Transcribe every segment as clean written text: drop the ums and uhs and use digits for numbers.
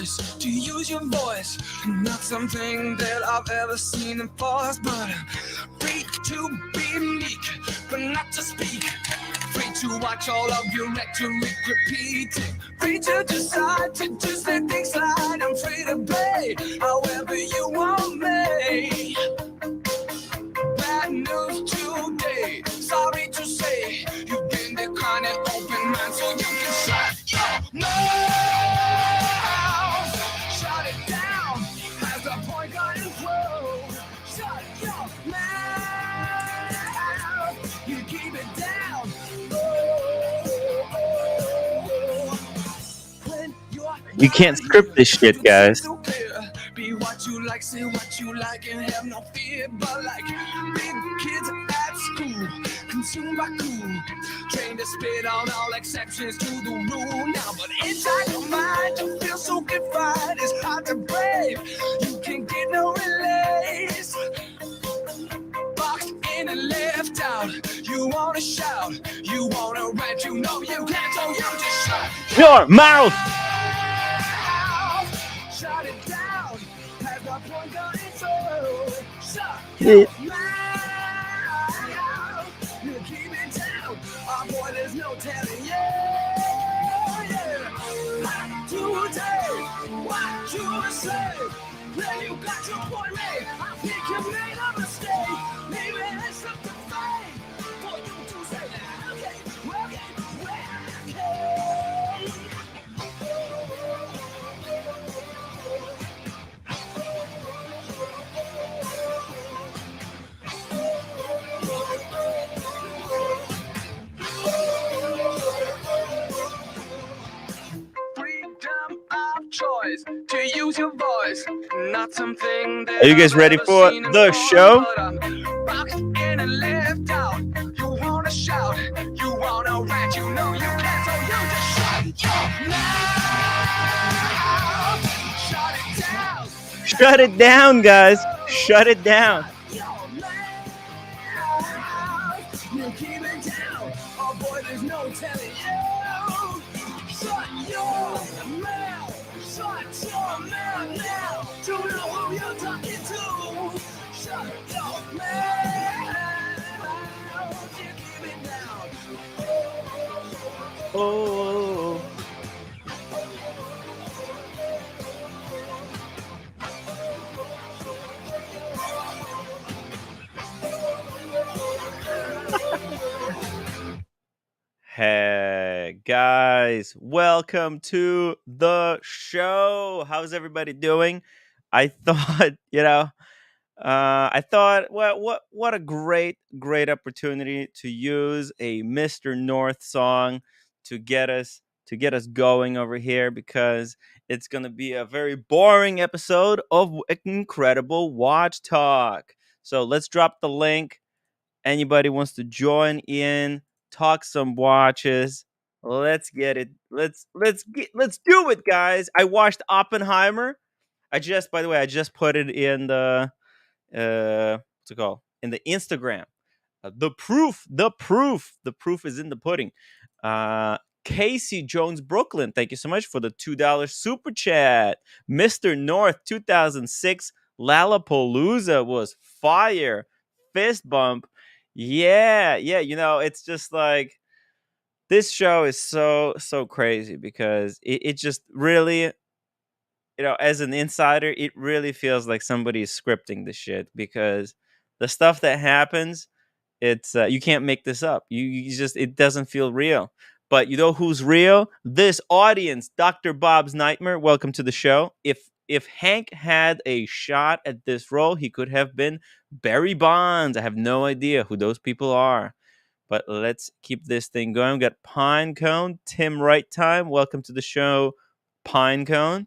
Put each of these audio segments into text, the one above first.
choice to use your voice. Not something that I've ever seen enforced, but free to be meek, but not to speak. Free to watch all of your rhetoric repeating. Free to decide to just let things slide. I'm free to play however you want me. Bad news today. Sorry to say, you've been declined and open mind, so you can shut your mouth. Shut it down. Has the point gotten through? Shut your mouth. You keep it down. You can't script this shit, guys. Be what you like, say what you like, and have no fear. But like big kids at school, consumed by cool, trained to spit on all exceptions to the rule. Now, but inside your mind, you feel so confined, it's hard to break. You can get no release. Boxed in and left out. You wanna shout, you wanna rant, you know you can't, so you just shut your mouth. Shut it down. Has the point got it through? Shut your mouth. You keep it down. Oh boy, there's no telling. Yeah. Today, what you say? Then you got your point made. I think you made a mistake. Maybe it's something fake for you to say that. Okay. Choice to use your voice, not something that Are you guys ready for the show? Boxed in and left out. You wanna shout, you wanna rant, you know you can't, so you just shut your mouth. Shut it down. Shut it down, guys. Shut it down. You keep it down. Oh boy, there's no telling you. Shut your mouth. Shut your mouth now. To know who you're talking to. Shut your mouth. You keep it down. Oh. Hey guys, welcome to the show. How's everybody doing? I thought, what a great opportunity to use a Mr. North song to get us going over here, because it's going to be a very boring episode of Incredible Watch Talk. So let's drop the link. Anybody wants to join in, talk some watches, let's get it. Let's do it, guys. I watched Oppenheimer. I just put it in the what's it called? In the Instagram. The proof is in the pudding. Casey Jones Brooklyn, thank you so much for the $2 super chat. Mr. North 2006 Lollapalooza was fire. Fist bump. Yeah, it's just like this show is so crazy, because it just really, as an insider, it really feels like somebody is scripting the shit, because the stuff that happens, it's you can't make this up. You just, it doesn't feel real. But you know who's real? This audience. Dr. Bob's Nightmare, welcome to the show. If Hank had a shot at this role, he could have been Barry Bonds. I have no idea who those people are. But let's keep this thing going. We got Pinecone, Tim Right Time. Welcome to the show, Pinecone.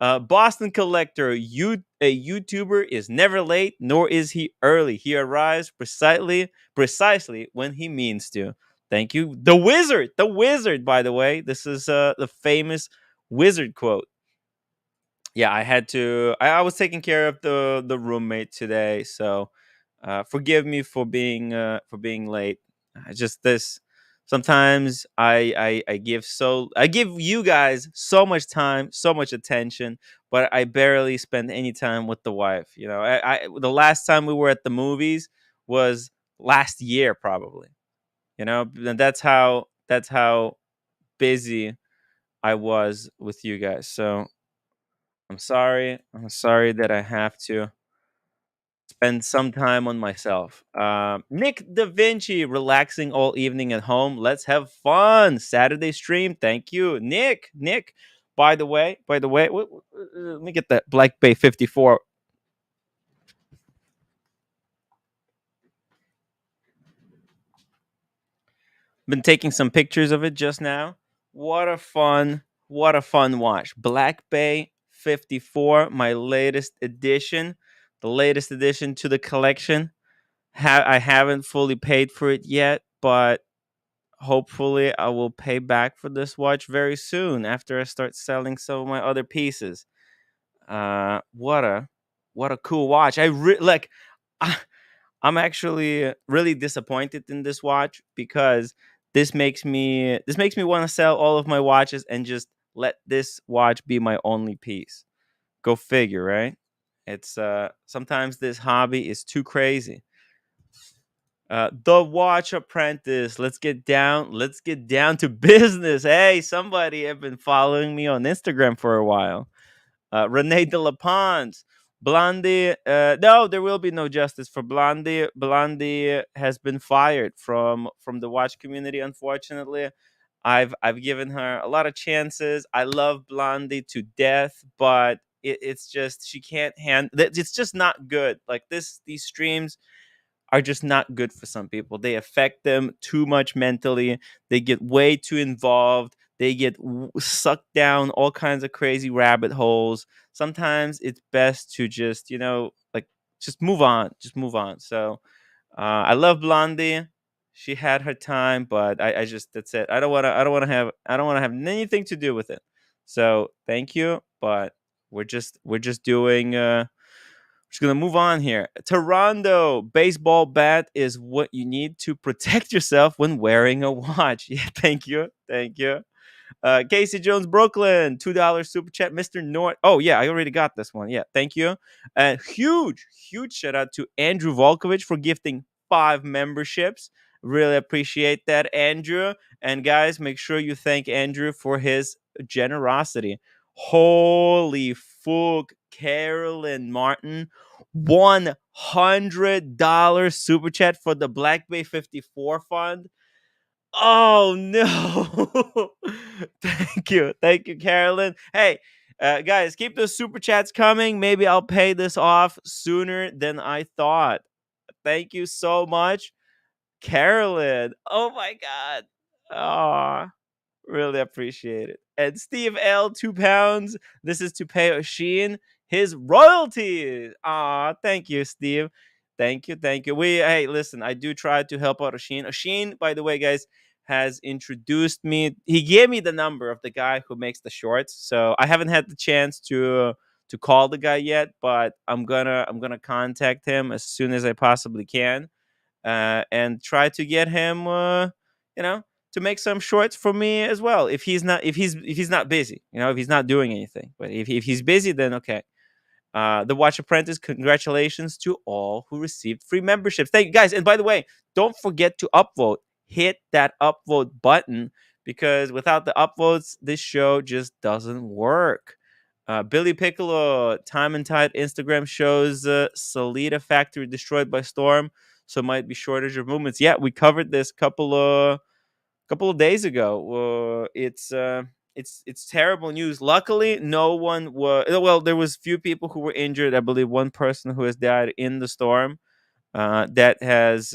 Boston Collector, a YouTuber is never late, nor is he early. He arrives precisely when he means to. Thank you. The Wizard, by the way. This is the famous Wizard quote. Yeah, I was taking care of the roommate today, so forgive me for being late. Just this Sometimes I give you guys so much time, so much attention, but I barely spend any time with the wife. You know, the last time we were at the movies was last year, probably. You know, and that's how busy I was with you guys. So I'm sorry. I'm sorry that I have to spend some time on myself. Nick Da Vinci, relaxing all evening at home. Let's have fun. Saturday stream. Thank you, Nick. Nick. By the way, let me get that Black Bay 54. Been taking some pictures of it just now. What a fun watch. Black Bay 54, my latest edition, the latest addition to the collection. I haven't fully paid for it yet, but hopefully I will pay back for this watch very soon after I start selling some of my other pieces. What a cool watch. I, I'm actually really disappointed in this watch because this makes me want to sell all of my watches and just let this watch be my only piece. Go figure, right? It's sometimes this hobby is too crazy. The Watch Apprentice. Let's get down to business. Hey, somebody have been following me on Instagram for a while. Rene de la Pons. Blondie, no, there will be no justice for Blondie. Blondie has been fired from the watch community. Unfortunately, I've given her a lot of chances. I love Blondie to death, but it's just she can't hand. It's just not good. Like this, these streams are just not good for some people. They affect them too much mentally. They get way too involved. They get sucked down all kinds of crazy rabbit holes. Sometimes it's best to just, like just move on. Just move on. So I love Blondie. She had her time, but I just that's it. I don't want to have anything to do with it. So thank you, but we're just doing just gonna move on here. Toronto baseball bat is what you need to protect yourself when wearing a watch. Yeah, thank you. Casey Jones, Brooklyn, $2 super chat. Mr. North. Oh yeah, I already got this one. Yeah, thank you. And huge shout out to Andrew Volkovich for gifting 5 memberships. Really appreciate that, Andrew. And guys, make sure you thank Andrew for his generosity. Holy fuck, Carolyn Martin, $100 super chat for the Black Bay 54 fund. Oh no! Thank you, Carolyn. Hey, guys, keep those super chats coming. Maybe I'll pay this off sooner than I thought. Thank you so much, Carolyn. Oh my god. Oh, really appreciate it. And Steve L, £2. This is to pay Oshin his royalties. Aw, thank you, Steve. Thank you. Hey, listen, I do try to help out Oshin. Oshin, by the way, guys, has introduced me. He gave me the number of the guy who makes the shorts. So I haven't had the chance to call the guy yet, but I'm gonna contact him as soon as I possibly can, and try to get him, you know, to make some shorts for me as well. If he's not busy, if he's not doing anything. But if he's busy, then okay. The Watch Apprentice, congratulations to all who received free memberships. Thank you guys. And by the way, don't forget to upvote. Hit that upvote button because without the upvotes, this show just doesn't work. Billy Piccolo, Time and Tide Instagram shows Salida factory destroyed by storm, so might be shortage of movements. Yeah, we covered this couple of days ago. It's terrible news. Luckily, no one was. Well, there was few people who were injured. I believe one person who has died in the storm. That has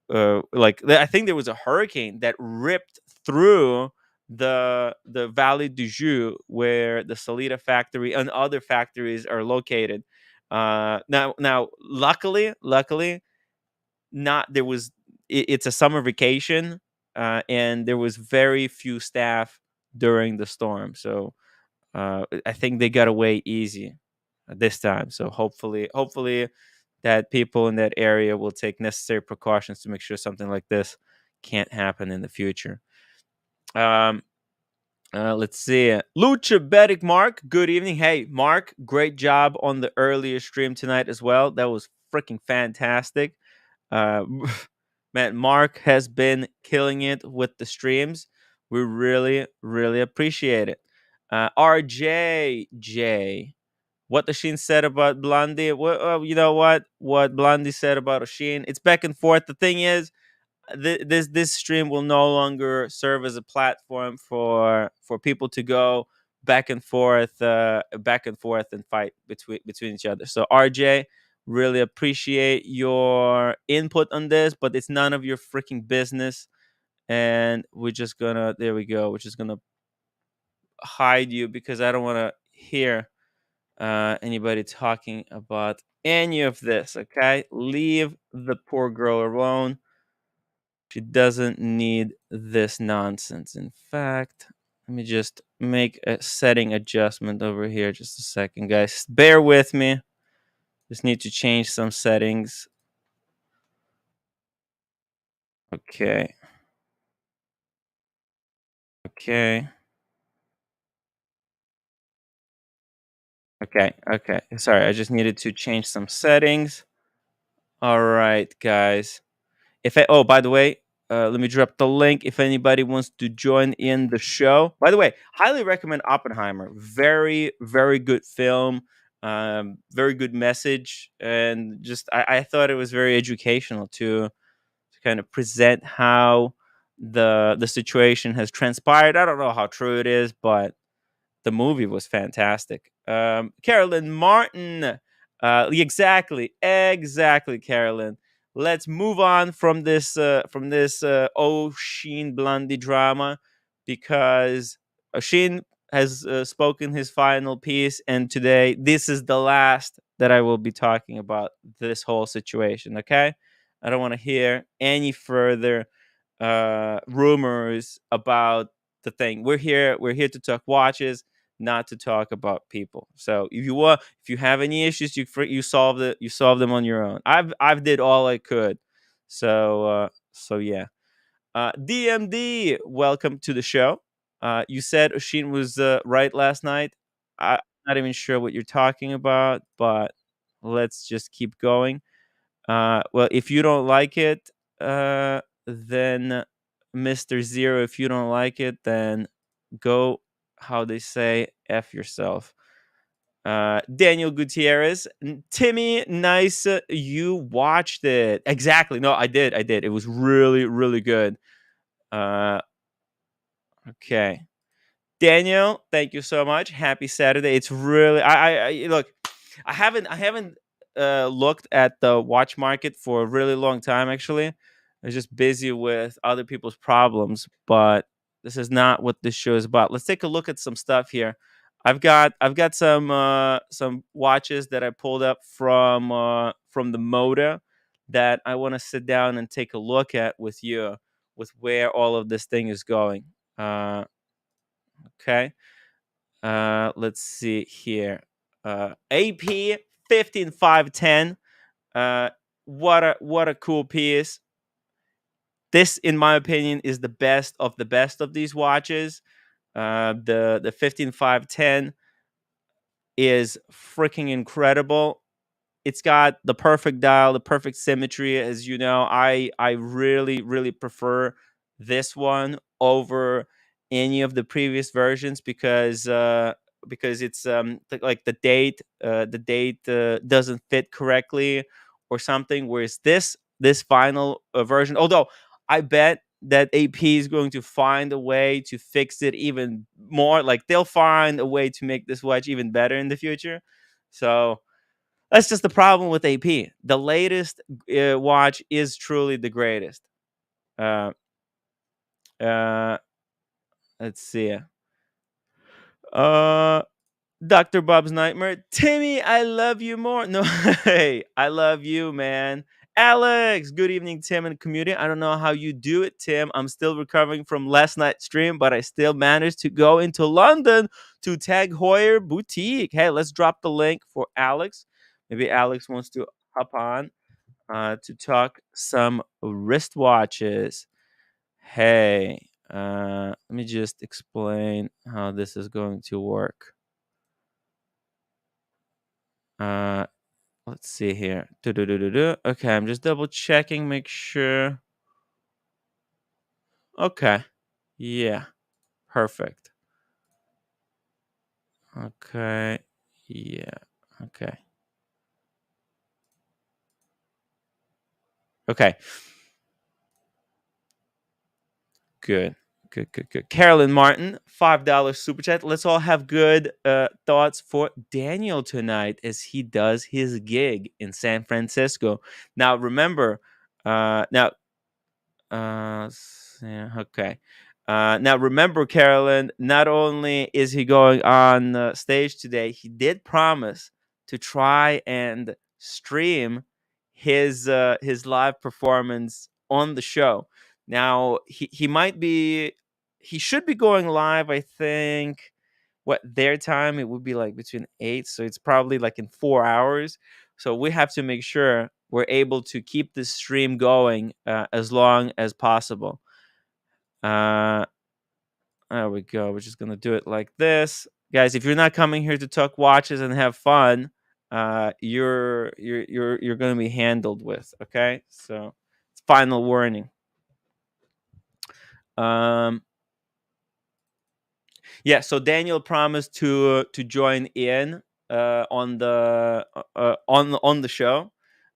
I think there was a hurricane that ripped through the Valley du Joux where the Salida factory and other factories are located. Now, luckily, not there was. It's a summer vacation, and there was very few staff during the storm, so I think they got away easy this time. So hopefully that people in that area will take necessary precautions to make sure something like this can't happen in the future. Um, let's see. Lucha Bedic Mark, good evening. Hey, Mark, great job on the earlier stream tonight as well. That was freaking fantastic. Uh, man, Mark has been killing it with the streams. We really, really appreciate it. RJJ, what the Sheen said about Blondie. You know what? What Blondie said about Oshin. It's back and forth. The thing is, this stream will no longer serve as a platform for people to go back and forth and fight between each other. So RJ, really appreciate your input on this, but it's none of your freaking business. And we're just gonna there we go. We're just gonna hide you because I don't want to hear anybody talking about any of this. Okay, leave the poor girl alone. She doesn't need this nonsense. In fact, let me just make a setting adjustment over here. Just a second, guys. Bear with me. Just need to change some settings. Okay. Okay. Okay. Okay. Sorry, I just needed to change some settings. All right, guys. Oh, by the way, let me drop the link if anybody wants to join in the show. By the way, highly recommend Oppenheimer. Very, very good film. Very good message, and just I thought it was very educational to kind of present how the situation has transpired. I don't know how true it is, but the movie was fantastic. Carolyn Martin, exactly, Carolyn. Let's move on from this O'Sheen Blondie drama because O'Sheen has spoken his final piece, and today this is the last that I will be talking about this whole situation. Okay, I don't want to hear any further rumors about the thing. We're here to talk watches, not to talk about people. So if you have any issues, you solve them on your own. I've did all I could. So yeah. DMD, welcome to the show. You said Oshin was right last night. I'm not even sure what you're talking about, but let's just keep going. Well, if you don't like it, then Mr. Zero, if you don't like it, then go, how they say, F yourself. Daniel Gutierrez, Timmy, nice. You watched it. Exactly. No, I did. I did. It was really, really good. Uh, okay. Daniel, thank you so much. Happy Saturday. It's really I look. I haven't looked at the watch market for a really long time. Actually, I was just busy with other people's problems. But this is not what this show is about. Let's take a look at some stuff here. I've got some watches that I pulled up from the Moda that I want to sit down and take a look at with you with where all of this thing is going. Okay. Let's see here. AP 15510. What a cool piece. This, in my opinion, is the best of these watches. The 15510 is freaking incredible. It's got the perfect dial, the perfect symmetry. As you know, I really really prefer this one over any of the previous versions because it's like the date doesn't fit correctly or something. Whereas this final version, although I bet that AP is going to find a way to fix it even more. Like they'll find a way to make this watch even better in the future. So that's just the problem with AP. The latest watch is truly the greatest. Uh, uh, let's see. Uh, Dr. Bob's Nightmare. Timmy, I love you more. No, hey, I love you, man. Alex, good evening, Tim and community. I don't know how you do it, Tim. I'm still recovering from last night's stream, but I still managed to go into London to Tag Heuer Boutique. Hey, let's drop the link for Alex. Maybe Alex wants to hop on to talk some wristwatches. Hey, let me just explain how this is going to work. Uh, let's see here. Do-do-do-do-do. Okay, I'm just double checking, make sure. Okay, yeah, perfect. Okay, yeah, okay, okay. Good. Good, good, good. Carolyn Martin, $5 super chat. Let's all have good thoughts for Daniel tonight as he does his gig in San Francisco. Now, remember, now yeah, okay. Now remember, Carolyn. Not only is he going on stage today, he did promise to try and stream his live performance on the show. Now he might be he should be going live. I think what their time it would be like between 8, so it's probably like in 4 hours. So we have to make sure we're able to keep this stream going as long as possible. uh there we go. We're just gonna do it like this, guys. If you're not coming here to talk watches and have fun, you're gonna be handled with. Okay, so it's final warning. um Yeah, so Daniel promised to join in on the show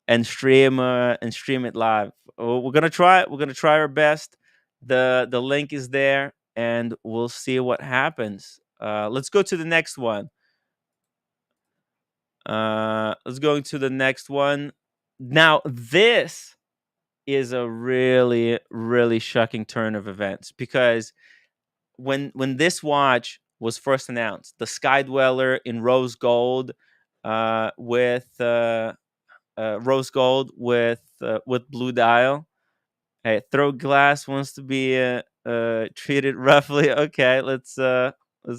and stream it live. We're gonna try. We're gonna try our best. The link is there, and we'll see what happens. Let's go to the next one. Let's go to the next one. Now this is a really really shocking turn of events because when this watch was first announced, the Sky Dweller in rose gold with blue dial. Hey, Throat Glass wants to be treated roughly. Okay, let's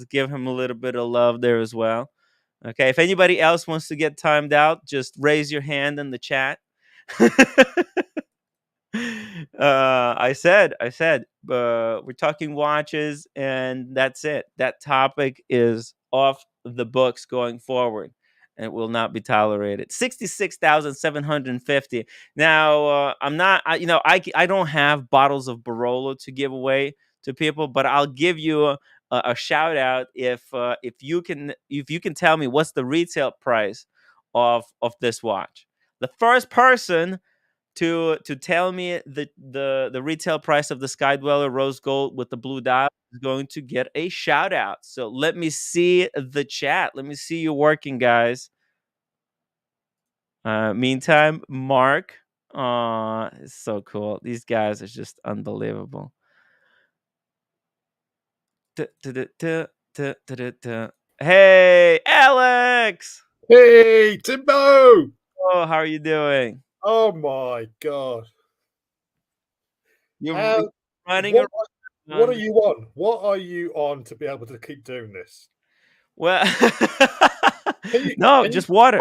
give him a little bit of love there as well. Okay, if anybody else wants to get timed out, just raise your hand in the chat. I said, we're talking watches, and that's it. That topic is off the books going forward, and it will not be tolerated. 66,750. Now, I'm not, I don't have bottles of Barolo to give away to people, but I'll give you a shout out if you can tell me what's the retail price of this watch. The first person to tell me the retail price of the Sky Dweller Rose Gold with the blue dial is going to get a shout out. So let me see the chat. Let me see you working, guys. Meantime, Mark. Aw, it's so cool. These guys are just unbelievable. Hey, Alex. Hey, Timbo! Oh, how are you doing? Oh my god. You're How, running what are around. you on? What are you on to be able to keep doing this? Well, Can you no, can you just water.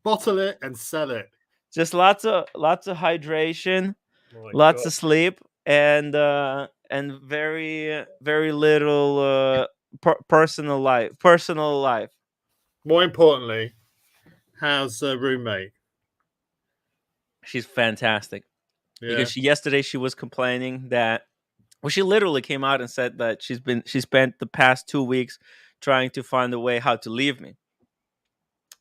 bottle it and sell it? Just lots of hydration, My lots god. of sleep, and very very little personal life. More importantly, how's the roommate? She's fantastic Yeah. because yesterday she was complaining that, well, she literally came out and said that she spent the past 2 weeks trying to find a way how to leave me.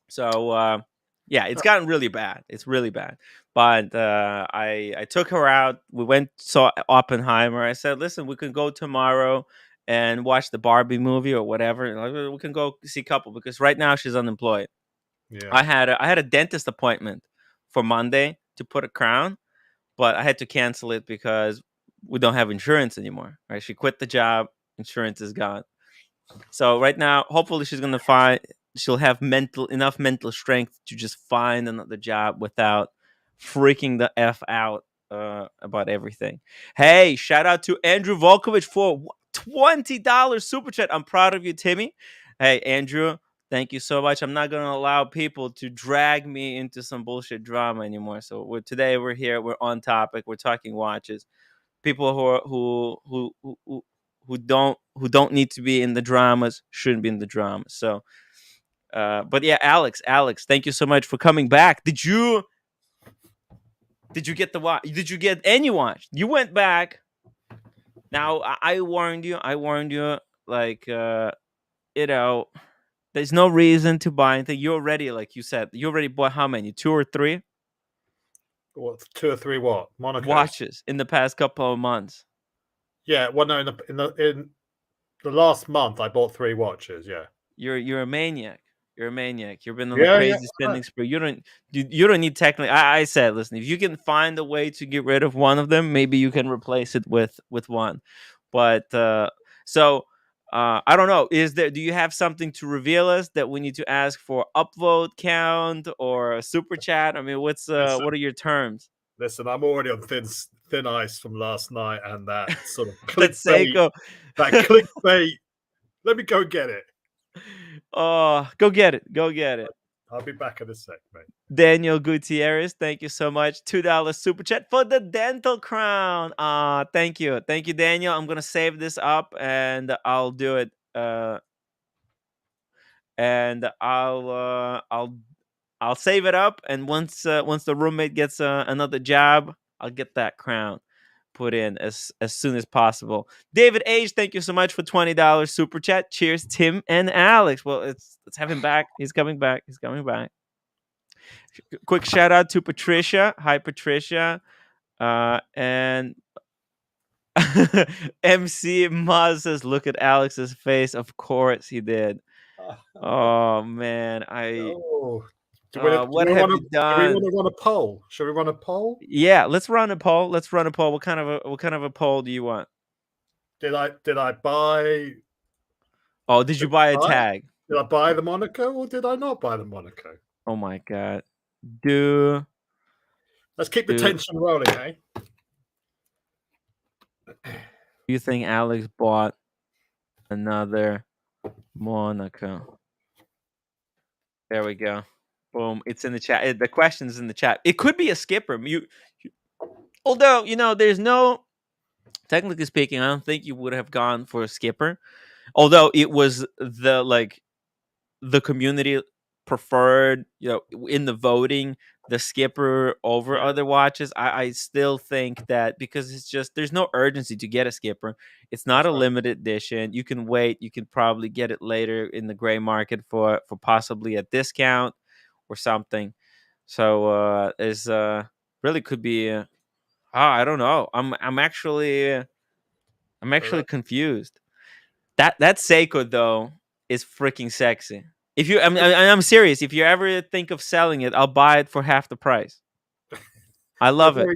So yeah, it's gotten really bad. It's really bad. But I took her out. We went saw Oppenheimer. I said, listen, we can go tomorrow and watch the Barbie movie or whatever. Like, we can go see couple because right now she's unemployed. Yeah. I had a dentist appointment for Monday to put a crown, but I had to cancel it because we don't have insurance anymore. Right? She quit the job. Insurance is gone. So right now, hopefully, she'll have enough mental strength to just find another job without freaking the f out about everything. Hey, shout out to Andrew Volkovich for $20 super chat. I'm proud of you, Timmy. Hey, Andrew, thank you so much. I'm not gonna allow people to drag me into some bullshit drama anymore. So today we're here. We're on topic. We're talking watches. People who don't need to be in the dramas shouldn't be in the drama. So, but yeah, Alex, thank you so much for coming back. Did you get the watch? Did you get any watch? You went back. Now I warned you. I warned you. Like you know, there's no reason to buy anything. You already, like you said, you already bought how many? 2 or 3 What, 2 or 3 what? Monocos? watches in the past couple of months. Yeah, well, no, in the last month, I bought 3 watches. Yeah, You're a maniac. You're a maniac. You've been on a yeah, yeah. crazy spending spree. You don't need technically. I said, listen, if you can find a way to get rid of one of them, maybe you can replace it with one. But so I don't know. Do you have something to reveal us that we need to ask for upvote count or a super chat? I mean, what are your terms? Listen, I'm already on thin ice from last night and that sort of That's clickbait. Seiko. That clickbait. Let me go get it. Oh, go get it. Go get it. I'll be back in a sec, mate. Daniel Gutierrez, thank you so much. $2 super chat for the dental crown. Thank you, Daniel. I'm gonna save this up and I'll do it. And I'll save it up. And once the roommate gets another job, I'll get that crown put in as soon as possible. David H, thank you so much for $20 super chat. Cheers, Tim and Alex. Well, let's have him back. He's coming back. Quick shout out to Patricia. Hi, Patricia. And MC Maz says, "Look at Alex's face." Of course he did. Oh man, what have you Do we done? want to run a poll? Should we run a poll? Yeah, let's run a poll. What kind of a poll do you want? Did I buy? Oh, did you buy a tag? Did I buy the Monaco or did I not buy the Monaco? Oh my god. Let's keep the tension rolling, eh? Do you think Alex bought another Monaco? There we go. Boom. It's in the chat. The question's in the chat. It could be a skipper. Although, there's no, technically speaking, I don't think you would have gone for a skipper. Although it was the community preferred, in the voting, the skipper over other watches. I still think that because it's just, there's no urgency to get a skipper. It's not a limited edition. You can wait. You can probably get it later in the gray market for possibly a discount or something. So there's really could be. I don't know. I'm actually confused. That Seiko though is freaking sexy. If you, I'm serious. If you ever think of selling it, I'll buy it for half the price. I love it.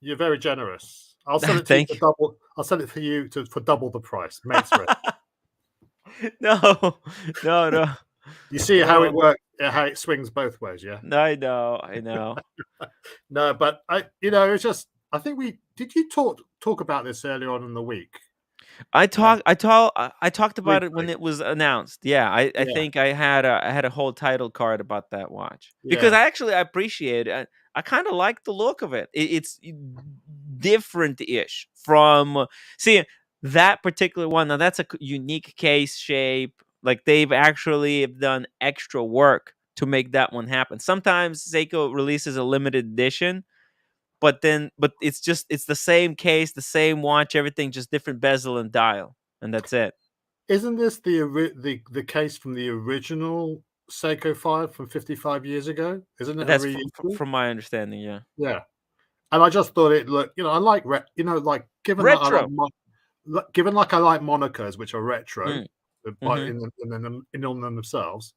You're very generous. I'll sell it to you for double. I'll sell it for you for double the price. Mates No. You see how it works, how it swings both ways, yeah? I know. No, but it's just, I think did you talk about this earlier on in the week? I talked about it when it was announced. Yeah, I think I had a whole title card about that watch because I appreciate it. I kind of like the look of it. It's different-ish from that particular one. Now that's a unique case shape. Like they've actually done extra work to make that one happen. Sometimes Seiko releases a limited edition. But it's the same case, the same watch, everything, just different bezel and dial, and that's it. Isn't this the case from the original Seiko 5 from 55 years ago? Isn't it? That's from my understanding, yeah. Yeah, and I just thought it looked, I like given retro. Given I like Monacos, which are retro, in themselves,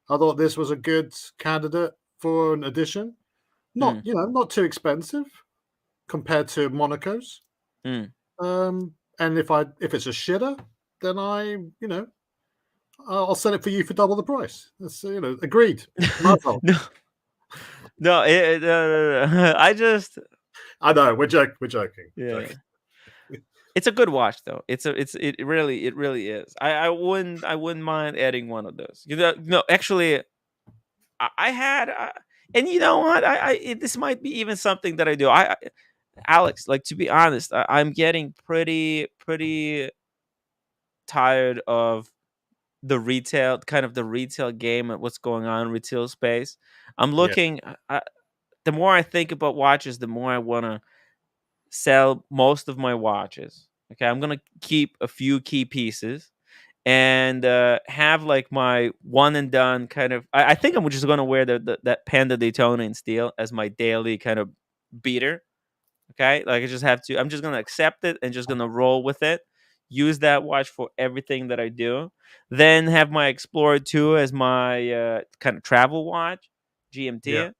I thought this was a good candidate for an edition. Not not too expensive compared to Monacos. And if it's a shitter, then I'll sell it for you for double the price. That's agreed. No, I know we're joking. Yeah. It's a good watch though. It really is. I wouldn't mind adding one of those. No, actually, I had. And you know what? This might be even something that I do. Alex, like, to be honest, I'm getting pretty tired of the retail game and what's going on in retail space. I'm Yeah, looking. The more I think about watches, the more I want to sell most of my watches. Okay, I'm gonna keep a few key pieces and have like my one and done kind of. I think I'm just gonna wear that Panda Daytona in steel as my daily kind of beater. Okay, like I just have to. I'm just gonna accept it and just gonna roll with it. Use that watch for everything that I do. Then have my Explorer 2 as my kind of travel watch, yeah, GMT.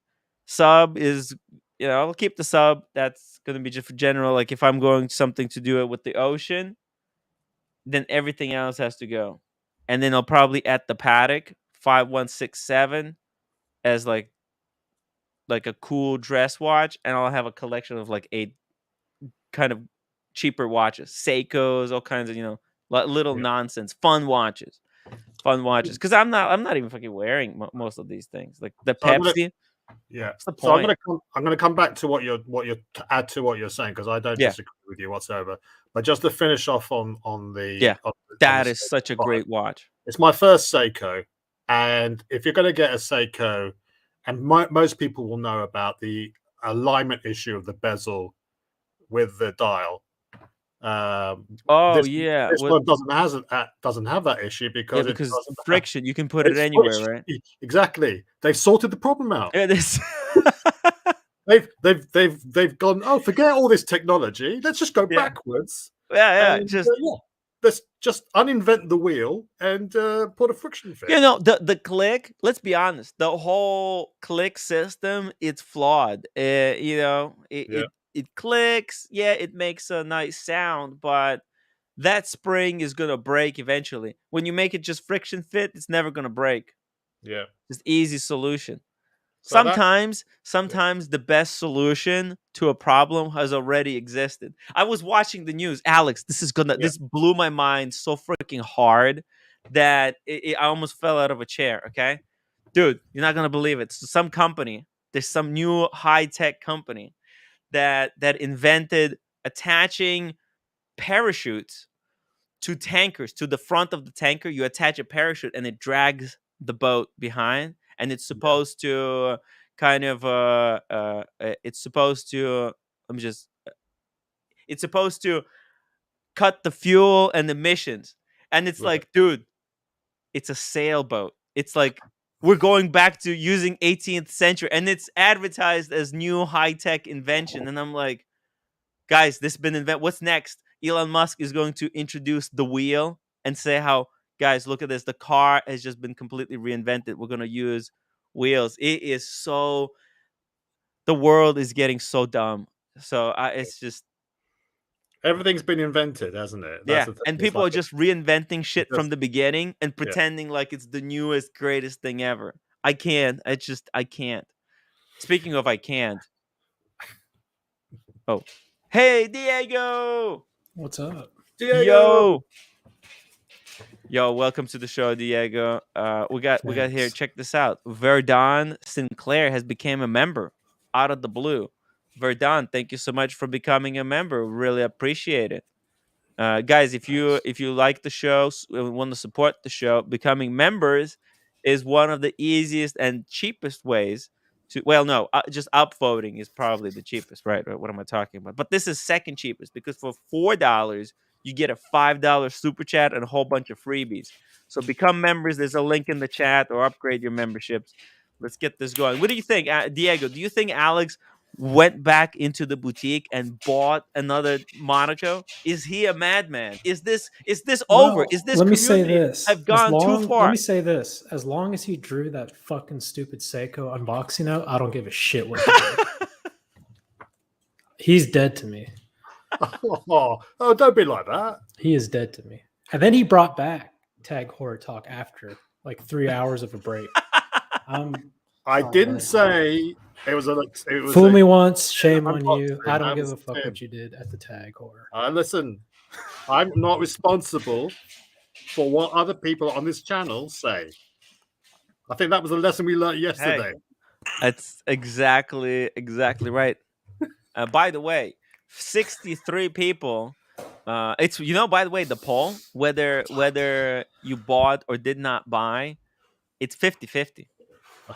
Sub is, I'll keep the sub. That's gonna be just for general. Like if I'm going something to do it with the ocean, then everything else has to go. And then I'll probably at the Paddock 5167 as like a cool dress watch, and I'll have a collection of like 8 kind of cheaper watches, Seikos, all kinds of little yeah. nonsense, fun watches. Because I'm not even fucking wearing most of these things. Like the So I'm gonna Pepsi, Yeah. what's the So point? I'm gonna come back to what you're to add to what you're saying because I don't Yeah, disagree with you whatsoever. But just to finish off on yeah, on the that is such a Seiko 5, great watch. it's my first Seiko, and if you're going to get a Seiko, and most people will know about the alignment issue of the bezel with the dial. Oh This yeah, this one doesn't have that issue yeah, because it because doesn't have friction, you can put it it's anywhere, right? exactly. They've sorted the problem out. It is. They've gone, oh, forget all this technology. Let's just go Yeah, backwards yeah, and just yeah, let's just uninvent the wheel and put a friction fit. the click. Let's be honest, the whole click system, it's flawed. It, Yeah, it clicks. Yeah, it makes a nice sound, but that spring is gonna break eventually. When you make it just friction fit, it's never gonna break. yeah. Just easy solution. So that's yeah, Sometimes the best solution to a problem has already existed. I was watching the news, Alex. yeah, This blew my mind so freaking hard that I almost fell out of a chair. Okay, dude, you're not gonna believe it. So there's some new high tech company that invented attaching parachutes to tankers, to the front of the tanker. You attach a parachute and it drags the boat behind, and it's yeah, supposed to kind of it's supposed to let me just it's supposed to cut the fuel and emissions. And it's right, like, dude, it's a sailboat. It's like we're going back to using 18th century, and it's advertised as new high-tech invention. And I'm like, guys, this has been invented. What's next? Elon Musk is going to introduce the wheel and say how, guys, look at this. The car has just been completely reinvented. We're going to use wheels. It is so, the world is getting so dumb. So it's just, everything's been invented, hasn't it? That's yeah. the thing. And It's people like are just reinventing it's shit from just the beginning and yeah. pretending like it's the newest, greatest thing ever. I can't. I can't. Speaking of, I can't. Oh, hey, Diego. What's up? Diego. Yo. Yo, welcome to the show, Diego. We got here. Thanks. Check this out. Verdon Sinclair has become a member out of the blue. Verdon, thank you so much for becoming a member. Really appreciate it. Guys, if you like the show, want to support the show, becoming members is one of the easiest and cheapest ways to. Well, no, just upvoting is probably the cheapest, right? What am I talking about? But this is second cheapest because for $4 you get a $5 super chat and a whole bunch of freebies. So become members. There's a link in the chat, or upgrade your memberships. Let's get this going. What do you think, Diego? Do you think Alex went back into the boutique and bought another Monaco? Is he a madman? Is this over? Is Well, this let me say community this. have gone too far? As long as he drew that fucking stupid Seiko unboxing out, I don't give a shit what he did. He's dead to me. Oh, don't be like that. He is dead to me. And then he brought back Tag Horror Talk after like 3 hours of a break. I Sorry, didn't man. say it was a. It was Fool a me once, shame on unboxing. you. I don't That give was a fuck Tim. what you did at the Tag Horror. Listen, I'm not responsible for what other people on this channel say. I think that was a lesson we learned yesterday. That's exactly right. By the way, 63 people. It's by the way, the poll whether you bought or did not buy, it's 50-50.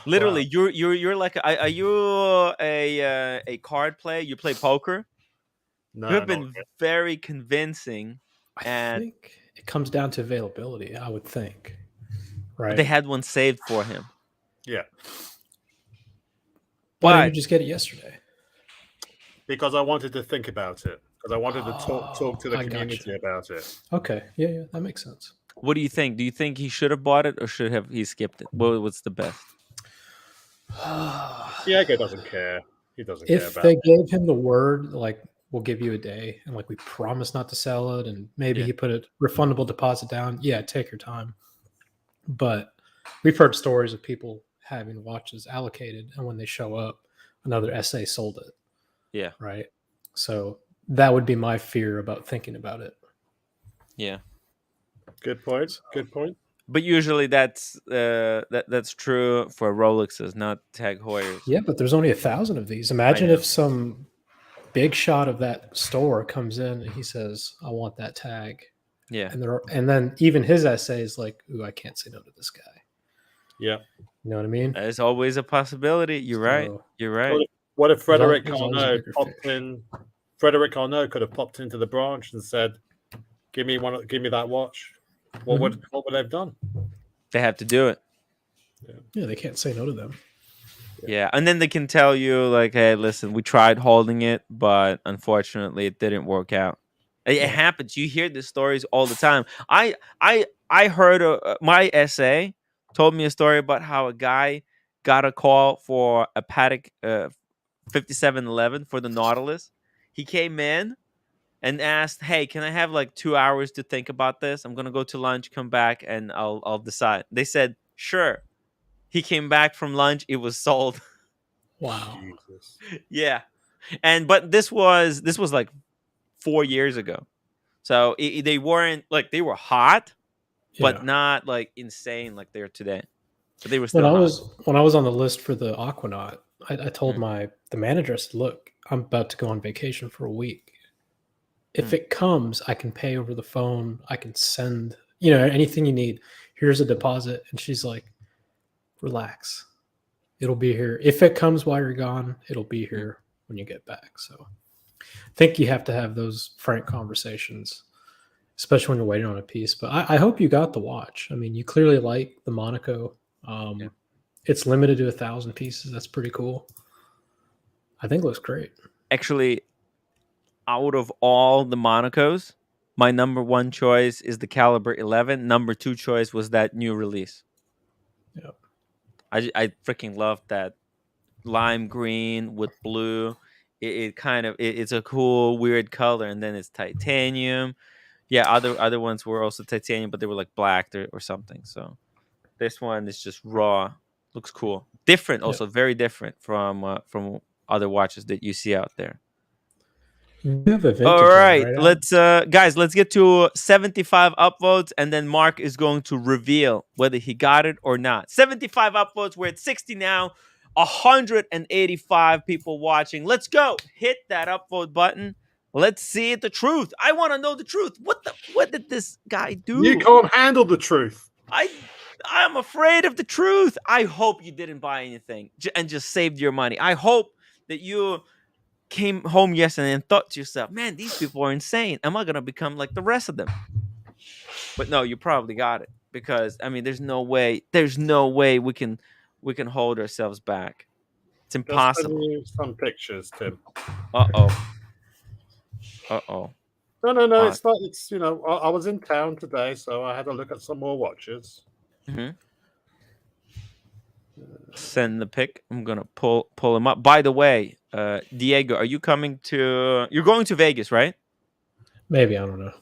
Literally, Wow. you're like, are you a card player? You play poker? You No, have not been yet. very convincing, I and think it comes down to availability. I would think, right? they had one saved for him. Yeah, Why didn't But you just get it yesterday? because I wanted to think about it. Because I wanted to talk to the I community gotcha. about it. Okay, yeah, that makes sense. what do you think? Do you think he should have bought it, or should have he skipped it? What's the best? Diego doesn't care. He doesn't care If about they it. gave him the word, like, we'll give you a day, and like we promise not to sell it, and maybe Yeah. he put a refundable deposit down, yeah, take your time. But we've heard stories of people having watches allocated, and when they show up, another SA sold it. Yeah, Right. So that would be my fear about thinking about it. yeah. Good point. Good point. But usually that's true for Rolexes, not Tag Heuers. Yeah, but there's only 1,000 of these. Imagine know. if some big shot of that store comes in and he says, "I want that tag," Yeah, and then even his essay is like, "Ooh, I can't say no to this guy." Yeah. You know what I mean? there's always a possibility. You're right. So You're right. What if Frederick there's always a Carnot bigger popped fish. in? Frederick Carnot could have popped into the branch and said, "Give me that watch." What would they have done? They have to do it. Yeah, they can't say no to them. Yeah, and then they can tell you like, "Hey, listen, we tried holding it, but unfortunately, it didn't work out." It happens. You hear these stories all the time. I heard my essay told me a story about how a guy got a call for a Patek 5711 for the Nautilus. He came in and asked, "Hey, can I have like 2 hours to think about this? I'm gonna go to lunch, come back, and I'll decide." They said, "Sure." He came back from lunch. It was sold. Wow. Jesus. Yeah, but this was like 4 years ago, so they weren't like, they were hot, but Yeah. not like insane like they are today. But they were When still hot. I was on the list for the Aquanaut, I told Mm. the manager, I said, "Look, I'm about to go on vacation for a week. If it comes, I can pay over the phone. I can send, anything you need. Here's a deposit." And she's like, "Relax. It'll be here. If it comes while you're gone, it'll be here when you get back." So I think you have to have those frank conversations, especially when you're waiting on a piece. But I hope you got the watch. I mean, you clearly like the Monaco. It's limited to 1,000 pieces. That's pretty cool. I think it looks great. Actually, out of all the Monacos, my number one choice is the Caliber 11. Number two choice was that new release. Yep. I freaking love that lime green with blue. It's a cool weird color, and then it's titanium. Yeah, other ones were also titanium, but they were like black or something. So this one is just raw. Looks cool. Different, also very different from other watches that you see out there. You have a vintage All one, right, Adam? let's guys, let's get to 75 upvotes, and then Mark is going to reveal whether he got it or not. 75 upvotes. We're at 60 now. 185 people watching. Let's go. Hit that upvote button. Let's see the truth. I want to know the truth. What did this guy do? You can't handle the truth. I'm afraid of the truth. I hope you didn't buy anything and just saved your money. I hope that you came home yesterday and thought to yourself, "Man, these people are insane. Am I gonna become like the rest of them?" But no, you probably got it, because I mean, there's no way we can hold ourselves back. It's impossible. Just send you some pictures, Tim. Uh-oh. No. It's not. It's I was in town today, so I had a look at some more watches. Mm-hmm. Send the pic. I'm gonna pull him up. By the way, Diego, are you coming to? You're going to Vegas, right? Maybe, I don't know.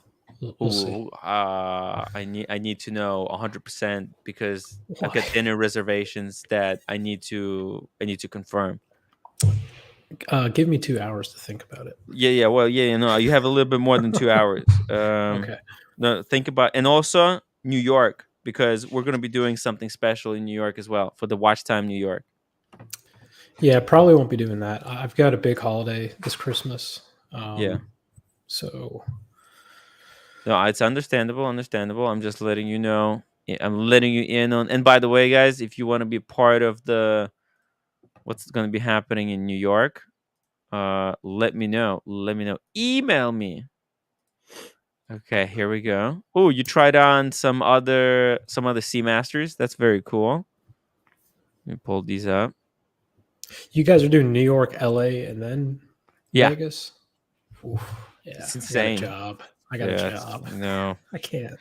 We'll see. Ooh, I need to know 100%, because I've got dinner reservations that I need to confirm. Give me 2 hours to think about it. Yeah. Well, no, you have a little bit more than 2 hours. Okay. No, think about, and also New York, because we're gonna be doing something special in New York as well for the Watch Time New York. Yeah, probably won't be doing that. I've got a big holiday this Christmas. Yeah. So No, it's understandable. I'm just letting you know. I'm letting you in on. And by the way, guys, if you want to be part of the what's going to be happening in New York, let me know. Let me know. Email me. Okay, here we go. Oh, you tried on some other Seamasters. That's very cool. Let me pull these up. you guys are doing New York, LA, and then Yeah, Vegas? Oof, yeah, it's I got a insane. job. I got a Yeah, job. no. I can't.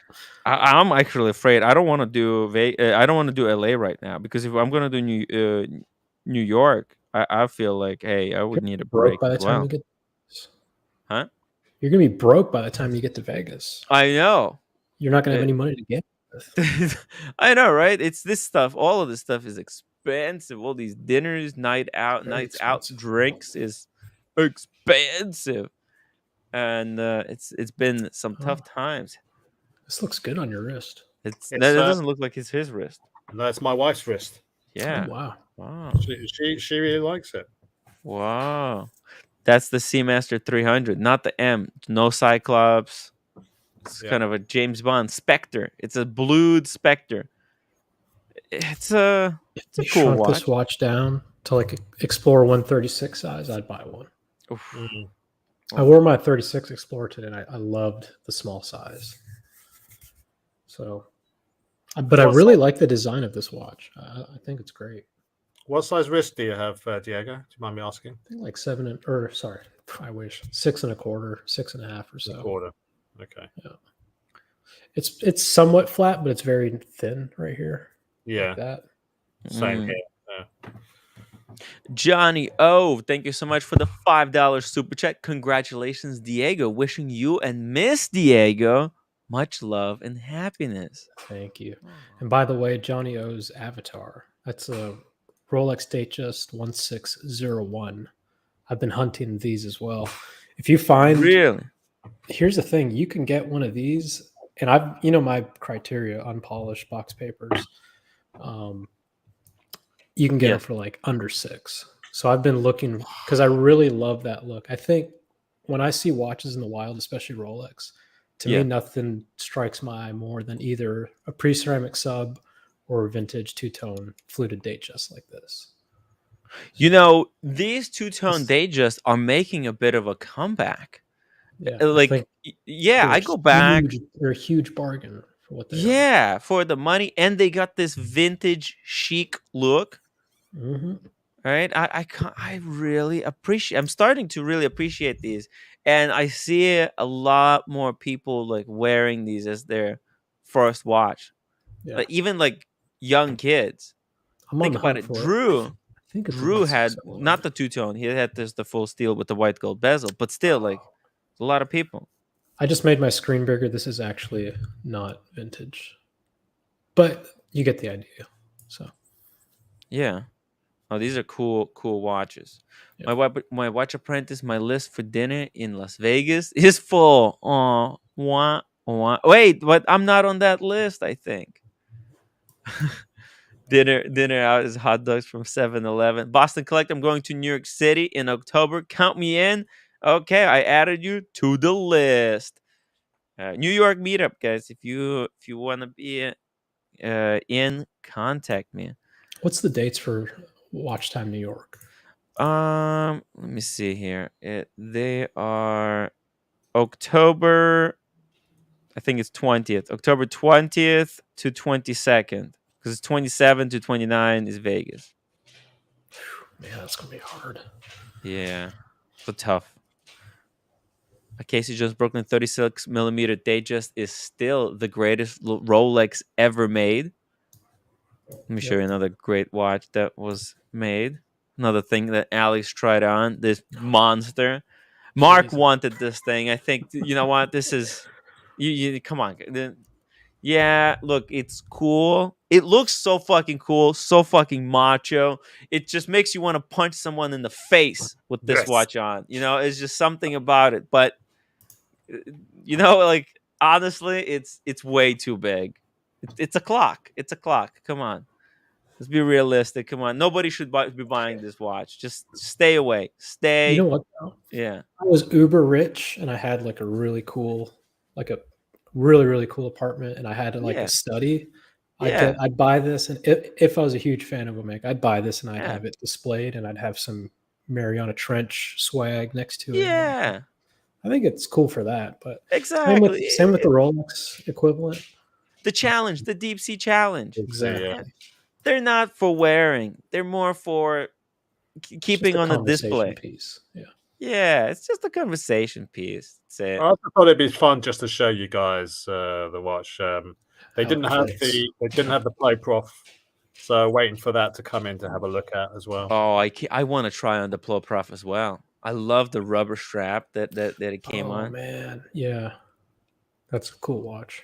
I'm actually afraid. I don't want to do I don't want to do LA right now because if I'm gonna do New York, I feel like hey, I You're would need a broke break by as the time well. you get. Huh? You're gonna be broke by the time you get to Vegas. I know. You're not gonna have Uh, any money to get with. I know, right? It's this stuff. All of this stuff is expensive. All these dinners, Very nights out, expensive. drinks is expensive, and it's been some Oh, tough times. this looks good on your wrist. It's It's that doesn't look like it's his wrist. that's my wife's wrist. Oh Yeah. wow. Wow. She really likes it. Wow. That's the Seamaster 300, not the M. No Cyclops. It's Yeah. kind of a James Bond Spectre. It's a blued Spectre. If It's a they cool shrunk this watch. watch down to like Explorer 136 size, I'd buy one. Oof. Mm. I wore my 36 Explorer today, and I loved the small size. So, but I What really size, like the design of this watch. I think it's great. what size wrist do you have, Diego? Do you mind me asking? I think like or sorry, I wish 6.25, 6.5 or A so. quarter. Okay. Yeah, it's somewhat flat, but it's very thin right here. Yeah. Like that. Same Mm. here. Yeah. Johnny O, thank you so much for the $5 super chat. Congratulations, Diego. Wishing you and Miss Diego much love and happiness. Thank you. And by the way, Johnny O's avatar. That's a Rolex Datejust 1601. I've been hunting these as well. If you find, Really? here's the thing, you can get one of these, and my criteria, unpolished box papers. You can get Yeah. them for like under $6. So I've been looking because I really love that look. I think when I see watches in the wild, especially Rolex, to Yeah. me, nothing strikes my eye more than either a pre-ceramic sub or a vintage two-tone fluted date just like this. You know, these two-tone This- Datejust are making a bit of a comeback. Yeah, I Like, think yeah, I go back. They're a huge bargain for what they are. Yeah, for the money, and they got this vintage chic look, Mhm. right? I really appreciate. I'm starting to really appreciate these, and I see a lot more people like wearing these as their first watch. Yeah, Like even like young kids. I'm on Think the about hunt it. for it. I think it's a Drew had 1601. not the two-tone. He had the full steel with the white gold bezel, but still, like a lot of people. I just made my screen bigger. This is actually not vintage, but you get the idea. So Yeah. Oh, these are cool watches. Yeah. My watch apprentice, my list for dinner in Las Vegas is full. Oh, wait, but I'm not on that list, I think. Dinner out is hot dogs from 7-Eleven. Boston Collect, I'm going to New York City in October. Count me in. Okay, I added you to the list. New York meetup, guys. If you want to be in, contact me. what's the dates for Watch Time New York? Let me see here. They are October. I think it's 20th. October 20th to 22nd. Because it's 27 to 29 is Vegas. Man, that's gonna be hard. Yeah, so tough. A Casey Jones Brooklyn 36 millimeter Datejust is still the greatest Rolex ever made. Let me show you another great watch that was made. Another thing that Alex tried on. This monster. Mark Amazing. wanted this thing. I think you know what this is. You come on. Yeah, look, it's cool. It looks so fucking cool, so fucking macho. It just makes you want to punch someone in the face with this Yes. watch on. You know, it's just something about it. But you know, like honestly, it's way too big. It's a clock. It's a clock. Come on. Let's be realistic. Come on, nobody should be buying this watch. Just stay away. You know Stay. what? Though? Yeah. I was uber rich, and I had like a really cool, like a really cool apartment, and I had like Yeah. a study. Yeah. I'd buy this, and if I was a huge fan of Omega, I'd buy this, and I'd Yeah. have it displayed, and I'd have some Mariana Trench swag next to it. Yeah. I think it's cool for that. But Exactly. same with the Rolex equivalent. The challenge, the deep sea challenge. Exactly. Yeah. They're not for wearing. They're more for keeping Just a on a conversation display. piece. Yeah. Yeah, it's just a conversation piece. That's it. I also thought it'd be fun just to show you guys the watch. They How didn't it have plays. they didn't have the play prof, so waiting for that to come in to have a look at as well. Oh, I want to try on the Plo Prof as well. I love the rubber strap that it came on. Oh man, yeah, that's a cool watch.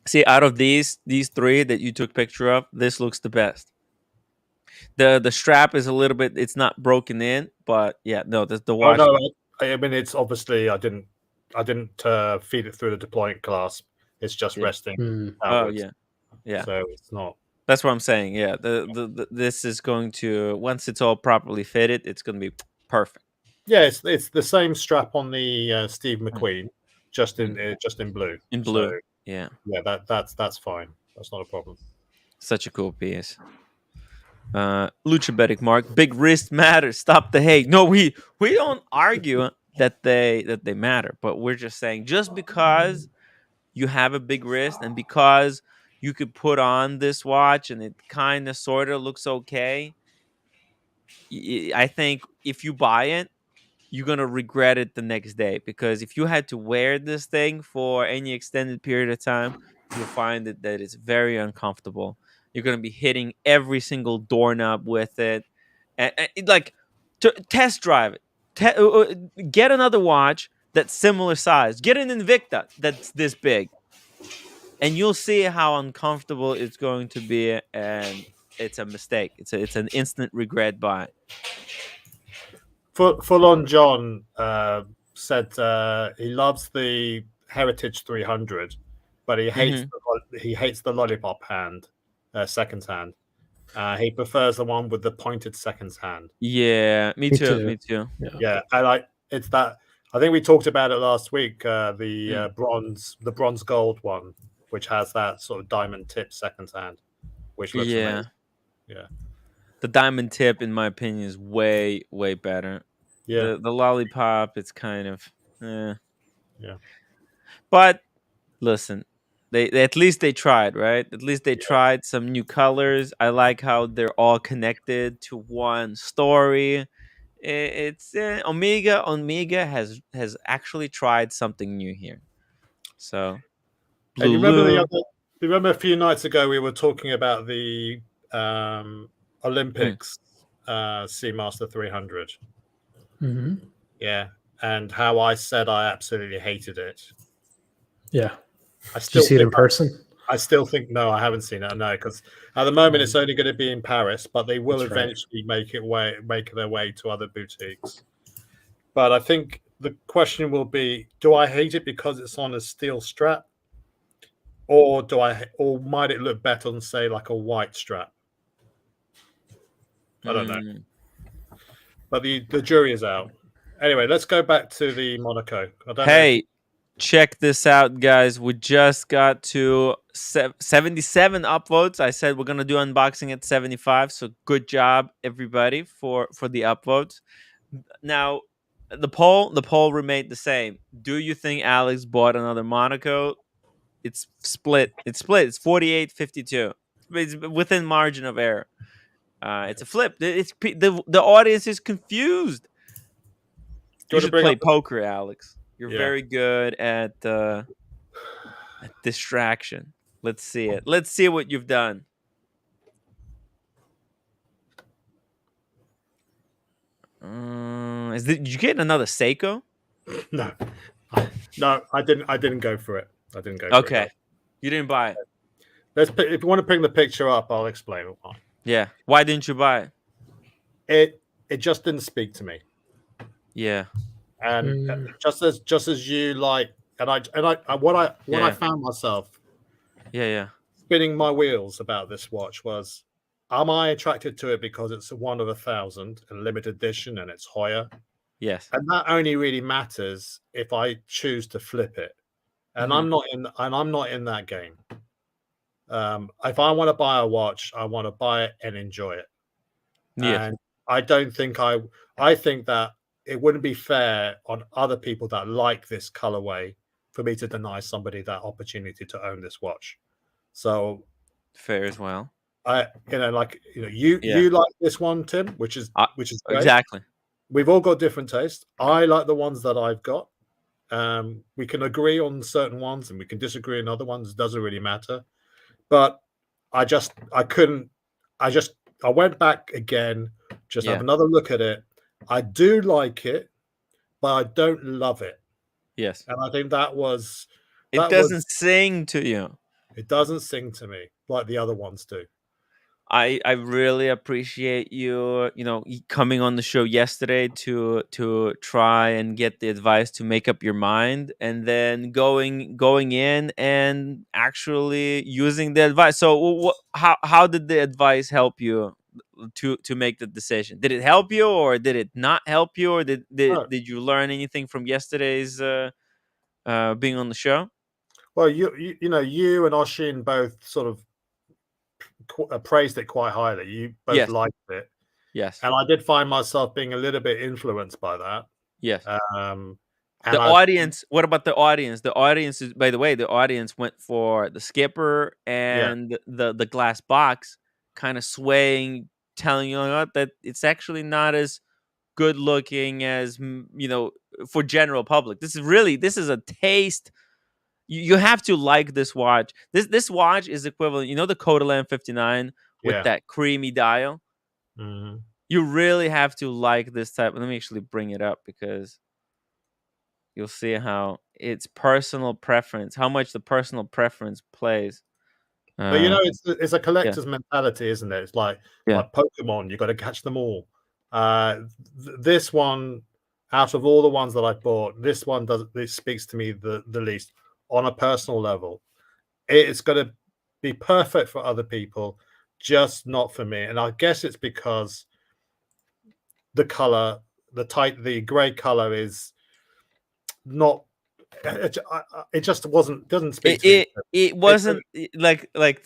See, out of these three that you took picture of, this looks the best. The strap is a little bit, it's not broken in, but yeah, no, the Oh watch. no, I mean it's obviously I didn't feed it through the deployment clasp. It's just Yeah. resting. Oh outwards. yeah. So it's not. That's what I'm saying. Yeah, the this is going to, once it's all properly fitted, it's going to be perfect. Yeah, it's the same strap on the Steve McQueen, just in blue. In blue. So, Yeah. yeah, that's fine. That's not a problem. Such a cool piece. Luchabetic Mark, big wrist matters. Stop the hate. No, we don't argue that they matter, but we're just saying just because you have a big wrist and because you could put on this watch and it kind of sort of looks okay, I think if you buy it, you're gonna regret it the next day, because if you had to wear this thing for any extended period of time, you'll find that it's very uncomfortable. You're gonna be hitting every single doorknob with it, and like test drive it. Get another watch that's similar size. Get an Invicta that's this big, and you'll see how uncomfortable it's going to be, and it's a mistake. It's an instant regret buy. Full on John said he loves the Heritage 300, but he hates the lollipop hand, second hand. He prefers the one with the pointed second hand. Yeah, me too. Me too. Yeah, I like it's that. I think we talked about it last week. The bronze gold one, which has that sort of diamond tip second hand, which looks amazing. Yeah. The diamond tip, in my opinion, is way better. Yeah. The lollipop, it's kind of Yeah. But listen, they at least they tried, right? At least they tried some new colors. I like how they're all connected to one story. It's Omega has actually tried something new here. So And you remember a few nights ago we were talking about the Olympics Seamaster 300. Mm-hmm. Yeah, and how I said I absolutely hated it. Yeah. Did you see it in person? I still think no, I haven't seen it. No, because at the moment it's only going to be in Paris, but they will eventually make their way to other boutiques. But I think the question will be: do I hate it because it's on a steel strap, or might it look better on, say, like a white strap? I don't know. But the jury is out. Anyway, let's go back to the Monaco. Hey, check this out, guys. We just got to 77 upvotes. I said we're going to do unboxing at 75. So good job, everybody, for the upvotes. Now, the poll remained the same. Do you think Alex bought another Monaco? It's split. It's 48-52. It's within margin of error. It's a flip. The audience is confused. You should play poker, Alex. You're very good at distraction. Let's see it. Let's see what you've done. Did you get another Seiko? No, I didn't go for it. I didn't go. Okay, for it. You didn't buy it. If you want to bring the picture up, I'll explain why. Yeah, why didn't you buy it? It just didn't speak to me. Yeah, and just as you like, and I found myself. Yeah. spinning my wheels about this watch was, am I attracted to it because it's a 1 of 1,000 and limited edition and it's Hoya? Yes. And that only really matters if I choose to flip it. And Mhm. I'm not in that game. If I want to buy a watch, I want to buy it and enjoy it. Yes. And I don't think I think that it wouldn't be fair on other people that like this colorway for me to deny somebody that opportunity to own this watch. So Fair as well. you Yeah. like this one, Tim, which is great. Exactly. We've all got different tastes. I like the ones that I've got. We can agree on certain ones and we can disagree on other ones. It doesn't really matter. But I went back again, just have Yeah. another look at it. I do like it, but I don't love it. Yes. And I think It doesn't sing to you. It doesn't sing to me like the other ones do. I really appreciate you coming on the show yesterday to try and get the advice to make up your mind, and then going in and actually using the advice. So how did the advice help you to make the decision? Did it help you, or did it not help you, or did No. did you learn anything from yesterday's being on the show? Well, you and Oshin both sort of praised it quite highly. You both Yes. liked it. Yes. And I did find myself being a little bit influenced by that. Yes. And The audience, what about the audience? The audience is, by the way, the audience went for the skipper Yeah. and the glass box, kind of swaying, telling you that it's actually not as good looking as for general public. This is a taste. You have to like this watch. This watch is equivalent. The Codaland 59 with Yeah. that creamy dial. Mhm. You really have to like this type. Let me actually bring it up because you'll see how it's personal preference, how much the personal preference plays. But it's a Yeah, collector's mentality, isn't it? It's like yeah, Pokemon, you got to catch them all. This one, out of all the ones that I bought, this speaks to me the least on a personal level. It's going to be perfect for other people, just not for me. And I guess it's because the color, the gray color is not. It just doesn't speak it to me. it It's wasn't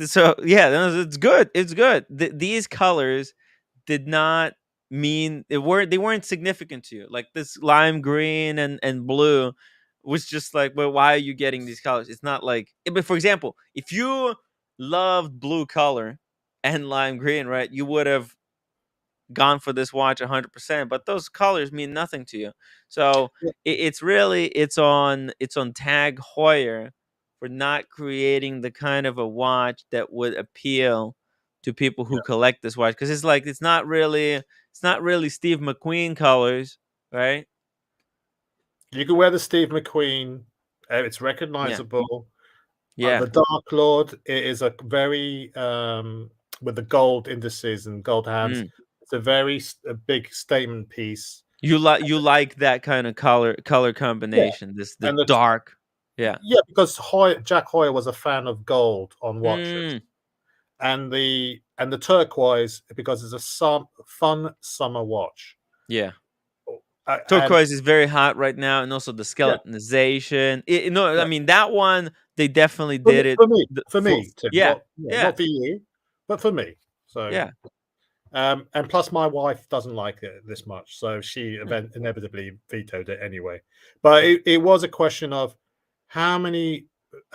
so. Yeah, no, it's good. It's good. These colors did not mean they weren't significant to you. Like this lime green and blue was just like, well, why are you getting these colors? It's not like, but for example, if you loved blue color and lime green, right, you would have gone for this watch 100%, but those colors mean nothing to you. So it's on Tag Heuer for not creating the kind of a watch that would appeal to people who collect this watch, because it's not really Steve McQueen colors, right? You can wear the Steve McQueen. It's Yeah, recognizable. yeah. The Dark Lord, it is a very with the gold indices and gold hands. Mm. It's a big statement piece. You like that kind of color Yeah, combination, this and the dark, yeah. because Jack Hoyer was a fan of gold on watches, Mm. and the turquoise because it's a fun summer watch. Yeah. And Turquoise is very hot right now, and also the yeah, skeletonization. I yeah. mean that one they definitely did it. For me, Tim, Yeah, yeah, not for you, but for me. So, yeah. and plus my wife doesn't like it this much, so she Hmm. inevitably vetoed it anyway. But it was a question of how many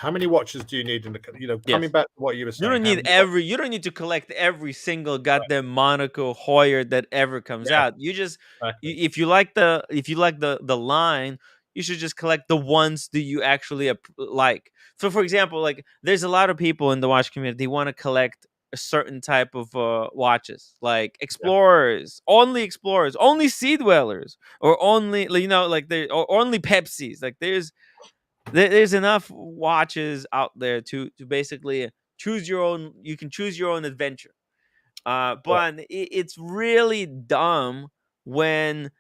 watches do you need in the coming Yes. back to what you were You saying. don't need you don't need to collect every single goddamn Monaco Hoyer that ever comes Yeah, out. You just exactly. if you like the line, you should just collect the ones that you actually like. So for example, like there's a lot of people in the watch community, they want to collect a certain type of watches, like explorers, only sea dwellers, or only like or only Pepsis. Like there's enough watches out there to basically choose your own. You can choose your own adventure. Yeah. But it's really dumb when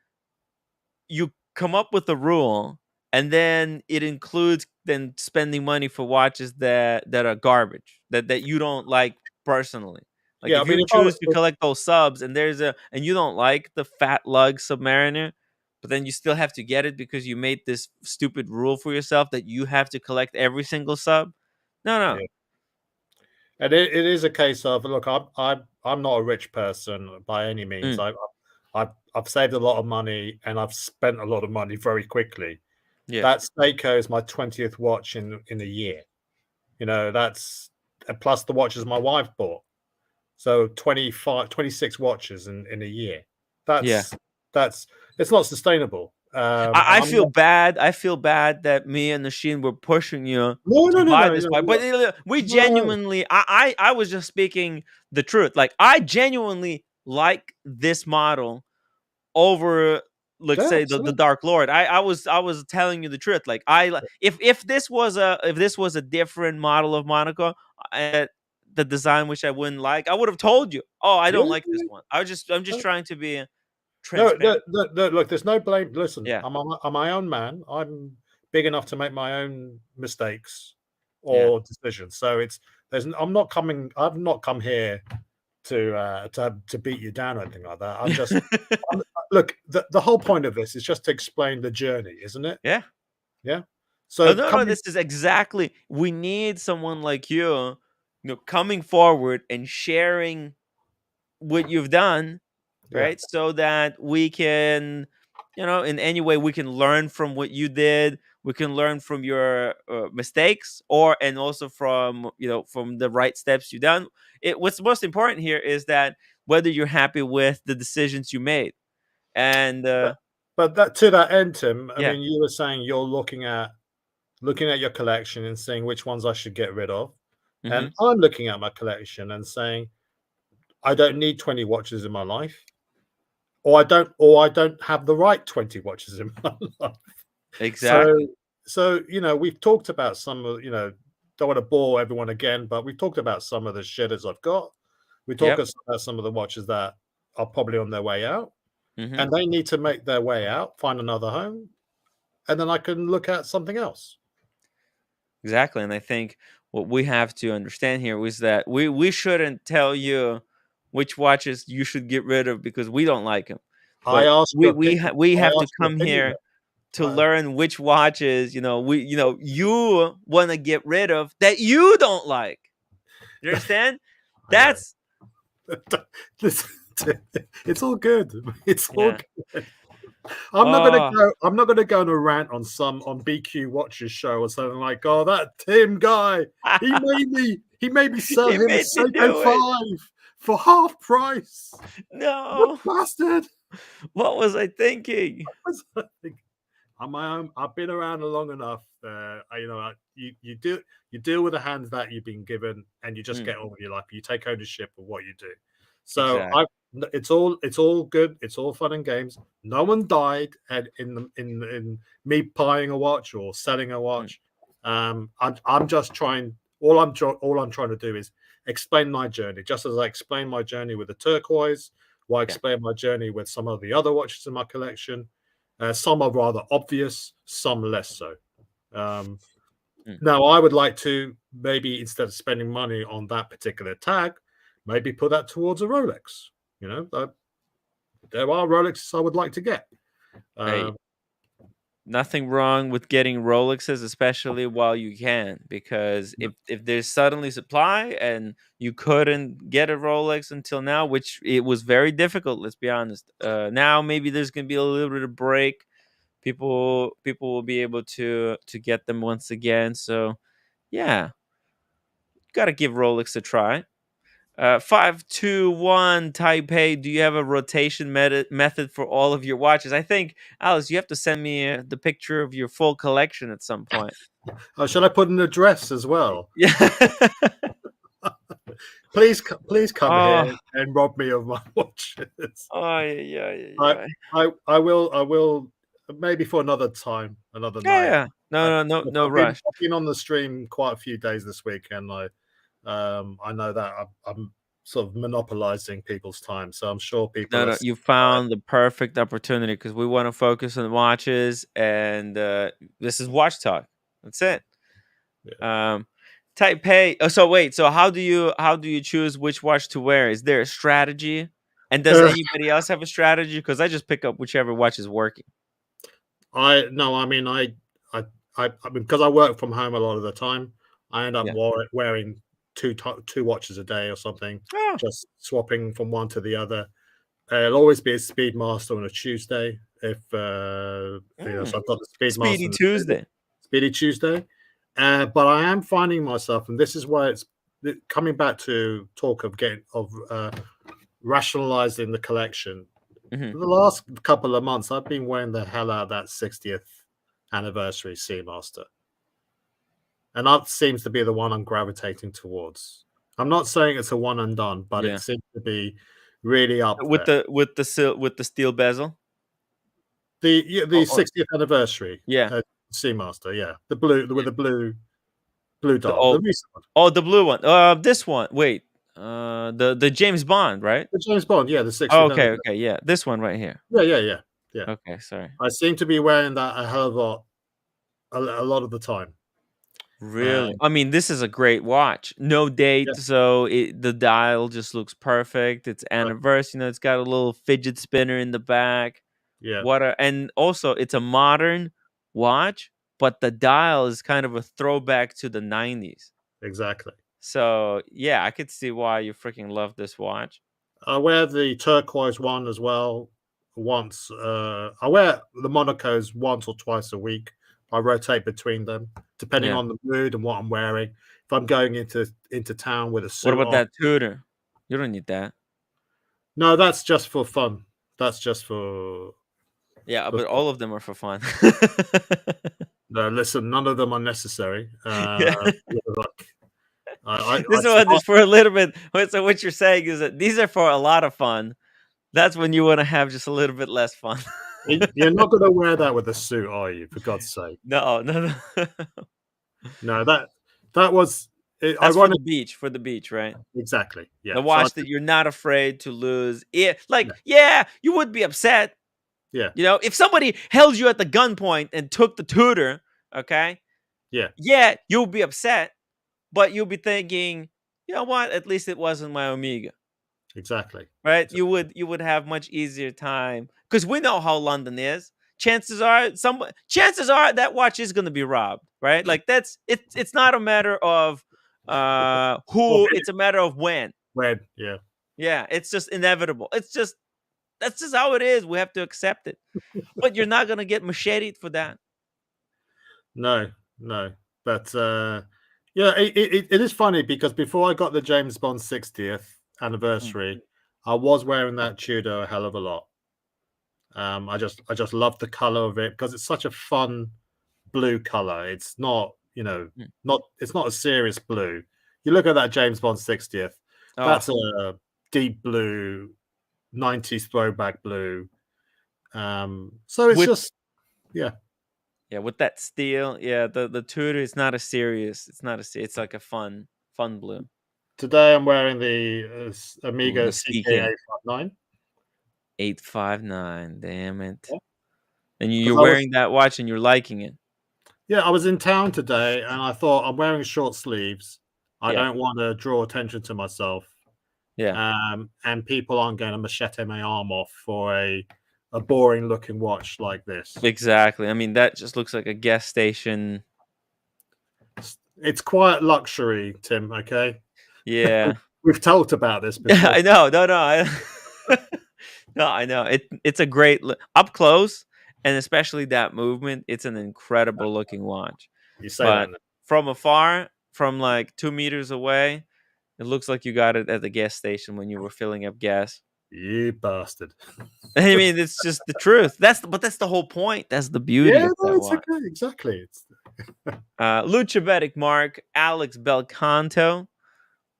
you come up with a rule and then it includes then spending money for watches that are garbage, that you don't like personally. Like Yeah, I if mean, you if I choose was, to collect those subs and you don't like the Fat Lug Submariner, but then you still have to get it because you made this stupid rule for yourself that you have to collect every single sub. No. yeah. And it is a case of, look, I'm not a rich person by any means. Mm, I've saved a lot of money and I've spent a lot of money very quickly. yeah. That Seiko is my 20th watch in a year. You know, that's plus the watches my wife bought. So 26 watches in a year. Yeah. That's it's not sustainable. And I I'm feel not. bad. I feel bad that me and Nasheen were pushing you No, to no, no, buy no, this no, watch. But we no. genuinely, I was just speaking the truth. Like I genuinely like this model over, let's Yeah, say, the absolutely. Dark Lord. I was telling you the truth. Like if this was a different model of Monaco, the design which I wouldn't like, I would have told you. Oh, I Yeah, don't like this yeah. one. I'm just trying to be No, transparent. no, look, there's no blame. Listen, Yeah, I'm my own man. I'm big enough to make my own mistakes yeah. or decisions. So I'm not coming. I've not come here to beat you down or anything like that. Look. The whole point of this is just to explain the journey, isn't it? Yeah. Yeah. Oh, So no, coming, this is exactly. We need someone like you coming forward and sharing what you've done, yeah. right? So that we can, in any way we can learn from what you did. We can learn from your mistakes, and also from from the right steps you've done. What's most important here is that whether you're happy with the decisions you made, and But that to that end, Tim. I yeah, mean, you were saying you're looking at your collection and seeing which ones I should get rid of, hmm and I'm looking at my collection and saying I don't need 20 watches in my life, or I don't have the right 20 watches in my life. So, exactly, we've talked about some of, don't want to bore everyone again, but we've talked about some of the shitters I've got. We talk yep, about some of the watches that are probably on their way out, hmm and they need to make their way out, find another home, and then I can look at something else. exactly. And I think what we have to understand here is that we shouldn't tell you which watches you should get rid of because we don't like them, I but ask your opinion. we I have to ask your come opinion. here to Uh, learn which watches you want to get rid of that you don't like. You understand? I know. That's Listen, it's all good. It's all yeah. good. I'm not gonna Oh, go. I'm not gonna go on a rant on BQ Watches show or something like, "Oh, that Tim guy, he made me sell he him a made me Seiko do it. 5 for half price. What No, bastard!" what was I thinking? On my own, I've been around long enough. You deal with the hands that you've been given, and you just Mm, get on with your life. You take ownership of what you do. So exactly. it's all good. It's all fun and games. No one died in me buying a watch or selling a Mm, watch. I'm just trying. All I'm trying to do is explain my journey, just as I explained my journey with the turquoise. Well, I yeah. explained my journey with some of the other watches in my collection. Some are rather obvious, some less so. Um, Mm. Now, I would like to maybe instead of spending money on that particular tag, maybe put that towards a Rolex. There are Rolexes I would like to get. Hey, Um, nothing wrong with getting Rolexes, especially while you can, because if there's suddenly supply and you couldn't get a Rolex until now, which it was very difficult, let's be honest. Now maybe there's gonna be a little bit of break. People will be able to get them once again. So yeah, gotta give Rolex a try. 521 Taipei. Do you have a rotation method for all of your watches? I think, Alice, you have to send me the picture of your full collection at some point. Shall I put an address as well? Yeah. Please come here Oh, and rob me of my watches. oh, yeah, yeah, I, yeah. I will maybe for another time, another Yeah, night. yeah. No, no, no, Look, no I've been rush. I've been on the stream quite a few days this week, and I know that sort of monopolizing people's time. So I'm sure people No, are. no, you found the perfect opportunity because we want to focus on watches, and this is Watch Talk. That's it. Type A. Oh, so wait. So how do you choose which watch to wear? Is there a strategy? And does anybody else have a strategy? Because I just pick up whichever watch is working. I mean, because I work from home a lot of the time, I end up wearing two watches a day or something, Oh. just swapping from one to the other. It'll always be a Speedmaster on a Tuesday. If so I've got the Speedmaster. Speedy Tuesday. But I am finding myself, and this is where it's coming back to talk of rationalizing the collection. Mm-hmm. The last couple of months, I've been wearing the hell out of that 60th anniversary Seamaster. And that seems to be the one I'm gravitating towards. I'm not saying it's a one and done, but it seems to be really up with there. the steel bezel. The 60th anniversary. Yeah. Seamaster, the blue with the blue dial. The recent one. Oh, the blue one. This one. Wait. The James Bond, right? The James Bond, the 60th. Oh, okay, yeah. This one right here. Yeah. Okay, sorry. I seem to be wearing that a hell of a lot of the time. Really? I mean, this is a great watch. No date, so the dial just looks perfect. It's anniversary, it's got a little fidget spinner in the back. Yeah. And also it's a modern watch, but the dial is kind of a throwback to the 90s. Exactly. So, yeah, I could see why you freaking love this watch. I wear the turquoise one as well once. I wear the Monacos once or twice a week. I rotate between them depending on the mood and what I'm wearing. If I'm going into town with a suit What about that Tudor? You don't need that. No, that's just for fun. That's just for... Yeah, but all of them are for fun. No, listen, none of them are necessary. Look, this one is for a little bit. So what you're saying is that these are for a lot of fun. That's when you want to have just a little bit less fun. You're not going to wear that with a suit, are you? For God's sake! No. No, that was. That's for the beach. For the beach, right? Exactly. Yeah. The watch that you're not afraid to lose. You would be upset. Yeah. If somebody held you at the gunpoint and took the Tudor, okay? Yeah, you'll be upset, but you'll be thinking, you know what? At least it wasn't my Omega. Exactly. Right? Exactly. You would have much easier time because we know how London is. Chances are that watch is going to be robbed, right? Like it's not a matter of who, it's a matter of when. When, yeah, it's just inevitable. That's just how it is. We have to accept it. But you're not going to get macheted for that. No. But it is funny because before I got the James Bond 60th anniversary, I was wearing that Tudor a hell of a lot. I just love the color of it because it's such a fun blue color. It's not, it's not a serious blue. You look at that James Bond 60th, that's a deep blue, 90s throwback blue. So it's with that steel, the Tudor is not a serious. It's like a fun blue. Today I'm wearing the Omega CK 859. 859, damn it! Yeah. And you're wearing that watch and you're liking it. Yeah, I was in town today and I thought I'm wearing short sleeves. I don't want to draw attention to myself. Yeah. And people aren't going to machete my arm off for a boring looking watch like this. Exactly. I mean, that just looks like a gas station. It's quiet luxury, Tim. Okay. Yeah. We've talked about this before. I know. No, I know. It's a great up close, and especially that movement. It's an incredible looking watch. You say that from afar, from like 2 meters away, it looks like you got it at the gas station when you were filling up gas. You bastard! I mean, it's just the truth. That's the whole point. That's the beauty of that watch. Okay, exactly. Luchabetic Mark, Alex Belcanto.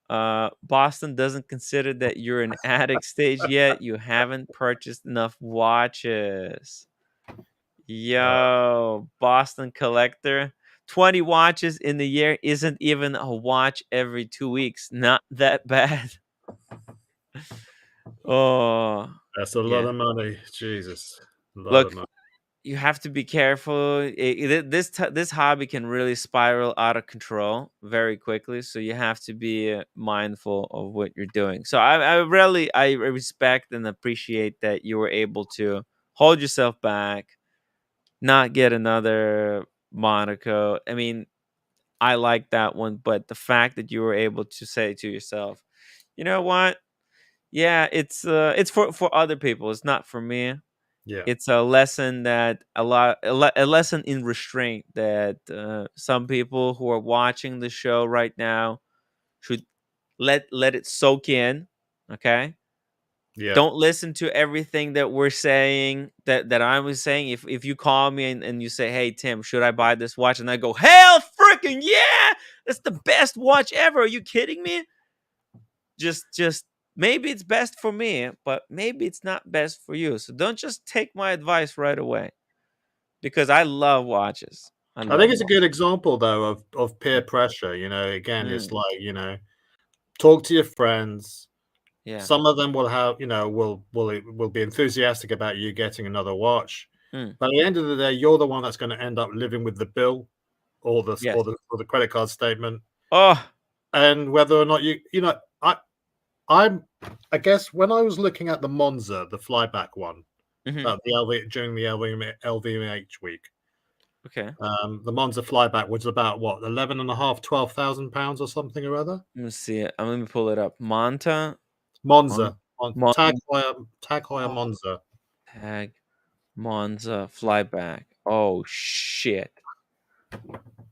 Boston doesn't consider that you're an addict stage yet. You haven't purchased enough watches. Yo, Boston collector. 20 watches in the year isn't even a watch every 2 weeks. Not that bad. Oh, That's a lot yeah. of money. Jesus. A lot of Look, money. you have to be careful. This hobby can really spiral out of control very quickly. So you have to be mindful of what you're doing. So I respect and appreciate that you were able to hold yourself back, not get another Monaco. I mean, I like that one, but the fact that you were able to say to yourself, you know what? Yeah, it's for other people. It's not for me. Yeah. It's a lesson that a lesson in restraint that some people who are watching the show right now should let it soak in. Okay, Yeah. don't listen to everything that we're saying that I was saying. If you call me and you say, "Hey Tim, should I buy this watch?" and I go, "Hell freaking yeah, that's the best watch ever." Are you kidding me? Just maybe it's best for me, but maybe it's not best for you. So don't just take my advice right away, because I love watches. I I think love it's a watches. good example though of peer pressure. You know, again, it's Mm, like, talk to your friends. yeah. Some of them will have, will be enthusiastic about you getting another watch. Mm, But at the end of the day, you're the one that's going to end up living with the bill or the yes. or the or the credit card statement. Oh. And whether or not I guess when I was looking at the Monza, the flyback one, Hmm. the LV during the LVMH week, Okay. the Monza flyback was about what, 12,000 pounds or something or other. Let me see it. Let me pull it up. Monta. Mon, Monza on Mon, Tag Heuer oh, Monza. tag Monza flyback. Oh shit.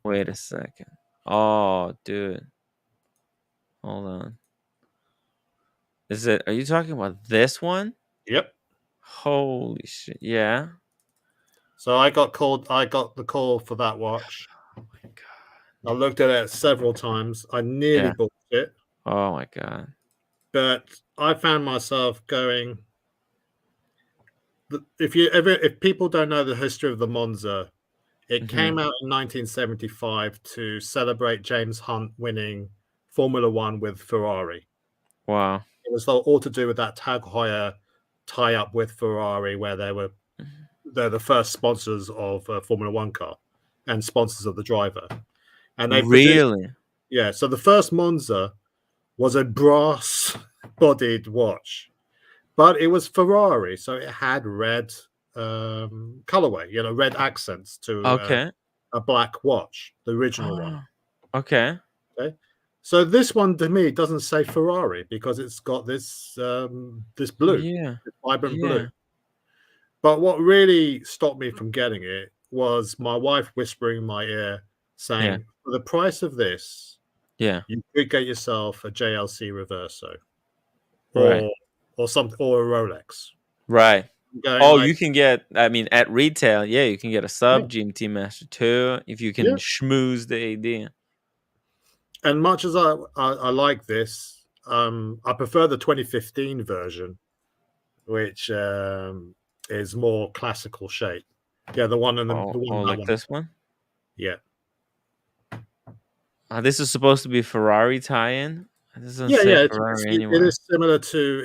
Wait a second. Oh, dude. Hold on. Are you talking about this one? Yep. Holy shit. Yeah. So I got the call for that watch. Oh my god. I looked at it several times. I nearly Yeah. bought it, Oh my god. but I found myself going. If people don't know the history of the Monza, it Hmm. came out in 1975 to celebrate James Hunt winning Formula One with Ferrari. Wow. It was all to do with that Tag Heuer tie-up with Ferrari, where they're the first sponsors of a Formula One car and sponsors of the driver. And they produced, Really? yeah. So the first Monza was a brass-bodied watch, but it was Ferrari, so it had red colorway, red accents to Okay. a black watch, the original one. Oh, okay. Okay, so this one to me doesn't say Ferrari because it's got this blue, Yeah. this vibrant blue. Yeah. But what really stopped me from getting it was my wife whispering in my ear, Yeah. saying, "For the price of this, Yeah. you could get yourself a JLC Reverso Right. or something or a Rolex." Right. I'm going Oh, like, you can get, I mean, at retail, yeah, you can get a yeah, sub GMT Master 2 if you can yeah. schmooze the AD. And much as I like this, I prefer the 2015 version, which is more classical shape. Yeah, the one Oh, the one that like one. this one? Yeah, This is supposed to be Ferrari tie-in. This doesn't yeah, say yeah. Ferrari It anywhere. is similar to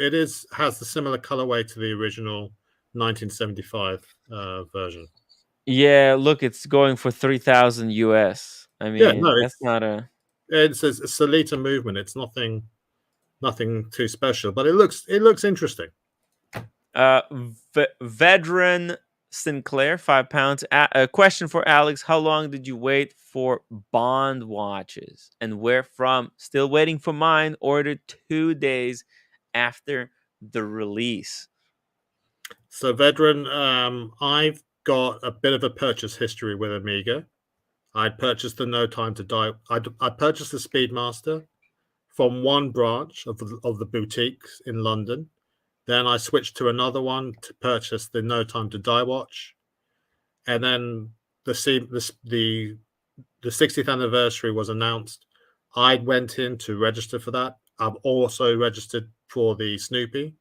has the similar colorway to the original 1975 version. Yeah, look, it's going for 3,000 US. I Yeah, no, mean, that's not a it's a Solita movement. It's nothing too special, but it looks interesting. veteran Sinclair, £5. A question for Alex: how long did you wait for Bond watches, and where from? Still waiting for mine. Ordered 2 days after the release. So, veteran, I've got a bit of a purchase history with Amiga. I purchased the No Time to Die. I purchased the Speedmaster from one branch of the boutiques in London. Then I switched to another one to purchase the No Time to Die watch, and then the 60th anniversary was announced. I went in to register for that. I've also registered for the Snoopy,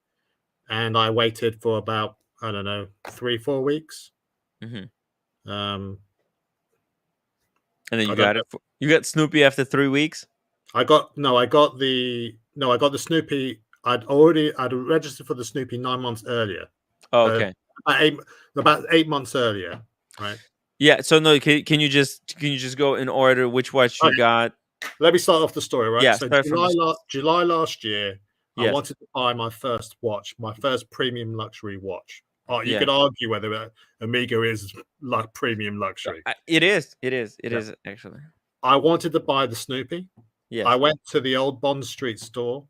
and I waited for about, I don't know, 3-4 weeks. Hmm. Um, And then I you don't got know. it. You got Snoopy after 3 weeks. I got the Snoopy. I'd registered for the Snoopy 9 months earlier. Oh, okay. About 8 months earlier, right? Yeah. So no, can you just go in order which watch you got? Let me start off the story, right? Yeah. So Start from July last year, I Yes. wanted to buy my first watch, my first premium luxury watch. You Yeah. could argue whether Amiga is like premium luxury. It is. It is actually. I wanted to buy the Snoopy. Yes. I went to the old Bond Street store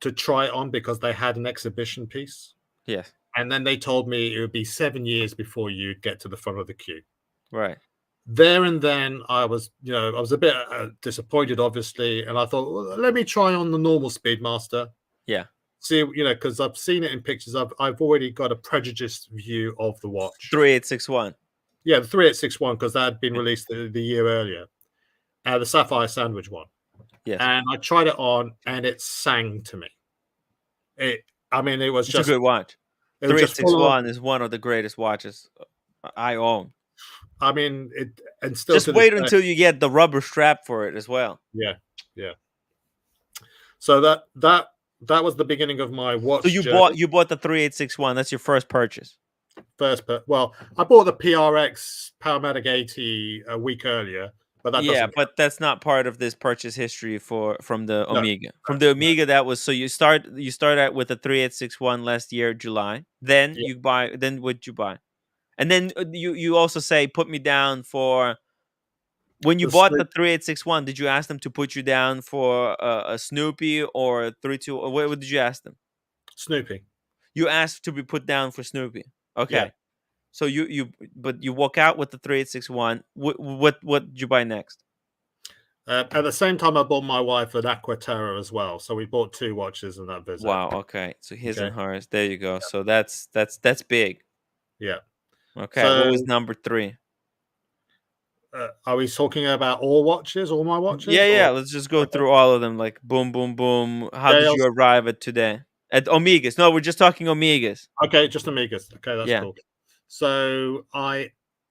to try it on because they had an exhibition piece. Yes. And then they told me it would be 7 years before you'd get to the front of the queue. Right. There and then I was a bit disappointed, obviously. And I thought, well, let me try on the normal Speedmaster. Yeah. See, because I've seen it in pictures. I've already got a prejudiced view of the watch. 3861. Yeah, the 3861, because that had been released the year earlier. The Sapphire Sandwich one. Yes. And I tried it on, and it sang to me. It was It's a good watch. It was just 3861 is one of the greatest watches I own. I mean, and still just wait until you get the rubber strap for it as well. Yeah. So that was the beginning of my watch. So you bought the 3861. That's your first purchase. Well, I bought the PRX Powermatic 80 a week earlier, but but that's not part of this purchase history from the Amiga. From the Amiga, that was so you start out with the 3861 last year, July. Then you buy. Then what'd you buy? And then you also say put me down for. When you bought the 3861, did you ask them to put you down for a Snoopy or 32? Or what did you ask them? Snoopy. You asked to be put down for Snoopy. Okay. Yeah. So you walk out with the 3861. What did you buy next? At the same time, I bought my wife an Aquaterra as well. So we bought 2 watches in that visit. Wow. Okay. So his and hers. There you go. Yeah. So that's big. Yeah. Okay. So, what was number 3? Are we talking about all my watches? Yeah. Let's just go through all of them. Like boom, boom, boom. How did you arrive at today? At Omegas? No, we're just talking Omegas. Okay, just Omegas. Okay, that's cool. So I,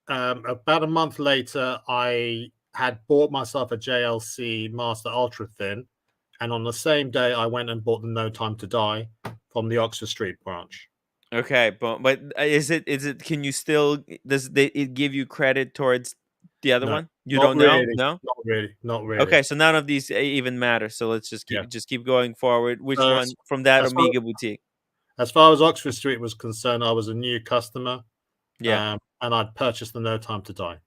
about a month later, I had bought myself a JLC Master Ultra Thin, and on the same day, I went and bought the No Time to Die from the Oxford Street branch. Okay, but is it? Can you still it give you credit towards the other one? You don't know? No, not really. Okay, so none of these even matter. So let's just keep going forward. Which one from that Amiga boutique? As far as Oxford Street was concerned, I was a new customer. Yeah, and I'd purchased the No Time to Die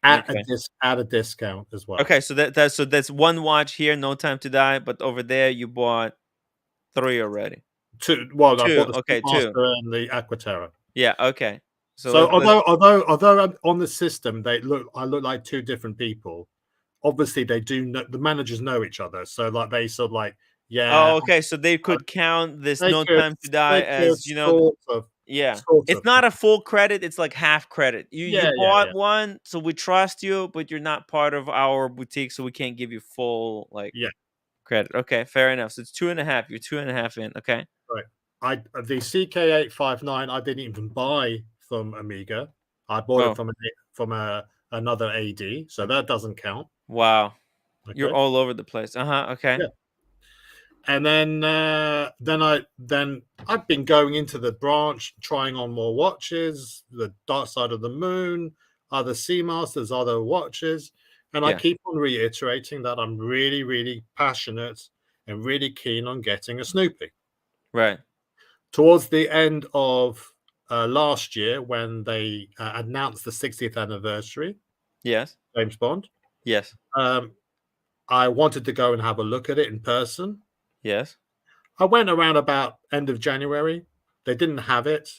at a discount as well. Okay, so that's one watch here, No Time to Die, but over there you bought 3 already. 2. Well, 2. I bought the 2 and the Aquaterra. Yeah. Okay. So although on the system I look like 2 different people, obviously they do know, the managers know each other. So like they sort of like Oh, okay. So they could count this No Time to Die as sort of. It's not a full credit. It's like half credit. You bought one, so we trust you, but you're not part of our boutique, so we can't give you full credit. Okay, fair enough. So it's 2.5. You're 2.5 in. Okay. Right. The CK859 I didn't even buy from Amiga. I bought it from another AD, so that doesn't count. Wow. Okay. You're all over the place. Okay. Yeah. And then I've been going into the branch, trying on more watches, the Dark Side of the Moon, other Seamasters, other watches. And I keep on reiterating that I'm really, really passionate and really keen on getting a Snoopy. Right. Towards the end of last year, when they announced the 60th anniversary. Yes. James Bond. Yes. I wanted to go and have a look at it in person. Yes. I went around about end of January. They didn't have it,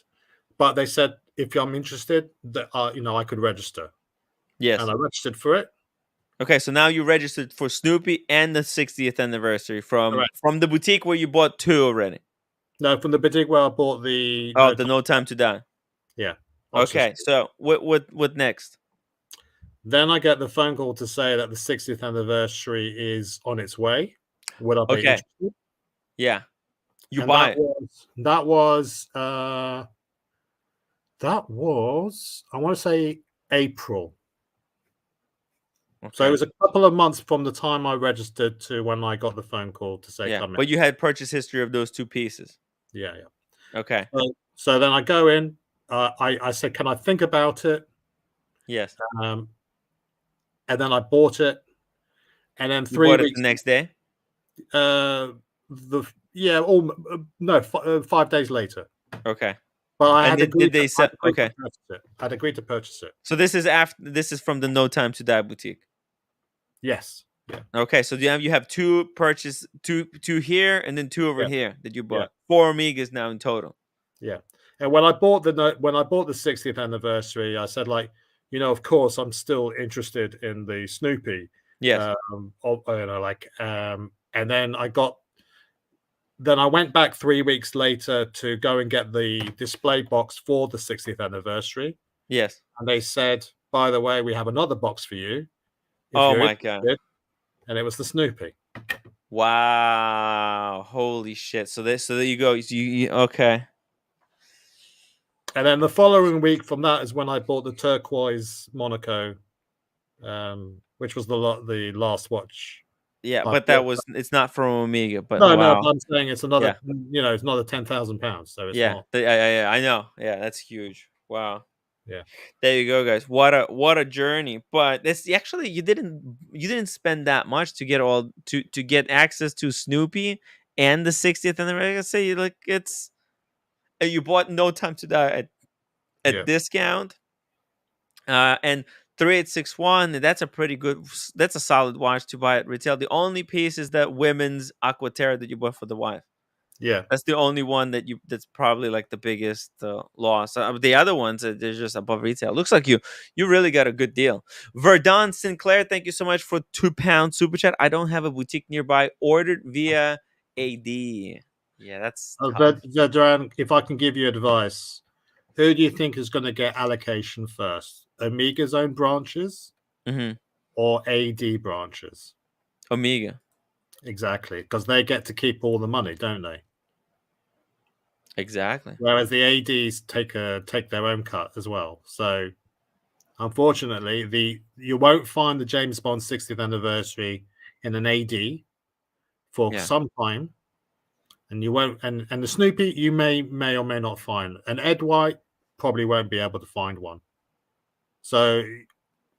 but they said if I'm interested, that I could register. Yes. And I registered for it. Okay, so now you registered for Snoopy and the 60th anniversary from the boutique where you bought 2 already. No, from the boutique where I bought the No Time to Die. Yeah. Okay, so what next? Then I get the phone call to say that the 60th anniversary is on its way. Would I be interested? Yeah. You buy it. That was I want to say April. So it was a couple of months from the time I registered to when I got the phone call to say come in. But you had purchase history of those 2 pieces. Yeah. Okay. So then I go in. I said, "Can I think about it?" Yes. And then I bought it. And then You bought it the next day? 5 days later. Okay. But I And had did they sell? Okay. I'd agreed to purchase it. So this is from the No Time to Die boutique. Yes. Yeah. Okay, so you have 2 here and then 2 over here that you bought. 4 Omegas now in total. Yeah. And when I bought the 60th anniversary, I said, like, of course I'm still interested in the Snoopy. Yes. And then I went back 3 weeks later to go and get the display box for the 60th anniversary. Yes. And they said, by the way, we have another box for you. Oh my God. And it was the Snoopy. Wow. Holy shit. So there you go. Okay. And then the following week from that is when I bought the turquoise Monaco, which was the last watch. Yeah, but it's not from Omega. But no, wow. I'm saying it's another, it's another £10,000. So it's not. Yeah, I know. Yeah, that's huge. Wow. Yeah. There you go, guys. What a journey. But it's actually you didn't spend that much to get to get access to Snoopy and the 60th anniversary. I say like you bought No Time to Die at discount. And 3861, that's a solid watch to buy at retail. The only piece is that women's Aquaterra that you bought for the wife. Yeah, that's the only one that's probably like the biggest loss. The other ones they're just above retail. Looks like you really got a good deal. Verdon Sinclair, thank you so much for £2 super chat. I don't have a boutique nearby. Ordered via AD. Yeah, that's Vedran, if I can give you advice, who do you think is going to get allocation first? Omega's own branches or AD branches? Omega. Exactly, because they get to keep all the money, don't they? Exactly. Whereas the ADs take their own cut as well. So, unfortunately, you won't find the James Bond 60th anniversary in an AD for some time, and you won't. And the Snoopy you may or may not find. And Ed White probably won't be able to find one. So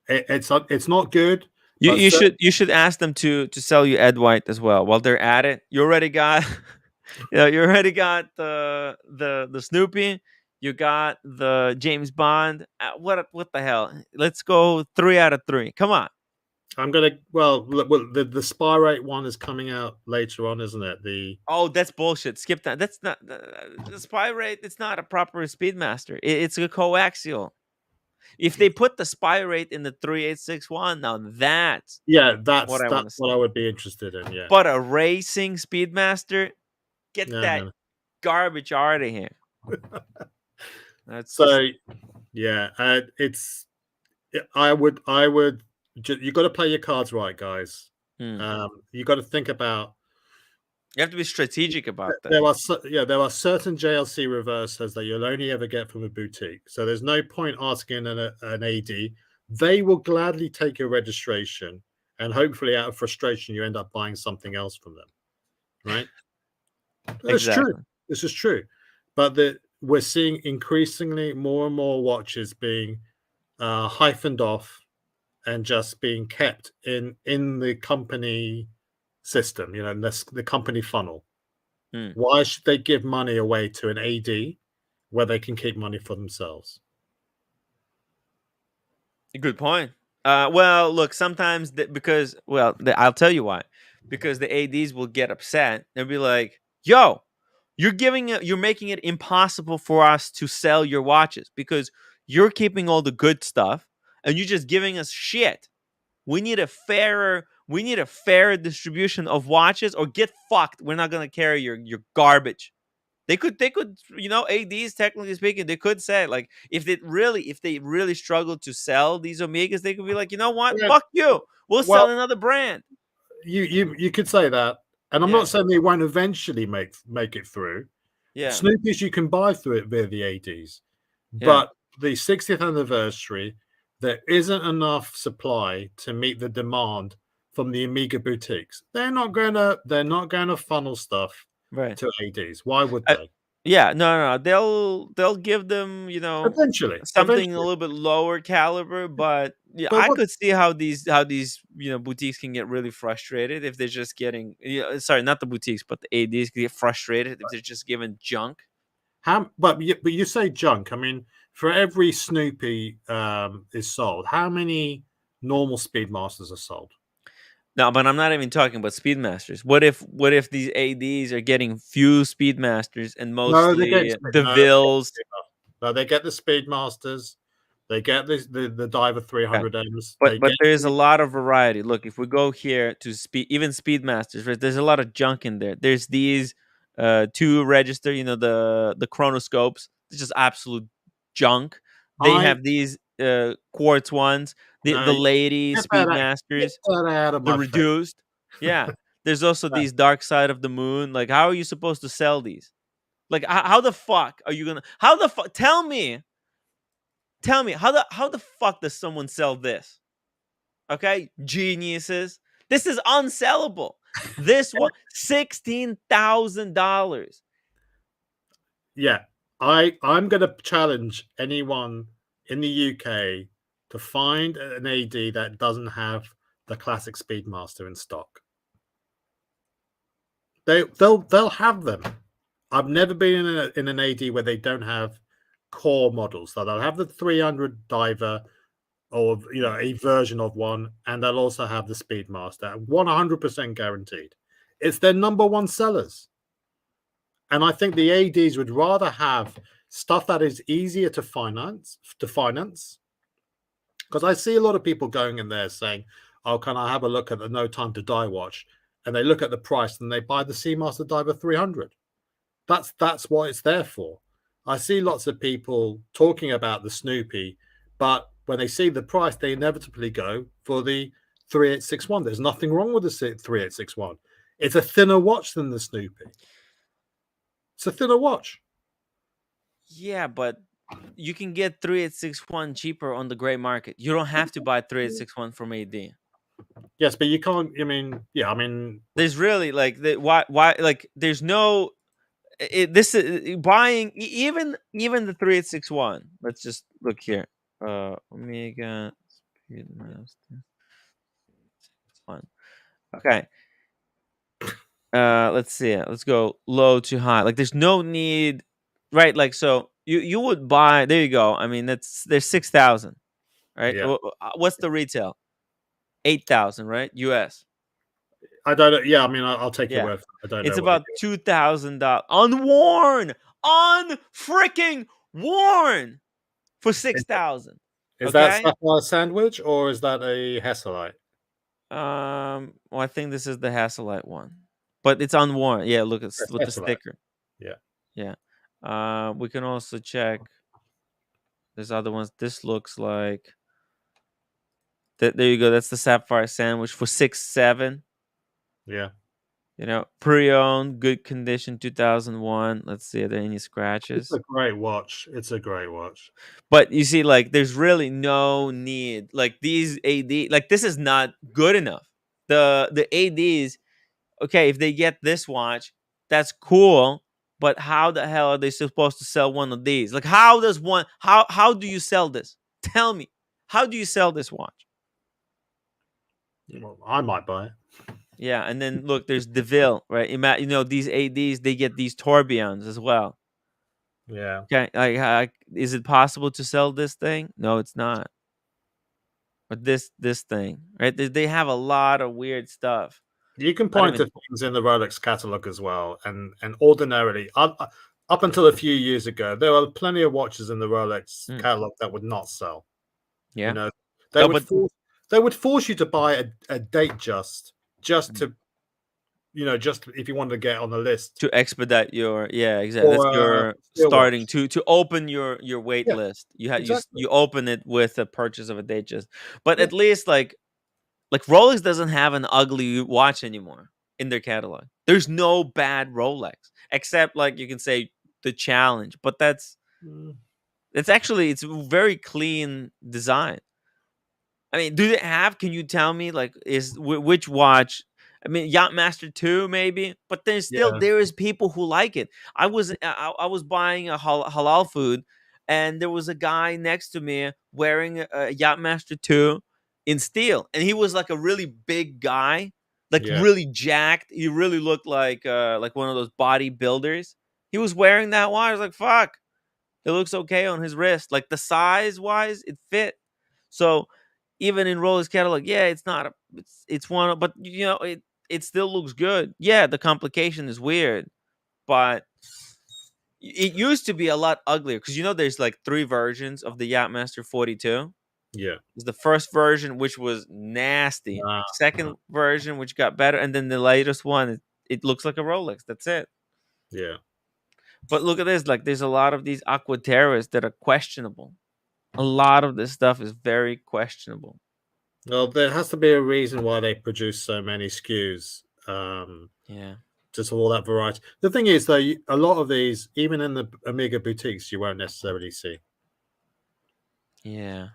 it's not good. You should ask them to sell you Ed White as well while they're at it. You already got you already got the Snoopy. You got the James Bond. What the hell? Let's go 3 out of 3. Come on. I'm gonna. Well, the Spy Rate one is coming out later on, isn't it? That's bullshit. Skip that. That's not the Spy Rate. It's not a proper Speedmaster. It's a coaxial. If they put the Spy Rate in the 3861, now that's what I would be interested in. Yeah, but a racing Speedmaster, get that garbage out of here. That's so. Yeah, I would. You got to play your cards right, guys. You got to think about. You have to be strategic about that. There are certain JLC reversers that you'll only ever get from a boutique. So there's no point asking an AD. They will gladly take your registration, and hopefully, out of frustration, you end up buying something else from them. Right? That's true. This is true. But we're seeing increasingly more and more watches being hyphened off and just being kept in the company system, the company funnel. Why should they give money away to an AD where they can keep money for themselves? Good point. Well, look, sometimes I'll tell you why. Because the ADs will get upset. They'll be like, "Yo, you're making it impossible for us to sell your watches because you're keeping all the good stuff and you're just giving us shit. We need a fairer distribution of watches, or get fucked. We're not gonna carry your garbage." They could, ADs, technically speaking, they could say, like, if they really struggle to sell these Omegas, they could be like, you know what? Fuck you. We'll sell another brand. You could say that. And I'm not saying they won't eventually make it through. Yeah. Snoopy's you can buy through it via the ADs. But the 60th anniversary, there isn't enough supply to meet the demand from the Amiga boutiques. They're not gonna funnel stuff Right. to ADs. Why would I, they? yeah, no. They'll give them, Eventually, something a little bit lower caliber, but yeah, But I what? could see how these boutiques can get really frustrated if they're just getting, sorry, not the boutiques, but the ADs can get frustrated if they're just given junk. How? But you say junk. I mean, for every Snoopy is sold, how many normal Speedmasters are sold? No, but I'm not even talking about Speedmasters. What if these ADs are getting few Speedmasters and No, they get mostly DeVille's? no, they get the Speedmasters. They get the Diver Okay. 300Ms. But They but get there's a lot of variety. Look, if we go here to even Speedmasters, right, there's a lot of junk in there. There's these two register, the chronoscopes. It's just absolute junk. They I have these quartz ones, the no lady get Speedmasters, that out of the my face. reduced. Yeah. There's also Right. these Dark Side of the Moon. Like, how are you supposed to sell these? Like, how the fuck are you gonna? How the fuck? Tell me how the fuck does someone sell this? Okay, geniuses. This is unsellable. This one, $16,000. Yeah, I'm going to challenge anyone in the UK to find an AD that doesn't have the classic Speedmaster in stock. They'll have them. I've never been in an AD where they don't have core models. So they'll have the 300 Diver, or a version of one, and they'll also have the Speedmaster. 100% guaranteed. It's their number one sellers. And I think the ADs would rather have stuff that is easier to finance. Because I see a lot of people going in there saying, "Oh, can I have a look at the No Time to Die watch?" And they look at the price and they buy the Seamaster Diver 300. That's what it's there for. I see lots of people talking about the Snoopy, but when they see the price, they inevitably go for the 3861. There's nothing wrong with the 3861. It's a thinner watch than the Snoopy. It's a thinner watch. Yeah, but you can get 3861 cheaper on the gray market. You don't have to buy 3861 from AD. Yes, but you can't. I mean, There's really like why like there's no this is buying even the 3861. Let's just look here. Omega Speedmaster. Okay. Let's see. Let's go low to high. Like, there's no need, right? Like, so you would buy. There you go. I mean, there's 6,000, right? yeah. What's the retail? 8,000, right? US. I don't know. Yeah, I mean, I'll take your Yeah, word for it. I don't know. it's What about $2,000 unworn, unfreaking worn for 6,000. is that Okay. Sapphire Sandwich or is that a Hesselite? Well, I think this is the Hasselite one, but it's unworn. Yeah, look, it's with the Hesselite. sticker. Yeah. Yeah. We can also check. There's other ones. This looks like that. There you go. That's the Sapphire Sandwich for 6,700. Yeah. Pre-owned, good condition, 2001. Let's see, are there any scratches? It's a great watch. It's a great watch. But you see, like, there's really no need. Like, these AD, like, this is not good enough. The ADs, okay, if they get this watch, that's cool. But how the hell are they supposed to sell one of these? Like, how do you sell this? Tell me, how do you sell this watch? Well, I might buy it. Yeah, and then look, there's DeVille, right? These ADs, they get these tourbillons as well. Yeah. Okay, like, is it possible to sell this thing? No, it's not. But this thing, right? They have a lot of weird stuff. You can point to things in the Rolex catalog as well, and ordinarily, up until a few years ago, there were plenty of watches in the Rolex catalog that would not sell. Yeah, they would force you to buy a date just to, just if you wanted to get on the list to expedite your exactly. That's your starting to open your wait list. You open it with a purchase of a date just, but at least like Rolex doesn't have an ugly watch anymore in their catalog. There's no bad Rolex except, like, you can say the Challenge, but it's very clean design. I mean, do they have? Can you tell me like which watch? I mean, Yachtmaster 2 maybe, but then still Yeah. there is people who like it. I was buying a halal food, and there was a guy next to me wearing a Yachtmaster 2 in steel, and he was like a really big guy, like Yeah. really jacked. He really looked like one of those bodybuilders. He was wearing that watch. I was like, fuck, it looks okay on his wrist. Like the size wise, it fit. So even in Roller's catalog, yeah, it's not a, it's one, but it still looks good. Yeah, the complication is weird, but it used to be a lot uglier because there's like three versions of the Yachtmaster 42. Yeah. There's the first version, which was nasty. Second version, which got better, and then the latest one, it looks like a Rolex. That's it. Yeah. But look at this. Like, there's a lot of these Aquaterras that are questionable. A lot of this stuff is very questionable. Well, there has to be a reason why they produce so many SKUs. Yeah. Just all that variety. The thing is, though, a lot of these, even in the Omega boutiques, you won't necessarily see. Yeah.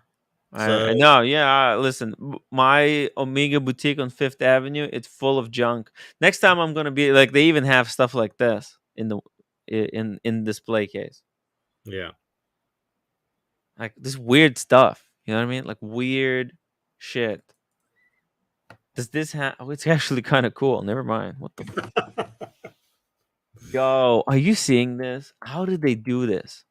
So, I know. Yeah. Listen, my Omega boutique on Fifth Avenue, it's full of junk. Next time I'm gonna be like, they even have stuff like this in display case. yeah. Like this weird stuff. You know what I mean? Like weird shit. Does this have? Oh, it's actually kind of cool. Never mind. What the? Yo, are you seeing this? How did they do this?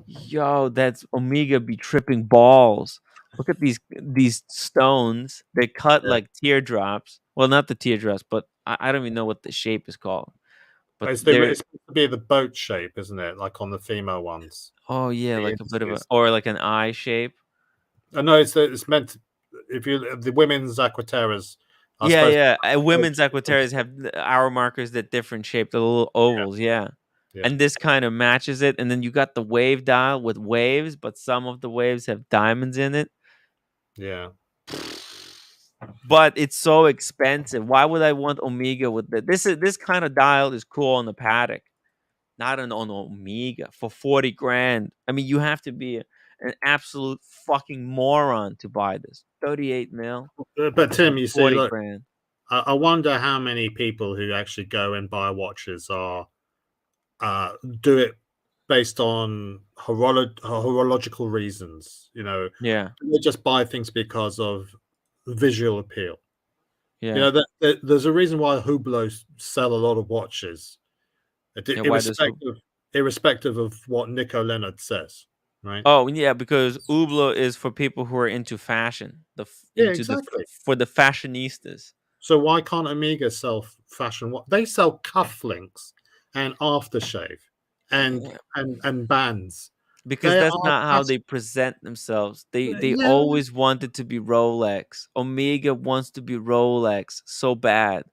Yo, that's Omega be tripping balls. Look at these stones. They cut Yeah. like teardrops. Well, not the teardrops, but I don't even know what the shape is called. But It's they're supposed to be the boat shape, isn't it? Like on the female ones. oh yeah, The like a bit of a indices. or like an eye shape. I know it's meant to, if you the women's Aquaterras are Yeah, supposed yeah. to Women's Aquaterras have hour markers that different shape, the little ovals. Yeah. Yeah. And this kind of matches it. And then you got the wave dial with waves, but some of the waves have diamonds in it. Yeah. But it's so expensive. Why would I want Omega with that? This kind of dial is cool on the paddock, not on Omega for 40 grand. I mean, you have to be an absolute fucking moron to buy this. 38 mil, But Tim, you see, 40 look, grand. I wonder how many people who actually go and buy watches are do it based on horological reasons. Yeah. They just buy things because of visual appeal. Yeah. There's a reason why Hublots sell a lot of watches, Yeah, why does irrespective of what Nico Leonard says, right? Oh yeah, because Hublot is for people who are into fashion, Yeah, exactly. for the fashionistas. So why can't Omega sell fashion? They sell cufflinks and aftershave and bands. Because that's not how they present themselves. They always wanted to be Rolex. Omega wants to be Rolex so bad.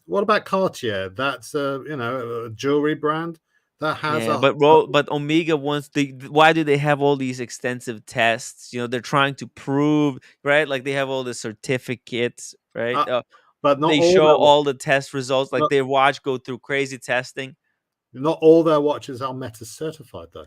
What about Cartier? That's a jewelry brand that has but Omega wants why do they have all these extensive tests? They're trying to prove, right? Like they have all the certificates, right? but not they all show all the test results, like not, their watch go through crazy testing. Not all their watches are Meta certified though.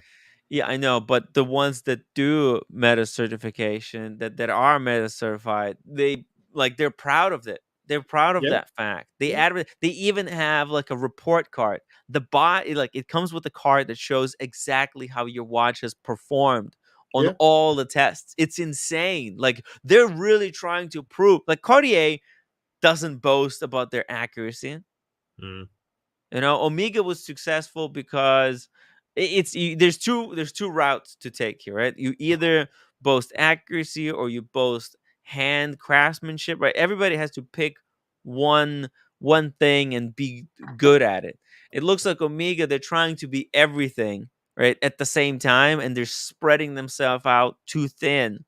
Yeah, I know, but the ones that do Meta certification, that are Meta certified, they're proud of it. They're proud of that fact. They even have like a report card. It comes with a card that shows exactly how your watch has performed on all the tests. It's insane. Like they're really trying to prove. Like Cartier doesn't boast about their accuracy. Omega was successful because there's two routes to take here, right? You either boast accuracy or you boast hand craftsmanship, right? Everybody has to pick one thing and be good at it. It looks like Omega, they're trying to be everything, right, at the same time, and they're spreading themselves out too thin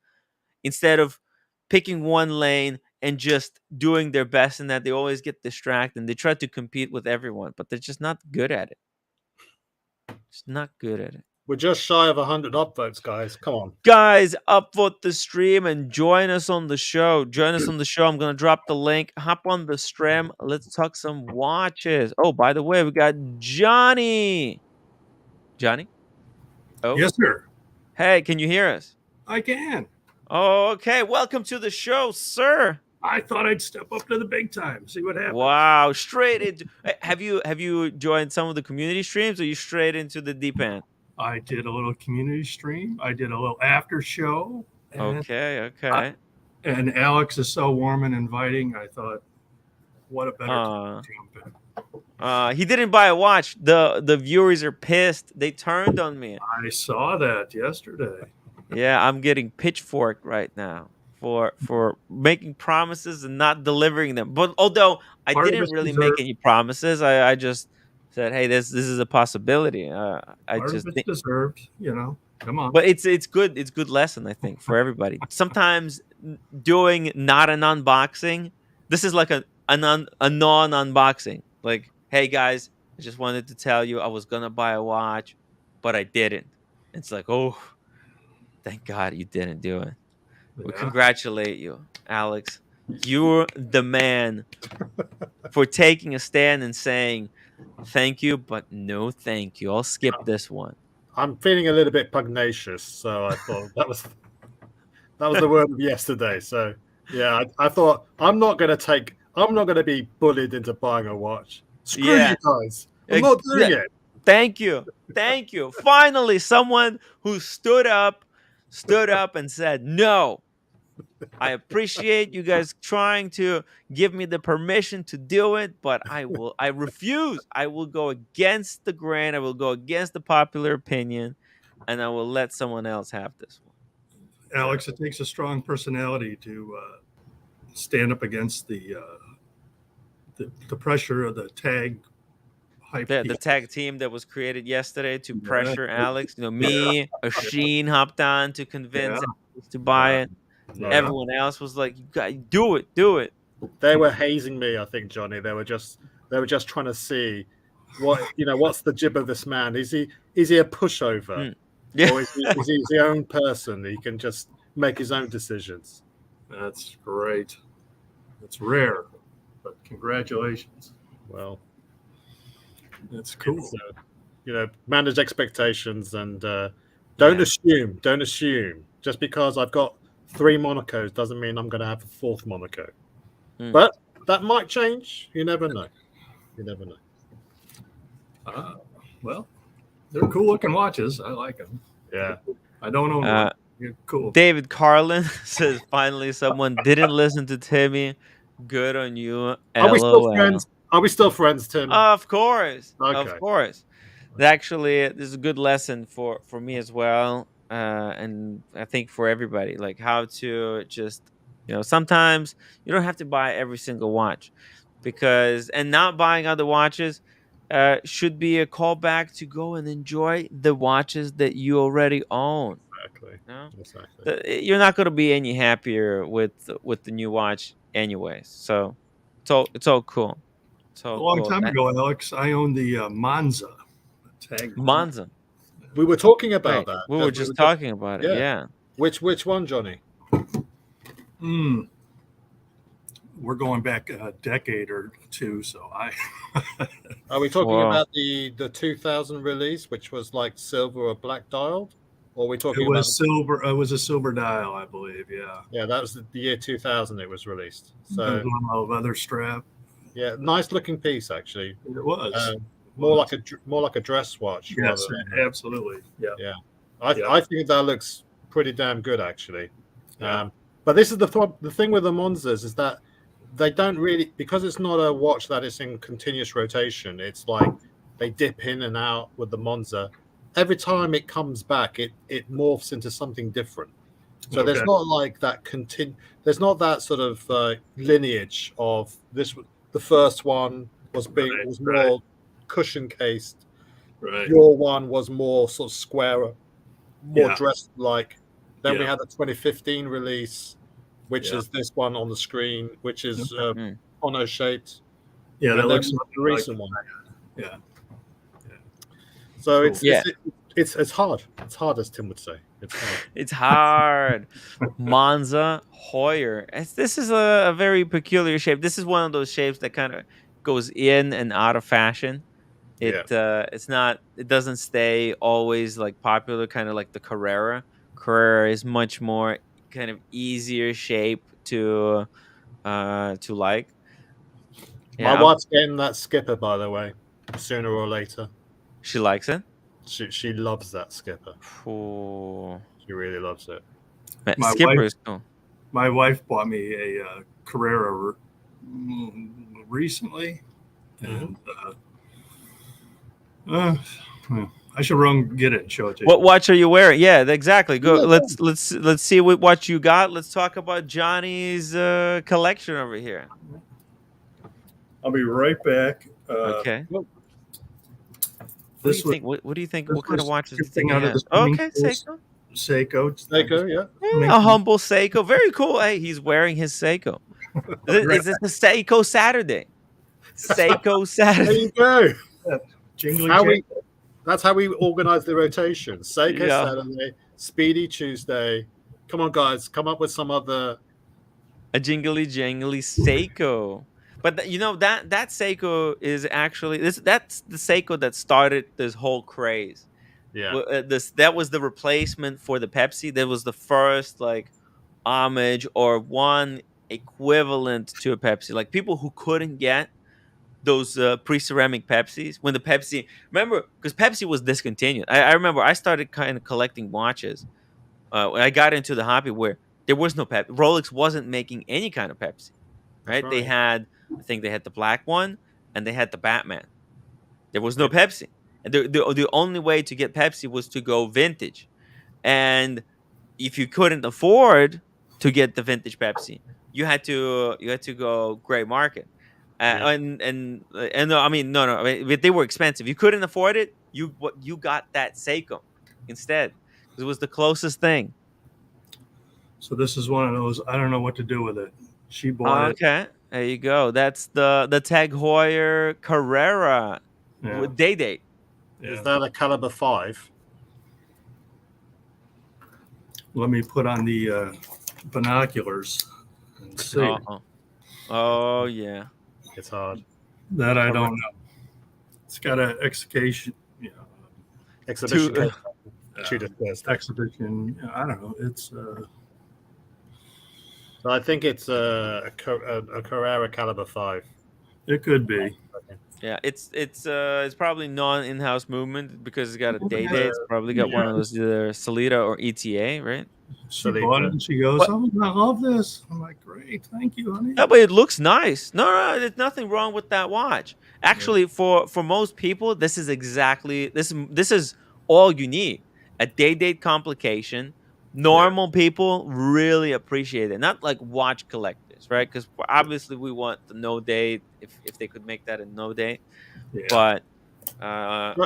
instead of picking one lane and just doing their best in that. They always get distracted and they try to compete with everyone, but they're just not good at it. Just not good at it. We're just shy of 100 upvotes, guys. Come on. Guys, upvote the stream and join us on the show. Join us on the show. I'm going to drop the link. Hop on the stream. Let's talk some watches. Oh, by the way, we got Johnny. Johnny? Oh. Yes, sir. Hey, can you hear us? I can. Okay, welcome to the show, sir. I thought I'd step up to the big time, see what happens. Wow, straight into. Have you joined some of the community streams, or you straight into the deep end? I did a little community stream. I did a little after show. Okay. And Alex is so warm and inviting. I thought, what a better time to jump in. He didn't buy a watch. The viewers are pissed. They turned on me. I saw that yesterday. Yeah, I'm getting pitchforked right now for making promises and not delivering them. But although I didn't really make any promises, I just said, "Hey, this is a possibility." I just think deserved, Come on. But it's good. It's good lesson, I think, for everybody. Sometimes doing not an unboxing. This is like a non-unboxing. Like, hey guys, I just wanted to tell you I was gonna buy a watch, but I didn't. It's like, oh, thank God you didn't do it. Yeah. We congratulate you, Alex. You're the man for taking a stand and saying thank you, but no thank you. I'll skip this one. I'm feeling a little bit pugnacious, so I thought that was the word of yesterday. So yeah, I thought I'm not going to be bullied into buying a watch. Screw you guys. I'm not doing it. Thank you. Finally, someone who stood up and said, no, I appreciate you guys trying to give me the permission to do it, but I refuse. I will go against the grain. I will go against the popular opinion, and I will let someone else have this one. Alex, it takes a strong personality to stand up against the pressure of the tag hype. The tag team that was created yesterday to pressure Alex. Me, Asheen hopped on to convince Alex to buy it. Yeah. Everyone else was like, "You got do it." They were hazing me, I think, Johnny. They were just trying to see what's the jib of this man. Is he a pushover? Yeah. Or is he his own person? He can just make his own decisions. That's great. It's rare, but congratulations. Well, that's cool. Manage expectations and don't assume. Just because I've got 3 Monacos doesn't mean I'm going to have a 4th Monaco. But that might change. You never know. Well, they're cool looking watches. I like them. Yeah. I don't own one. You're cool. David Carlin says, finally, someone didn't listen to Timmy. Good on you. Are we still friends? Are we still friends, Tim? Of course. Okay. Of course. Actually, this is a good lesson for me as well. And I think for everybody, like how to just, sometimes you don't have to buy every single watch and not buying other watches should be a callback to go and enjoy the watches that you already own. Exactly. You're not going to be any happier with the new watch anyways. So it's all cool. A long time ago, Alex, I owned the Monza tag. Monza. We were talking about that. We were just talking about it. Yeah. Which one, Johnny? We're going back a decade or two, so I. Are we talking about the 2000 release, which was like silver or black dialed, or are we talking about silver? It was a silver dial, I believe. Yeah. Yeah, that was the year 2000. It was released. So leather strap. Yeah, nice looking piece actually. It was. More like a dress watch. Yes, absolutely. Yeah. Yeah. I think that looks pretty damn good actually. Yeah. But this is the thing with the Monzas is that they don't really, because it's not a watch that is in continuous rotation. It's like they dip in and out with the Monza. Every time it comes back, it morphs into something different. So there's not like that there's not that sort of lineage of this. The first one was more cushion cased. Right. Your one was more sort of squarer, more dressed like. Then we had the 2015 release, which is this one on the screen, which is Ono shaped. Yeah, that looks like the recent one. Yeah. So it's hard. It's hard, as Tim would say. It's hard. It's hard. Monza Hoyer. This is a very peculiar shape. This is one of those shapes that kind of goes in and out of fashion. It's not. It doesn't stay always like popular. Kind of like the Carrera. Carrera is much more kind of easier shape to like. My Yeah, wife's getting that skipper, by the way, sooner or later. she likes it. She loves that skipper. Oh, She really loves it. My Skipper wife- is cool. My wife bought me a Carrera recently, and I should get it and show it to you. What watch are you wearing? Yeah, exactly. Go. Yeah, Let's see what you got. Let's talk about Johnny's collection over here. I'll be right back. Okay. What do This you was think? What do you think? this What kind of was watches do you shipping think he out of has? the swimming Okay, pools. Seiko. Seiko. Seiko, yeah. Yeah, a humble Seiko. Very cool. Hey, he's wearing his Seiko. Is this the Seiko Saturday? Seiko There Saturday. you go. Jingly How jangle. That's how we organize the rotation. Seiko Yeah. Saturday, Speedy Tuesday. Come on, guys, come up with some other. A jingly jangly Seiko. But that Seiko is actually that's the Seiko that started this whole craze. Yeah, That was the replacement for the Pepsi. That was the first like homage or one equivalent to a Pepsi. Like people who couldn't get those pre-ceramic Pepsis when the Pepsi, remember, because Pepsi was discontinued. I remember I started kind of collecting watches when I got into the hobby where there was no Pepsi. Rolex wasn't making any kind of Pepsi, right? That's They right. had, I think they had the black one and they had the Batman. There was no Pepsi. And the only way to get Pepsi was to go vintage. And if you couldn't afford to get the vintage Pepsi, you had to go gray market. Yeah. And no, I mean no, I mean, but they were expensive. You couldn't afford it. You got that Seiko instead. It was the closest thing. So this is one of those. I don't know what to do with it. She bought it. Okay, there you go. That's the Tag Heuer Carrera Yeah. with Day. Is that a caliber 5? Let me put on the binoculars and see. Uh-oh. Oh yeah. It's hard. That I don't know. It's got an exhibition. Exhibition. Two- Tudor Thursday. Exhibition. I don't know. It's So I think it's a Carrera caliber 5. it could be. Yeah, it's probably non-in-house movement because it's got a day. It's probably got one of those either Salida or ETA, right? She bought it and she goes, What? "Oh, I love this." I'm like, "Great, thank you, honey." No, but it looks nice. No, there's nothing wrong with that watch. Actually, for most people, this is exactly this is all you need. A day-date complication. Normal people really appreciate it. Not like watch collectors, right? Because obviously we want the no date if they could make that a no date. Yeah. But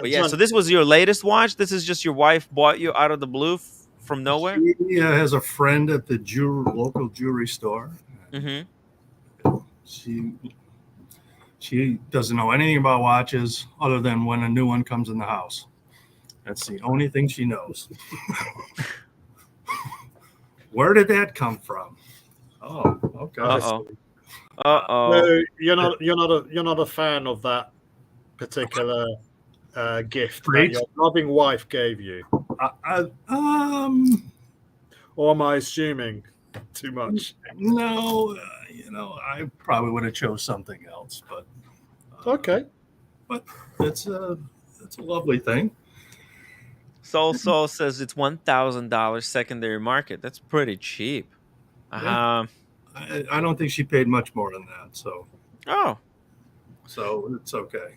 yeah, so this was your latest watch. This is just your wife bought you out of the blue from nowhere. She has a friend at the local jewelry store. Mm-hmm. She doesn't know anything about watches other than when a new one comes in the house. That's the only thing she knows. Where did that come from? Oh, okay. Uh-oh. So you're not a fan of that particular gift that Great. your loving wife gave you, or am I assuming too much? No, I probably would have chose something else, but Okay. but it's a lovely thing. Soul says it's $1,000 secondary market. That's pretty cheap. Yeah. I don't think she paid much more than that, so it's okay.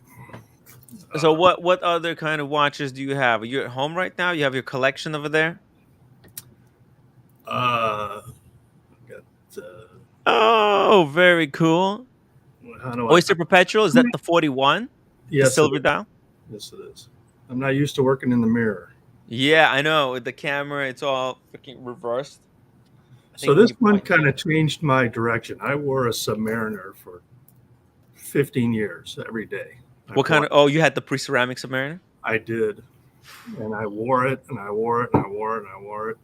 So what other kind of watches do you have? Are you at home right now? You have your collection over there? Got, Oh, very cool. how do Oyster Perpetual, is that the 41? The Yes, silver it is. dial? Yes, it is. I'm not used to working in the mirror. Yeah, I know. With the camera, it's all freaking reversed. So this one kind of changed my direction. I wore a Submariner for 15 years every day. What kind of? Oh, you had the pre-ceramic Submariner? I did, and I wore it, and I wore it, and I wore it, and I wore it,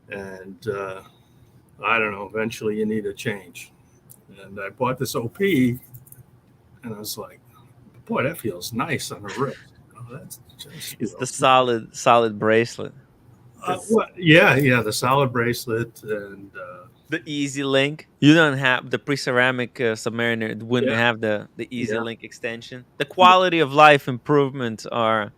and I don't know. Eventually, you need a change, and I bought this OP, and I was like, "Boy, that feels nice on the wrist." That's just, It's the solid bracelet. Yeah, the solid bracelet and The Easy Link. You don't have the pre-ceramic Submariner. It wouldn't yeah, have the Easy yeah, Link extension. The quality of life improvements are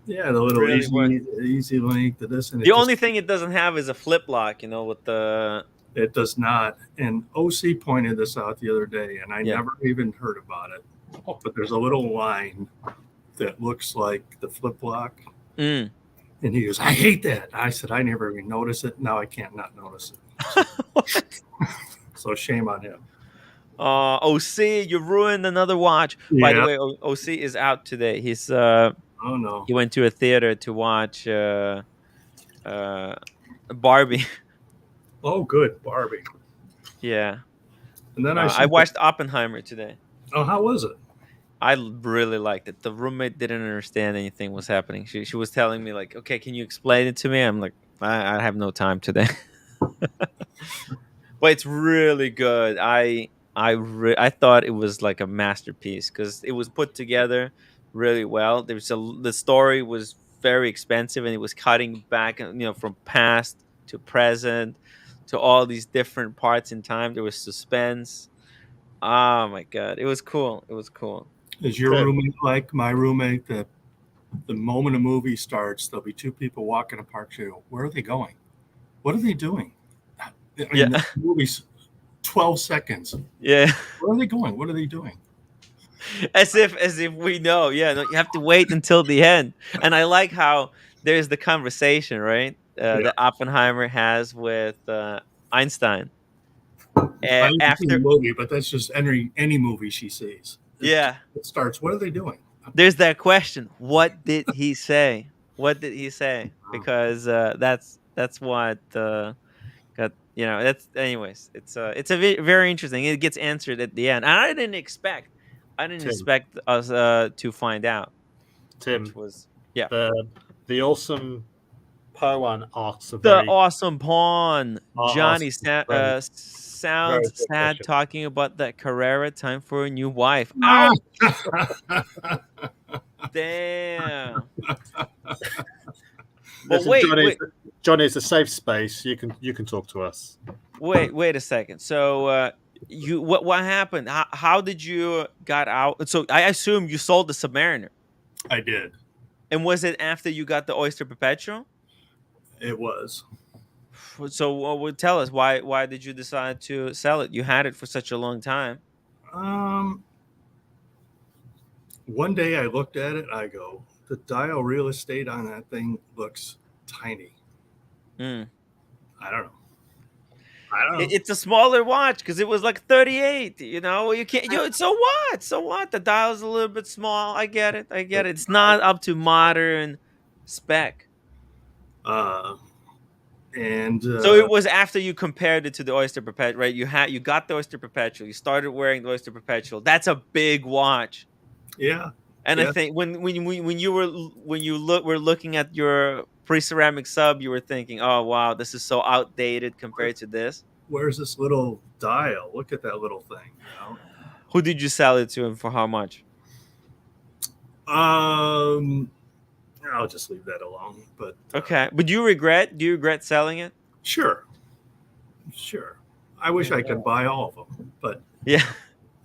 yeah. The little really worth. easy link to this, and The it just only thing it doesn't have is a flip lock. With the it does not. And OC pointed this out the other day, and I yeah. never even heard about it. But there's a little line that looks like the flip lock. Mm. And he goes, I hate that. I said, I never even noticed it. Now I can't not notice it. So shame on him. OC, you ruined another watch. By the Yeah. way, OC is out today. He's Oh, no. he went to a theater to watch Barbie. Oh, good. Barbie. Yeah. And then I watched Oppenheimer today. Oh, how was it? I really liked it. The roommate didn't understand anything was happening. She was telling me like, "Okay, can you explain it to me?" I'm like, I have no time today. But it's really good. I thought it was like a masterpiece because it was put together really well. The story was very expensive and it was cutting back, from past to present to all these different parts in time. There was suspense. Oh my god, it was cool. It was cool. Is your Tim. roommate like my roommate that the moment a movie starts, there'll be two people walking apart. She go, where are they going? What are they doing? I mean, Yeah. the movie's 12 seconds. Yeah. Where are they going? What are they doing? As if we know. Yeah, no, you have to wait until the end. And I like how there's the conversation, right? Yeah. That Oppenheimer has with Einstein. I haven't seen the After movie, but that's just any movie she sees. Yeah. It starts, what are they doing? There's that question. What did he say? What did he say? Because that's what got that's anyways. It's very interesting. It gets answered at the end. And I didn't Tim. expect us to find out. Tim, Which was yeah. The awesome Poan arcs are The very awesome pawn. Johnny very sounds good sad question. talking about that Carrera. Time for a new wife. Ow! Damn. But Listen, wait. Johnny, it's a safe space. You can talk to us. Wait a second. So what happened? How did you got out? So I assume you sold the Submariner. I did. And was it after you got the Oyster Perpetual? It was. So tell us why did you decide to sell it? You had it for such a long time. One day I looked at it. I go, the dial real estate on that thing looks tiny. Mm. I don't know. It's a smaller watch because it was like 38. You can't. So what? So what? The dial's a little bit small. I get it. It's not up to modern spec. So it was after you compared it to the Oyster Perpetual, right? You got the Oyster Perpetual. You started wearing the Oyster Perpetual. That's a big watch. Yeah. And I think when you were looking at your pre-ceramic sub, you were thinking, "Oh wow, this is so outdated compared to this." Where's this little dial? Look at that little thing. Who did you sell it to and for how much? I'll just leave that alone. But okay. But do you regret selling it? Sure. I wish I could buy all of them, but yeah,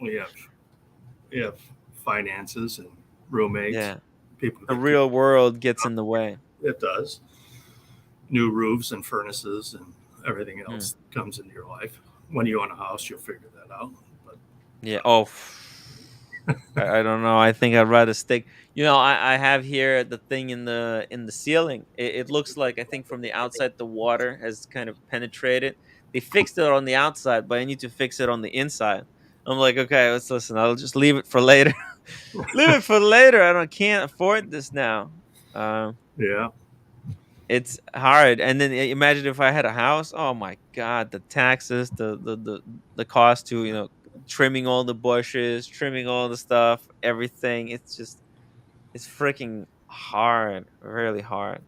we have finances and roommates. Yeah, people. The real world gets in the way. It does. New roofs and furnaces and everything else comes into your life. When you own a house, you'll figure that out. But yeah. Oh, I don't know. I think I'd rather stick. I have here the thing in the ceiling. It looks like, I think from the outside the water has kind of penetrated. They fixed it on the outside, but I need to fix it on the inside. I'm like, okay, let's listen. I'll just leave it for later. Leave it for later. I can't afford this now. Yeah. It's hard. And then imagine if I had a house. Oh my god, the taxes, the cost to trimming all the bushes, trimming all the stuff, everything. It's freaking hard, really hard.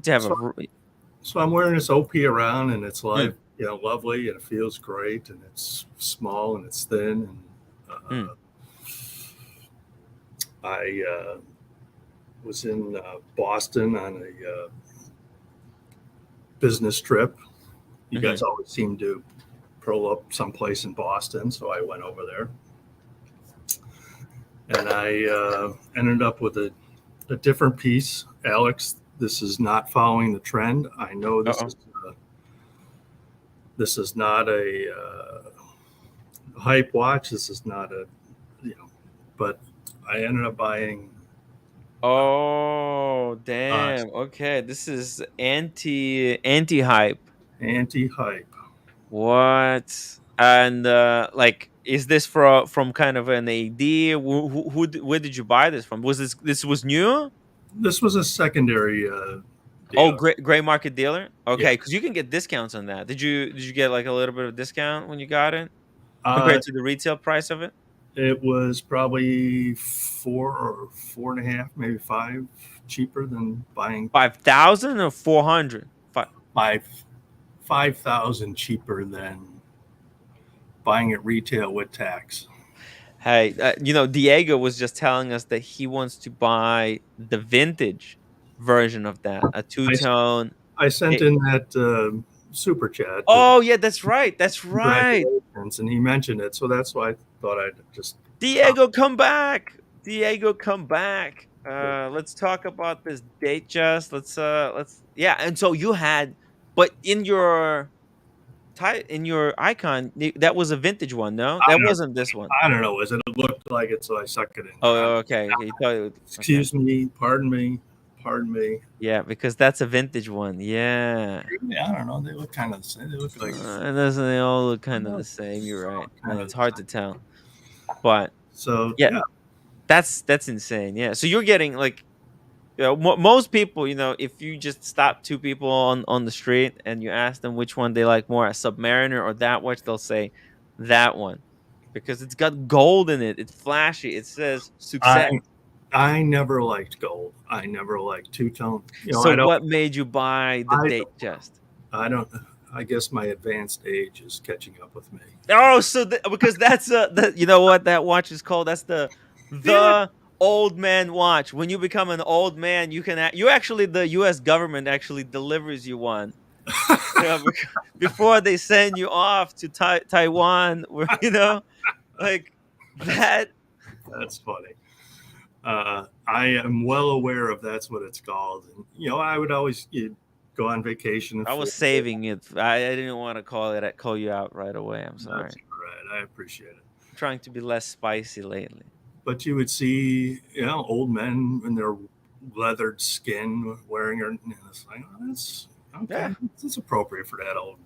To have so I'm wearing this OP around, and it's like lovely, and it feels great, and it's small and it's thin, and I was in Boston on business trip. You guys always seem to roll up someplace in Boston, so I went over there. And I ended up with a different piece. Alex, this is not following the trend. I know this is not a hype watch. This is not a, but I ended up buying. Oh, damn. Okay, this is anti-hype. Anti-hype. What? And like, is this from kind of an AD? Where did you buy this from? Was this was new? This was a secondary deal. Oh, gray market dealer. Okay, Yeah. because you can get discounts on that. Did you get like a little bit of discount when you got it compared to the retail price of it? It was probably 4 or 4.5, maybe 5 cheaper than buying 5,000 or 400. 5,000 cheaper than buying it retail with tax. Hey, Diego was just telling us that he wants to buy the vintage version of that, a two-tone. I sent in that super chat. Oh yeah, that's right. That's right. And he mentioned it, so that's why I thought I'd just. Diego, come back. Diego, come back. Let's talk about this date. Just let's. Yeah. And so you had, but in your icon, that was a vintage one. No, that wasn't this one. I don't know. It looked like it, so I sucked it in. Oh, okay. Excuse me. Pardon me. Yeah, because that's a vintage one. Yeah. I don't know. They look kind of the same. They look like. They all look kind of the same. You're right. Man, it's hard to tell. But so yeah, that's insane. Yeah. So you're getting like, most people, if you just stop two people on the street and you ask them which one they like more, a Submariner or that watch, they'll say that one because it's got gold in it. It's flashy. It says success. I never liked gold. I never liked two-tone. So what made you buy the date just? I don't. I guess my advanced age is catching up with me. Oh, so because that's you know what that watch is called? That's the old man watch. When you become an old man, the U.S. government actually delivers you one. Before they send you off to Taiwan, where like that. That's funny. I am well aware of that's what it's called, and I would always go on vacation. I was saving it. I didn't want to call you out right away. I'm sorry. That's all right. I appreciate it. I'm trying to be less spicy lately. But you would see, old men in their leathered skin wearing it. It's like, that's okay. Yeah. It's appropriate for that old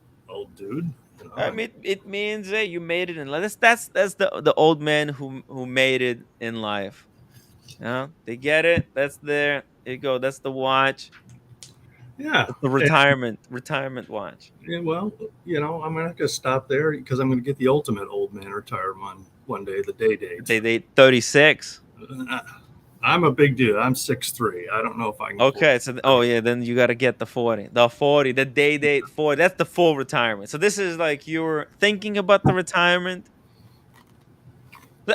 dude. I mean, it means that you made it in life. That's the old man who made it in life. They get it. That's there. There you go. That's the watch. Yeah. That's the retirement watch. Yeah, well, I'm not going to stop there because I'm going to get the ultimate old man retired one day, the day date. Day date 36. I'm a big dude. I'm 6'3". I don't know if I can. Okay, so then you got to get the 40. The day date 40. That's the full retirement. So this is like you're thinking about the retirement.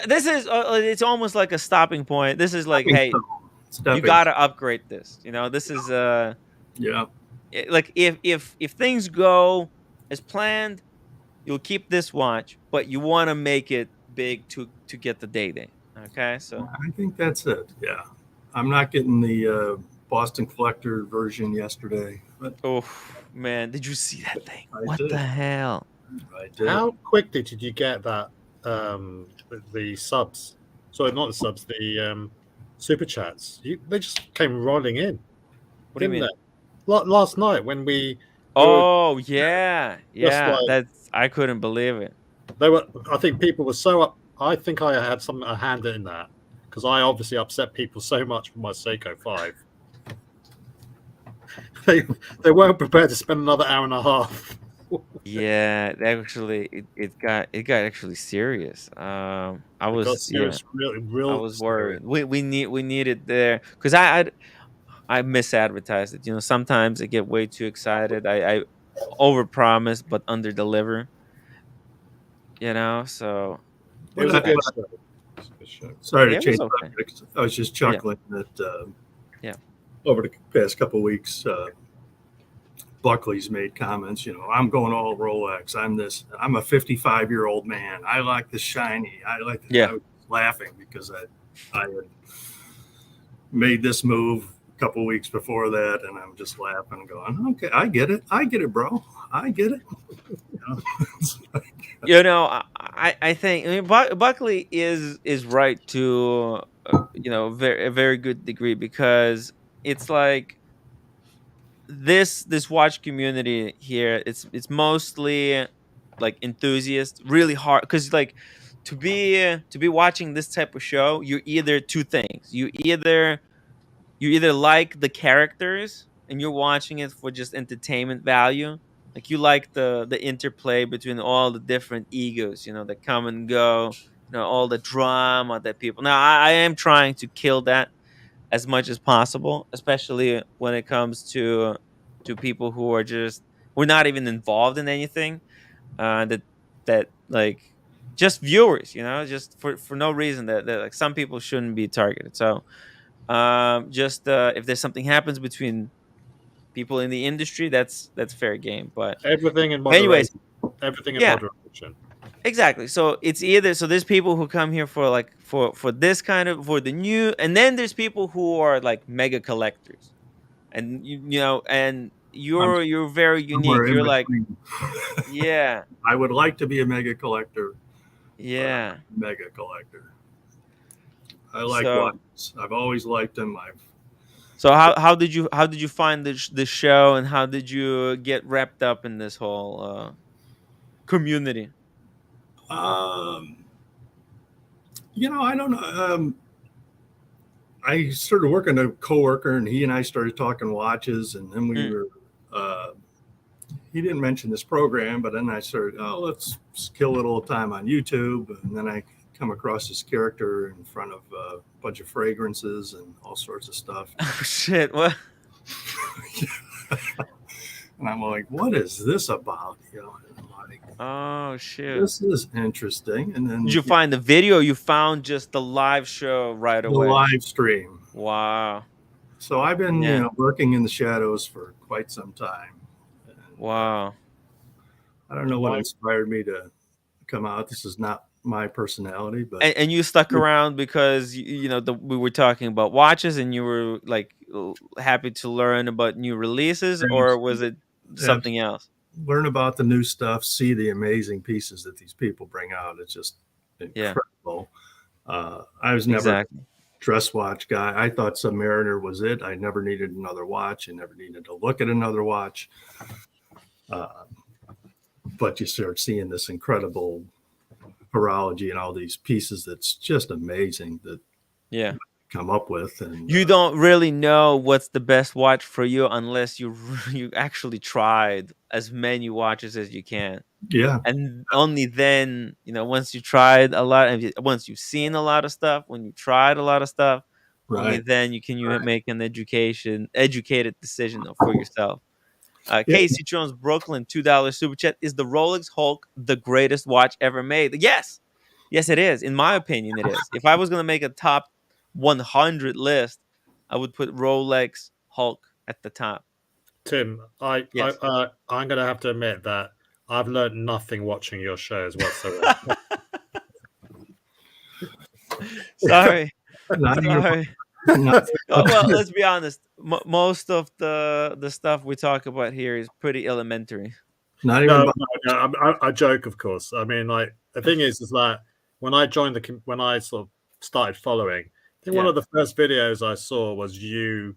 This is it's almost like a stopping point. This is like, hey, you got to upgrade this. This is like if things go as planned, you'll keep this watch, but you want to make it big to get the day date. Okay, so I think that's it. Yeah, I'm not getting the Boston Collector version yesterday. But oh man, did you see that thing? What did. The hell? I did. How quickly did you get that? The subs, sorry, not the subs, the super chats. They just came rolling in. What do you mean? Last night when we. Oh yeah. Like, that's I couldn't believe it. They were. I think people were so up. I think I had a hand in that because I obviously upset people so much with my Seiko 5. They weren't prepared to spend another hour and a half. Yeah, actually, it got actually serious. I was serious, real. I was worried. We needed there because I misadvertised it. Sometimes I get way too excited. I overpromise but underdeliver. So It was a good show. Sorry to change subjects. I was just chuckling that over the past couple of weeks, Buckley's made comments, I'm going all Rolex. I'm a 55-year-old man. I like the shiny. I was laughing because I had made this move a couple of weeks before that, and I'm just laughing, going, okay, I get it, bro. I get it. I think Buckley is right to a very good degree, because it's like this watch community here, it's mostly like enthusiasts, really hard, because like to be watching this type of show, you're either two things. You either like the characters and you're watching it for just entertainment value, like you like the interplay between all the different egos, that come and go, all the drama that people. Now I am trying to kill that as much as possible, especially when it comes to people who are just, we're not even involved in anything, that like just viewers, just for no reason, that like some people shouldn't be targeted. So just if there's something happens between people in the industry, that's fair game. But Everything in anyways, moderation. Everything in yeah, moderation. exactly. So it's either, so there's people who come here for like for this kind of, for the new, and then there's people who are like mega collectors, and and you're very unique. Somewhere in You're like, between. yeah, I would like to be a mega collector. yeah. Mega collector. I like So watches. I've always liked them. so how did you find the show, and how did you get wrapped up in this whole community? I don't know. I started working with a coworker, and he and I started talking watches, and then we were. He didn't mention this program, but then I started. Oh, let's kill a little time on YouTube, and then I come across this character in front of a bunch of fragrances and all sorts of stuff. Oh shit! What? And I'm like, what is this about? And I'm like, Oh shit! this is interesting. And then Did you find the video? You found just the live show right the away. live stream. Wow. So I've been, Yeah. working in the shadows for quite some time. And, Wow. I don't know what inspired me to come out. This is not my personality, but And you stuck around because we were talking about watches, and you were like happy to learn about new releases, or was it something else? learn about the new stuff, see the amazing pieces that these people bring out. It's just incredible. I was never Exactly. a dress watch guy. I thought Submariner was it. I never needed another watch. I never needed to look at another watch. But you start seeing this incredible horology and all these pieces that's just amazing that come up with. And you don't really know what's the best watch for you unless you actually tried as many watches as you can. Yeah. And only then, once you tried a lot, once you've seen a lot of stuff, when you tried a lot of stuff, only then you can make an educated decision for yourself. Casey Jones, Brooklyn, $2 super chat. Is the Rolex Hulk the greatest watch ever made? Yes, it is. In my opinion, it is. If I was gonna make a top 100 list, I would put Rolex Hulk at the top. Tim, I'm gonna have to admit that I've learned nothing watching your shows whatsoever. Sorry. Well, let's be honest. Most of the stuff we talk about here is pretty elementary. Not even. I joke, of course. I mean, like, the thing is that when I joined when I sort of started following, I think one of the first videos I saw was you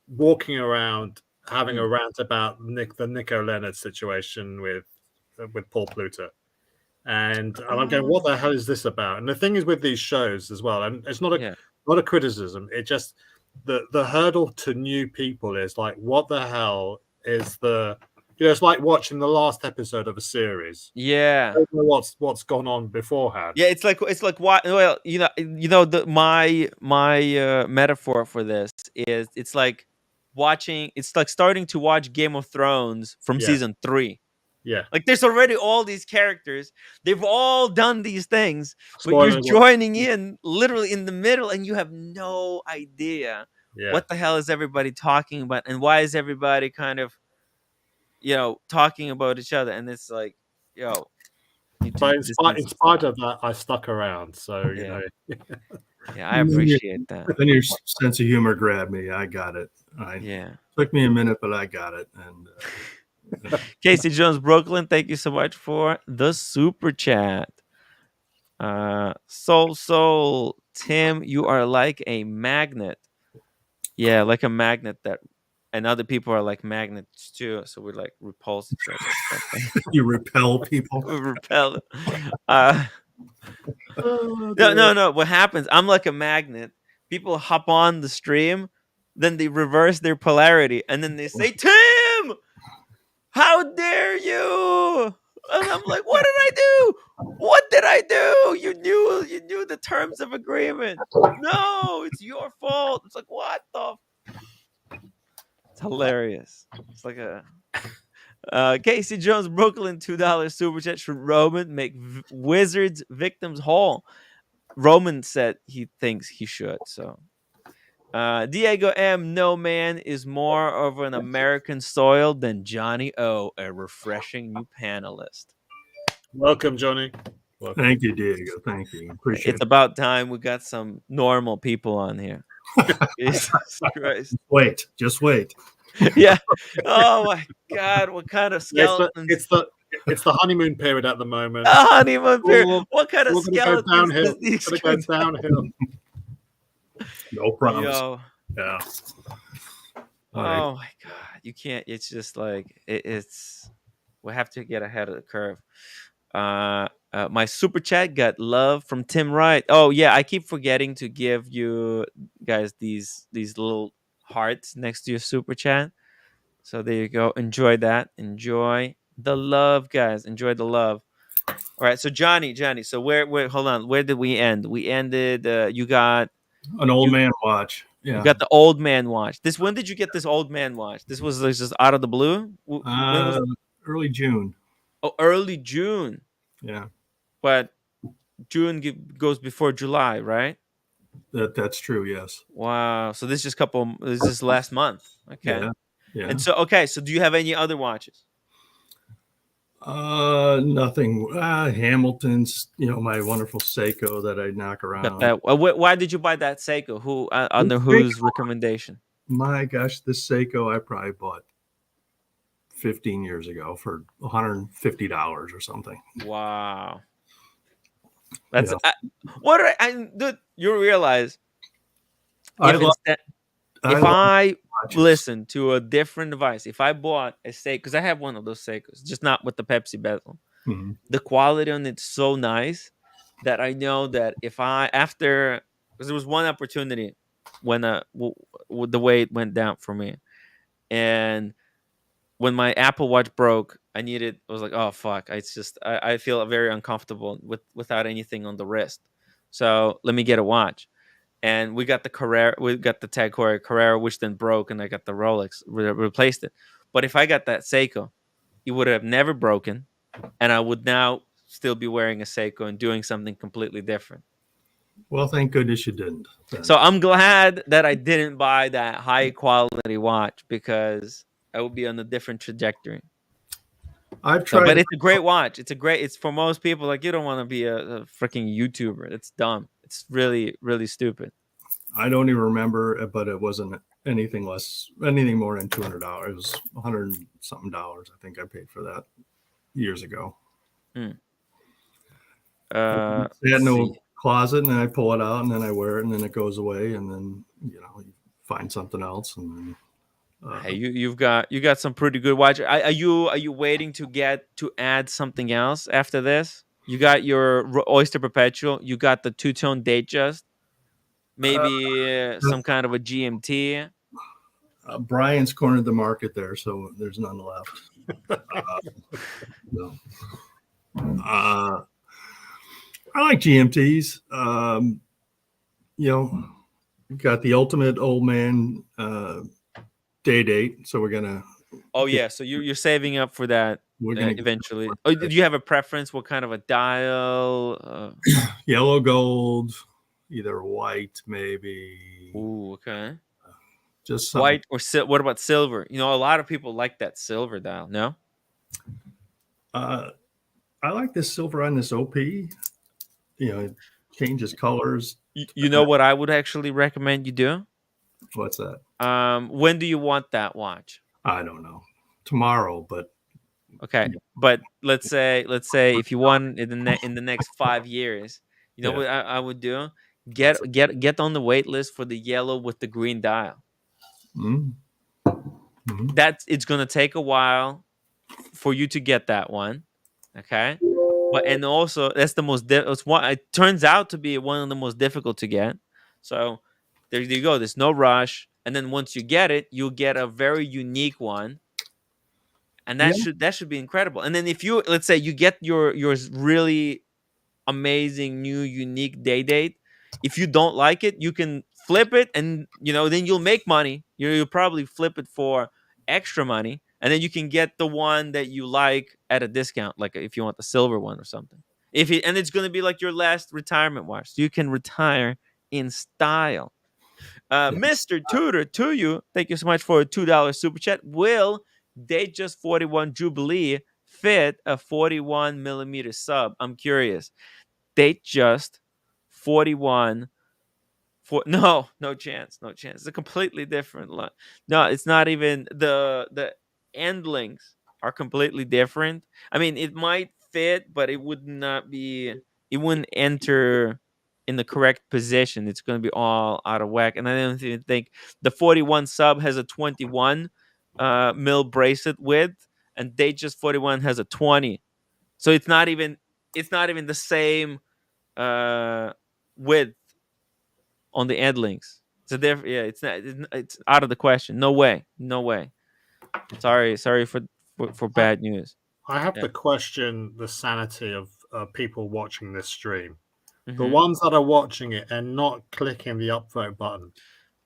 walking around having a rant about the Nico Leonard situation with Paul Pluta. And I'm going, what the hell is this about? And the thing is with these shows as well, and it's not a criticism. It just the hurdle to new people is like, what the hell is it's like watching the last episode of a series. Yeah, I don't know what's gone on beforehand. Yeah, it's like what? Well, my metaphor for this is it's like watching. It's like starting to watch Game of Thrones from season 3. Yeah. Like there's already all these characters. They've all done these things, but you're joining in literally in the middle and you have no idea Yeah. What the hell is everybody talking about, and why is everybody kind of, talking about each other? And it's like, yo, But this needs in to spite stop. of that, I stuck around. So you Yeah. know, Yeah, I appreciate that. Then your sense of humor grabbed me. I got it. Yeah. Took me a minute, but I got it. And Casey Jones, Brooklyn, thank you so much for the super chat. Soul, Tim, you are like a magnet. Yeah, like a magnet and other people are like magnets too. So we like repulse each other. you repel people. We repel. Oh, No, dear. What happens? I'm like a magnet. People hop on the stream, then they reverse their polarity, and then they say, "Tim, how dare you?" And I'm like, "What did I do? What did I do? You knew the terms of agreement. No, it's your fault." It's like, what the? It's hilarious. It's like a Casey Jones, Brooklyn, $2 super chat. Should Roman make Wizards victims whole? Roman said he thinks he should. So, Diego M. No man is more of an American soil than Johnny O, a refreshing new panelist. Welcome, Johnny. Welcome. Thank you, Diego. Thank you. Appreciate It's about time we got some normal people on here. Jesus Christ. it. Just wait. Yeah. Oh my God. What kind of skeletons? It's the honeymoon period at the moment. Honeymoon period. All- What kind of We're going to go skeletons downhill. does these We're going to go downhill. No promise. Yo. Yeah. All right. Oh my God. You can't. It's just like it's. We have to get ahead of the curve. My super chat got love from Tim Wright. Oh yeah, I keep forgetting to give you guys these little hearts next to your super chat. So there you go. Enjoy that. Enjoy the love, guys. Enjoy the love. All right. So Johnny. So where? Hold on. Where did we end? We ended. You got An old man watch. Yeah. you got the old man watch. When did you get this old man watch? This was like just out of the blue. When was it? Early June. Oh, early June. Yeah. But June goes before July, right? That's true. Yes. Wow. So this is just last month. Okay. Yeah. Yeah. And so do you have any other watches? Nothing. Hamilton's, my wonderful Seiko that I knock around. Got that. Why did you buy that Seiko? Who under whose recommendation? My gosh, this Seiko I probably bought 15 years ago for $150 or something. Wow. That's what dude, you realize if I listen to a different device, if I bought a Seiko, because I have one of those Seikos, just not with the Pepsi bezel, the quality on it's so nice that I know that because there was one opportunity when the way it went down for me, and when my Apple Watch broke, I was like, oh fuck, I feel very uncomfortable without anything on the wrist, so let me get a watch. And we got the Tag Heuer Carrera, which then broke, and I got the Rolex, replaced it. But if I got that Seiko, it would have never broken, and I would now still be wearing a Seiko and doing something completely different. Well, thank goodness you didn't. So I'm glad that I didn't buy that high quality watch, because I would be on a different trajectory. I've tried, but it's a great watch. It's for most people, like, you don't want to be a freaking YouTuber. It's dumb. It's really, really stupid. I don't even remember, but it wasn't anything more than $200. It was $100 something. I think I paid for that years ago. They had no closet, and then I pull it out, and then I wear it, and then it goes away, and then you find something else, and then. Hey, you got some pretty good watch. Are you waiting to add something else after this? You got your Oyster Perpetual. You got the two-tone Datejust. Maybe some kind of a GMT. Brian's cornered the market there, so there's none left. No. I like GMTs. Got the ultimate old man day date, so we're gonna. Oh yeah, so you're saving up for that. We're gonna eventually. Oh, do you have a preference? What kind of a dial? Yellow gold, either white maybe. Ooh, okay. Just something. White or what about silver? You know, a lot of people like that silver dial. No. I like this silver on this OP. You know, it changes colors. You know what I would actually recommend you do? What's that? When do you want that watch? I don't know. Tomorrow, but Okay, but let's say if you want in the next 5 years, you know what I would do? Get on the wait list for the yellow with the green dial. It's gonna take a while for you to get that one. Okay, but and also that's the most it's one. It turns out to be one of the most difficult to get. So there you go. There's no rush, and then once you get it, you'll get a very unique one. And that should be incredible. And then if you, let's say you get yours really amazing new unique day date, if you don't like it, you can flip it, and then you'll make money. You'll probably flip it for extra money, and then you can get the one that you like at a discount, like if you want the silver one or something. And it's going to be like your last retirement watch, so you can retire in style. Mr. Tudor, to you, thank you so much for a $2 super chat. Will Datejust 41 Jubilee fit a 41 millimeter sub? I'm curious. Datejust 41 no chance. It's a completely different look. No, it's not even the end links are completely different. I mean, it might fit, but it wouldn't enter in the correct position. It's going to be all out of whack. And I don't even think the 41 sub has a 21 mil bracelet width, and Datejust 41 has a 20. So it's not even the same width on the end links. So therefore, yeah, it's out of the question. No way. Sorry for bad news. I have to question the sanity of people watching this stream. Mhm. The ones that are watching it and not clicking the upvote button.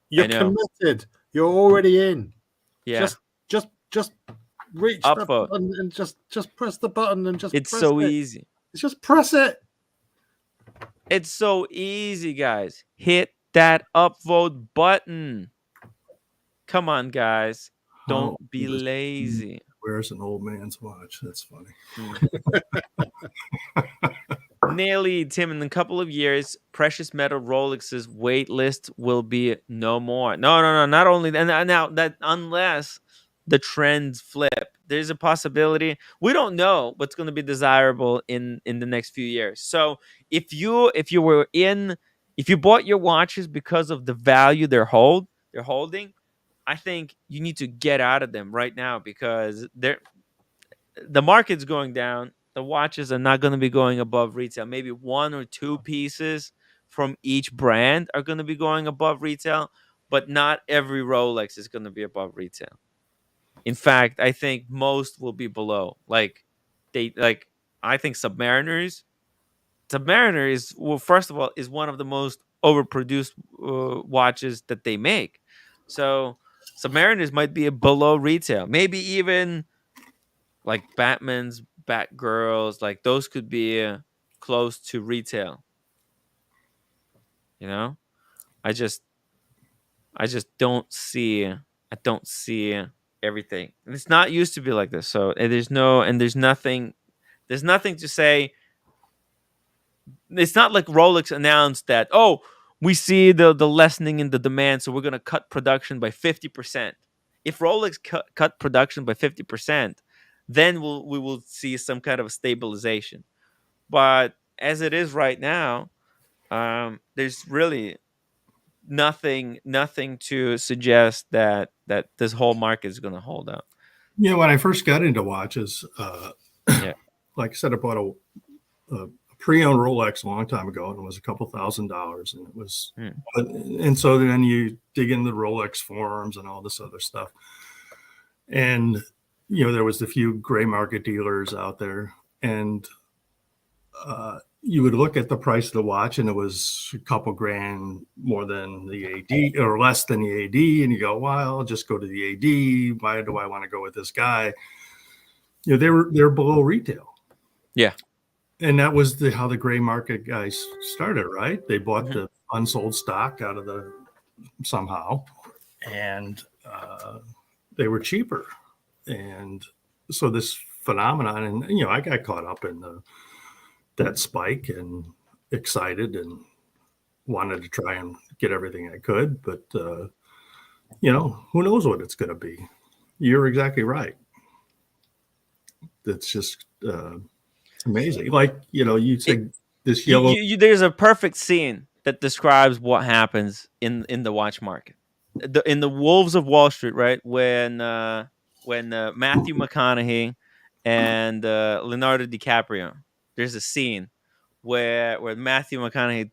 You're committed. You're already in. Yeah. Just reach the button and just press the button and just it's press so it. easy. Just press it. It's so easy, guys. Hit that upvote button. Come on, guys. Don't be lazy. Where's an old man's watch? That's funny. Nearly, Tim, in a couple of years, precious metal Rolex's wait list will be no more. No. Not only that, now that unless the trends flip, there's a possibility. We don't know what's going to be desirable in the next few years. So if you bought your watches because of the value they're holding, I think you need to get out of them right now, because the market's going down. The watches are not going to be going above retail. Maybe one or two pieces from each brand are going to be going above retail, but not every Rolex is going to be above retail. In fact, I think most will be below. I think Submariner is, well, first of all, is one of the most overproduced watches that they make. So Submariners might be below retail. Maybe even like Batman's, Batgirls, like those could be close to retail. I just don't see everything. And it's not used to be like this. So there's nothing to say. It's not like Rolex announced that, oh, we see the lessening in the demand, so we're going to cut production by 50%. If Rolex cut production by 50%, then we will see some kind of a stabilization. But as it is right now, there's really nothing to suggest that this whole market is going to hold up. When I first got into watches, like I said, I bought a pre-owned Rolex a long time ago, and it was a couple $1,000s, and it was, and so then you dig into the Rolex forums and all this other stuff, and there was a few gray market dealers out there, and you would look at the price of the watch, and it was a couple grand more than the AD or less than the AD, and you go, well, I'll just go to the AD. Why do I want to go with this guy? They're below retail. Yeah. And that was how the gray market guys started, right? They bought the unsold stock out of somehow, and they were cheaper. And so this phenomenon, and I got caught up in that spike and excited and wanted to try and get everything I could, but who knows what it's going to be. You're exactly right. It's just amazing. Like, you said this yellow. There's a perfect scene that describes what happens in the watch market. In the Wolves of Wall Street, right? When Matthew McConaughey and Leonardo DiCaprio, there's a scene where Matthew McConaughey,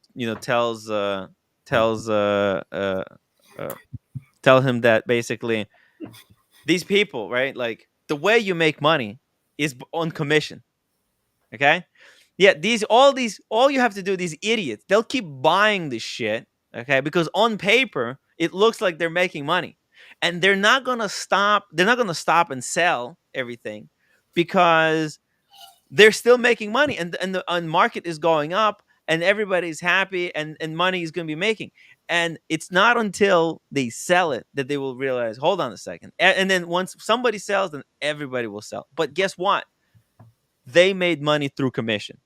tell him that basically these people, right? Like, the way you make money is on commission. Okay? Yeah, all you have to do, these idiots, they'll keep buying this shit, okay? Because on paper, it looks like they're making money. And they're not gonna stop and sell everything because they're still making money, and the market is going up and everybody's happy, and money is going to be making. And it's not until they sell it that they will realize, hold on a second. And then once somebody sells, then everybody will sell. But guess what? They made money through commission.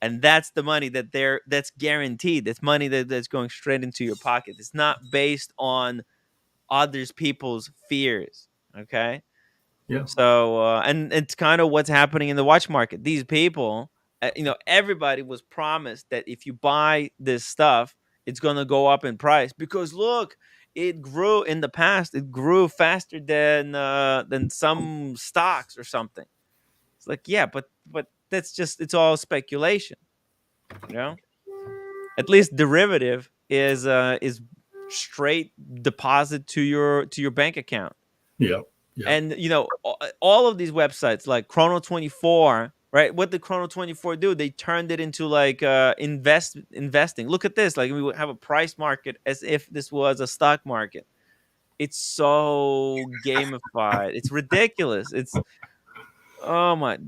And that's the money that's guaranteed. That's money that's going straight into your pocket. It's not based on others people's fears. Okay. Yeah. So, and it's kind of what's happening in the watch market. These people, everybody was promised that if you buy this stuff, it's going to go up in price because look, it grew in the past. It grew faster than some stocks or something. It's like, yeah, but that's just, it's all speculation. At least derivative is straight deposit to your bank account. Yeah. Yeah. And all of these websites like Chrono24, right? What did Chrono24 do? They turned it into like investing. Look at this. Like, we would have a price market as if this was a stock market. It's so gamified. It's ridiculous. It's, oh my,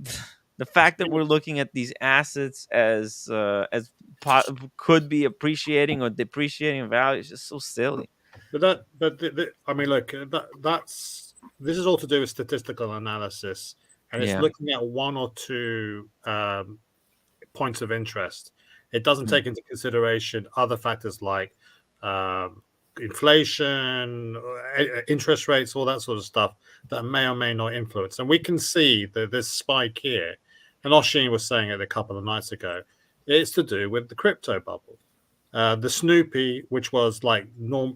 the fact that we're looking at these assets as could be appreciating or depreciating in value is just so silly. I mean, look, this is all to do with statistical analysis, and it's looking at one or two points of interest. It doesn't take into consideration other factors like inflation, interest rates, all that sort of stuff that may or may not influence. And we can see that this spike here, and Oshin was saying it a couple of nights ago, it's to do with the crypto bubble. The Snoopy, which was like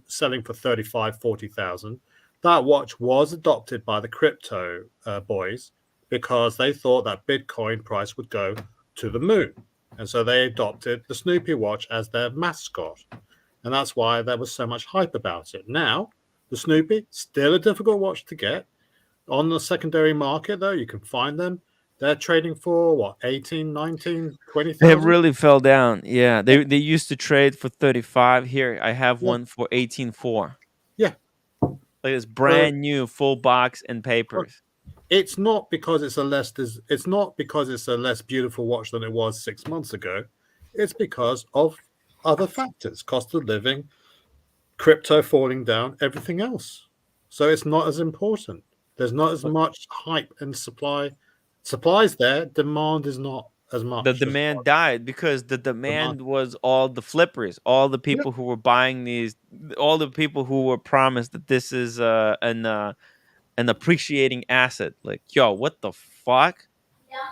selling for 35,000, 40,000, that watch was adopted by the crypto boys because they thought that Bitcoin price would go to the moon. And so they adopted the Snoopy watch as their mascot. And that's why there was so much hype about it. Now, the Snoopy, still a difficult watch to get. On the secondary market, though, you can find them. They're trading for, what, 18, 19, 20,000? They really fell down. Yeah, they used to trade for 35. Here, I have one for 18.4. Yeah. Like, it's brand new, full box and papers. It's not because it's a less beautiful watch than it was 6 months ago. It's because of other factors, cost of living, crypto falling down, everything else. So it's not as important. There's not as much hype and supply. Supply's there, demand is not as much. The demand died because the demand was all the flippers, all the people who were buying these, all the people who were promised that this is an appreciating asset. Like, yo, what the fuck?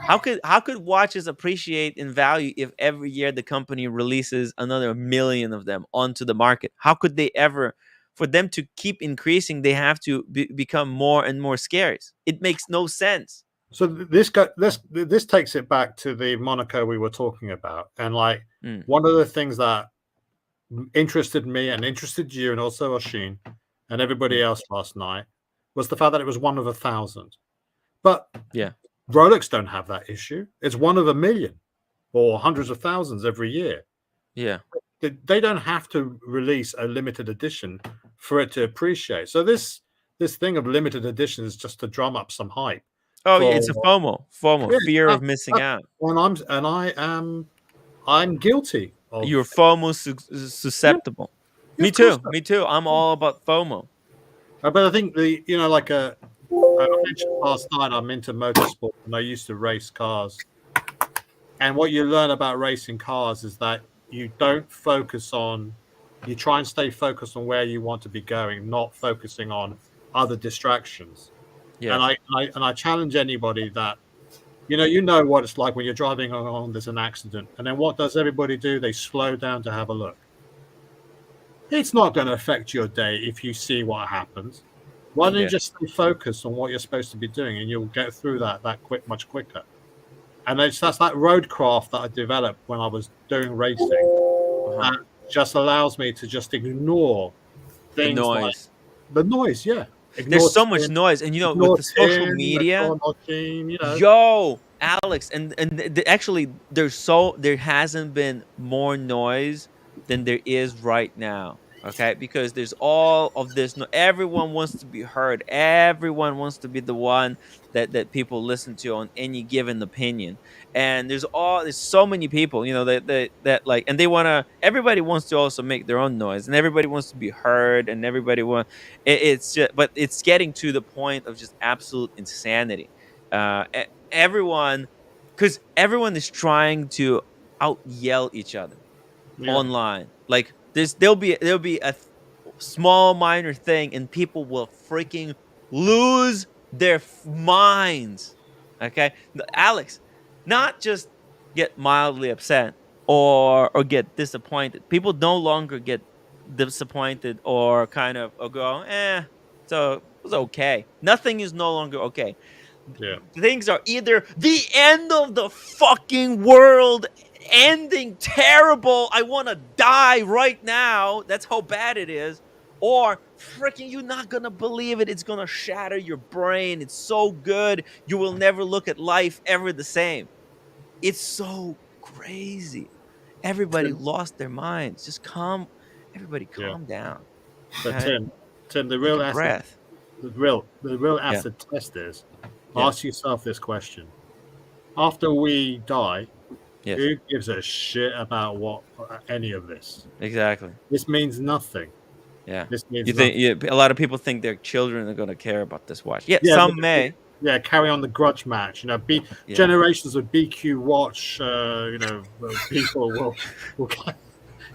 How could watches appreciate in value if every year the company releases another 1 million of them onto the market? How could they ever, for them to keep increasing, they have to become more and more scarce? It makes no sense. So this takes it back to the Monaco we were talking about, and like one of the things that interested me and interested you, and also Oshin and everybody else last night, was the fact that it was 1 of 1,000. But yeah, Rolex don't have that issue. It's 1 of 1 million or hundreds of thousands every year. Yeah, they don't have to release a limited edition for it to appreciate. So this thing of limited edition is just to drum up some hype. Oh, yeah, it's a FOMO, fear of missing out. And I'm guilty of. You're FOMO susceptible. Yeah, Me too. I'm all about FOMO. But I think I mentioned last night, I'm into motorsport and I used to race cars. And what you learn about racing cars is that you don't focus on, you try and stay focused on where you want to be going, not focusing on other distractions. Yes. And I challenge anybody that, you know what it's like when you're driving along, there's an accident. And then what does everybody do? They slow down to have a look. It's not going to affect your day if you see what happens. Why don't you just stay focused on what you're supposed to be doing, and you'll get through that much quicker. And that's that roadcraft that I developed when I was doing racing. That just allows me to just ignore things like the noise. Yeah, there's so much noise, and with the social media, yo, Alex, and actually, there hasn't been more noise than there is right now. Okay, because there's all of this. Everyone wants to be heard. Everyone wants to be the one that people listen to on any given opinion. And there's so many people, that like, and everybody wants to also make their own noise, and everybody wants to be heard, and it's just, but it's getting to the point of just absolute insanity. Everyone, because everyone is trying to out yell each other online. Like there'll be a small minor thing, and people will freaking lose their minds. Okay, Alex, not just get mildly upset or get disappointed. People no longer get disappointed or kind of go, so it was okay. Nothing is no longer okay. Yeah. Things are either the end of the fucking world, ending terrible, I want to die right now, that's how bad it is, or freaking, you're not gonna believe it, it's gonna shatter your brain, it's so good, you will never look at life ever the same. It's so crazy. Everybody lost their minds. Just calm down. But Tim, the real acid test is, ask yourself this question: after we die, who gives a shit about any of this? Exactly. This means nothing. Yeah. This means nothing. A lot of people think their children are going to care about this watch. Yeah, some may. Yeah, carry on the grudge match. Generations of BQ watch. People will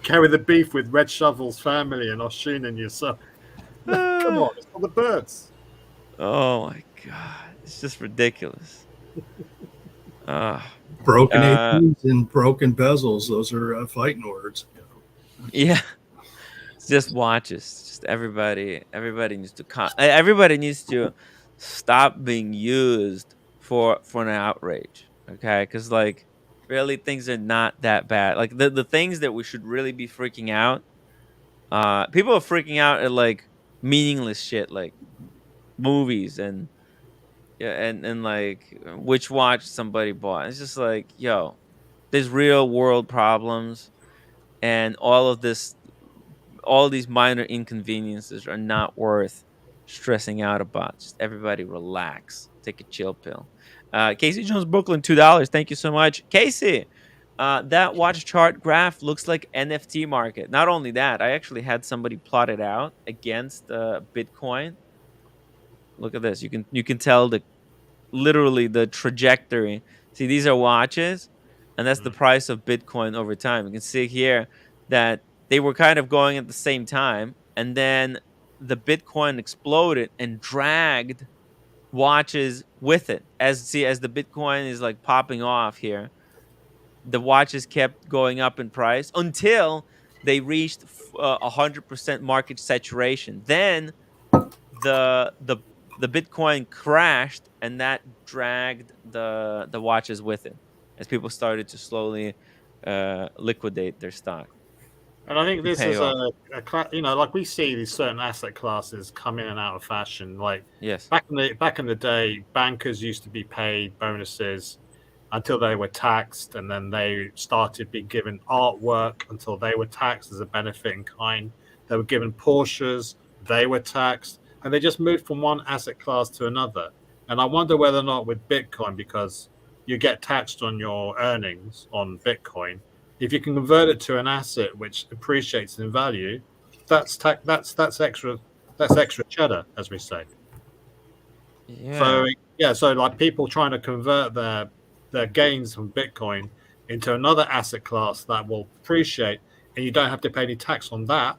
carry the beef with Red Shovel's family and Oshin and yourself. Come on, it's for the birds. Oh my god, it's just ridiculous. Broken APs and broken bezels; those are fighting words. Yeah, it's just watches. Just everybody needs to. Everybody needs to stop being used for an outrage. Okay, because like really things are not that bad. Like the things that we should really be freaking out. People are freaking out at like meaningless shit, like movies and like which watch somebody bought. It's just like, yo, there's real world problems, and all these minor inconveniences are not worth stressing out about. Just everybody relax, take a chill pill. Casey Jones, Brooklyn, $2. Thank you so much, Casey. That watch chart graph looks like NFT market. Not only that, I actually had somebody plot it out against Bitcoin. Look at this. You can tell literally the trajectory. See, these are watches, and that's the price of Bitcoin over time. You can see here that they were kind of going at the same time, and then the Bitcoin exploded and dragged watches with it. As the Bitcoin is like popping off here, the watches kept going up in price until they reached 100% market saturation. Then the Bitcoin crashed, and that dragged the watches with it as people started to slowly liquidate their stock. And I think this is like we see these certain asset classes come in and out of fashion. Like back in the day, bankers used to be paid bonuses until they were taxed, and then they started being given artwork until they were taxed as a benefit in kind. They were given Porsches, they were taxed, and they just moved from one asset class to another. And I wonder whether or not with Bitcoin, because you get taxed on your earnings on Bitcoin, if you can convert it to an asset which appreciates in value, that's extra That's extra cheddar, as we say. Yeah. So yeah, so like people trying to convert their gains from Bitcoin into another asset class that will appreciate, and you don't have to pay any tax on that.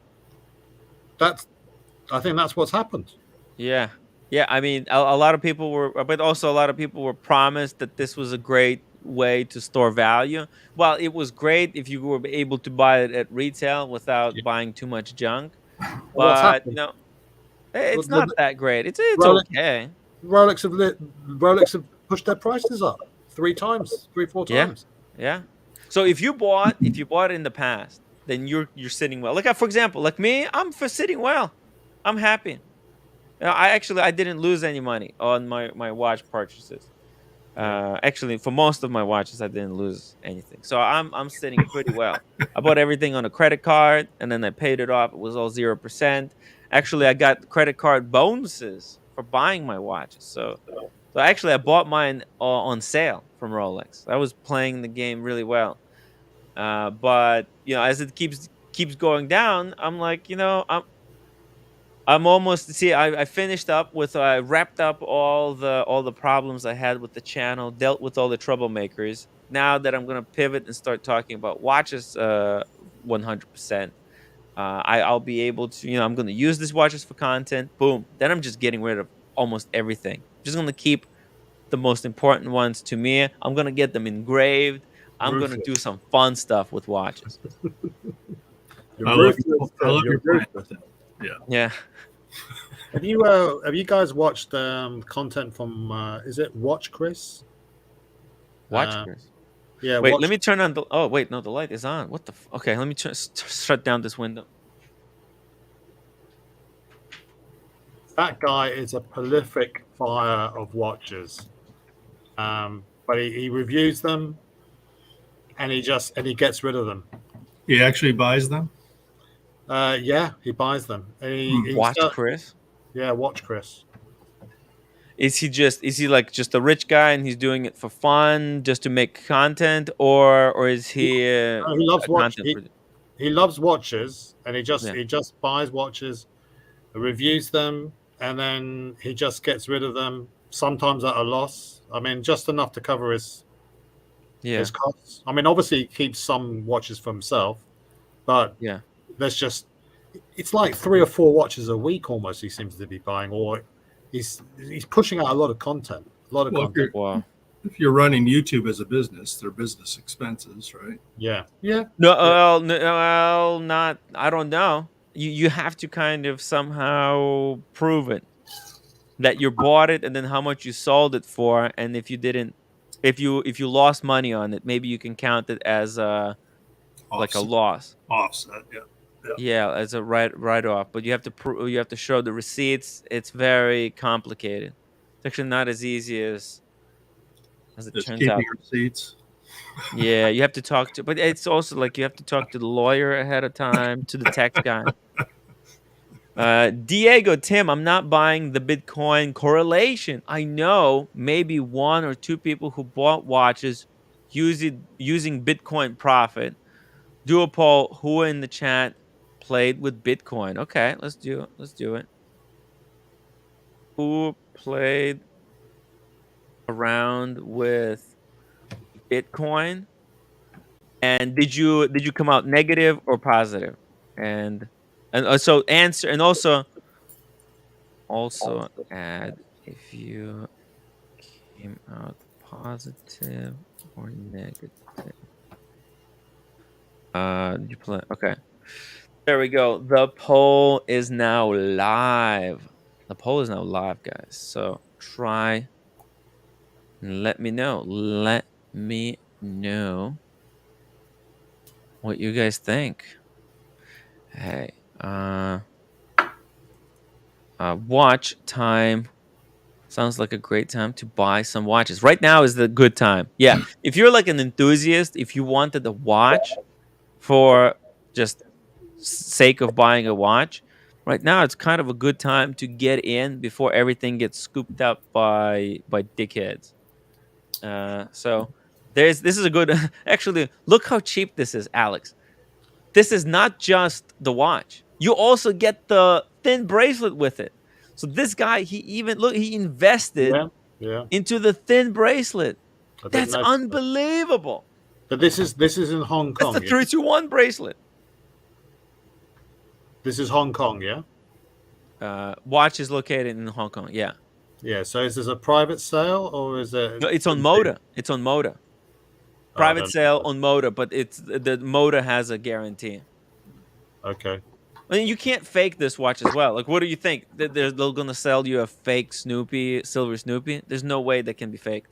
I think that's what's happened. Yeah. Yeah. I mean, a lot of people were, but also a lot of people were promised that this was a great way to store value. Well, it was great if you were able to buy it at retail without Yeah. buying too much junk. Well, what's But, happened? it's The not that great. It's Rolex, okay. Rolex have pushed their prices up 3 times, 4 Yeah. times. Yeah. So if you bought it in the past, then you're sitting well. Like for example, like me, I'm for sitting well. I'm happy. I didn't lose any money on my watch purchases. Actually, for most of my watches, I didn't lose anything. So I'm sitting pretty well. I bought everything on a credit card, and then I paid it off. It was all 0%. Actually, I got credit card bonuses for buying my watches. So actually, I bought mine on sale from Rolex. I was playing the game really well. But as it keeps going down, I'm like, I'm almost see. I finished up with. I wrapped up all the problems I had with the channel. Dealt with all the troublemakers. Now that I'm gonna pivot and start talking about watches, 100%. I'll be able to. I'm gonna use these watches for content. Boom. Then I'm just getting rid of almost everything. Just gonna keep the most important ones to me. I'm gonna get them engraved. I'm gonna do some fun stuff with watches. I love your plan with it. Yeah. Have you guys watched content from is it Watch Chris? Watch Chris. Yeah. Wait, let me turn on the. Oh wait, no, the light is on. What the? Okay, let me shut down this window. That guy is a prolific buyer of watches, but he reviews them, and he gets rid of them. He actually buys them. Yeah, he buys them. Watch Chris. Yeah, Watch Chris. Is he like just a rich guy and he's doing it for fun, just to make content, or is he? He loves watches. He loves watches, and he just buys watches, reviews them, and then he just gets rid of them. Sometimes at a loss. I mean, just enough to cover his costs. I mean, obviously he keeps some watches for himself, but it's like 3 or 4 watches a week almost. He seems to be buying, or he's pushing out a lot of content. Content. Wow. If you're running YouTube as a business, they're business expenses, right? Yeah. No, not. I don't know. You have to kind of somehow prove it that you bought it, and then how much you sold it for, and if you lost money on it, maybe you can count it as like a loss. Offset, Yeah, as a write off, but you have to show the receipts. It's very complicated. It's actually not as easy as it just turns out. keeping receipts. Yeah, you have to talk to, but it's also like you have to talk to the lawyer ahead of time, to the tax guy. Diego, Tim, I'm not buying the Bitcoin correlation. I know maybe 1 or 2 people who bought watches using Bitcoin profit. Do a poll. Who in the chat played with Bitcoin? Okay, let's do it. Who played around with Bitcoin? And did you come out negative or positive? And so answer, and also add if you came out positive or negative. Did you play? Okay. There we go. The poll is now live. Guys. So try and let me know. Let me know what you guys think. Hey, watch time. Sounds like a great time to buy some watches. Right now is the good time. Yeah. If you're like an enthusiast, if you wanted a watch for just sake of buying a watch, right now it's kind of a good time to get in before everything gets scooped up by dickheads. So this is a good. Actually, look how cheap this is, Alex. This is not just the watch. You also get the thin bracelet with it. So this guy, he invested Yeah. into the thin bracelet. I didn't That's know. unbelievable. But this is in Hong That's Kong. the 321 bracelet. This is Hong Kong, yeah. Watch is located in Hong Kong. Yeah. Yeah. So is this a private sale or is it? No, it's on Moda. It's on Moda. Private sale on Moda, but the Moda has a guarantee. Okay. I mean, you can't fake this watch as well. Like, what do you think? They're going to sell you a fake Snoopy, silver Snoopy? There's no way that can be faked.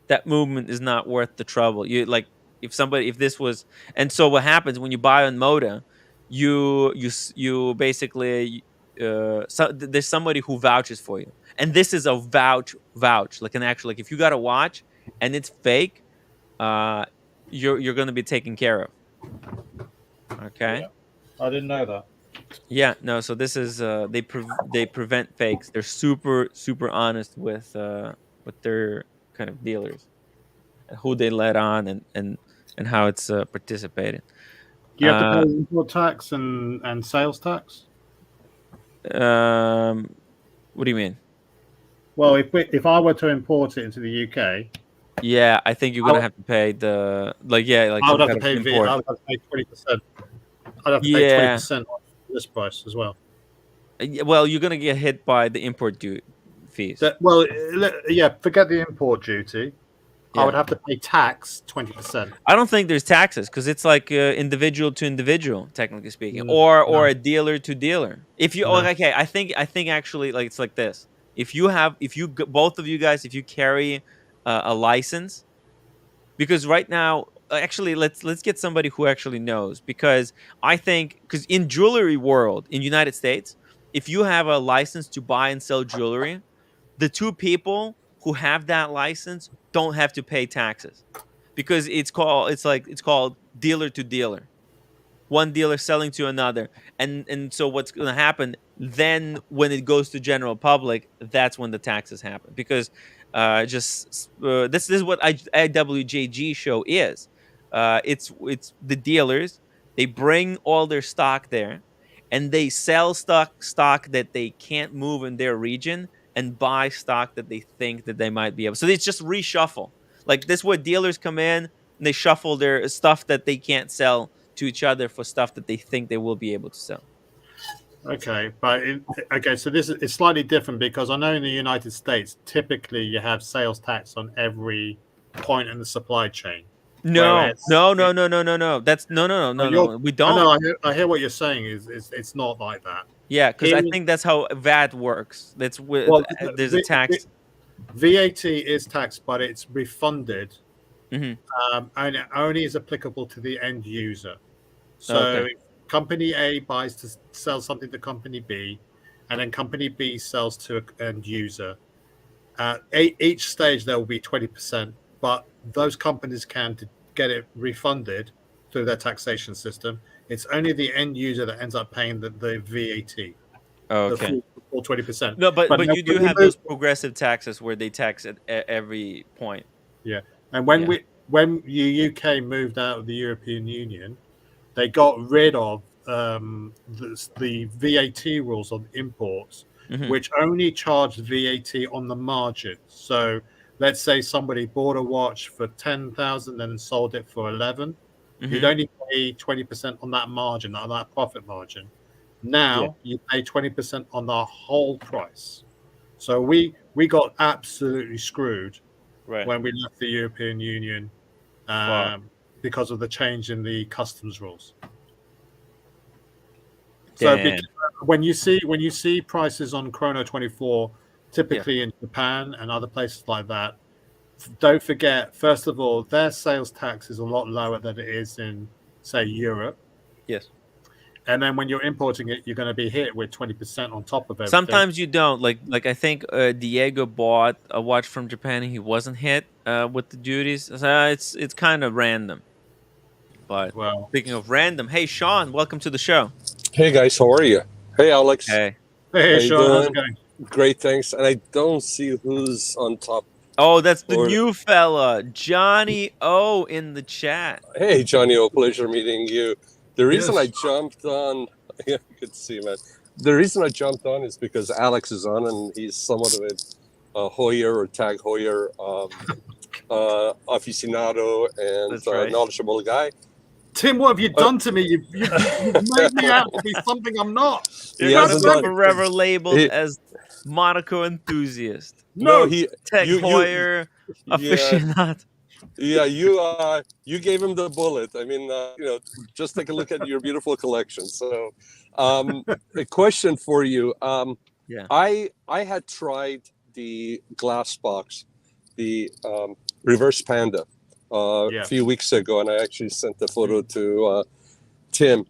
That movement is not worth the trouble. You like if this was, and so what happens when you buy on Moda, you basically there's somebody who vouches for you, and this is a vouch like an actual, like if you got a watch and it's fake, you're going to be taken care of. Okay. Yeah. I didn't know that. Yeah, no. So this is they prevent fakes. They're super honest with their kind of dealers, and who they let on, and how it's participated. Do you have to pay import tax and sales tax? What do you mean? Well, if I were to import it into the UK, yeah, I think you're gonna have to pay the I would have to pay VAT. I would have to pay 20%. I'd have to pay 20% on this price as well. Well, you're gonna get hit by the import fees. Forget the import duty. Yeah. I would have to pay tax 20%. I don't think there's taxes because it's like individual to individual, technically speaking, or a dealer to dealer. If you okay, I think actually like it's like this. If both of you guys, if you carry a license, because right now, actually, let's get somebody who actually knows, because I think because in jewelry world in United States, if you have a license to buy and sell jewelry, the two people who have that license don't have to pay taxes, because it's called dealer to dealer, one dealer selling to another, and so what's going to happen then when it goes to general public, that's when the taxes happen, because this is what IWJG show is. It's the dealers, they bring all their stock there, and they sell stock that they can't move in their region, and buy stock that they think that they might be able. So they just reshuffle. Like this, where dealers come in and they shuffle their stuff that they can't sell to each other for stuff that they think they will be able to sell. Okay, so this is slightly different, because I know in the United States, typically you have sales tax on every point in the supply chain. No. That's no. We don't. I hear what you're saying. Is it's not like that. Yeah, because I think that's how VAT works. There's a tax. VAT is taxed, but it's refunded, and it only is applicable to the end user. So if Company A buys to sell something to Company B, and then Company B sells to an end user. Each stage there will be 20%, but those companies can get it refunded through their taxation system. It's only the end user that ends up paying the VAT. Okay. The full 20%. No, but you do have those progressive taxes where they tax at every point. Yeah, and when the UK moved out of the European Union, they got rid of the VAT rules on imports, which only charged VAT on the margin. So let's say somebody bought a watch for 10,000 and sold it for 11. You'd only pay 20% on that margin, on that profit margin. Now you pay 20% on the whole price. So we got absolutely screwed when we left the European Union because of the change in the customs rules. So when you see prices on Chrono 24, typically in Japan and other places like that, don't forget, first of all, their sales tax is a lot lower than it is in, say, Europe. Yes. And then when you're importing it, you're going to be hit with 20% on top of everything. Sometimes you don't. Like I think Diego bought a watch from Japan and he wasn't hit with the duties. It's kind of random. But speaking of random, hey Sean, welcome to the show. Hey guys, how are you? Hey Alex. Hey Sean, how's it going? Great, thanks. And I don't see who's on top. Oh, that's the new fella, Johnny O, in the chat. Hey Johnny O, pleasure meeting you. The reason I jumped on, good to see you, man. the reason I jumped on is because Alex is on, and he's somewhat of a Hoyer or Tag Hoyer aficionado and right. knowledgeable guy. Tim, what have you done to me? You've made me out to be something I'm not. You're He gonna hasn't be done- forever labeled he- as Monaco enthusiast, No, Tech you- Hoyer yeah, aficionado. yeah, you gave him the bullet. I mean, just take a look at your beautiful collection. So, a question for you. Yeah. I had tried the glass box, the reverse panda, a few weeks ago, and I actually sent the photo to Tim.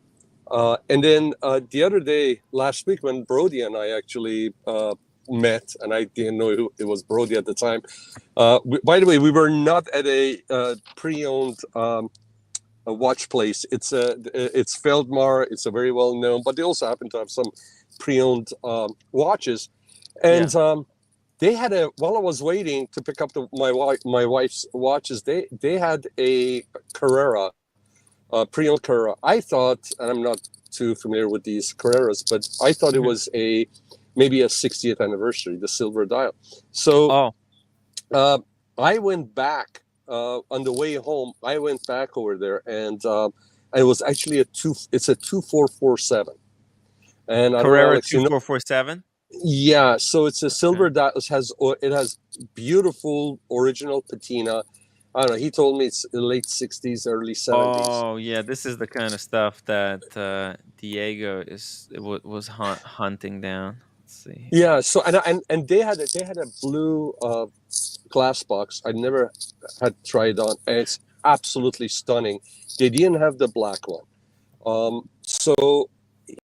And then the other day, last week, when Brody and I actually met, and I didn't know who it was Brody at the time. By the way, we were not at a pre-owned a watch place. It's Feldmar. It's a very well known, but they also happen to have some pre-owned watches. And they had while I was waiting to pick up my wife's watches, they had a Carrera, pre-owned Carrera. I thought, and I'm not too familiar with these Carreras, but I thought it was maybe a 60th anniversary, the silver dial. So I went back on the way home. I went back over there, and it was actually it's a 2447. And Carrera 2447. Yeah, so it's a silver dial. It has beautiful original patina. I don't know. He told me it's the late 60s, early 70s. Oh yeah, this is the kind of stuff that Diego was hunting down. Let's see. Yeah. So and they had a blue glass box. I never had tried on, and it's absolutely stunning. They didn't have the black one. So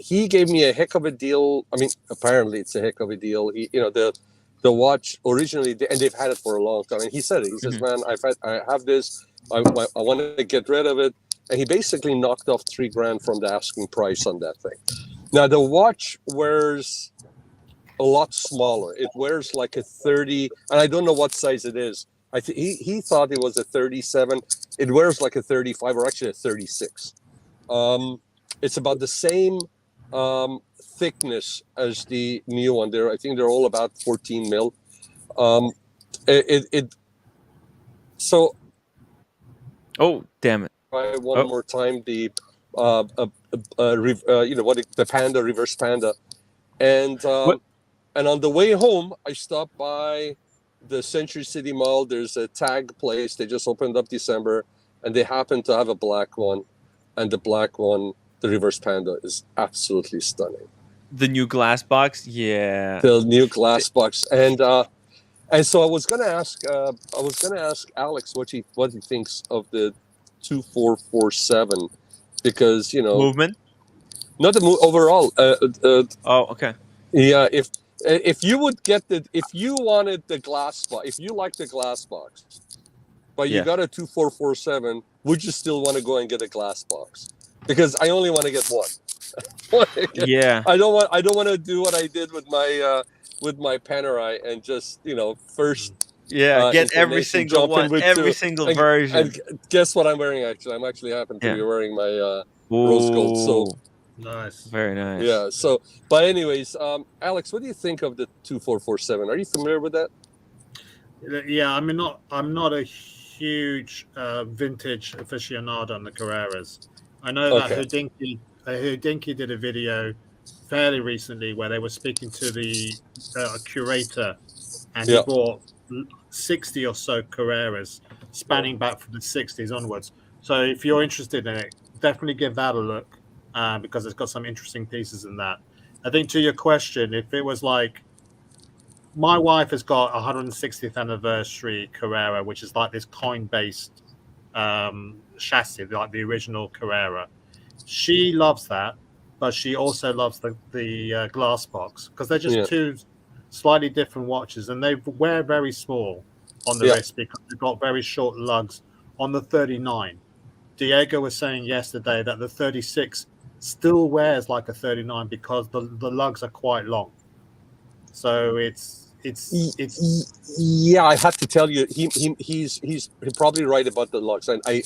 he gave me a heck of a deal. I mean, apparently it's a heck of a deal. The watch originally, and they've had it for a long time. And he said it. He says, "Man, I have this. I want to get rid of it." And he basically knocked off $3,000 from the asking price on that thing. Now the watch wears a lot smaller. It wears like a 30, and I don't know what size it is. He thought it was a 37. It wears like a 35, or actually a 36. It's about the same thickness as the new one. I think they're all about 14 mil. So. Oh, damn it! Try one more time the the Panda, reverse Panda, and on the way home I stopped by the Century City Mall. There's a Tag place. They just opened up December, and they happen to have a black one, and the black one, the reverse Panda, is absolutely stunning. The new glass box, yeah. The new glass box, and so I was gonna ask Alex what he thinks of the 2447, because movement, not the move overall. okay. Yeah, if you would if you wanted the glass box, if you like the glass box, but you got a 2447, would you still want to go and get a glass box? Because I only want to get one. Yeah, I don't want to do what I did with my Panerai and just first. Get every single one, every single version. And guess what I'm wearing? I'm actually happen to be wearing my rose gold. So nice, very nice. Yeah. So, but anyways, Alex, what do you think of the 2447? Are you familiar with that? Yeah, I mean, I'm not a huge vintage aficionado on the Carreras. I know that Houdinki did a video fairly recently where they were speaking to the curator, and he bought 60 or so Carreras spanning back from the 60s onwards. So if you're interested in it, definitely give that a look, because it's got some interesting pieces in that. I think to your question, if it was like, my wife has got a 160th anniversary Carrera, which is like this coin-based chassis, like the original Carrera. She loves that, but she also loves the glass box, because they're just two slightly different watches, and they wear very small on the wrist because they've got very short lugs on the 39. Diego was saying yesterday that the 36 still wears like a 39 because the lugs are quite long. So it's Yeah, I have to tell you, he's probably right about the lugs, and I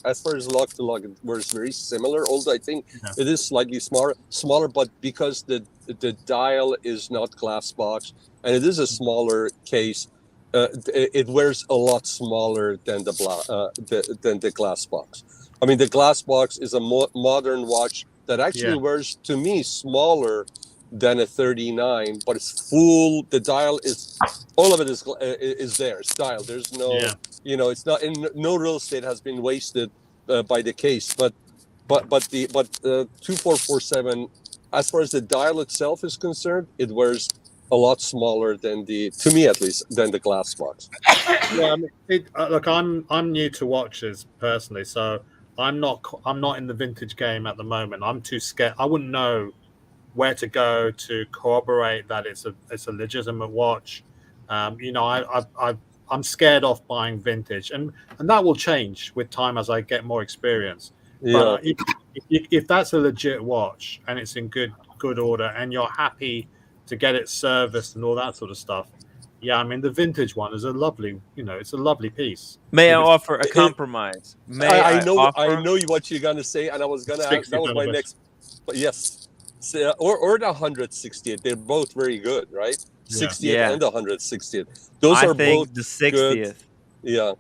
as far as lug to lug, it was very similar. Although I think it is slightly smaller, but because the dial is not glass box and it is a smaller case, it wears a lot smaller than the glass box. I mean, the glass box is a modern watch that actually wears, to me, smaller than a 39, but it's full. The dial is, all of it is there. It's dialed. There's no, it's not in, no real estate has been wasted by the case. But 2447, as far as the dial itself is concerned, it wears a lot smaller than to me at least, than the glass box. Yeah, I mean, look, I'm new to watches personally, so I'm not in the vintage game at the moment. I'm too scared. I wouldn't know where to go to corroborate that it's a legitimate watch. I'm scared off buying vintage, and that will change with time as I get more experience. But if that's a legit watch and it's in good order and you're happy to get it serviced and all that sort of stuff, I mean, the vintage one is a lovely, it's a lovely piece. May I offer a compromise? I know what you're gonna say, and I was gonna ask. That was my next. But yes, so, or the 160th. They're both very good, right? 60th and the 160th. Those are both the 60th. Good. Yeah.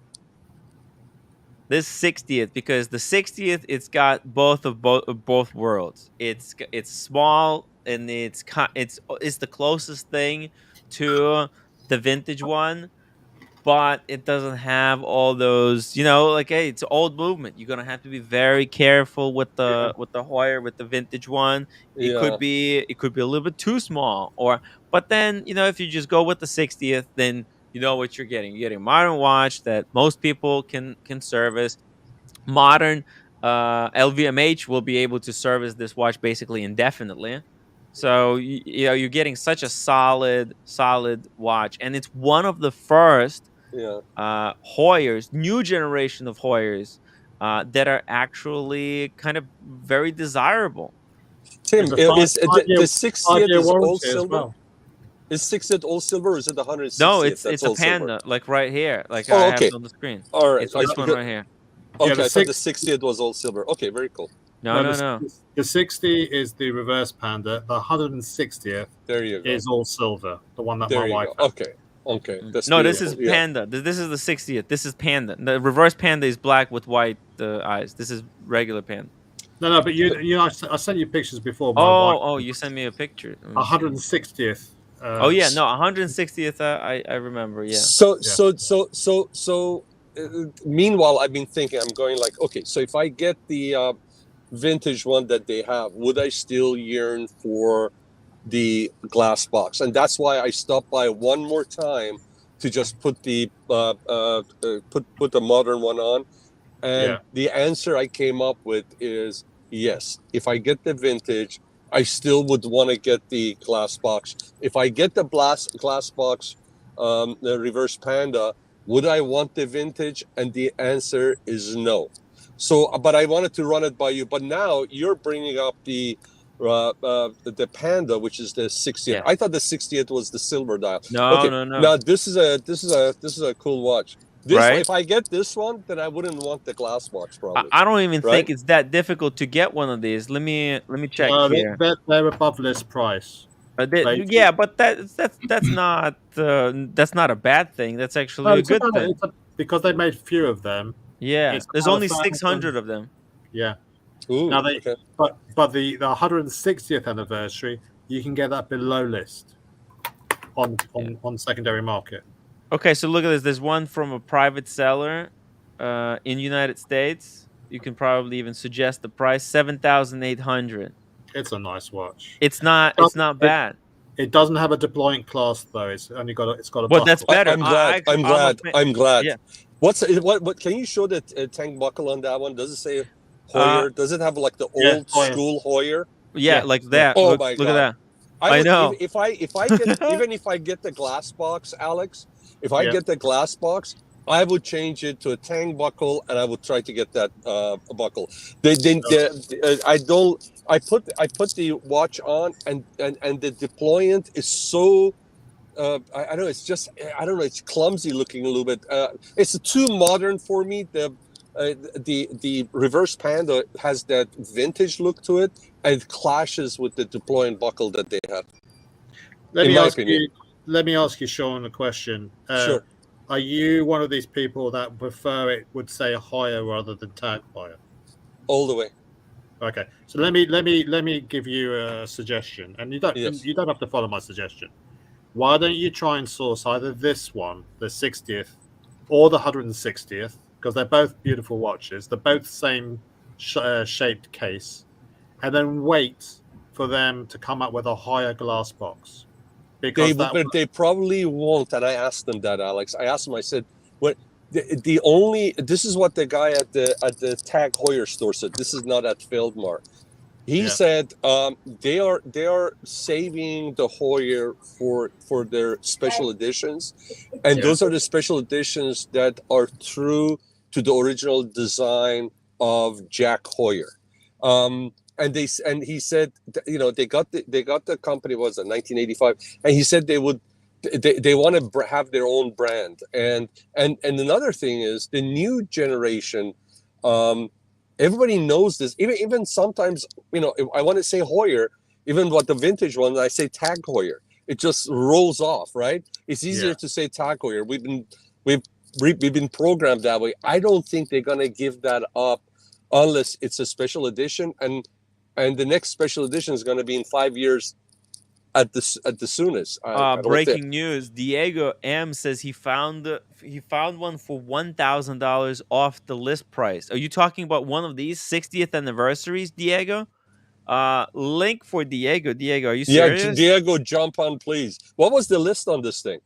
This 60th, because the 60th, it's got both worlds. It's small and it's the closest thing to the vintage one, but it doesn't have all those, hey, it's old movement. You're gonna have to be very careful with the Hoyer, with the vintage one. It could be a little bit too small, but then if you just go with the 60th, then you know what you're getting. You're getting a modern watch that most people can service. Modern LVMH will be able to service this watch basically indefinitely. So you're getting such a solid watch, and it's one of the first Hoyers, new generation of Hoyers, that are actually kind of very desirable. Tim, the 60th is all silver. Well. Is 60th all silver, or is it the 160th? No, it's a Panda, silver? Like right here, like I have it on the screen. All right, it's this one right here. Okay, I thought the 60th was all silver. Okay, very cool. No. The 60 is the reverse Panda. The 160th is all silver. The one that my wife has. Okay. That's no, this is Panda. This is the 60th. This is Panda. The reverse Panda is black with white eyes. This is regular Panda. No, but I sent you pictures before. You sent me a picture. 160th. 160th. I remember. Yeah. So. Meanwhile, I've been thinking. I'm going like, okay. So if I get the vintage one that they have, would I still yearn for the glass box? And that's why I stopped by one more time to just put the put the modern one on. And the answer I came up with is yes. If I get the vintage, I still would want to get the glass box. If I get the glass box, the reverse Panda, would I want the vintage? And the answer is no. So, but I wanted to run it by you. But now you're bringing up the Panda, which is the 60th. Yeah. I thought the 60th was the silver dial. No. Now this is a cool watch. Right? If I get this one, then I wouldn't want the glass box. Probably. I don't even think it's that difficult to get one of these. Let me check here. They're above list price. But that's not a bad thing. That's actually a good thing. Because they made few of them. Yeah, there's only 600 of them. Yeah. Ooh, now but the 160th anniversary, you can get that below list on secondary market. Okay, so look at this. There's one from a private seller in United States. You can probably even suggest the price, 7,800. It's a nice watch. It's not bad. It doesn't have a deploying clasp though. It's only got a. Well, that's better. I'm glad. Yeah. What? Can you show the tank buckle on that one? Does it say Hoyer? Does it have like the old school Hoyer? Yeah, like that. Oh my God. Look at that. I know. If I get even if I get the glass box, Alex, if I get the glass box, I would change it to a tang buckle, and I would try to get that buckle. I put the watch on, and the deployant is so I don't know. It's just I don't know. It's clumsy looking a little bit. It's too modern for me. The reverse Panda has that vintage look to it, and it clashes with the deploy and buckle that they have. Let me ask you, Sean, a question. Sure. Are you one of these people that prefer it would say higher rather than tag higher? All the way. Okay, so let me give you a suggestion, and you don't have to follow my suggestion. Why don't you try and source either this one, the 60th, or the 160th, because they're both beautiful watches. They're both same shaped case, and then wait for them to come up with a higher glass box. Because they probably won't. And I asked them that, Alex. I asked them. I said, "What? The only this is what the guy at the Tag Heuer store said. This is not at Feldmar. He said they are saving the Heuer for their special editions, and those are the special editions that are true to the original design of Jack Heuer." And he said, they got the company, was it 1985, and he said they would. They want to have their own brand, and another thing is the new generation. Everybody knows this. Even sometimes, if I want to say Heuer, even what the vintage one, I say Tag Heuer. It just rolls off, right? It's easier to say Tag Heuer. We've been programmed that way. I don't think they're gonna give that up unless it's a special edition, and the next special edition is gonna be in 5 years. At the soonest. Breaking news: Diego M says he found one for $1,000 off the list price. Are you talking about one of these 60th anniversaries, Diego? Link for Diego. Diego, are you serious? Yeah, Diego, jump on, please. What was the list on this thing?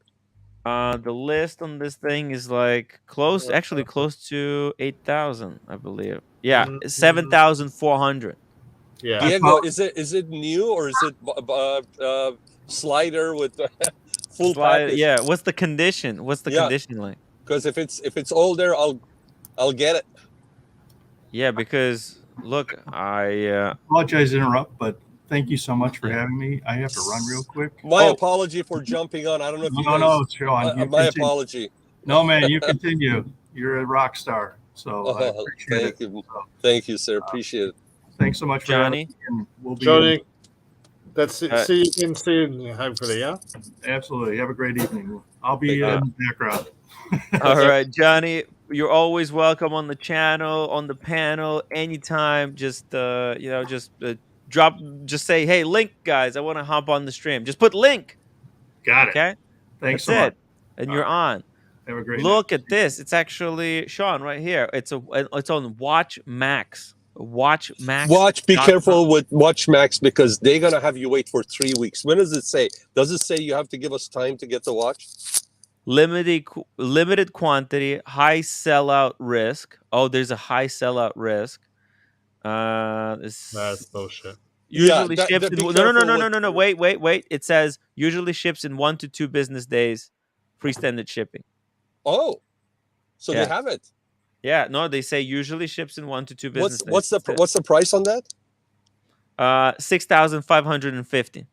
The list on this thing is like close to 8,000, I believe. Yeah, 7,400. Yeah. Diego, is it new or is it slider with full package? Yeah. What's the condition? What's the condition like? Because if it's older, I'll get it. Yeah, because look, I apologize to interrupt, but thank you so much for having me. I have to run real quick. My apology for jumping on. I don't know if you guys... No, Sean. My apology. No, man, you continue. You're a rock star. So I appreciate it. Thank you, sir. Appreciate it. Thanks so much, Johnny. Johnny, let's see you again soon, hopefully, yeah? Absolutely. Have a great evening. I'll be in the background. All right, Johnny, you're always welcome on the channel, on the panel, anytime. Just just say, hey, link, guys, I want to hop on the stream. Just put link. Got it. Okay? Thanks That's so much. And you're on. Have a great Look at this. It's actually Sean right here. It's on Watch Max. Watch Max. Be careful with Watch Max because they're gonna have you wait for 3 weeks. When does it say? Does it say you have to give us time to get the watch? Limited quantity, high sellout risk. Oh, there's a high sellout risk. That's bullshit. Usually ships in no. Wait. It says usually ships in 1 to 2 business days, free standard shipping. Oh, so they have it. Yeah, no, they say usually ships in 1 to 2 business days. What's the price on that? 6,550.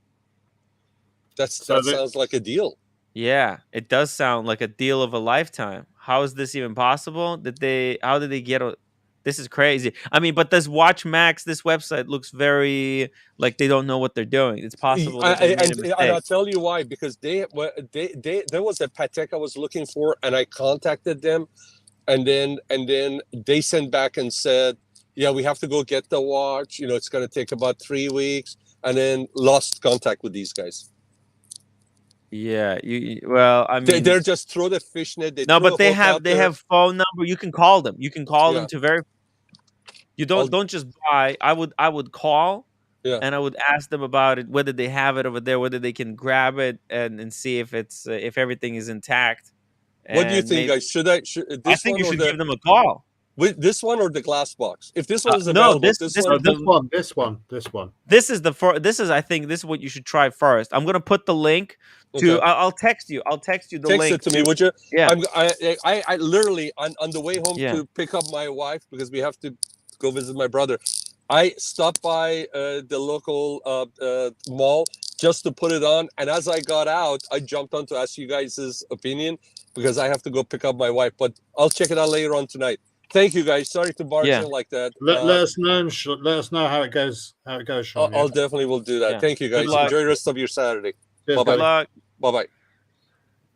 That sounds like a deal. Yeah, it does sound like a deal of a lifetime. How is this even possible? How did they get this is crazy. I mean, but this Watch Max, this website looks very like they don't know what they're doing. It's possible. And I'll tell you why, because there was a Patek I was looking for, and I contacted them. And then they sent back and said, yeah, we have to go get the watch. It's going to take about 3 weeks. And then lost contact with these guys. Yeah. I mean, they're just throw the fishnet. But they have phone number. You can call them. You can call them to verify. You don't just buy. I would call. Yeah. And I would ask them about it, whether they have it over there, whether they can grab it and see if everything is intact. What do you think, guys? I think you should give them a call. With this one or the glass box? If this one is available, this one. I think this is what you should try first. I'm gonna put the link to. I'll text you. I'll text you the link. Text it to me, would you? Yeah. I literally on the way home to pick up my wife because we have to go visit my brother. I stopped by the local mall just to put it on. And as I got out, I jumped on to ask you guys' opinion because I have to go pick up my wife. But I'll check it out later on tonight. Thank you, guys. Sorry to barge in like that. Let us know. Let us know how it goes. Sean. I'll definitely will do that. Yeah. Thank you, guys. Enjoy the rest of your Saturday. Cheers, Good luck. Bye-bye.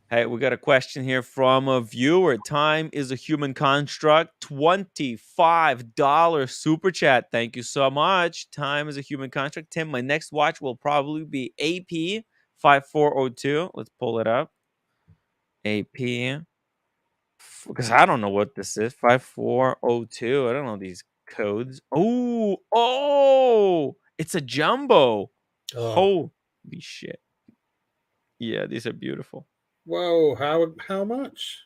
Hey, we got a question here from a viewer. Time is a human construct. $25 super chat. Thank you so much. Time is a human construct. Tim, my next watch will probably be AP5402. Let's pull it up. AP. Because I don't know what this is. 5402. I don't know these codes. Oh, it's a jumbo. Oh. Holy shit. Yeah, these are beautiful. Whoa, how much?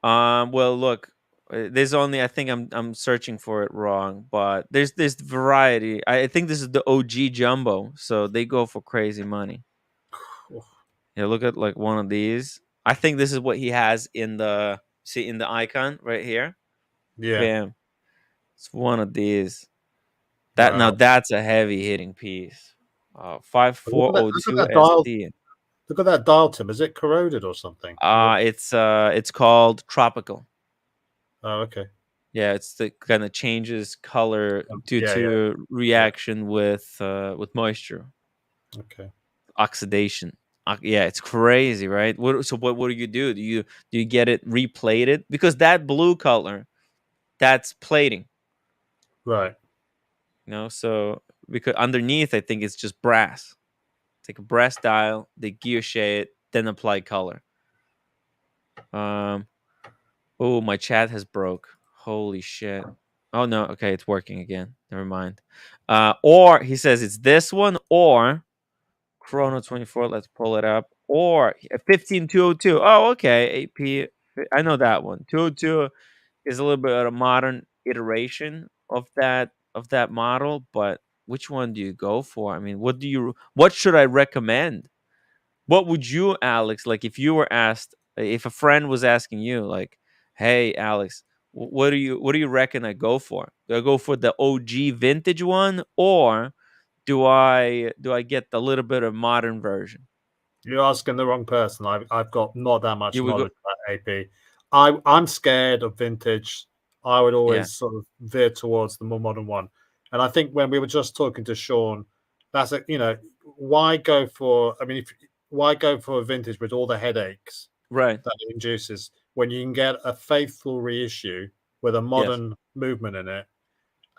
Well, look, there's only, I think I'm searching for it wrong, but there's variety. I think this is the OG jumbo, so they go for crazy money. Yeah, look at like one of these. I think this is what he has in the icon right here. Yeah. Bam. It's one of these. Now that's a heavy hitting piece. 5402 SD. Look at that dial, Tim. Is it corroded or something? It's called tropical. Oh, okay. Yeah, it's the kind of changes color due to reaction with moisture. Okay. Oxidation. Yeah, it's crazy, right? What do you do? Do you get it replated? Because that blue color, that's plating. Right. You know, so because underneath I think it's just brass. Take a brass dial, they guilloche it, then apply color. Oh, my chat has broke. Holy shit. Oh no, okay, it's working again. Never mind. Or he says it's this one or Chrono 24. Let's pull it up. Or 15202. Oh, okay. AP. I know that one. 202 is a little bit of a modern iteration of that model, but which one do you go for? I mean, what should I recommend? What would you, Alex, like if you were asked, if a friend was asking you, like, hey, Alex, what do you reckon I go for? Do I go for the OG vintage one, or do I get the little bit of modern version? You're asking the wrong person. I've got not that much You would knowledge about AP. I'm scared of vintage. I would always sort of veer towards the more modern one. And I think when we were just talking to Sean, that's why go for? I mean, why go for a vintage with all the headaches right that it induces when you can get a faithful reissue with a modern movement in it?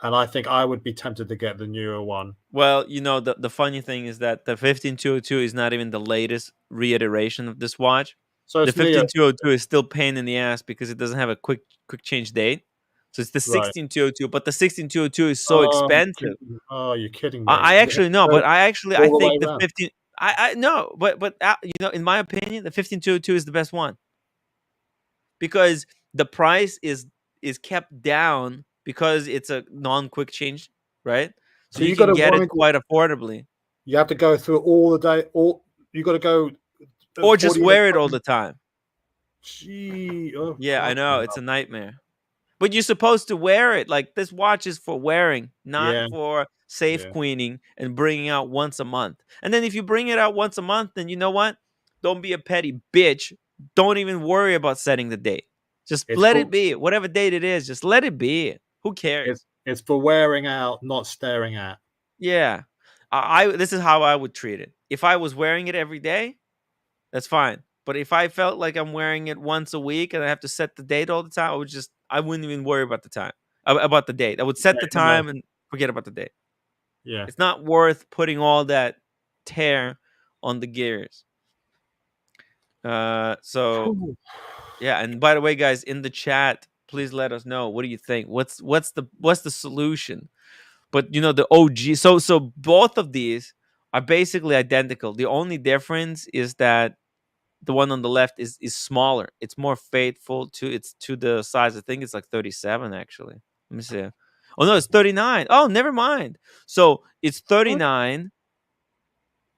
And I think I would be tempted to get the newer one. Well, you know, the funny thing is that the 15202 is not even the latest reiteration of this watch. So the 15202 is still pain in the ass because it doesn't have a quick change date. So it's the 16202, but the 16202 is so expensive. You're kidding me. I actually know, but I think the 15. I know, but you know, in my opinion, the 15202 is the best one because the price is kept down because it's a non-quick change, right? So you can get it quite affordably. You have to go through all the day. You got to go, or just wear it all the time. Gee, yeah, I know it's a nightmare. But you're supposed to wear it. Like this watch is for wearing, not for safe queening and bringing out once a month. And then if you bring it out once a month, then you know what? Don't be a petty bitch. Don't even worry about setting the date. Just let it be. Whatever date it is, just let it be. Who cares? It's for wearing out, not staring at. Yeah. This is how I would treat it. If I was wearing it every day, that's fine. But if I felt like I'm wearing it once a week and I have to set the date all the time, I wouldn't even worry about the time, about the date. I would set the time and forget about the date. Yeah. It's not worth putting all that tear on the gears. So yeah, and by the way, guys, in the chat, please let us know, what do you think? What's the solution? But you know, the OG, so both of these are basically identical. The only difference is that the one on the left is smaller. It's more faithful to the size. I think it's like 37 actually. Let me see. Oh no, it's 39. Oh, never mind. So it's 39.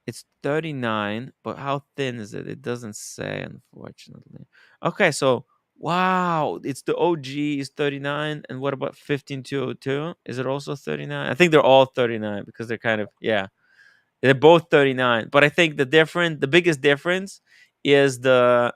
It's 39, but how thin is it? It doesn't say, unfortunately. Okay, so wow, it's the OG is 39. And what about 15202? Is it also 39? I think they're all 39 because they're kind of They're both 39, but I think the biggest difference is the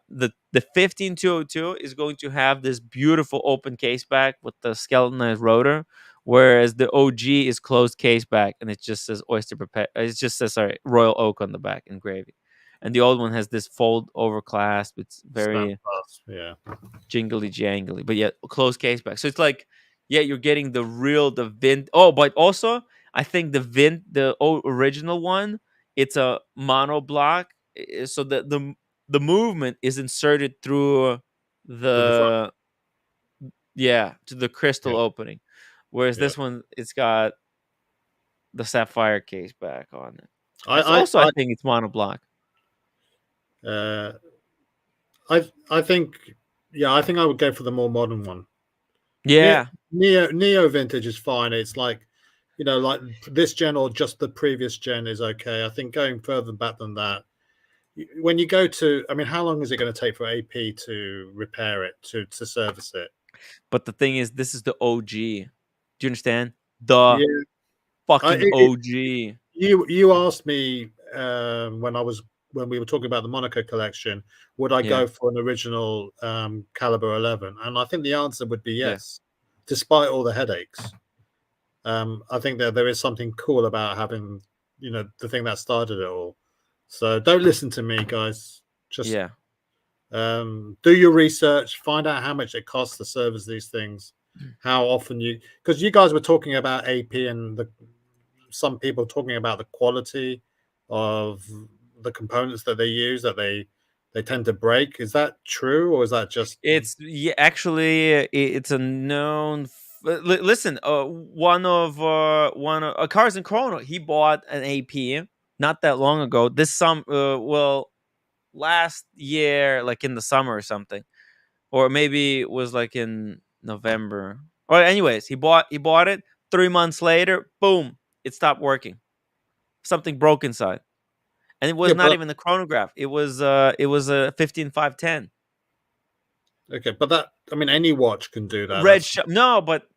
15202 is going to have this beautiful open case back with the skeletonized rotor, whereas the OG is closed case back and it just says it just says Royal Oak on the back engraving, and the old one has this fold over clasp. It's very yeah, jingly jangly, but yet closed case back. So it's like, yeah, you're getting the vint. Oh, but also I think the original one, it's a mono block, so the movement is inserted through to the front. the to the crystal Yeah. opening, whereas Yeah. this one it's got the sapphire case back on it. I think it's mono block. I think I think I would go for the more modern one. Yeah, Neo vintage is fine. It's like, like this gen or just the previous gen is okay. I think going further back than that, when you go to, I mean, how long is it going to take for AP to repair it, to service it? but the thing is, this is the OG. Do you understand? The Yeah, fucking OG. You asked me when we were talking about the Monaco collection, would I go for an original caliber 11? And I think the answer would be yes, despite all the headaches. I think that there is something cool about having, the thing that started it all. So don't listen to me, guys. Just do your research, find out how much it costs to service these things, how often because you guys were talking about AP and some people talking about the quality of the components that they use, that they tend to break. Is that true, or is that just? It's actually it's a known. Listen, one of Cars and Chrono, he bought an AP not that long ago. Last year, like in the summer or something, or maybe it was like in November. Or anyways, he bought it. 3 months later, boom, it stopped working. Something broke inside, and it was not even the chronograph. It was a 15510. Okay, but that, I mean, any watch can do that.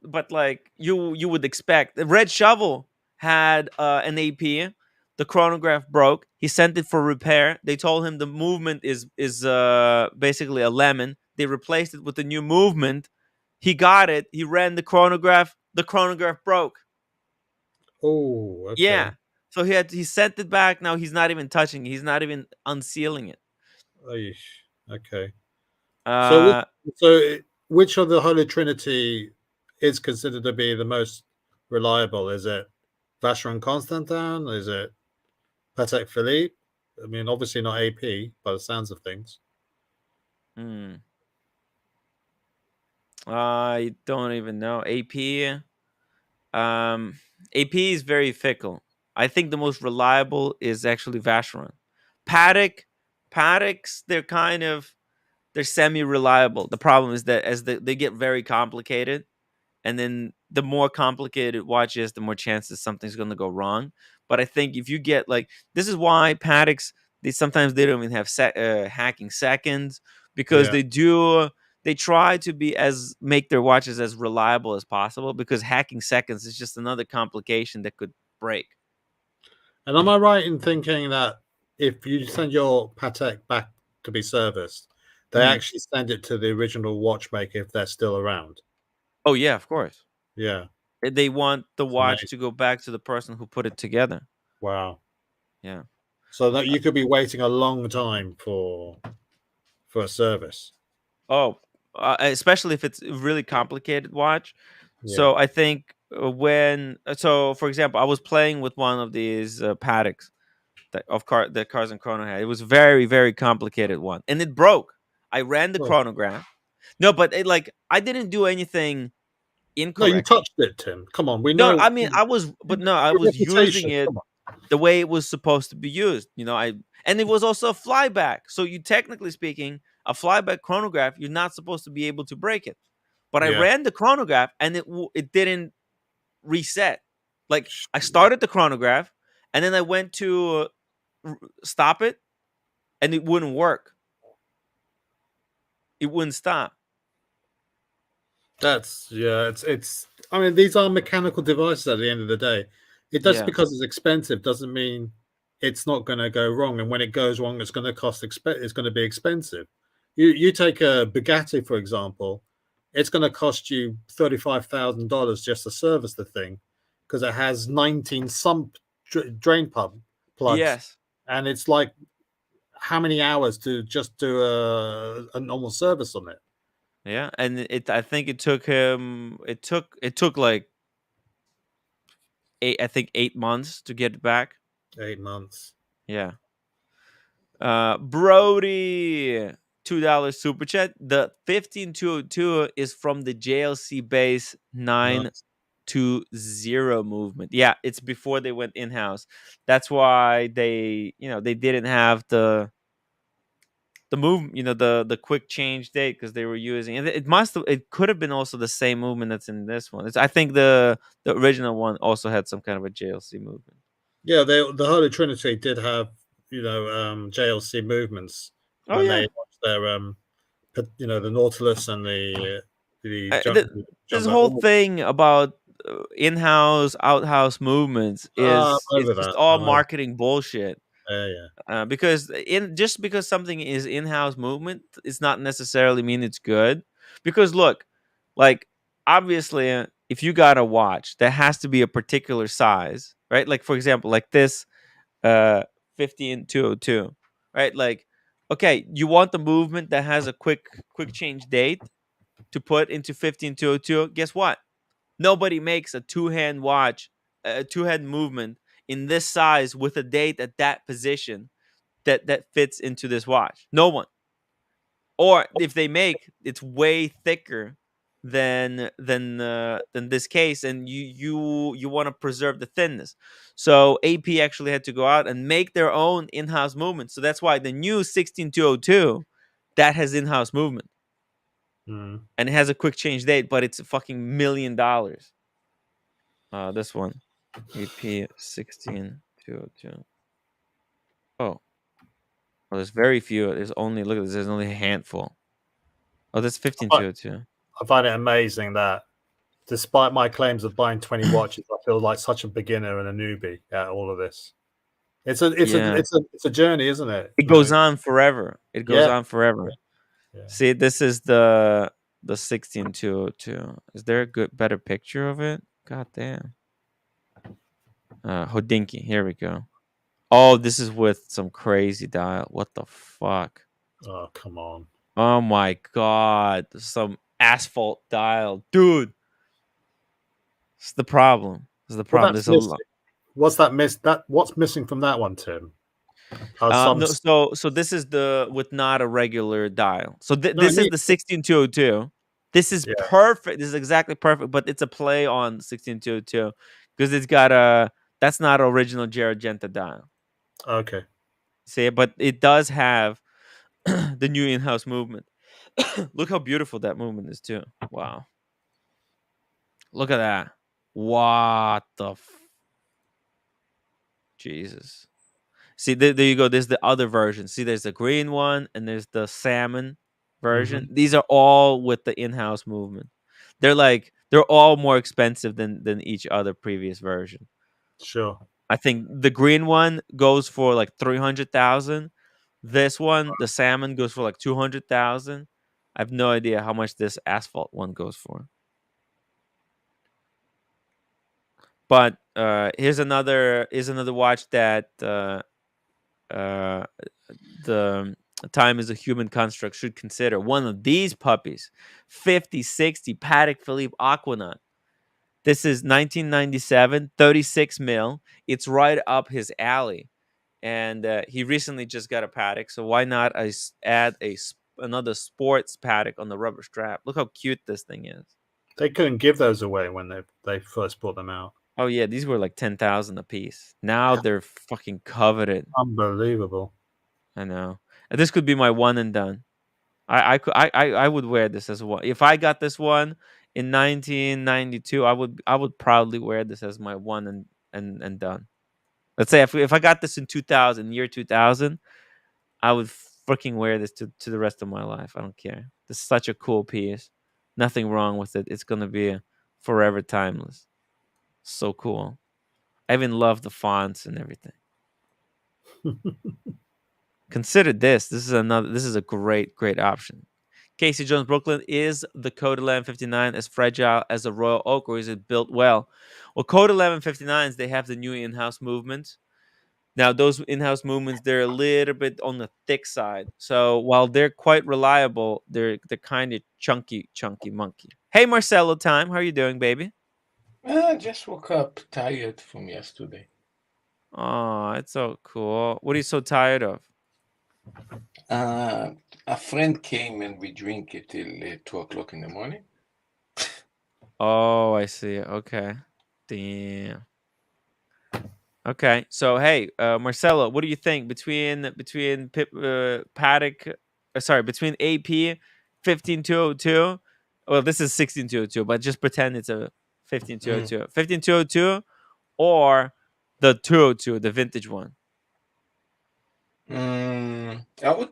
But like you would expect. The Red Shovel had an AP. The chronograph broke. He sent it for repair. They told him the movement is basically a lemon. They replaced it with a new movement. He got it. He ran the chronograph. The chronograph broke. Oh, okay. Yeah. So he sent it back. Now he's not even touching it. He's not even unsealing it. Okay. So which of the Holy Trinity is considered to be the most reliable? Is it Vacheron Constantin? Is it Patek Philippe? I mean, obviously not AP by the sounds of things. I don't even know. AP is very fickle. I think the most reliable is actually Vacheron. Pateks, they're semi-reliable. The problem is that as they get very complicated, and then the more complicated watches, the more chances something's going to go wrong. But I think if you get this is why Pateks, they don't even have hacking seconds, because they try to make their watches as reliable as possible, because hacking seconds is just another complication that could break. And am I right in thinking that if you send your Patek back to be serviced, they actually send it to the original watchmaker if they're still around? Oh yeah, of course. Yeah. They want the watch to go back to the person who put it together. Wow. Yeah. So that you could be waiting a long time for a service. Oh, especially if it's a really complicated watch. Yeah. So I think for example, I was playing with one of these Pateks that Cars and Chrono had. It was a very, very complicated one, and it broke. I ran the chronograph. No, but I didn't do anything incorrect. No, you touched it, Tim. Come on, we know. No, I mean I was using it the way it was supposed to be used. And it was also a flyback. So you, technically speaking, a flyback chronograph, you're not supposed to be able to break it. But I ran the chronograph and it didn't reset. Like, I started the chronograph and then I went to stop it and it wouldn't work. It wouldn't stop. It's I mean, these are mechanical devices at the end of the day. It does because it's expensive doesn't mean it's not going to go wrong. And when it goes wrong, it's going to it's going to be expensive. You take a Bugatti, for example, it's going to cost you $35,000 just to service the thing because it has 19 sump drain pump plugs. Yes. And it's like how many hours to just do a normal service on it? Yeah, and I think it took him. It took like eight. I think 8 months to get it back. 8 months. Yeah. Brody, $2 super chat. The 15202 is from the JLC base 920 movement. Yeah, it's before they went in house. That's why they didn't have the move, the quick change date because they were using it could have been also the same movement that's in this one. I think the original one also had some kind of a JLC movement. Yeah, the Holy Trinity did have JLC movements Oh, when yeah. they watched their the Nautilus and the this whole thing about in-house outhouse movements is over just that. all marketing bullshit. Yeah. Because because something is in-house movement, it's not necessarily mean it's good. Because look, like obviously, if you got a watch, there has to be a particular size, right? Like for example, like this 15202, right? Like, okay, you want the movement that has a quick change date to put into 15202. Guess what? Nobody makes a two-hand watch, a two-hand movement in this size with a date at that position that fits into this watch. No one. Or if they make, it's way thicker than this case, and you want to preserve the thinness. So AP actually had to go out and make their own in-house movement. So that's why the new 16202 that has in-house movement. And it has a quick change date, but it's a fucking $1 million. This one, EP 16202. Oh, there's very few. There's only look at this. There's only a handful. Oh, that's 15202. I find it amazing that, despite my claims of buying 20 watches, I feel like such a beginner and a newbie at all of this. It's a journey, isn't it? It goes on forever. It goes on forever. Yeah. See, this is the 16202. Is there a better picture of it? God damn. Hodinky. Here we go. Oh, this is with some crazy dial. What the fuck? Oh, come on. Oh my god. Some asphalt dial. Dude. It's the problem. It's the problem. There's a lot. What's missing from that one, Tim? No, so this is with not a regular dial. So this is the 16202. This is perfect. This is exactly perfect, but it's a play on 16202 because it's got that's not original Girargenta dial. Okay. See, but it does have the new in-house movement. Look how beautiful that movement is too. Wow. Look at that. What the Jesus. See, there you go. There's the other version. See, there's the green one and there's the salmon version. Mm-hmm. These are all with the in-house movement. They're all more expensive than each other previous version. Sure. I think the green one goes for like 300,000. This one, the salmon, goes for like 200,000. I have no idea how much this asphalt one goes for. But here's another watch that the time is a human construct should consider. One of these puppies, 5060 Patek Philippe Aquanaut. This is 1997, 36 mil. It's right up his alley. And he recently just got a Patek, so why not add another sports Patek on the rubber strap? Look how cute this thing is. They couldn't give those away when they first brought them out. Oh yeah, these were like 10,000 a piece. Now they're fucking coveted. Unbelievable. I know. And this could be my one and done. I would wear this as one. If I got this one in 1992, I would proudly wear this as my one and done. Let's say if I got this in 2000, year 2000, I would freaking wear this to the rest of my life. I don't care. This is such a cool piece. Nothing wrong with it. It's gonna be forever timeless. So cool. I even love the fonts and everything. Consider this. This is a great option. Casey Jones Brooklyn, is the Code 1159 as fragile as a Royal Oak, or is it built well? Well, Code 1159s, they have the new in-house movements. Now, those in-house movements, they're a little bit on the thick side. So while they're quite reliable, they're kind of chunky monkey. Hey, Marcelo time. How are you doing, baby? I just woke up tired from yesterday. Oh, it's so cool. What are you so tired of? A friend came and we drink it till 2 o'clock in the morning. Oh, I see. Okay. Damn. Okay. So hey, Marcelo, what do you think between Paddock? Between AP 15202. Well, this is 16202, but just pretend it's a 15202. 15202 or the 202, the vintage one. I would.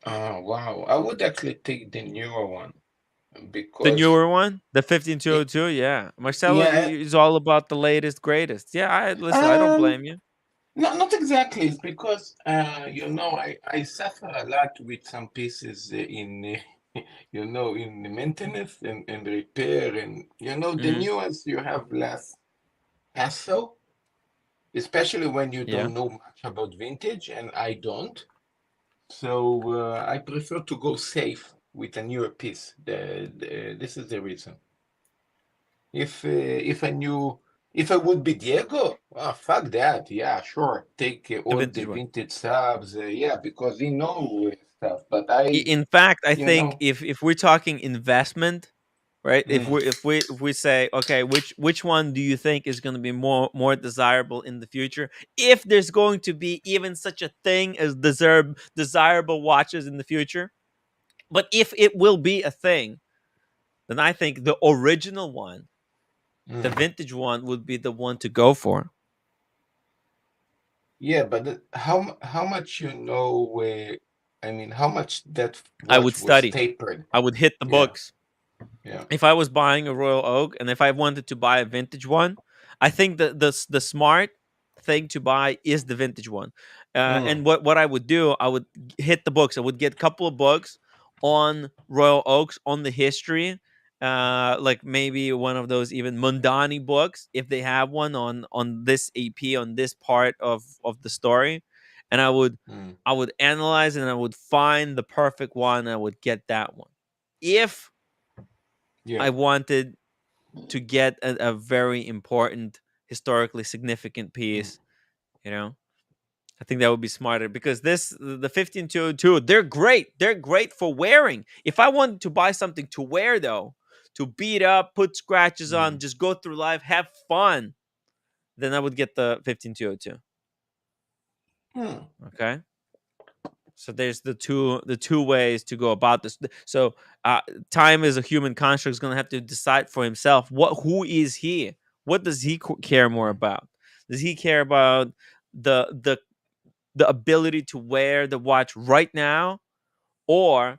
Wow, I would actually take the newer one because The newer one, the 15202. Yeah, Marcelo is all about the latest, greatest. Yeah, listen. I don't blame you. No, not exactly. It's because I suffer a lot with some pieces in in the maintenance and repair, and the newest you have less hassle, especially when you don't know much about vintage, and I don't. So I prefer to go safe with a newer piece. This is the reason. If I would be Diego, fuck that. Yeah, sure. Take all the vintage subs. Yeah, because he knows stuff. But in fact, I think if we're talking investment, right? If we say, okay, which one do you think is going to be more desirable in the future? If there's going to be even such a thing as desirable watches in the future, but if it will be a thing, then I think the original one, the vintage one, would be the one to go for. Yeah, but how much I mean, how much that watch I would study. was tapered? I would hit the books. Yeah. If I was buying a Royal Oak and if I wanted to buy a vintage one, I think the smart thing to buy is the vintage one. And what I would do, I would hit the books. I would get a couple of books on Royal Oaks, on the history, like maybe one of those even Mondani books, if they have one on this AP, on this part of the story. And I would analyze it and I would find the perfect one. And I would get that one. If I wanted to get a very important, historically significant piece, I think that would be smarter, because the 15202, they're great. They're great for wearing. If I wanted to buy something to wear, though, to beat up, put scratches on, just go through life, have fun, then I would get the 15202. Okay. So there's the two ways to go about this. So time is a human construct, is going to have to decide for himself who is he? What does he care more about? Does he care about the ability to wear the watch right now, or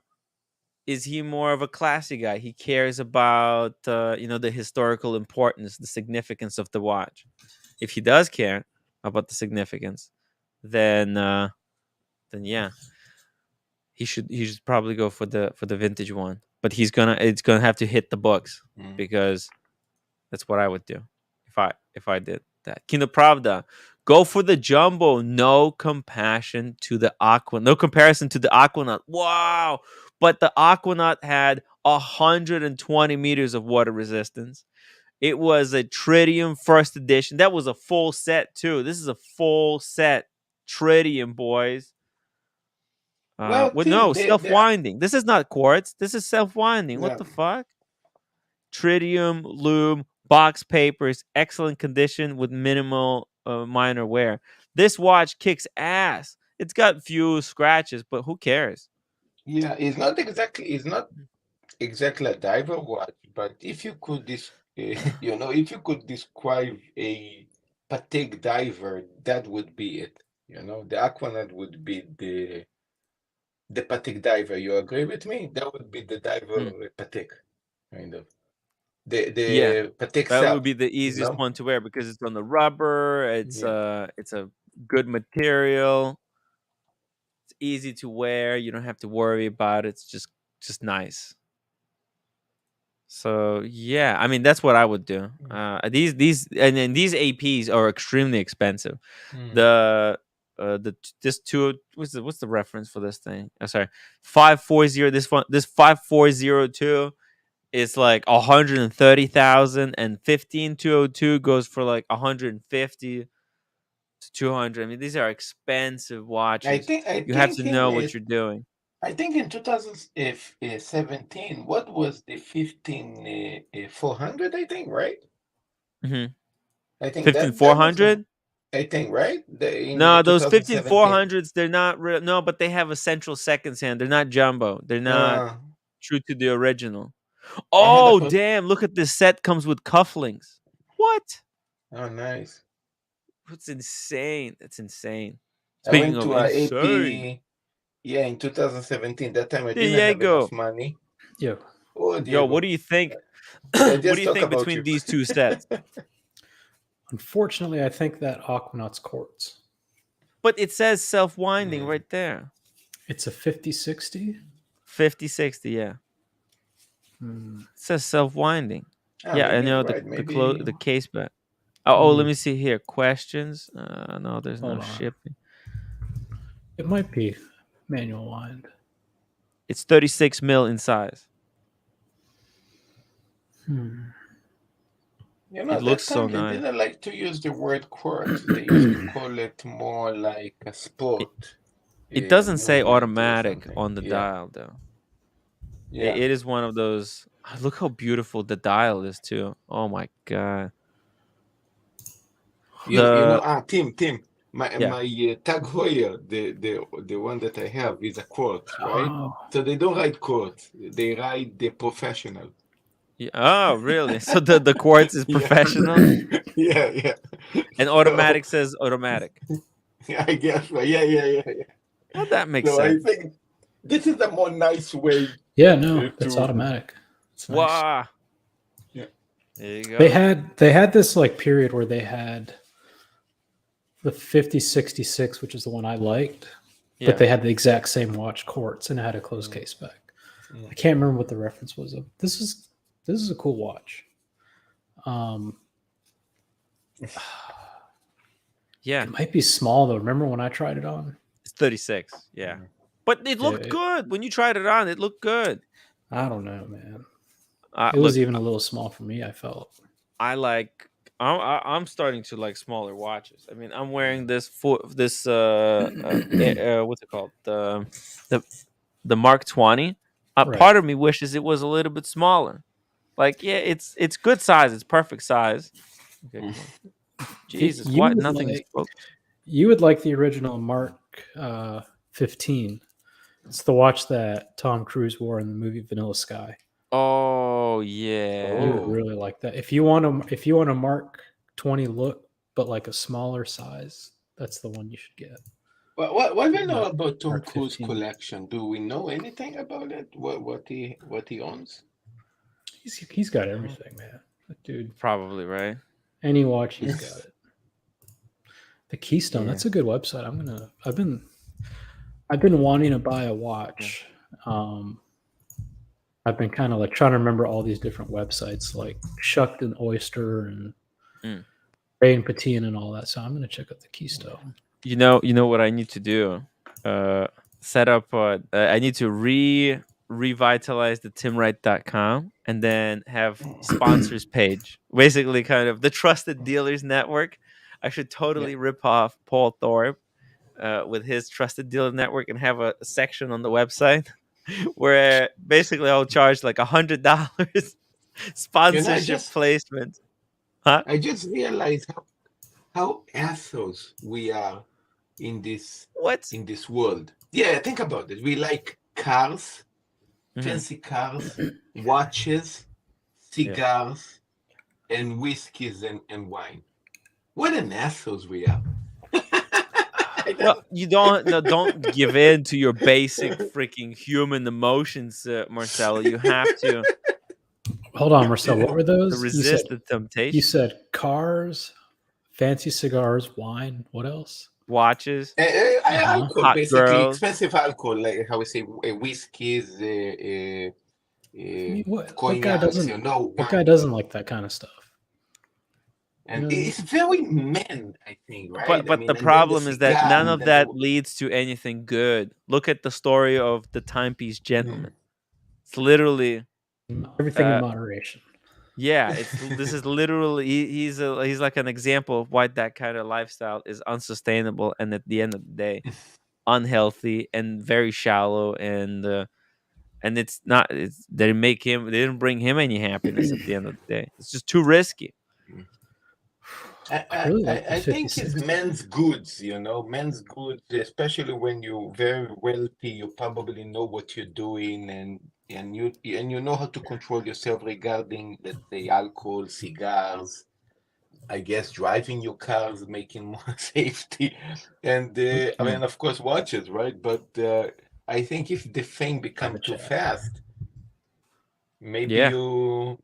is he more of a classy guy? He cares about the historical importance, the significance of the watch. If he does care about the significance, then yeah. He should probably go for the vintage one, but it's gonna have to hit the books, because that's what I would do if I did that. Kino Pravda, go for the jumbo. No comparison to the Aquanaut. Wow, but the Aquanaut had 120 meters of water resistance. It was a Tritium first edition. That was a full set too. This is a full set Tritium, boys. No, self-winding. This is not quartz. This is self-winding. What the fuck? Tritium, loom, box papers, excellent condition with minimal minor wear. This watch kicks ass. It's got few scratches, but who cares? Yeah, it's not exactly a diver watch, but if you could if you could describe a Patek diver, that would be it. The Aquanaut would be the Patek diver. You agree with me? That would be the diver Patek, kind of. The Patek that sub, would be the easiest one to wear, because it's on the rubber. It's a good material. easy to wear. You don't have to worry about it. It's just nice. So yeah, I mean that's what I would do. These and then these APs are extremely expensive. The this two what's the reference for this thing? Oh, sorry, 540. This 5402 is like 130,000, and 15202 goes for like 150 to 200. I mean these are expensive watches. You have to know what you're doing. I think in 2017, what was the 15400? I think, right? Mm-hmm. I think 15400. I think, right? No, those 15400s, they're not real. No, but they have a central seconds hand. They're not jumbo. They're not true to the original. Oh, damn. Look at this set. Comes with cufflinks. What? Oh, nice. It's insane. It's insane. Speaking of insane. AP, yeah, in 2017. That time I didn't have enough money. Yeah. Oh, yo, what do you think? What do you think between these two sets? Unfortunately, I think that Aquanaut's quartz. But it says self-winding right there. It's a 5060? 5060, yeah. It says self-winding. Yeah, I know the case back. Let me see here. Questions? No, there's no shipping. It might be manual wind. It's 36 mil in size. You know, it looks so nice. They didn't like to use the word quartz. They used to call it more like a sport. It doesn't say automatic on the dial, though. Yeah. It is one of those. Look how beautiful the dial is, too. Oh, my God. You know, Tim, my Tag Heuer, the one that I have is a quartz, right? Oh. So they don't write quartz. They write the professional. Yeah. Oh, really? So the quartz is professional? Yeah. And automatic says automatic. Yeah, I guess. Yeah. Well, that makes sense. I think this is a more nice way. Yeah, no, it's automatic. It's nice. Wow. Yeah. There you go. They had this like period where they had the 5066, which is the one I liked, but they had the exact same watch quartz and it had a closed case back. Yeah. I can't remember what the reference was of. This is a cool watch. Yeah. It might be small though. Remember when I tried it on? It's 36. Yeah. But it looked good. When you tried it on, it looked good. I don't know, man. It was even a little small for me, I felt. I'm starting to like smaller watches. I mean, I'm wearing this what's it called? The Mark 20. Right. Part of me wishes it was a little bit smaller. Like, yeah, it's good size. It's perfect size. Okay, Jesus, what? Nothing is focused. You would like the original Mark 15. It's the watch that Tom Cruise wore in the movie Vanilla Sky. Oh yeah, you would really like that. If you want a Mark 20 look, but like a smaller size, that's the one you should get. What do we know about Tom Cruise collection? Do we know anything about it? What he owns? He's got everything, man. That dude, probably right. Any watch, he's got it. The Keystone, that's a good website. I've been wanting to buy a watch. I've been kind of like trying to remember all these different websites like Shucked and Oyster and Ray and Patian and all that. So I'm going to check out the Keystone. You know what I need to do? Set up. I need to revitalize the timwright.com and then have sponsors page. Basically, kind of the Trusted Dealers Network. I should totally rip off Paul Thorpe with his Trusted Dealer Network and have a section on the website where basically I'll charge like $100 sponsorship placement. Huh? I just realized how assholes we are in this world. Yeah, think about it. We like cars, fancy cars, watches, cigars, and whiskeys and wine. What an assholes we are. Well, you don't give in to your basic freaking human emotions, Marcelo. You have to. Hold on, Marcelo. What were those? To resist the temptation. You said cars, fancy cigars, wine. What else? watches, alcohol, hot basically girls. expensive alcohol, like how we say, whiskeys, I mean, what cognacs, you know, what guy wine. doesn't like that kind of stuff? And You know? it's very men, I think, right? I But mean, the and then the problem is that cigar, none and of then that leads to anything good. Look at the story of the timepiece gentleman. It's literally Everything in moderation. yeah, this is literally he's like an example of why that kind of lifestyle is unsustainable and at the end of the day unhealthy and very shallow and it's not they didn't bring him any happiness at the end of the day. It's just too risky. I really like the I think it's 50-60. men's goods, you know, men's goods, especially when you're very wealthy, you probably know what you're doing and you know how to control yourself regarding, let's say, alcohol, cigars, I guess driving your cars, making more safety, and I mean, of course, watches, right? But I think if the thing become Private too jet. fast, maybe Yeah. you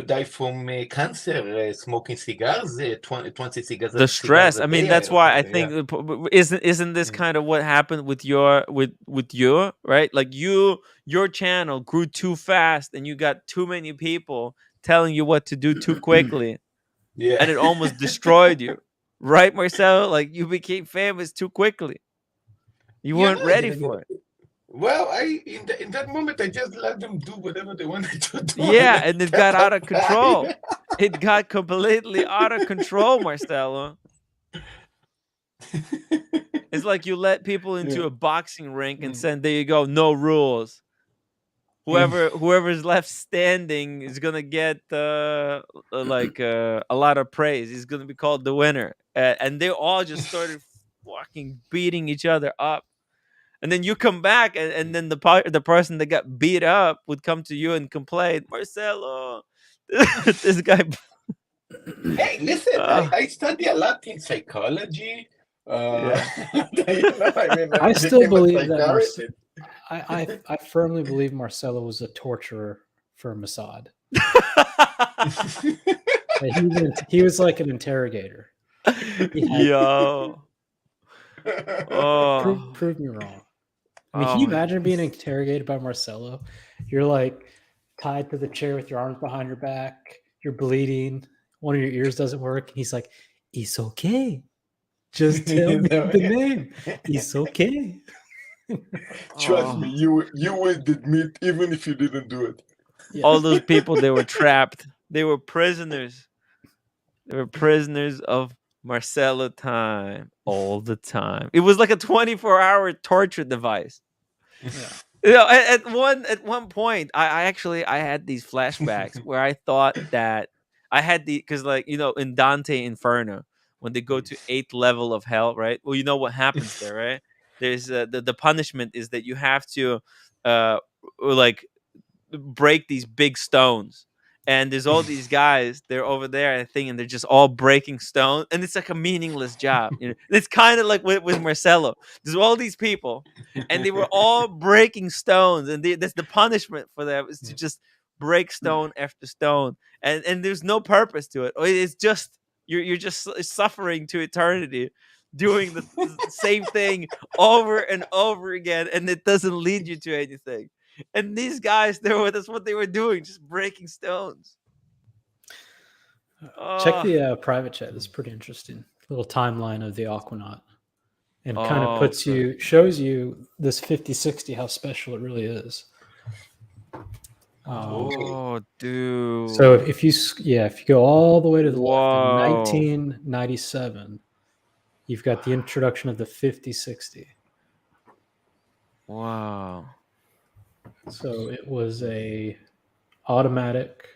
die from cancer smoking cigars, 20 cigars. The stress. a I mean, day that's or why I something, yeah. think isn't this kind of what happened with with you, right? Like your channel grew too fast and you got too many people telling you what to do too quickly Yeah. and it almost destroyed you. Right, Marcelo? Like you became famous too quickly. You Yeah, weren't ready for it. well, in that moment I just let them do whatever they wanted to do. Yeah, and it got out of control. It got completely out of control, Marcelo. It's like you let people into a boxing rink and said, "There you go, no rules. Whoever's left standing is gonna get a lot of praise. He's gonna be called the winner." And they all just started fucking beating each other up. And then you come back, and then the person that got beat up would come to you and complain, Marcelo, this guy. Hey, listen, I study a lot in psychology. Yeah. You know, I mean, I I still became a believe that psychiatrist. I firmly believe Marcelo was a torturer for Mossad. He was like an interrogator. Yo. Oh. Prove me wrong. I mean, can you imagine being interrogated by Marcelo? You're like tied to the chair with your arms behind your back. You're bleeding. One of your ears doesn't work. And he's like, "It's okay. Just tell me the name. It's okay." Trust me, you would admit even if you didn't do it. Yeah. All those people, they were trapped. They were prisoners. They were prisoners of Marcelo time all the time. It was like a 24-hour torture device. Yeah. You know, at one point, I had these flashbacks where I thought that I had because like in Dante Inferno when they go to 8th level of hell, right? Well, you know what happens there, right? There's the punishment is that you have to like break these big stones. And there's all these guys, they're over there, I think, and they're just all breaking stone. And it's like a meaningless job. It's kind of like with Marcelo. There's all these people, and they were all breaking stones. And that's the punishment for them is to just break stone after stone. And there's no purpose to it. It's just, you're just suffering to eternity, doing the same thing over and over again. And it doesn't lead you to anything. And these guys, that's what they were doing, just breaking stones. Check the private chat. It's pretty interesting. Little timeline of the Aquanaut. And kind of shows you this 50-60, how special it really is. Dude. So if you go all the way to the left in 1997, you've got the introduction of the 50-60. Wow. So it was a automatic.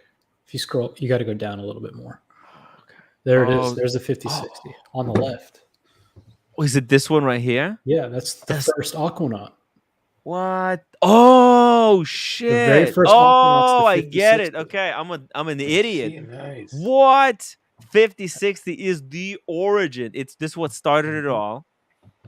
If you scroll, you got to go down a little bit more. There it is. There's a 50-60 on the left. Oh, is it this one right here? Yeah, that's the first Aquanaut. What? Oh shit! The very first Aquanaut's the 50-60. I get it. Okay, I'm an idiot. Nice. What? 50-60 is the origin. This what started it all.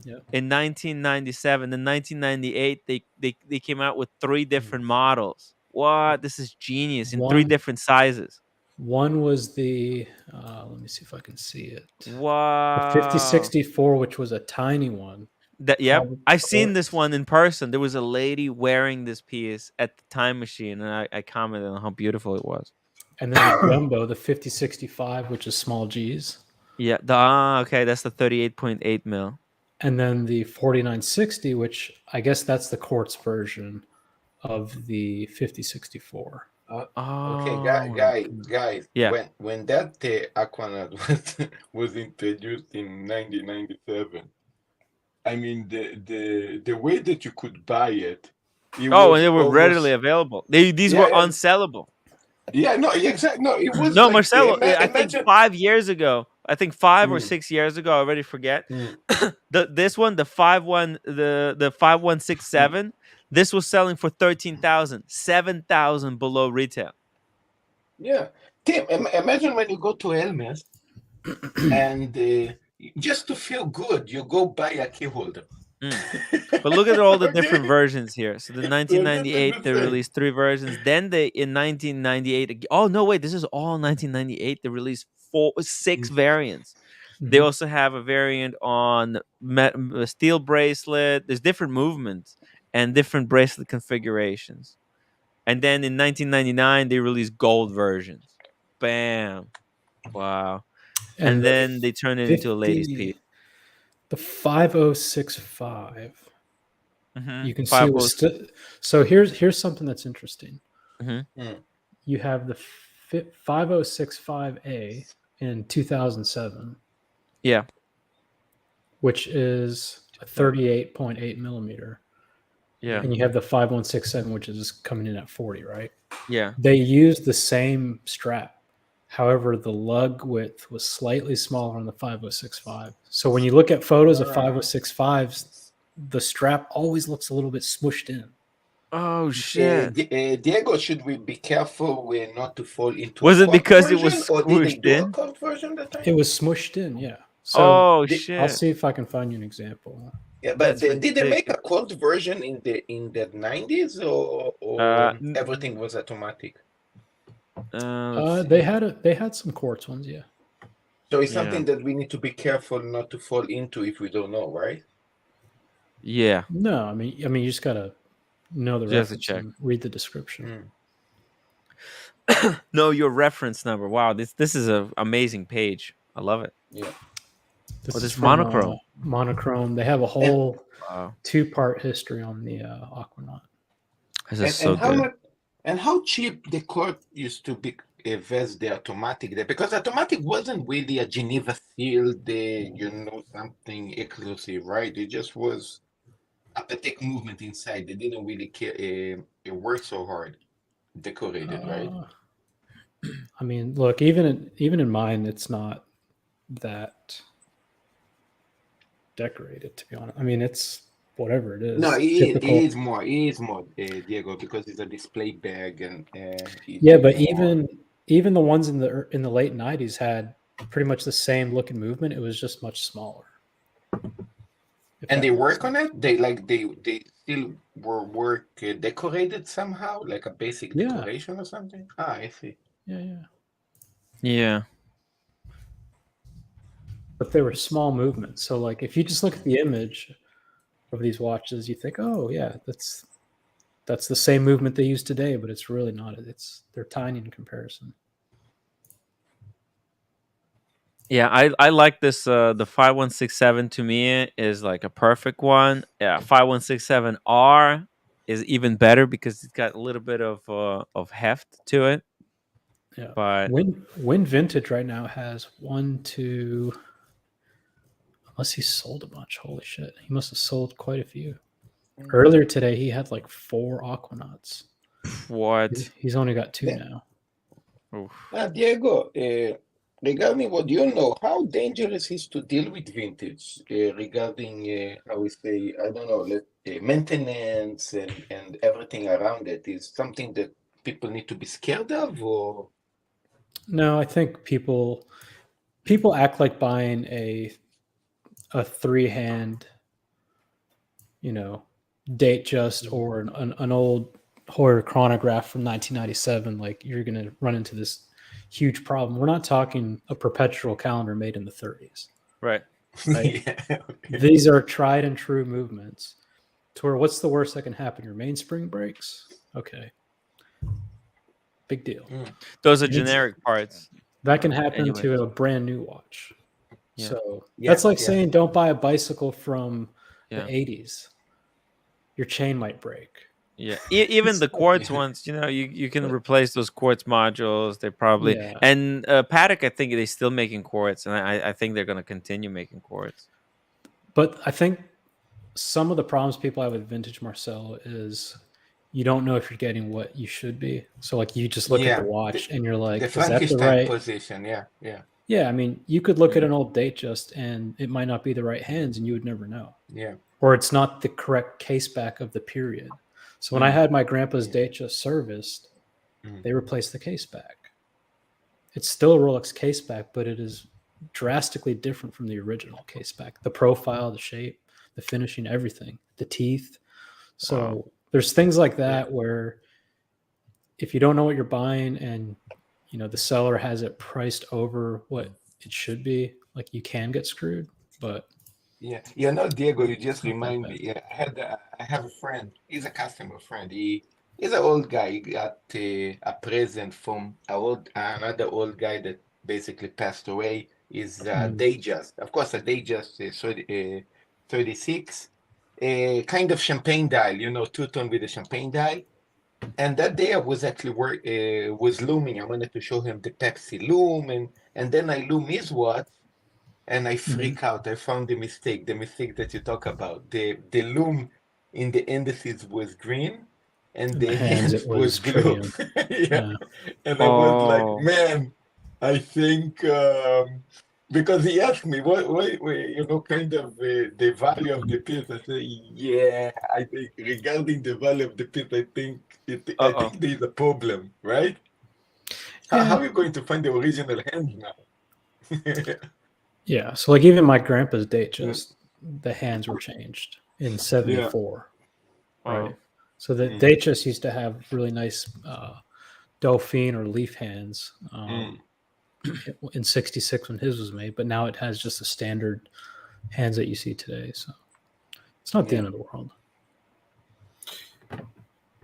Yeah. In 1997, in 1998, they came out with 3 different models. What? This is genius in 3 different sizes. One was the let me see if I can see it. The Wow. 5064, which was a tiny one. Yep. I've seen this one in person. There was a lady wearing this piece at the time machine, and I commented on how beautiful it was. And then the jumbo, the 5065, which is small G's. Yeah. Okay. That's the 38.8 mil. And then the 4960, which I guess that's the quartz version of the 5064. Okay, guys. Yeah. When that Aquanaut was introduced in 1997, I mean the way that you could buy it. And they were readily available. These were unsellable. Yeah, no, exactly. No, it was no, like, Marcelo. I think 5 years ago. I think 5 or 6 years ago. I already forget. This one, the 5167. This was selling for 13,000, 7,000 below retail. Yeah, Tim. Imagine when you go to Hermes, and just to feel good, you go buy a key holder. But look at all the different versions here. So the 1998, they released 3 versions. Then in 1998, oh no, wait, this is all 1998. They released 6 variants. They also have a variant on a steel bracelet. There's different movements and different bracelet configurations. And then in 1999, they released gold versions. Bam. Wow. And then they turned it into a ladies' piece. The 5065. You can see it was so here's something that's interesting. You have the 5065A in 2007. Yeah. Which is a 38.8 millimeter. Yeah. And you have the 5167, which is coming in at 40, right? Yeah. They used the same strap. However, the lug width was slightly smaller on the 5065. So when you look at photos of 5065s, the strap always looks a little bit smushed in. Oh shit! Diego, should we be careful not to fall into? Was it because it was smushed in? It was smushed in, yeah. So shit! I'll see if I can find you an example. Yeah, but did they make a quad version in the 90s, or everything was automatic? They had some quartz ones, yeah. So it's something that we need to be careful not to fall into if we don't know, right? Yeah. No, I mean you just gotta know the reference and read the description. Know your reference number. Wow, this is an amazing page. I love it. Yeah. This is monochrome. Monochrome. They have a whole 2-part history on the Aquanaut. This is so good. And how cheap the cord used to be versus the automatic there, because automatic wasn't really a Geneva seal, something exclusive, right? It just was a patek movement inside. They didn't really care. It worked so hard, decorated, right? I mean, look, even in mine, it's not that decorated, to be honest. I mean, it's whatever it is. No, it is more, Diego, because it's a display bag and but even the ones in the late 90s had pretty much the same look and movement. It was just much smaller. And they work on it. They still were decorated somehow, like a basic decoration or something. I see. Yeah. But they were small movements. So like if you just look at the image of these watches, you think, oh yeah, that's the same movement they use today, but it's really not. They're tiny in comparison. Yeah, I like this. The 5167 to me is like a perfect one. Yeah, 5167R is even better because it's got a little bit of heft to it. Yeah, but Win Vintage right now has 1, 2. Unless he sold a bunch. Holy shit, he must have sold quite a few. Earlier today, he had like 4 Aquanauts. What? He's only got 2 now. Diego, regarding what you know, how dangerous is to deal with vintage regarding, how we say, I don't know, maintenance and everything around it? Is something that people need to be scared of, or? No, I think people act like buying a 3-hand, date just or an old Hoyer chronograph from 1997. Like you're gonna run into this huge problem. We're not talking a perpetual calendar made in the 30s. Right. Right? Yeah. These are tried and true movements. To where what's the worst that can happen? Your mainspring breaks? Okay. Big deal. Those are generic parts. That can happen Anyways. to a brand new watch. Yeah. So Yeah, that's like yeah. saying don't buy a bicycle from Yeah. the 80s. Your chain might break. Yeah, even the quartz ones, you can replace those quartz modules. They probably Yeah. and Patek, I think they're still making quartz, and I think they're going to continue making quartz. But I think some of the problems people have with vintage Marcel is you don't know if you're getting what you should be. So like you just look at the watch and you're like, The is that the Frankenstein right position? Yeah. Yeah, I mean, you could look at an old Datejust and it might not be the right hands, and you would never know. Yeah. Or it's not the correct case back of the period. So when I had my grandpa's Datejust serviced, they replaced the case back. It's still a Rolex case back, but it is drastically different from the original case back. The profile, the shape, the finishing, everything, the teeth. So there's things like that where if you don't know what you're buying and the seller has it priced over what it should be, like you can get screwed. But yeah, Diego, you just remind me. Yeah, I have a friend. He's a customer friend. He's an old guy. He got a present from another old guy that basically passed away. Is Datejust. Of course, a Datejust 36, kind of champagne dial. Two-tone with a champagne dial. And that day I was actually was looming. I wanted to show him the Pepsi loom, and then I loom his watch, and I freak out. I found the mistake that you talk about. The loom in the indices was green, and the hands was blue. Yeah. And I was like, man, I think because he asked me what kind of the value of the piece. I say, yeah, I think regarding the value of the piece, I think there's a problem, right? How are you going to find the original hand now? Yeah, so like even my grandpa's Datejust, the hands were changed in 74. Right. So the Datejust used to have really nice Dauphine or leaf hands in 66 when his was made, but now it has just the standard hands that you see today. So it's not the end of the world.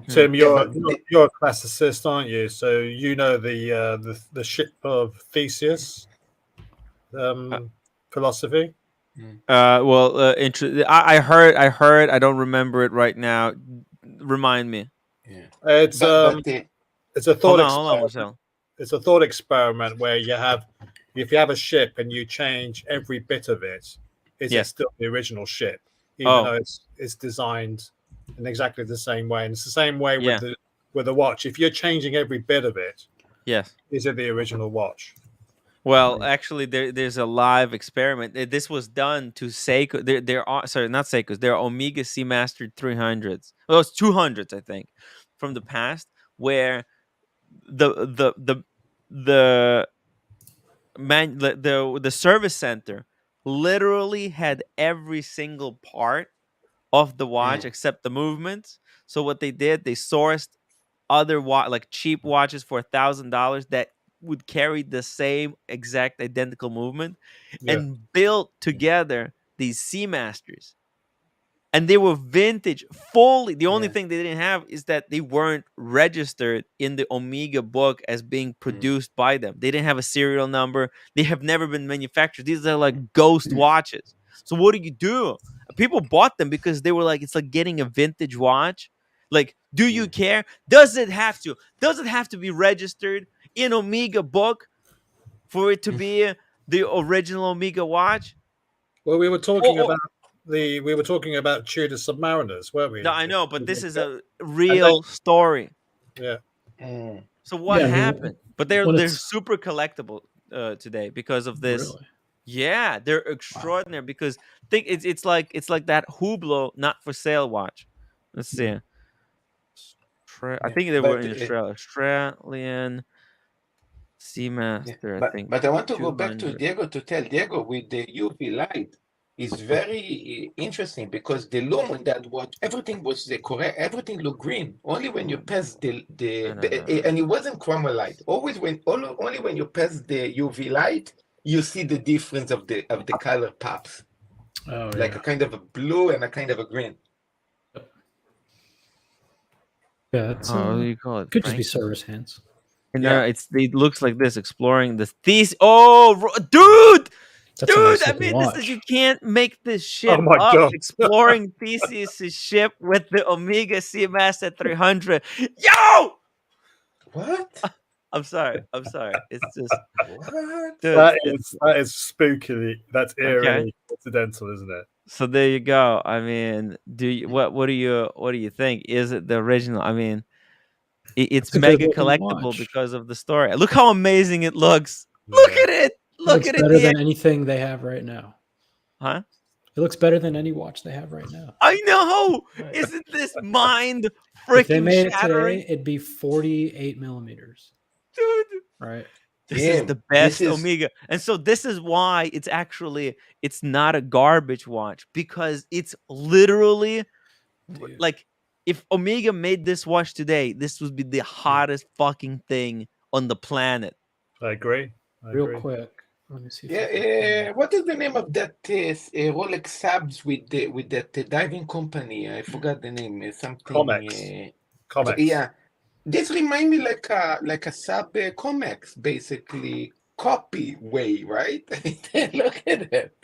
Tim, you're a classicist, aren't you? So you know the ship of Theseus philosophy. I heard. I don't remember it right now. Remind me. Yeah, it's a thought. Hold on, Marcel. It's a thought experiment where if you have a ship and you change every bit of it, is it still the original ship, even though it's designed in exactly the same way? And it's the same way with the watch. If you're changing every bit of it, is it the original watch? Well, actually, there's a live experiment. This was done to Seiko. Not Seikos. They're Omega Seamaster 300s. Well, it's 200s, I think, from the past, where the service center literally had every single part of the watch except the movements. So what they did, they sourced other cheap watches for $1,000 that would carry the same exact identical movement and built together these Seamasters. And they were vintage fully. The only thing they didn't have is that they weren't registered in the Omega book as being produced by them. They didn't have a serial number. They have never been manufactured. These are like ghost watches. So what do? People bought them because they were like, it's like getting a vintage watch. Like, do you care? Does it have to? Does it have to be registered in Omega book for it to be the original Omega watch? Well, we were talking about Tudor Submariners, weren't we? No, I know, but this is a real story. Yeah. So what happened? But they're super collectible today because of this. Really? Yeah, they're extraordinary because think it's like that Hublot not for sale watch. Let's see. I think they were in Australian Seamaster. I think. But I want to go back to Diego to tell Diego with the UV light. is very interesting because the lumen that watch everything was correct, everything looked green. Only when you pass and it wasn't chroma light. Only when you pass the UV light, you see the difference of the color pops. Oh, like a kind of a blue and a kind of a green. Yeah, it's what do you call it? could just be Frankie? service hands. And Yeah. it looks like this, exploring the thesis. Oh, dude, That's a nice I looking mean, watch. this is you can't make this shit Oh my up. God. Exploring Theseus' ship with the Omega Seamaster 300. Yo, What? I'm sorry. It's just What? dude. That is spooky. That's eerily coincidental, isn't it? So there you go. I mean, what do you think? Is it the original? I mean, it's It's a mega good-looking collectible watch. because of the story. Look how amazing it looks. Look Yeah. at it. It Look looks at it. better than anything they have right now. Huh? It looks better than any watch they have right now. I know. Right. Isn't this mind If they freaking made it shattering, today, it'd be 48 millimeters, dude? right? This is Tim, the best this is- Omega, and so this is why it's not a garbage watch, because it's literally Dude. like, if Omega made this watch today, this would be the hottest fucking thing on the planet. I agree. Real quick, let me see. If I can Yeah, what is the name of that Rolex subs with that diving company? I forgot the name. Something. Comex. Comex. Yeah, this remind me like a sub Comex, basically copy way, right? Look at it.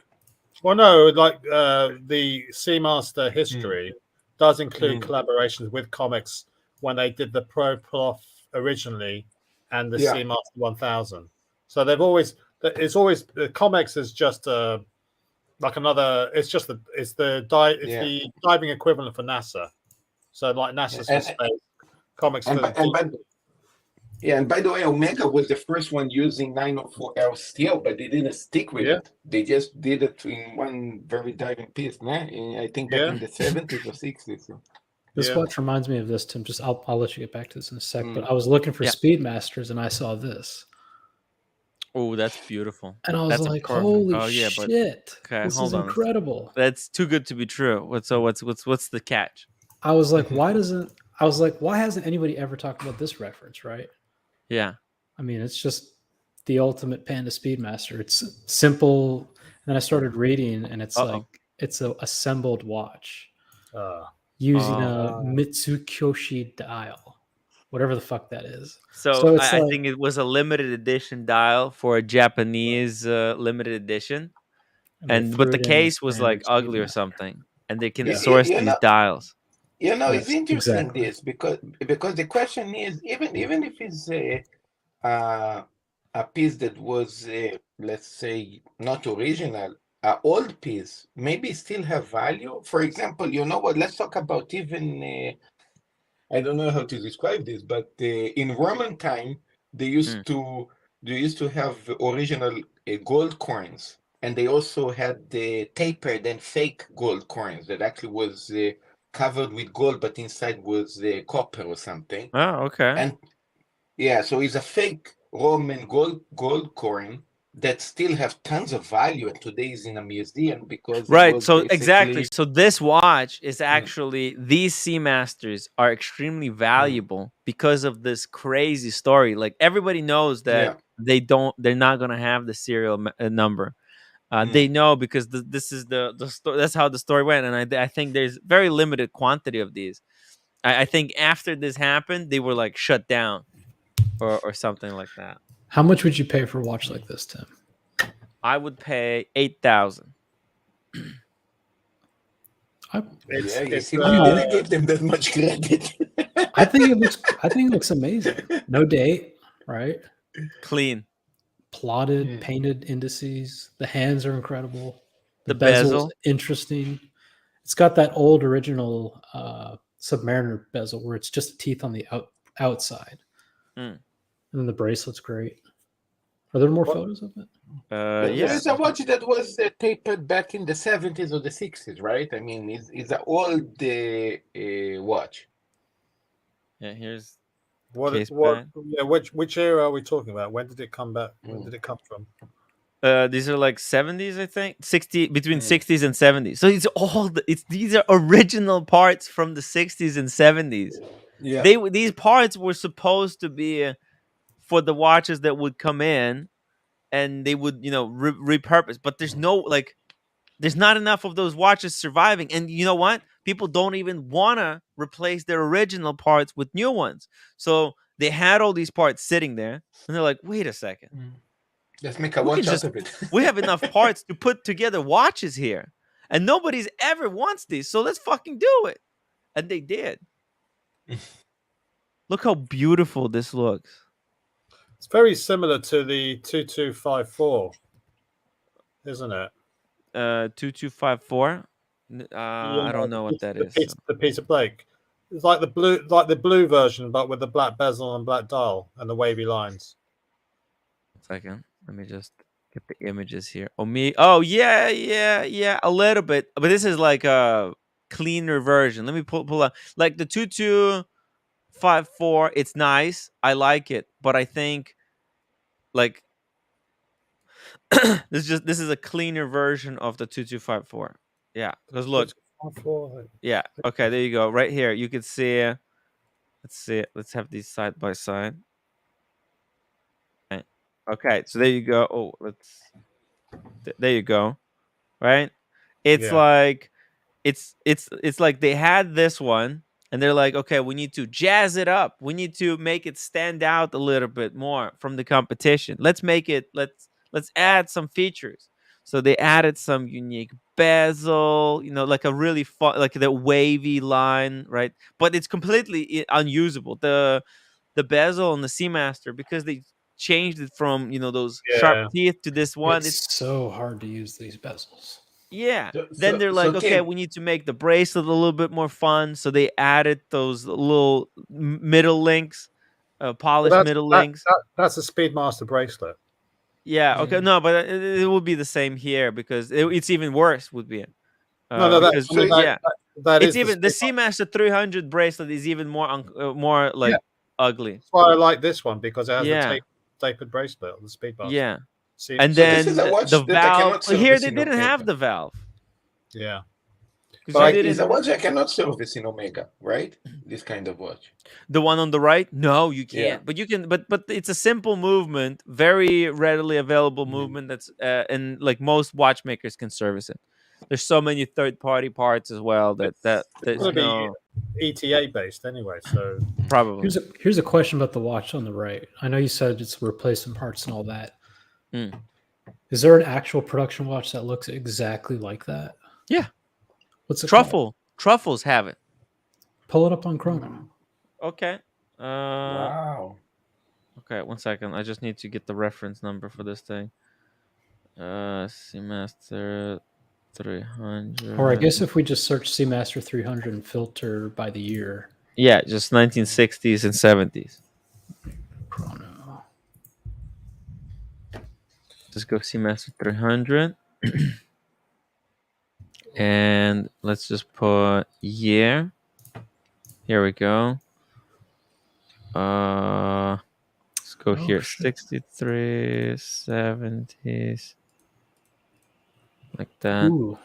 Well, no, like the Seamaster history does include Mm. collaborations with Comex when they did the Pro Prof originally and the Yeah. Seamaster 1000. So they've always the Comex is just like another. It's just the diving equivalent for NASA. So like NASA's for And- space, Comex and for by- and by- Yeah, and by the way, Omega was the first one using 904L steel, but they didn't stick with Yeah. it. They just did it in one very diving piece, nah? I think back Yeah. in the 70s or 60s. This Yeah. watch reminds me of this, Tim. Just I'll let you get back to this in a sec. But Mm. I was looking for Yeah. Speedmasters and I saw this, Oh, that's beautiful. and I was That's a like, perfect- "Holy oh, yeah, but- shit! Okay, this hold is on. incredible!" That's too good to be true. What's the catch? I was like, "Why hasn't anybody ever talked about this reference?" Right? Yeah. I mean, it's just the ultimate Panda Speedmaster. It's simple. And then I started reading, and it's like it's a assembled watch using a Mitsukoshi dial, whatever the fuck that is. So it's I like, think it was a limited edition dial for a Japanese limited edition, they but threw the it in case was standard like ugly or Speedmaster. something, and they can Yeah. source You these know- dials. You know, it's Yes, interesting exactly. this because the question is even if it's a piece that was let's say not original, an old piece maybe still have value. For example, you know what? Let's talk about even I don't know how to describe this, but in Roman time they used to have original gold coins, and they also had the tapered and fake gold coins that actually was covered with gold, but inside was copper or something. Oh, okay. And yeah, so it's a fake Roman gold coin that still have tons of value, and today is in a museum because it Right. was So basically- exactly. So this watch is actually, these Seamasters are extremely valuable because of this crazy story. Like, everybody knows that they're not gonna have the serial number. They know because this is the story. That's how the story went, and I think there's very limited quantity of these. I think after this happened, they were like shut down, or something like that. How much would you pay for a watch like this, Tim? I would pay $8,000. Yeah, you it's, see, you didn't give them that much credit. I think it looks amazing. No date, right? Clean. Plotted, painted indices. The hands are incredible. The bezel's bezel. interesting. It's got that old original Submariner bezel where it's just teeth on the outside. And then the bracelet's great. Are there more photos of it? Yeah. There's a watch that was tapered back in the 70s or the 60s, right? I mean, it's an old watch. Yeah. Here's What? case What? back. Yeah. Which era are we talking about? When did it come back? When did it come from? These are like 70s, I think. 60 between 60s and 70s. So it's all these are original parts from the 60s and 70s. Yeah. These parts were supposed to be for the watches that would come in, and they would repurpose. But there's not enough of those watches surviving. And you know what? People don't even want to replace their original parts with new ones. So they had all these parts sitting there, and they're like, wait a second. Let's make a watch out of it. We have enough parts to put together watches here, and nobody's ever wants these, so let's fucking do it. And they did. Look how beautiful this looks. It's very similar to the 2254, isn't it? 2254. I don't know what that is. The Peter Blake. It's like the blue version, but with the black bezel and black dial and the wavy lines. 1 second. Let me just get the images here. Oh yeah, a little bit. But this is like a cleaner version. Let me pull up. Like the 2254, it's nice. I like it, but I think like this is a cleaner version of the 2254. Yeah, because look. Yeah. Okay, there you go. Right here, you can see. Let's see it. Let's have these side by side. Okay, so there you go. Oh, there you go. Right? It's like it's like they had this one and they're like, okay, we need to jazz it up. We need to make it stand out a little bit more from the competition. Let's add some features. So they added some unique bezel, like a really fun, like the wavy line, right? But it's completely unusable. The bezel on the Seamaster, because they changed it from those sharp teeth to this one. It's so hard to use these bezels. Yeah. Then they're like, okay, we need to make the bracelet a little bit more fun. So they added those little middle links, polished middle links. That's a Speedmaster bracelet. Yeah. Okay. No, but it would be the same here because it's even worse. Would be it? It's even the Seamaster 300 bracelet is even more ugly. That's why I like this one, because it has the tapered bracelet on the Speedmaster. Yeah. See, and then the valve here, they didn't have the valve. Yeah. But it's a watch I cannot service in Omega, right? This kind of watch. The one on the right? No, you can't. Yeah. But you can. But it's a simple movement, very readily available movement. That's and like most watchmakers can service it. There's so many third-party parts as well that it's going to be ETA based anyway. So probably. Here's a question about the watch on the right. I know you said it's replacement parts and all that. Is there an actual production watch that looks exactly like that? Yeah. What's it Truffle? called? Truffles have it. Pull it up on Chrono. Okay. Wow. Okay, 1 second. I just need to get the reference number for this thing. Seamaster 300. Or I guess if we just search Seamaster 300 and filter by the year. Yeah, just 1960s and 70s. Chrono. Just go Seamaster 300. And let's just put year. Here we go. Let's go here. Shit. 63, 70s. Like that. Ooh,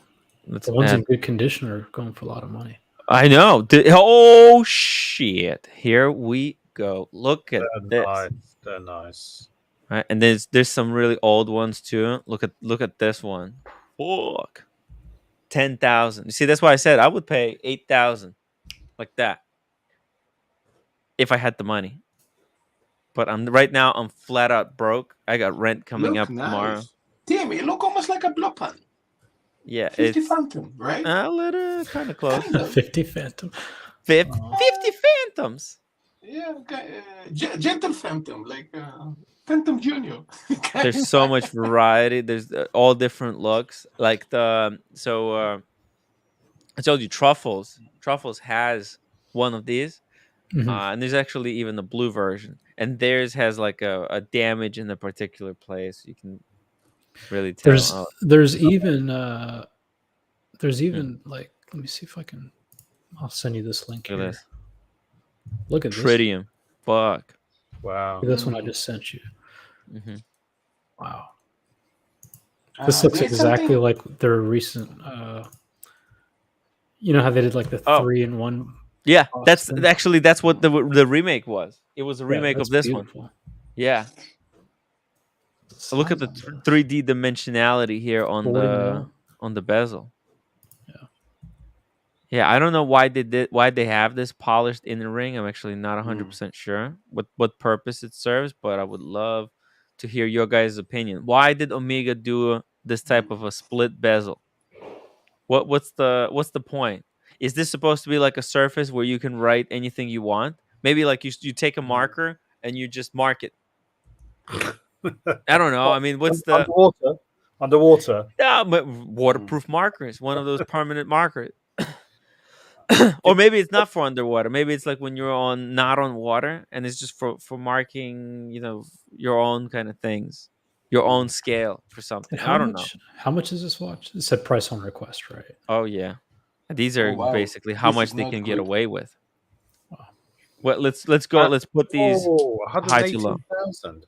let's the ones in good condition are going for a lot of money. I know. Oh shit! Here we go. Look at this. Nice. They're nice. Right, and there's some really old ones too. Look at this one. Fuck. 10,000. You see, that's why I said I would pay 8,000, like that, if I had the money. But right now I'm flat out broke. I got rent coming up tomorrow. Damn, it look almost like a Blopan. Yeah, 50 Phantom, right? A little kind of close. 50 Phantom. 50 Phantoms. Yeah, gentle Phantom, like Phantom Junior. There's so much variety. There's all different looks. Like I told you, Truffles has one of these. And there's actually even a blue version, and theirs has like a damage in a particular place. You can really tell. There's even like, let me see if I can. I'll send you this link here. Look at this. Tritium. Fuck. Wow. This one I just sent you. Mm-hmm. Wow. This looks There's exactly something. like their recent. You know how they did like the 3-in-1. Yeah, that's Austin? actually that's what the remake was. It was a remake that's of this beautiful. one. Yeah. Look at the 3D dimensionality here on 40 mil. the bezel. Yeah. Yeah, I don't know why they have this polished inner ring. I'm actually not 100% sure what purpose it serves, but I would love to hear your guys' opinion. Why did Omega do this type of a split bezel? What's the point? Is this supposed to be like a surface where you can write anything you want? Maybe like you take a marker and you just mark it. I don't know. I mean, what's the underwater? yeah, but waterproof markers, one of those permanent markers. Or maybe it's not for underwater. Maybe it's like when you're not on water, and it's just for marking, your own kind of things, your own scale for something. And I don't know. how much is this watch? It said price on request, right? Oh yeah, these Oh are wow, basically how this much is they not can get good. away with. Wow. Well, let's go. Let's put these high to low. 118,000.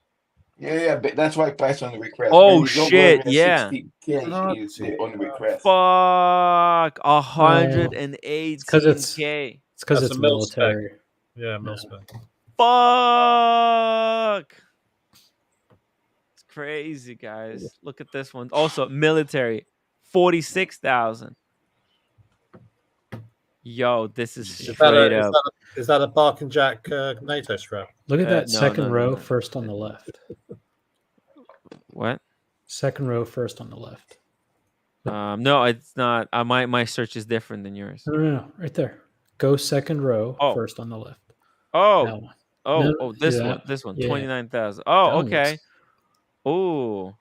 Yeah, but that's why price on request. Oh When you go shit! over Yeah. 60K is the on request. Fuck. It's because 118K. it's That's a mil spec. military. Yeah, mil-spec. Fuck. It's crazy, guys. Look at this one. Also, military, 46,000. Yo, this is straight up. Is that a Bark and Jack NATO strap? Look at that No, second no, row no. first on the left. What? Second row first on the left. No, it's not. My search is different than yours. No, right there. Go second row first on the left. Oh, That one. oh, this one, Yeah. 29,000. That Oh, one okay. Oh,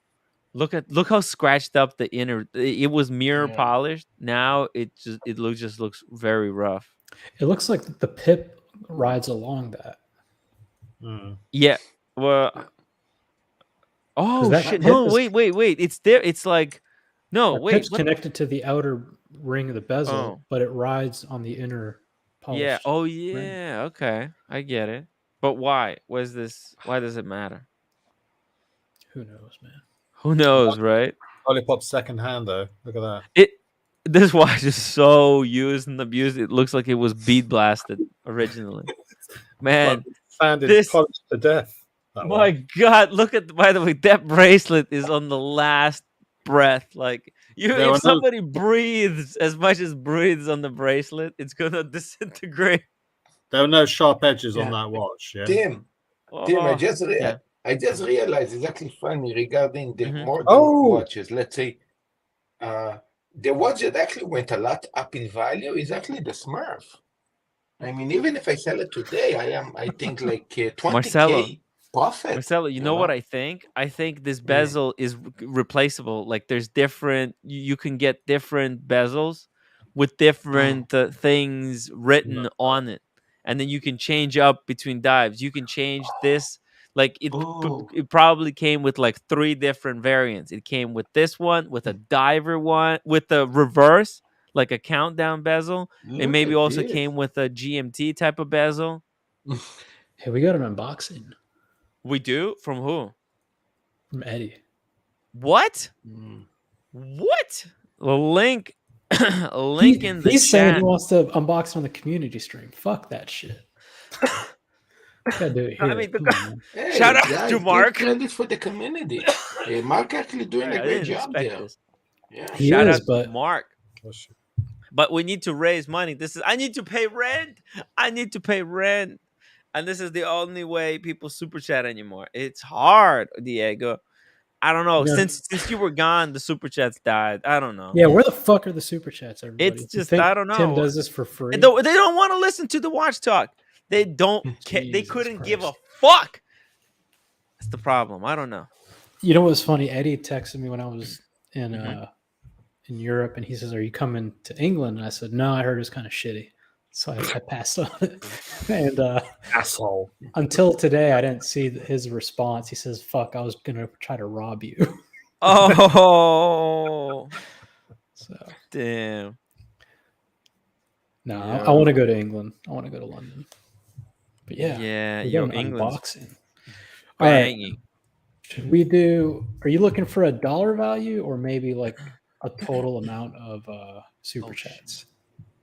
look how scratched up the inner. It was mirror polished. Now it just looks very rough. It looks like the pip rides along that. Yeah. Well. Oh shit! No, wait. It's there. It's like, no, wait. Pip's connected to the outer ring of the bezel, but it rides on the inner polished. Yeah. Oh yeah. Ring. Okay, I get it. But why? Why does it matter? Who knows, man? Who knows, right? Lollipop second hand though. Look at that. This watch is so used and abused. It looks like it was bead blasted originally. Man, sanded, polished to death. My God, look at. By the way, that bracelet is on the last breath. Like if somebody breathes as much as breathes on the bracelet, it's gonna disintegrate. There were no sharp edges on that watch. Yeah. Tim, I just realized it's actually funny regarding the modern watches. Let's say, the watch that actually went a lot up in value is actually the Smurf. I mean, even if I sell it today, I think like 20K. Profit. Marcelo, you know what I think? I think this bezel is replaceable. Like there's different, you can get different bezels with different things written on it. And then you can change up between dives. You can change this. Like it probably came with like 3 different variants. It came with this one, with a diver one, with a reverse, like a countdown bezel. It maybe also came with a GMT type of bezel. Hey, we got an unboxing. We do? From who? From Eddie. What? What? A link in the chat. He's saying he wants to unbox on the community stream. Fuck that shit. Gotta do it here. I mean, shout out to Mark. Credit for the community. Mark actually doing a great job there. Yeah. Shout out to Mark. But we need to raise money. I need to pay rent. And this is the only way people super chat anymore. It's hard, Diego. I don't know. Since you were gone, the super chats died. I don't know. Yeah, where the fuck are the super chats, everybody? It's just I don't know. Tim does this for free. They don't want to listen to the watch talk. They don't. They couldn't give a fuck. That's the problem. I don't know. You know what's funny? Eddie texted me when I was in Europe, and he says, "Are you coming to England?" And I said, "No, I heard it was kind of shitty." So I passed on it. And asshole. Until today, I didn't see his response. He says, "Fuck, I was gonna try to rob you." Oh, so damn. No, I want to go to England. I want to go to London. But yeah, England unboxing. Banging. Should we do? Are you looking for a dollar value or maybe like a total amount of super chats?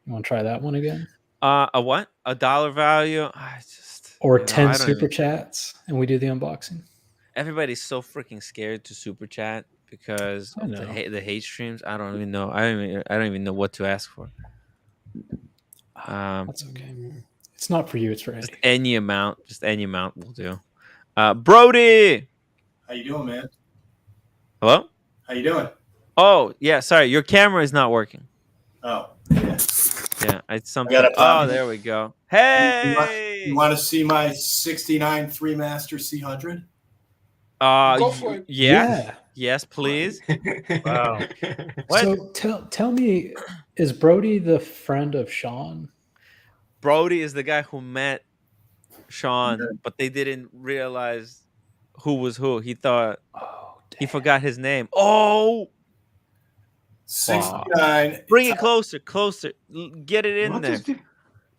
You want to try that one again? A what? A dollar value? I just Or you know, 10 I don't super even- chats and we do the unboxing? Everybody's so freaking scared to super chat because I of know. the hate streams. I don't even know. I don't even know what to ask for. That's okay. It's not for you. It's for Just Eddie. any amount. Just any amount will do. Brody. How you doing, man? Hello? How you doing? Oh, yeah, sorry. Your camera is not working. Oh, yeah. Yeah, it's something. got a Oh, problem. there we go. You Hey. want to see my 69 3 Master C100? Go for it. Yes. Yes, please. Wow. What? So tell me, is Brody the friend of Sean? Brody is the guy who met Sean, but they didn't realize who was who. He thought he forgot his name. Oh, 69. bring it closer. Get it in What there. is this?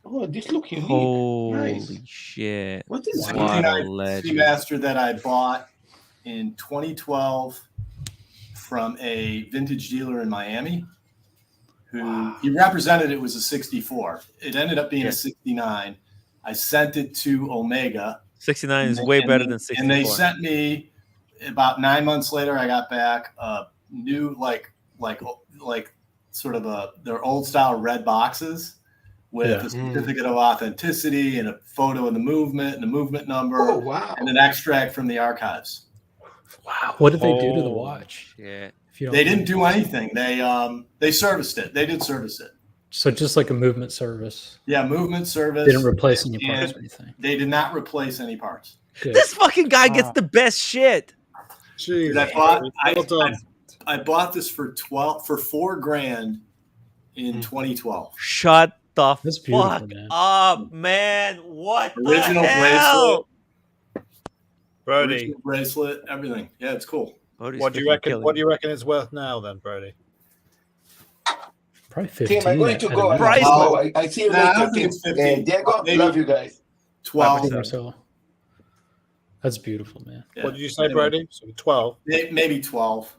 Oh, this look unique. Holy Nice. shit. What is What this? a 69 legend. Master that I bought in 2012 from a vintage dealer in Miami who he represented it was a 64. It ended up being a 69. I sent it to Omega. 69 is way better than 64. And they sent me about 9 months later. I got back a new like sort of their old style red boxes with a certificate of authenticity and a photo of the movement and the movement number. Oh, wow. And an extract from the archives. Wow. What did they do to the watch? Yeah. They didn't do anything. They serviced it. They did service it. So just like a movement service. Yeah, movement service. Didn't replace any parts or anything. They did not replace any parts. Good. This fucking guy gets the best shit. Jeez. I bought this for $4,000 in 2012. Shut the That's beautiful, fuck man. up, man. What Original the hell? Brody, Original bracelet, everything. Yeah, it's cool. Brody's what do you freaking reckon? killing What do me. you reckon it's worth now, then, Brody? Probably 15. Tim, I'm going to at a go. minimum. Priceless. Oh, I see you Nah, I later, think Tim. it's 15. Diego, Maybe love you guys. 12, Or so. That's beautiful, man. yeah, What did you say, Brody? So 12. maybe 12.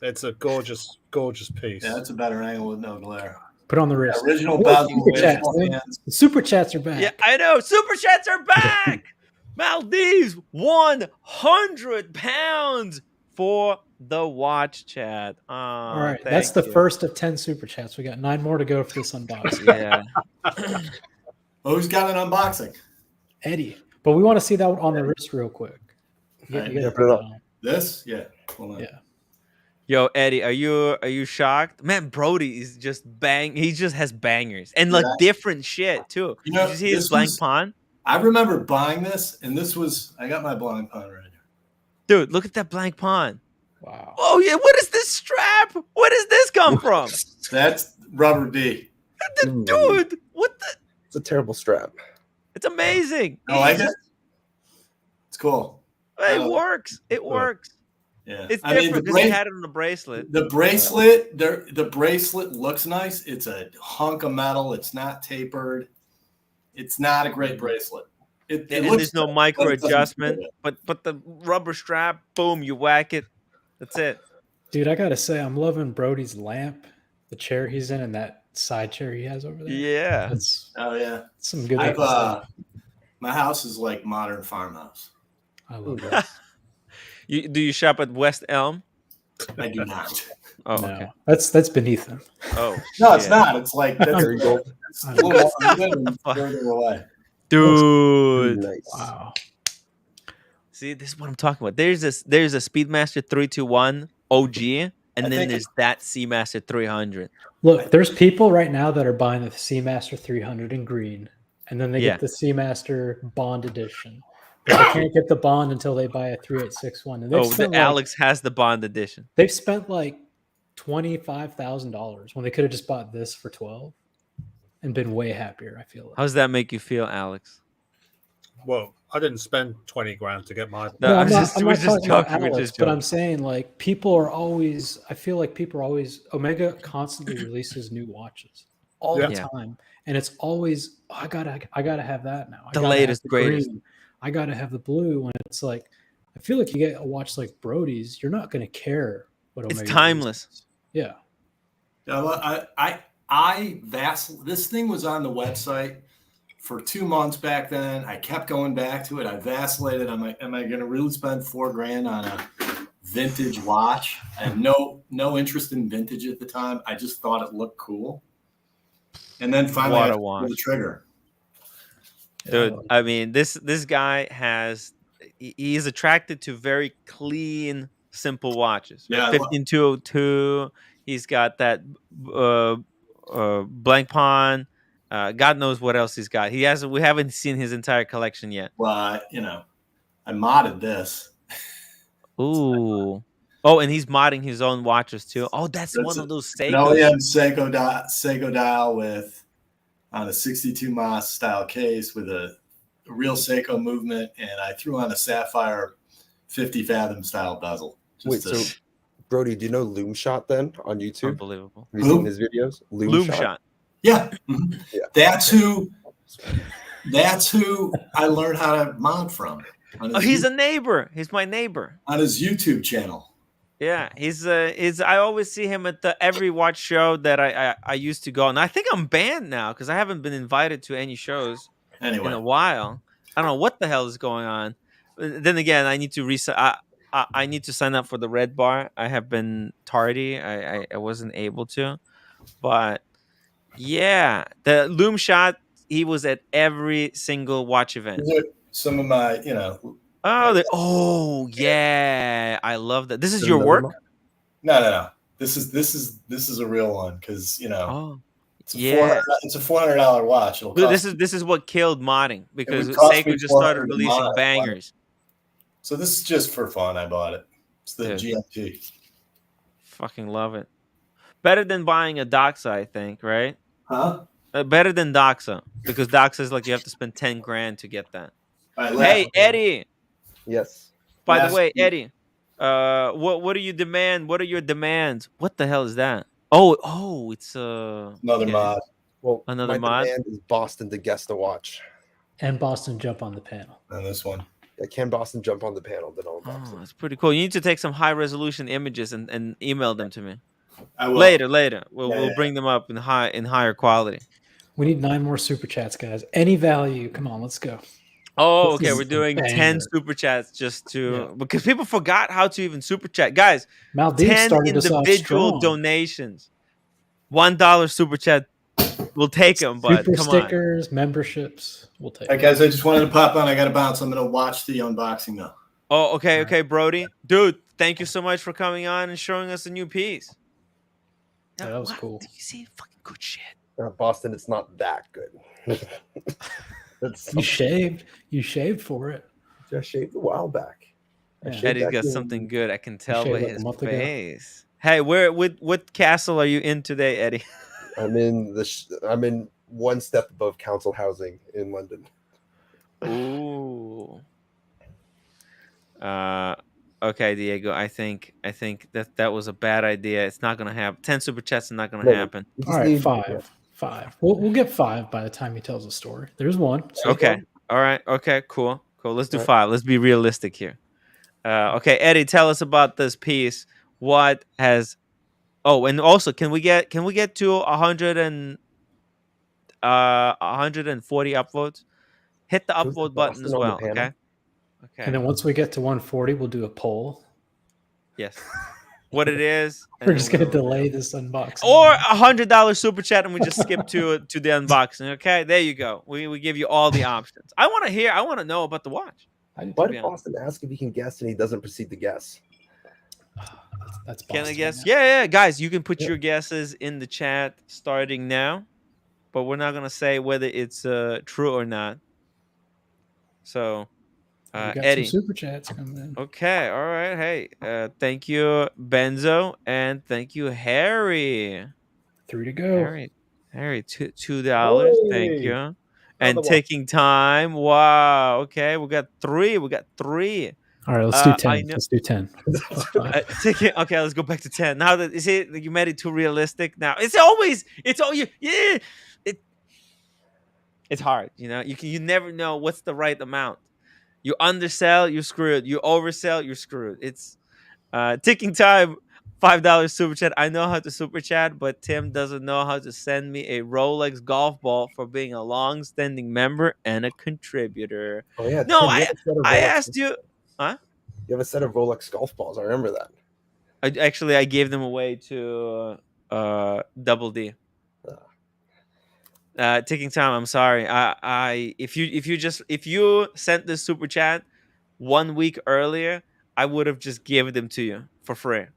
It's a gorgeous, gorgeous piece. Yeah, that's a better angle with no glare. Put on the wrist. Original Oh, bezel, super chats, original man. hands. The super chats are back. Yeah, I know. Super chats are back. Maldives, 100 pounds for the watch chat. All right, that's the first of 10 super chats. We got 9 more to go for this unboxing. Yeah. Oh, who's got an unboxing? Eddie, but we want to see that on the wrist real quick. You All right, gotta yeah, put it on. This? Yeah. Hold on. Yeah. Yo, Eddie, are you shocked? Man, Brody is just bang. He just has bangers and like different shit too. You know, Did you see his this blank was- pawn? I remember buying this, and this was, I got my blind pawn right here. Dude, look at that blank pawn. Wow. Oh yeah, what is this strap? Where does this come from? That's rubber B. Dude, what the? It's a terrible strap. It's amazing. I like it. It's cool. It works. It works. Yeah. It's I mean, different because he had it on the bracelet. The bracelet, the bracelet looks nice. It's a hunk of metal. It's not tapered. It's not a great bracelet. It And looks there's no good, micro but it doesn't adjustment. fit it. But the rubber strap, boom, you whack it. That's it. Dude, I gotta say, I'm loving Brody's lamp, the chair he's in, and that side chair he has over there. Yeah. That's Oh yeah. some good I've stuff. my house is like modern farmhouse. I love that. Do you shop at West Elm? I do not. Oh, No, okay. that's beneath him. Oh, No, it's shit. not. It's like that's There you go. it's a little further away. Dude. Nice. Wow. See, this is what I'm talking about. There's a Speedmaster 321 OG, and then think- there's that Seamaster 300. Look, there's people right now that are buying the Seamaster 300 in green, and then they Yeah. get the Seamaster Bond Edition. But they can't get the Bond until they buy a 3861. And they've Oh, the spent like, Alex has the Bond edition. they've spent like $25,000 when they could have just bought this for 12 and been way happier. I feel like. How does that make you feel, Alex? Well, I didn't spend 20 grand to get my. No, I'm we're just talking about joking. We're Alex, just but joking. I'm saying like people are always. I feel like people are always. Omega constantly releases new watches all the Yeah. time, and it's always I gotta have that now. I The gotta have latest, the greatest. green. I gotta have the blue. And it's like I feel like you get a watch like Brody's, you're not going to care what It's Omega timeless. releases. Yeah. This thing was on the website for 2 months back then. I kept going back to it. I vacillated. Am I going to really spend $4,000 on a vintage watch? I had no interest in vintage at the time. I just thought it looked cool. And then finally, I pulled the trigger. Dude, I mean, this guy he's attracted to very clean, simple watches. Yeah, 15202. He's got that blank pawn. God knows what else he's got. We haven't seen his entire collection yet. Well, I modded this. Ooh. Oh, and he's modding his own watches too. Oh, that's one of those Seiko. An OEM Seiko dial on a 62 Mas style case with a real Seiko movement, and I threw on a sapphire 50 fathom style bezel. So Brody, do you know Loom Shot then on YouTube? Unbelievable. Have you seen his videos? Loom Shot. Yeah. Mm-hmm. Yeah. That's who I learned how to mod from. He's a neighbor. He's my neighbor. On his YouTube channel. Yeah, he's I always see him at every watch show that I used to go, and I think I'm banned now because I haven't been invited to any shows in a while. I don't know what the hell is going on. Then again, I need to I need to sign up for the Red Bar. I have been tardy. I wasn't able to, but yeah, the Loom Shot. He was at every single watch event. Some of my, yeah, I love that. This is your work? No. This is a real one because it's a $400 watch. This is what killed modding because Seiko just started releasing bangers. So this is just for fun. I bought it. It's the GMT. Fucking love it. Better than buying a Doxa, I think, right? Huh? Better than Doxa because Doxa is like you have to spend $10,000 to get that. Hey, Eddie. Yes. By the way, Eddie, what do you demand? What are your demands? What the hell is that? Oh, it's another mod. Well, another my mod. demand is Boston to guess the watch. And Boston jump on the panel. And this one. Yeah, can Boston jump on the panel? Then I'll unbox it. That's pretty cool. You need to take some high resolution images and email them to me. I will. Later. We'll bring them up in higher quality. We need 9 more super chats, guys. Any value? Come on, let's go. Oh, okay. We're doing 10 super chats because people forgot how to even super chat. Guys, Maldives 10 individual donations. $1 super chat. We'll take them, but super come stickers, memberships. We'll take. All right, guys. I just wanted to pop on. I got to bounce. I'm going to watch the unboxing now. Oh, okay, Brody. Dude, thank you so much for coming on and showing us a new piece. Yeah, that was cool. Did you see fucking good shit? Boston, it's not that good. You shaved for it. I shaved a while back. Eddie's got something good. I can tell by his face. Hey, what castle are you in today, Eddie? I'm in one step above council housing in London. Ooh. Okay, Diego. I think that was a bad idea. It's not gonna happen. 10 super chats are not gonna happen. All right, 5. We'll get 5 by the time he tells a story. There's 1. Okay. All right. Okay. Cool. Let's do 5. Let's be realistic here. Okay, Eddie, tell us about this piece. What has? Oh, and also, can we get to 140 upvotes? Hit the upvote button as well. Okay. And then once we get to 140, we'll do a poll. Yes. What it is. We're just gonna delay this unboxing. Or $100 super chat, and we just skip to the unboxing. Okay, there you go. We give you all the options. I want to know about the watch. Why did Boston ask if he can guess and he doesn't proceed to guess? That's Boston. Can I guess? Yeah, guys, you can put your guesses in the chat starting now, but we're not gonna say whether it's true or not. So. We got Eddie. some super chats coming in. Okay, all right. Hey, thank you, Benzo, and thank you, Harry. 3 to go. Harry, $2. Thank you. And taking time. Wow. Okay, we got 3. All right, let's do 10. Let's do 10. Okay, let's go back to 10. Now that you made it too realistic. Now it's hard. You never know what's the right amount. You undersell, you're screwed. You oversell, you're screwed. It's ticking time. $5 super chat. I know how to super chat, but Tim doesn't know how to send me a Rolex golf ball for being a long-standing member and a contributor. Oh yeah, No, Tim, you have a set of I Rolex. asked you. Huh? You have a set of Rolex golf balls. I remember that. I gave them away to Double D. Ticking time. I'm sorry. If you sent this super chat 1 week earlier, I would have just given them to you for free.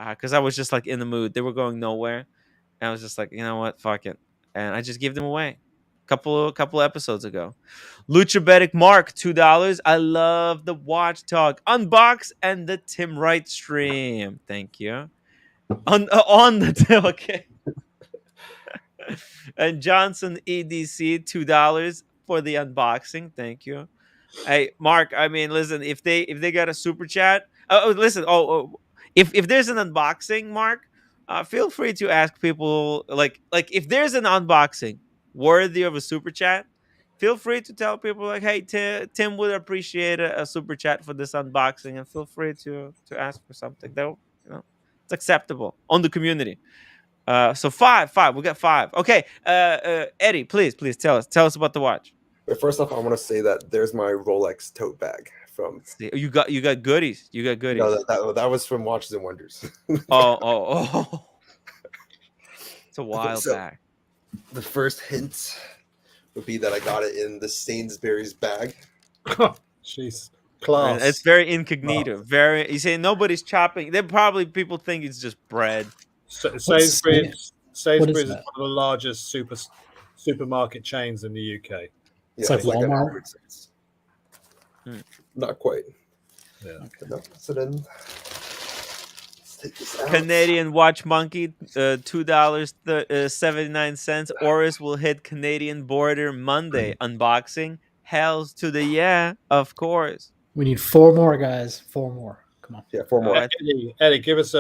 Because I was just like in the mood. They were going nowhere, and I was just like, you know what, fuck it, and I just gave them away. Couple episodes ago. Luchabetic Mark, $2. I love the watch talk, unbox, and the Tim Wright stream. Thank you. On the okay. And Johnson EDC, $2 for the unboxing. Thank you. Hey, Mark. I mean, listen. If they got a super chat, listen. If there's an unboxing, Mark, feel free to ask people like if there's an unboxing worthy of a super chat, feel free to tell people like, hey, Tim would appreciate a super chat for this unboxing, and feel free to ask for something. Though, it's acceptable on the community. So five. We got 5. Okay. Eddie, please tell us about the watch. But first off, I want to say that there's my Rolex tote bag from. See, you got goodies. You got goodies. No, that was from Watches and Wonders. Oh. It's a while back. The first hint would be that I got it in the Sainsbury's bag. Jeez, class. It's very incognito. Very. You say nobody's chopping. They probably people think it's just bread. Sainsbury's is one that? of the largest supermarket chains in the UK. It's like Walmart. Not quite. Yeah. Okay. No. So then, let's take this out. Canadian Watch Monkey, $2.79. Oris will hit Canadian border Monday. Unboxing. Hells to the yeah, of course. We need 4 more, guys. 4 more. Come on. Yeah, 4 more. Eddie, give us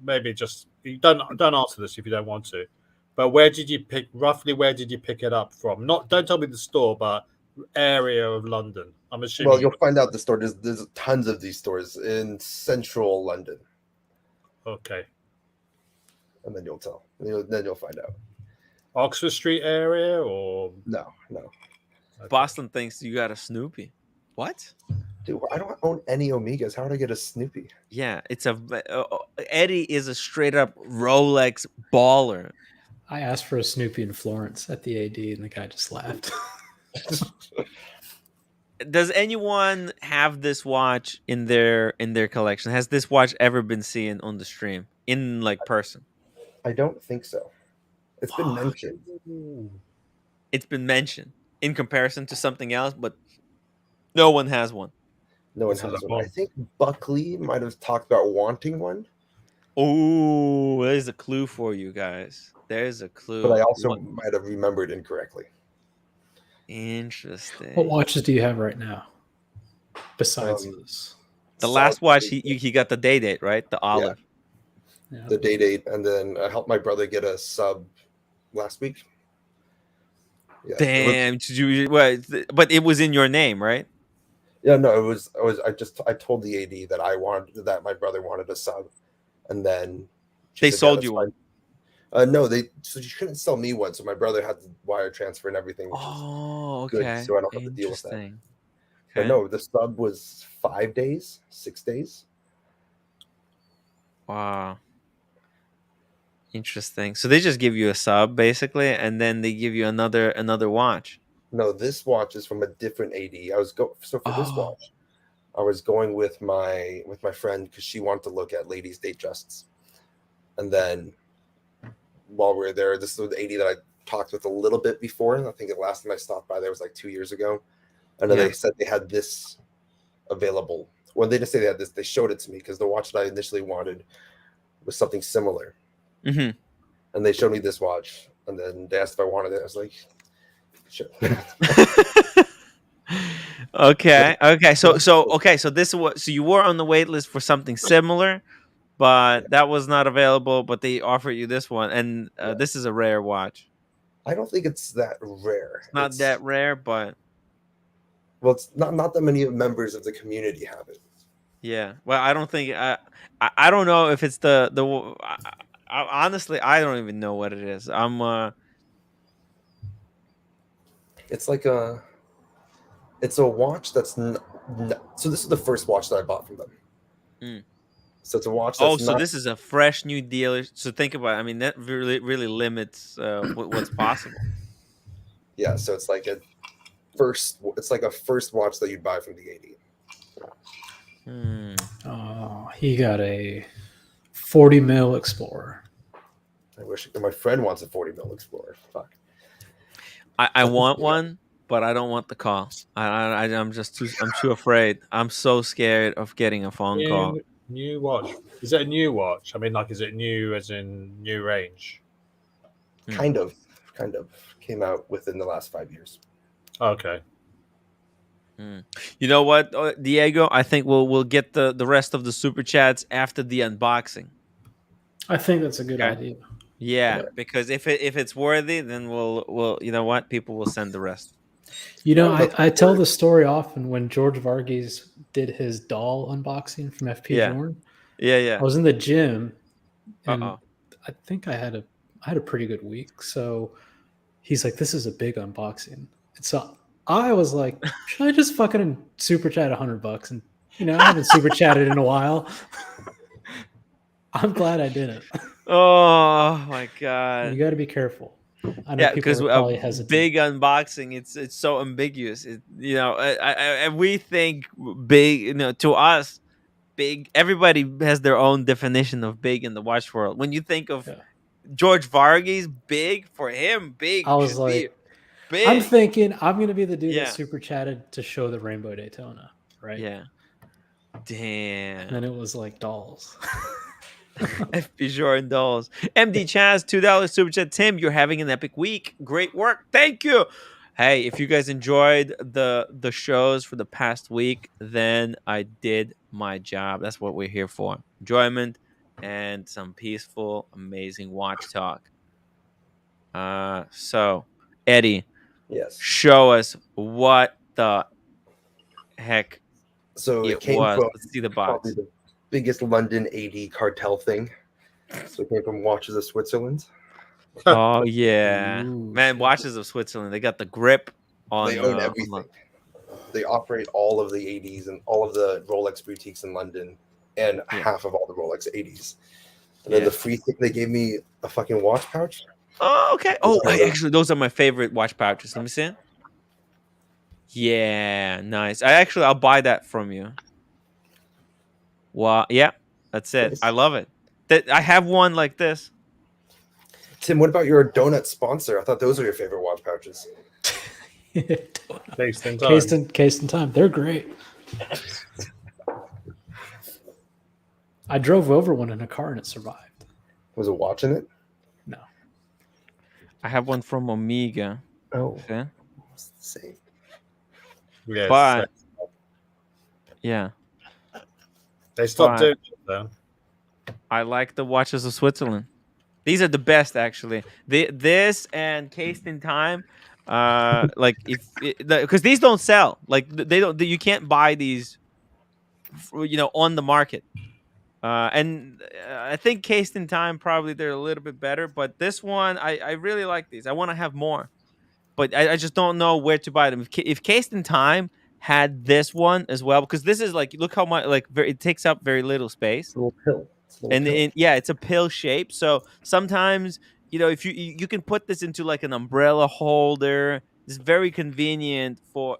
maybe you don't answer this if you don't want to. But where did you pick it up from? Don't tell me the store, but area of London. I'm assuming. Well, you'll find out the store. There's tons of these stores in central London. Okay. And then you'll tell. Then you'll find out. Oxford Street area or no. Okay. Boston thinks you got a Snoopy. What? Dude, I don't own any Omegas. How would I get a Snoopy? Yeah, it's Eddie is a straight up Rolex baller. I asked for a Snoopy in Florence at the AD, and the guy just laughed. Does anyone have this watch in their collection? Has this watch ever been seen on the stream in person? I don't think so. It's been mentioned. It's been mentioned in comparison to something else, but no one has one. No one has one. I think Buckley might have talked about wanting one. Oh, there's a clue for you guys. There's a clue. But I also might have remembered incorrectly. Interesting. What watches do you have right now? Besides this, the last watch he got the day date, right? The olive. Yeah. The day date, and then I helped my brother get a sub last week. Yeah, damn, but it was in your name, right? Yeah, no, it was. I told the AD that my brother wanted a sub, and then they sold you one. No, so you couldn't sell me one, so my brother had to wire transfer and everything. Which is good, so I don't have to deal with that. Okay. But no, the sub was 5 days, 6 days. Wow. Interesting. So they just give you a sub basically, and then they give you another watch. No, this watch is from a different AD. This watch, I was going with my friend because she wanted to look at ladies' date justs, and then while we were there, this was the AD that I talked with a little bit before. I think the last time I stopped by there was 2 years ago, and then they said they had this available. Well, they didn't say they had this. They showed it to me because the watch that I initially wanted was something similar. Mm-hmm. And they showed me this watch, and then they asked if I wanted it. I was like, sure. Okay. So this was you were on the wait list for something similar, but that was not available. But they offered you this one, and this is a rare watch. I don't think it's that rare. It's not that rare, but Well, it's not that many members of the community have it. Yeah. Well, I don't think I don't know if it's the honestly, I don't even know what it is. It's like it's a watch that's so this is the first watch that I bought from them. Mm. So it's a watch Oh, that's so not. this is a fresh new deal. So think about it. I mean, that really limits what's possible. Yeah, so it's like a first watch that you buy from the 80. Oh, he got a 40 mil Explorer. I wish my friend wants a 40 mil Explorer. Fuck. I want one, but I don't want the call. I'm too afraid. I'm so scared of getting a phone call. New watch. Is it a new watch? I mean, like, is it new as in new range? Kind of came out within the last 5 years. Okay. You know what, Diego? I think we'll get the rest of the super chats after the unboxing. I think that's a good idea. Yeah, because if it's worthy, then we'll you know what, people will send the rest. You know, I tell the story often when George Varghese did his doll unboxing from FP Jorn. Yeah. I was in the gym, and I think I had a pretty good week. So he's like, "This is a big unboxing." And so I was like, "Should I just fucking super chat $100?" And I haven't super chatted in a while. I'm glad I didn't. Oh my god! You got to be careful. I know because probably hesitant. Big unboxing, it's so ambiguous. And we think big. To us, big. Everybody has their own definition of big in the watch world. When you think of George Varghese, big for him, big. I was like, big. I'm thinking I'm gonna be the dude that super chatted to show the Rainbow Daytona, right? Yeah. Damn. And then it was like dolls. FP Jordan dolls. MD Chaz, $2 super chat. Tim, you're having an epic week. Great work. Thank you. Hey, if you guys enjoyed the shows for the past week, then I did my job. That's what we're here for. Enjoyment and some peaceful, amazing watch talk. So Eddie, yes, show us what the heck it came was. from. Let's see the box. The biggest London 80 cartel thing. So it came from Watches of Switzerland. Oh yeah. Man, Watches of Switzerland, they got the grip on. They own everything. They operate all of the 80s and all of the Rolex boutiques in London and half of all the Rolex 80s. And then the free thing, they gave me a fucking watch pouch. Oh, okay. Oh, actually, those are my favorite watch pouches. Let me see. Yeah, nice. I'll buy that from you. Wow. Yeah, that's it. Nice. I love it. I have one like this. Tim, what about your donut sponsor? I thought those were your favorite watch pouches. Cased in time. They're great. I drove over one in a car and it survived. Was a watch in it? No. I have one from Omega. Oh. Okay. It's the same. Yes. But yeah. They stopped doing it though. I like the Watches of Switzerland. These are the best, actually. This and Cased in Time, because these don't sell. Like they don't. You can't buy these, on the market. And I think Cased in Time probably they're a little bit better, but this one I really like these. I want to have more, but I just don't know where to buy them. If Cased in Time had this one as well, because this is like, look how much it takes up very little space. It's a little pill. It's a pill shape. So sometimes, if you can put this into like an umbrella holder. It's very convenient for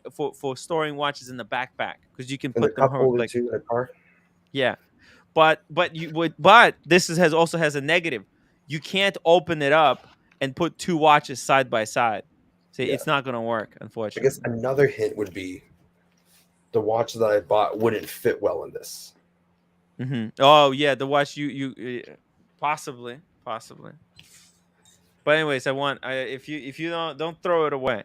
storing watches in the backpack because you can put them like in a car. Yeah, but this also has a negative. You can't open it up and put two watches side by side. See, it's not going to work, unfortunately. I guess another hint would be the watch that I bought wouldn't fit well in this. Mm-hmm. Oh yeah, the watch you possibly. But anyways, if you don't throw it away.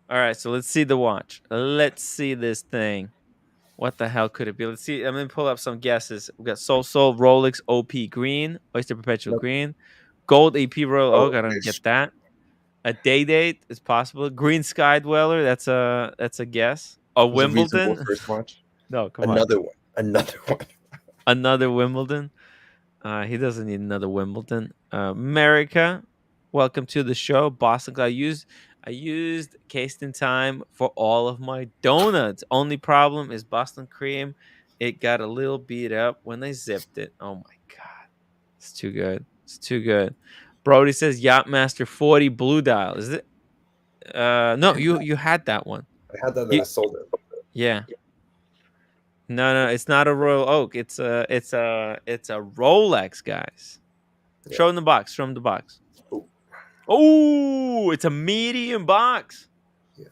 All right, so let's see the watch. Let's see this thing. What the hell could it be? Let's see. I'm gonna pull up some guesses. We got Soul Rolex OP green, Oyster Perpetual green, gold AP Royal Oak. I don't get that. A day date is possible. Green Sky Dweller. That's a guess. A Was a reasonable Wimbledon. first watch. No, come on. Another one. Another one. Another Wimbledon. He doesn't need another Wimbledon. America, welcome to the show. Boston. I used Cased in Time for all of my donuts. Only problem is Boston cream. It got a little beat up when they zipped it. Oh my god, it's too good. It's too good. Brody says Yachtmaster 40 Blue Dial. Is it? No, you had that one. I had that and I sold it. Yeah. No, it's not a Royal Oak. It's a Rolex, guys. Yeah. Show them the box. Show them the box. Oh, it's a medium box. Yeah.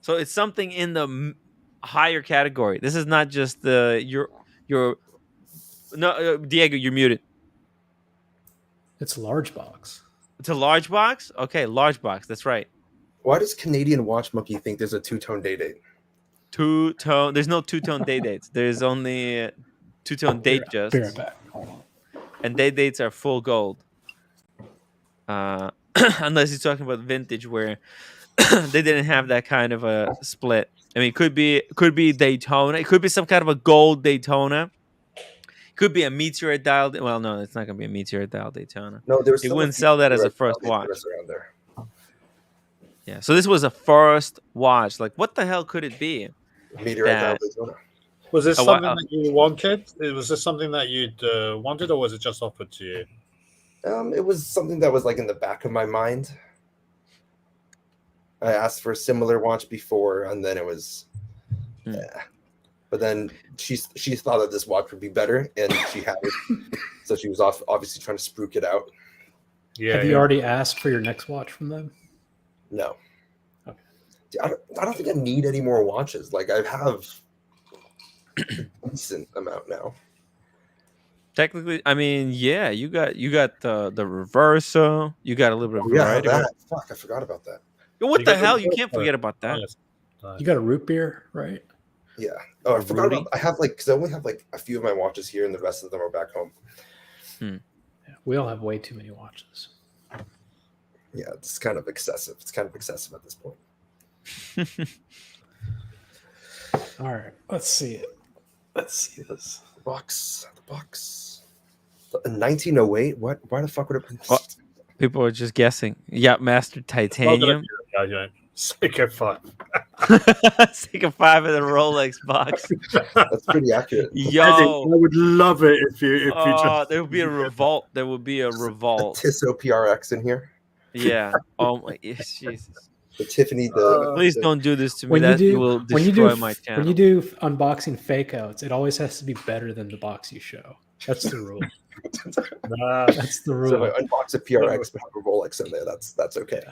So it's something in the higher category. This is not just your. No, Diego, you're muted. It's a large box. It's a large box. Okay, large box. That's right. Why does Canadian Watch Monkey think there's a two-tone day date? Two-tone. There's no two-tone day dates. There's only two-tone date just. Be right back. Hold on. And day dates are full gold. Unless you're talking about vintage where they didn't have that kind of a split. I mean, it could be Daytona. It could be some kind of a gold Daytona. It could be a meteorite dial. Well, no, it's not going to be a meteorite dial Daytona. No, they wouldn't sell that as a first watch. Yeah, so this was a first watch. Like, what the hell could it be? Meteorite dial Daytona. Was this something that you wanted? Was this something that you'd wanted, or was it just offered to you? It was something that was like in the back of my mind. I asked for a similar watch before, and then it was, yeah. But then she thought that this watch would be better, and she had it. So she was obviously trying to spruik it out. Yeah. Have you already asked for your next watch from them? No. Okay. I don't think I need any more watches. Like, I have a decent amount now. Technically, I mean, yeah, you got the reverso. You got a little bit of variety. Yeah, that. Fuck, I forgot about that. What the hell? You can't forget about that. You got a root beer, right? Yeah. Oh, I forgot about. I have because I only have like a few of my watches here, and the rest of them are back home. Yeah, we all have way too many watches. Yeah, it's kind of excessive. It's kind of excessive at this point. All right, let's see it. Let's see this. The box. 1908. What? Why the fuck would it be? Well, people are just guessing. Yachtmaster Titanium. Seiko 5. Seiko 5 in a Rolex box. That's pretty accurate. Yo, I would love it if you just. There would be a revolt. There would be a revolt. A Tissot PRX in here. Yeah. Oh my Jesus. The Tiffany. Please don't do this to me. That will destroy my channel. When you do unboxing fake outs, it always has to be better than the box you show. That's the rule. That's the rule. So if I unbox a PRX but have a Rolex in there, that's okay.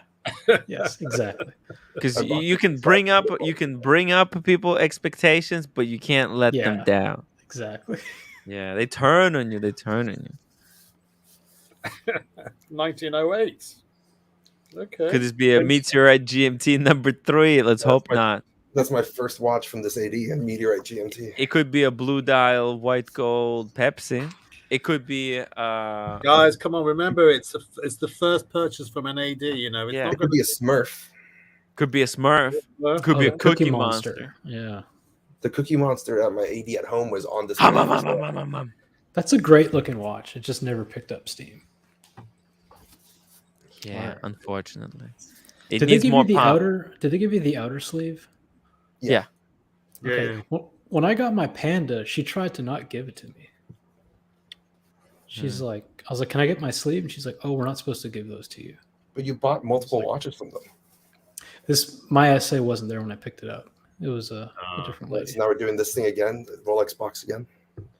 Yes, exactly. Because you can bring up people expectations, but you can't let them down. Exactly. Yeah, they turn on you. 1908. Okay. Could this be a Meteorite GMT number 3? Let's hope not. That's my first watch from this AD, a Meteorite GMT. It could be a blue dial, white gold Pepsi. It could be guys, come on, remember it's the first purchase from an AD, you know. It's not it could be a Smurf. Could be a Smurf. Could be a Cookie Monster. Yeah. The Cookie Monster at my AD at home was on this. That's a great looking watch. It just never picked up steam. Yeah, unfortunately. It Did needs they give more you the pop. outer? Did they give you the outer sleeve? Yeah. Okay. Yeah. Well, when I got my Panda, she tried to not give it to me. She's like, I was like, "Can I get my sleeve?" And she's like, "Oh, we're not supposed to give those to you." But you bought multiple watches from them. My essay wasn't there when I picked it up. It was a different lady. So now we're doing this thing again, the Rolex box again.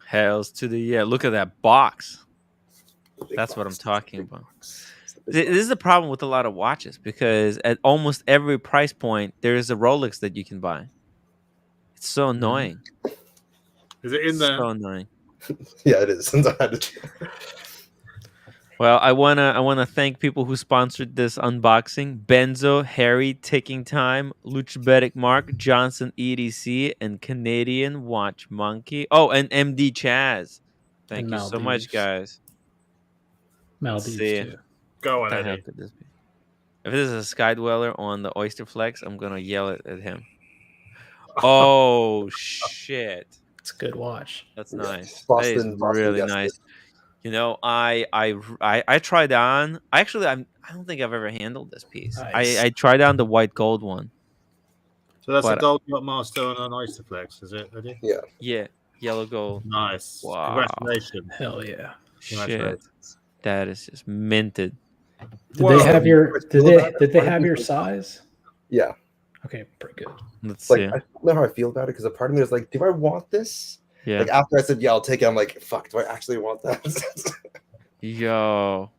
Hells to the Look at that box. That's what I'm talking about. This is the problem with a lot of watches because at almost every price point there is a Rolex that you can buy. It's so annoying. Is it in there? So annoying. Yeah, it is. Since I had to. Well, I wanna thank people who sponsored this unboxing: Benzo, Harry, Ticking Time, Luchabetic Mark, Johnson EDC, and Canadian Watch Monkey. Oh, and MD Chaz. Thank you so much, guys. Maldives too. Go on, What the hell Eddie. could this be? If this is a Sky Dweller on the Oyster Flex, I'm gonna yell it at him. Oh shit, It's a good watch. that's nice. That is Boston really guessed nice. it. You know, I tried on. Actually, I don't think I've ever handled this piece. Nice. I tried on the white gold one. So that's But- a gold Yachtmaster on an Oyster Flex, is it, Eddie? Yeah. Yeah, yellow gold. Nice. Wow. Congratulations. Hell yeah. Shit, that is just minted. Did they have your did they have your size? Yeah. Okay, pretty good. Let's Like see. I don't know how I feel about it because a part of me was like, do I want this? Yeah. Like after I said yeah, I'll take it. I'm like, fuck, do I actually want that? Yo,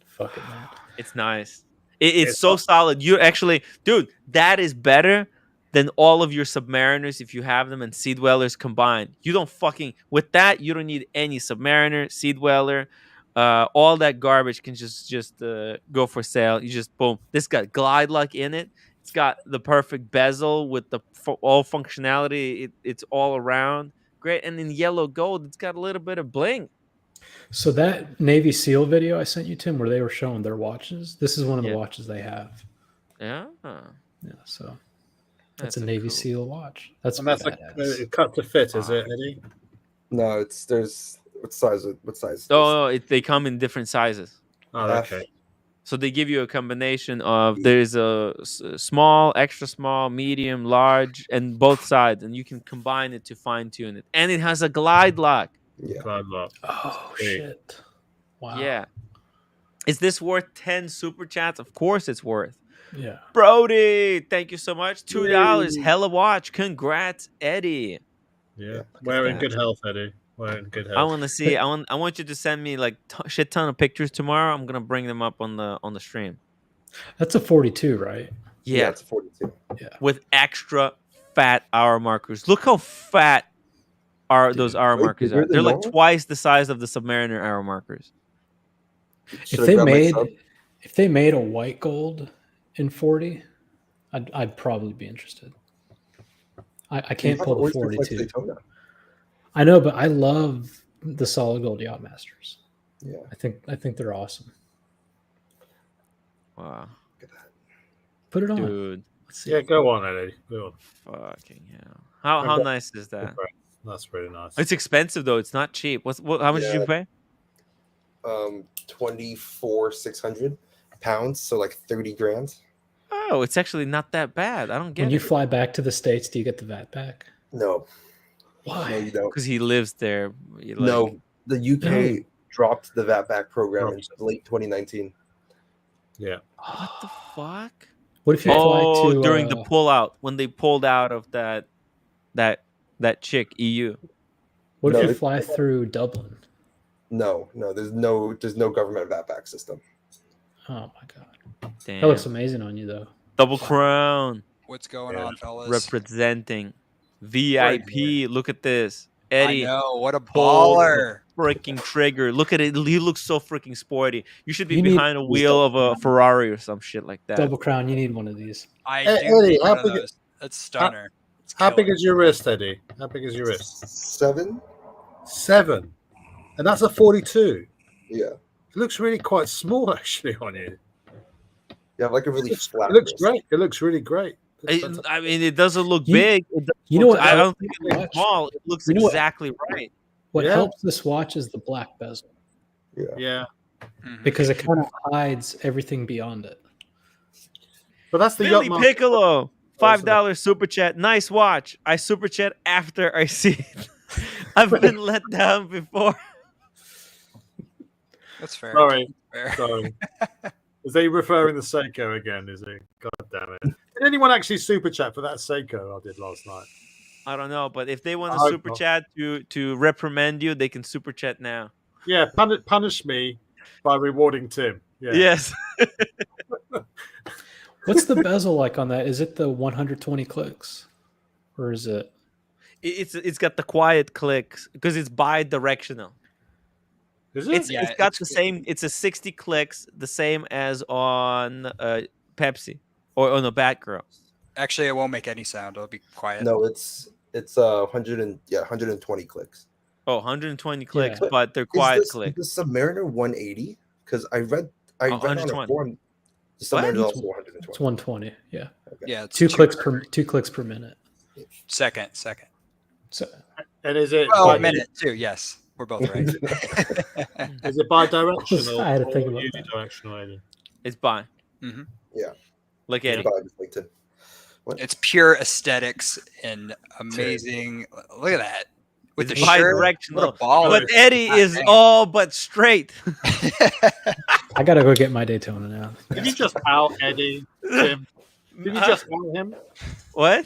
Fuck it, man. it's nice. It's so solid. You actually, dude, that is better than all of your Submariners if you have them and Sea Dwellers combined. You don't fucking with that. You don't need any Submariner, Sea Dweller. All that garbage can just go for sale. You just boom. This got glide lock in it. It's got the perfect bezel with the all functionality. It's all around great. And in yellow gold, it's got a little bit of bling. So that Navy SEAL video I sent you, Tim, where they were showing their watches, this is one of the watches they have. Yeah. Yeah, so that's a a Navy cool- SEAL watch. That's And that's badass. a cut to fit, is it, Eddie? No, there's what size? What size? Oh, they come in different sizes. Oh, okay. So they give you a combination of there's a small, extra small, medium, large, and both sides, and you can combine it to fine tune it. And it has a glide lock. Yeah. Glide lock. Oh shit! Wow. Yeah. Is this worth 10 super chats? Of course it's worth. Yeah. Brody, thank you so much. $2. Hella watch. Congrats, Eddie. Yeah. We're in good health, Eddie. We're in good health. I want to see. I want you to send me like shit ton of pictures tomorrow. I'm gonna bring them up on the stream. That's a 42, right? Yeah, It's 42. Yeah. with extra fat hour markers. Look how fat those hour way markers bigger are. than They're like normal? twice the size of the Submariner hour markers. Should I grab my sub? If they made a white gold in 40, I'd probably be interested. I can't You pull have the Oyster Flex 42. Daytona. I know, but I love the solid gold Yachtmasters. Yeah. I think they're awesome. Wow, Put it on. dude, Let's see. Yeah, go on, Eddie. Go on. fucking hell! How nice is that? That's really nice. It's expensive though. It's not cheap. How much did you pay? 24,600 pounds, so like 30 grand. Oh, it's actually not that bad. I don't get When you it fly back to the States, do you get the VAT back? No, Why? no, you don't. because he lives there. No, the UK dropped the VAT back program in Dropped late 2019. Yeah. What the fuck? What if you fly to during the pullout when they pulled out of that chick EU. What No, if you they- fly through Dublin? No, there's no government VAT back system. Oh my god, Damn. that looks amazing on you though. Double crown What's going on, fellas? representing VIP. Look at this, Eddie. I know, what a pulled the baller. freaking trigger. Look at it. He looks so freaking sporty. You should be You need- behind a wheel of a Ferrari or some shit like that. Double crown, you need one of these. I Hey, do Eddie, need how one of big- those. That's stunner. It's How big killer. is your wrist, Eddie? How big is your wrist? 7. 7. And that's a 42. Yeah, It looks really quite small, actually, on you. you have like a really flat. It looks wrist. great. It looks really great. It's fantastic. I mean, it doesn't look You- big. It doesn't you know look- what I don't helps think this it looks watch? small. It looks You know what- exactly right. What Yeah. helps this watch is the black bezel Yeah. Mhm. because it kind of hides everything beyond it. But that's the Billy Yachtmaster. Piccolo, $5 super chat. Nice watch. I super chat after I see it. I've been let down before. That's fair. Sorry. Fair. Sorry. Is he referring to Seiko again? Is he? God damn it! Did anyone actually super chat for that Seiko I did last night? I don't know, but if they want I to hope super not. chat to reprimand you, they can super chat now. Yeah, punish me by rewarding Tim. Yeah. Yes. What's the bezel like on that? Is it the 120 clicks, or is it? It's got the quiet clicks because it's bi-directional. Is it? Yeah, It's got it's the good. same. It's a 60 clicks, the same as on Pepsi or on the Batgirl. Actually, it won't make any sound. It'll be quiet. No, it's 120 clicks. Oh, 120 clicks, Yeah. but they're quiet Is clicks. the Submariner 180? Because I read on a 120. forum The submarine is What? also 120. It's 120. Yeah, Yeah, it's 2 clicks cheaper. per 2 clicks per minute. Second. So And is it Well, by, minute too. Yes, we're both right. is it bi-directional I had to think or about that. unidirectional? Eddie? It's bi. Yeah. Like Yeah, Eddie. but I just like to. It's pure aesthetics and amazing. Look at that with It's the shirt. bi-directional. What a ball! But Eddie God is dang. all but straight. I gotta go get my Daytona now. Did you just out Eddie, Tim? Did you just out him? What?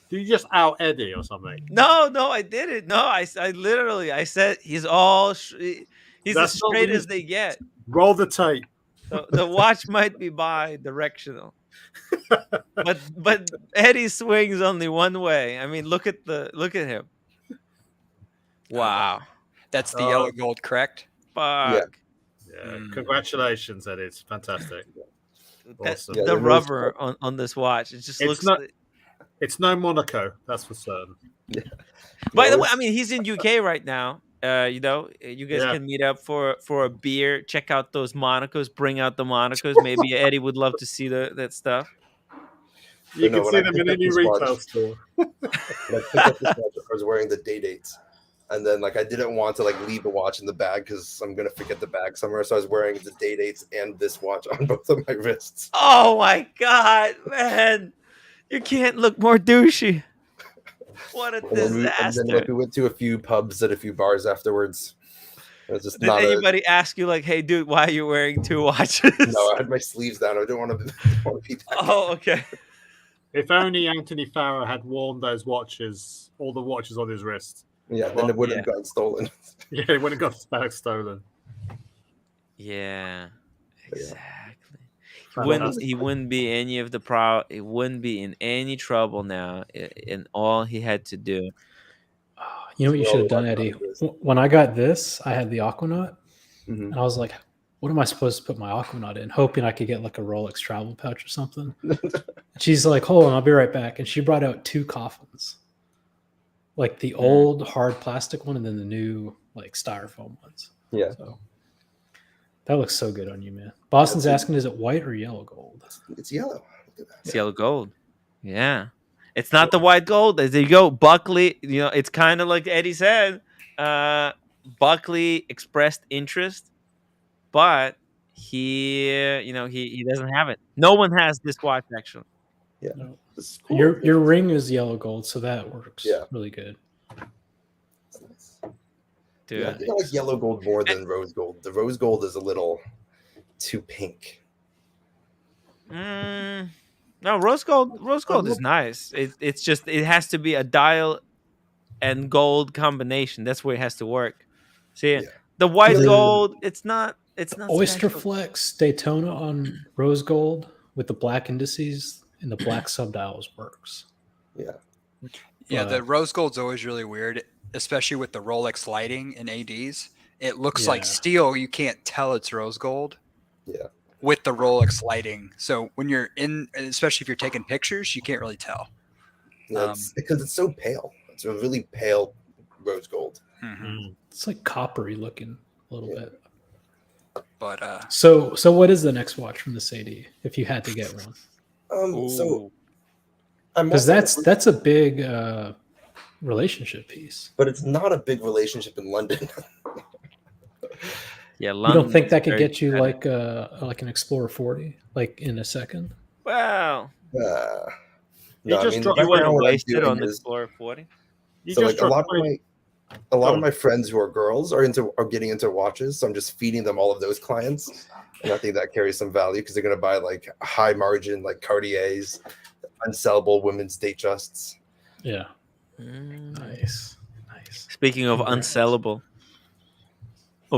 Did you just out Eddie or something? No, I didn't. No, I literally, I said he's all, he's That's as not straight what as they get. Roll the tape. The watch might be bi-directional, but Eddie swings only one way. I mean, look at him. Wow. That's the yellow gold, correct? Fuck. Yeah. Congratulations, Eddie. It's fantastic. Awesome. Yeah, The they're rubber on this watch, it just looks. It's no Monaco, that's for certain. By the way, I mean he's in UK right now. You know, you guys Yeah. can meet up for a beer. Check out those Monacos. Bring out the Monacos. Maybe Eddie would love to see that stuff. You no, can when see I them picked in up any this retail watch- store. When I picked up this watch, I was wearing the day dates. And then I didn't want to leave a watch in the bag because I'm gonna forget the bag somewhere. So I was wearing the day dates and this watch on both of my wrists. Oh my god, man! You can't look more douchey. What a And then disaster! we went to a few pubs and a few bars afterwards. It was just Did not anybody ask you like, "Hey, dude, why are you wearing two watches?" No, I had my sleeves down. I didn't want to be that guy. Oh, okay. If only Anthony Farrow had worn those watches, all the watches on his wrist. Yeah, then it wouldn't have gotten stolen. Yeah, he wouldn't have got his bag stolen. Yeah, exactly. Fantastic. He wouldn't be any of the He wouldn't be in any trouble now. And all he had to do. You know what you should have done, Eddie? When I got this, I had the Aquanaut, and I was like, what am I supposed to put my Aquanaut in? Hoping I could get a Rolex travel pouch or something. She's like, hold on, I'll be right back. And she brought out 2 coffins. Like the old hard plastic one and then the new styrofoam ones. Yeah. So that looks so good on you, man. Boston's asking, is it white or yellow gold? It's yellow. It's yellow gold. Yeah. It's not the white gold. There you go. Buckley, it's kind of like Eddie said. Buckley expressed interest, but he doesn't have it. No one has this watch, actually. Yeah. No. Cool. Your ring is yellow gold, so that works really good. Dude. Yeah, I think I like yellow gold more than rose gold. The rose gold is a little too pink. No, rose gold is nice. It's just it has to be a dial and gold combination. That's where it has to work. See, the white gold, it's not Oyster special. Flex Daytona on rose gold with the black indices and the black subdials works. Yeah. Yeah, the rose gold's always really weird, especially with the Rolex lighting and ADs. It looks like steel. You can't tell it's rose gold. Yeah. With the Rolex lighting. So when you're especially if you're taking pictures, you can't really tell. Yeah, because it's so pale. It's a really pale rose gold. Mm-hmm. It's like coppery looking a little bit. But so what is the next watch from the Sadie if you had to get one? So because that's a big relationship piece. But it's not a big relationship in London. Yeah, you don't think that could get you like an Explorer 40 in a second? Wow. No, you want to waste it on the Explorer 40? So a lot of my friends who are girls are getting into watches, so I'm just feeding them all of those clients, and I think that carries some value because they're going to buy high margin Cartiers, unsellable women's Datejusts. Yeah. Nice. Speaking of unsellable,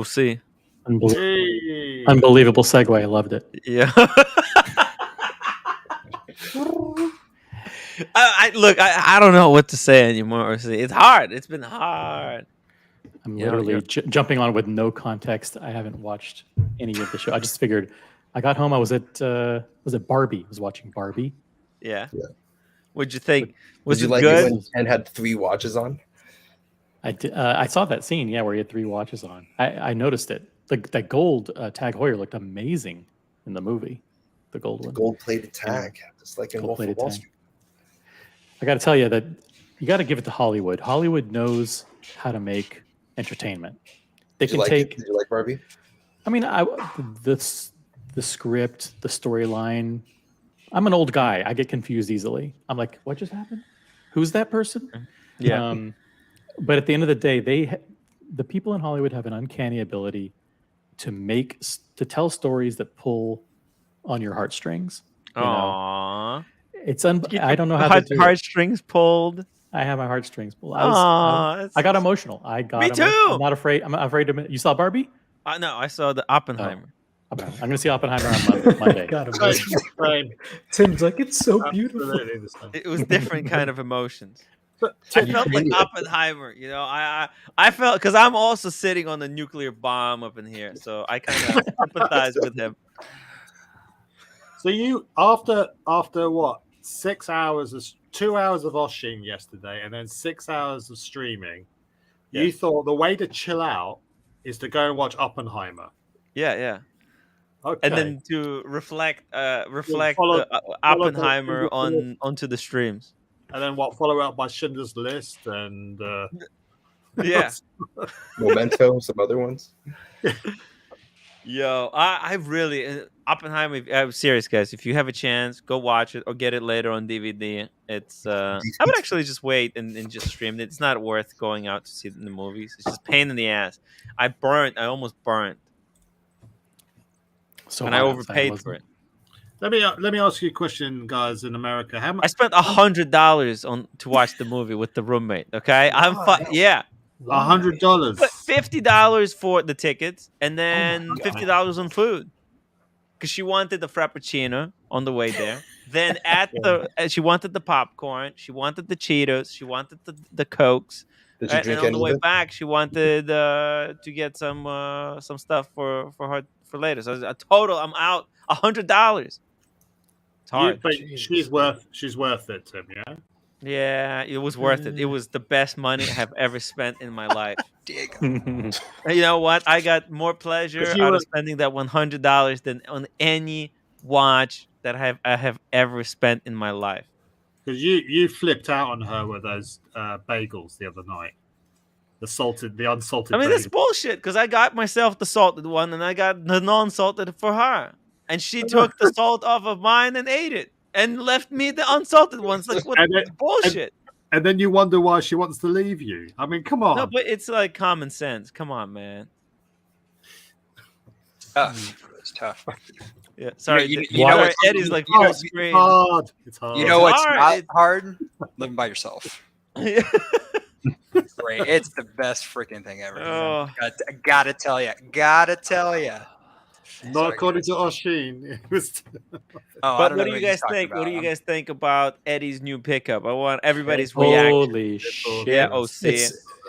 see. Unbelievable segue. I loved it. Yeah. I don't know what to say anymore. It's hard. It's been hard. I'm literally jumping on with no context. I haven't watched any of the show. I just figured. I got home. I was at was it Barbie? I was watching Barbie. Yeah. What'd you think? Was Did you it like good? it when Ken had 3 watches on? I saw that scene. Yeah, where he had 3 watches on. I noticed it. That gold Tag Heuer looked amazing in the movie. the gold one. Gold-plated tag, just like in Wolf of Wall Street. I got to tell you that you got to give it to Hollywood. Hollywood knows how to make entertainment. They can take. Did you like Barbie? I mean, the script, the storyline. I'm an old guy. I get confused easily. I'm like, what just happened? Who's that person? Yeah. But at the end of the day, the people in Hollywood have an uncanny ability to tell stories that pull on your heartstrings. Aww. It's I don't know how to do heartstrings pulled. I have my heartstrings pulled. I got emotional. Me too. I'm not afraid. I'm afraid to. You saw Barbie? No, I saw the Oppenheimer. I'm going to see Oppenheimer on Monday. Tim's like, it's so beautiful. It was different kind of emotions. I felt like Oppenheimer, you know. I felt, because I'm also sitting on the nuclear bomb up in here, so I kind of sympathize with him. So you after what 6 hours, 2 hours of Oshin yesterday, and then 6 hours of streaming, you thought the way to chill out is to go and watch Oppenheimer. Yeah. Okay. And then to reflect Oppenheimer onto the streams. And then follow up by Schindler's List and yeah, Memento, some other ones. Yo, I really Oppenheimer. I'm serious, guys. If you have a chance, go watch it or get it later on DVD. It's I would actually just wait and just stream it. It's not worth going out to see it in the movies. It's just pain in the ass. I almost burnt. So and I overpaid for it. Let me ask you a question, guys. In America, how much? I spent $100 to watch the movie with the roommate. Okay, yeah. $100. But $50 for the tickets, and then $50 on food, because she wanted the frappuccino on the way there. Then she wanted the popcorn, she wanted the Cheetos, she wanted the Cokes. Did you drink and on the way anything? back, she wanted to get some stuff for her for later. So a total, I'm out $100. It's hard. She's worth it, Tim. Yeah. Yeah, it was worth it. It was the best money I have ever spent in my life. Diego. You know what? I got more pleasure out of spending that $100 than on any watch that I have ever spent in my life. Because you flipped out on her with those bagels the other night, the unsalted. I mean, bagels. that's bullshit. Because I got myself the salted one, and I got the non-salted for her, and she took the salt off of mine and ate it, and left me the unsalted ones. Like, what bullshit? And then you wonder why she wants to leave you. I mean, come on. No, but it's like common sense. Come on, man. It's tough. Yeah, sorry. You know what? Eddie's like full screen. It's hard. You know what's not hard? Living by yourself. Yeah. Great. It's the best freaking thing ever. Oh. I gotta tell you. Not according to Oshin. It was. But what do you guys think? What do you guys think about Eddie's new pickup? I want everybody's reaction. Holy shit! Yeah,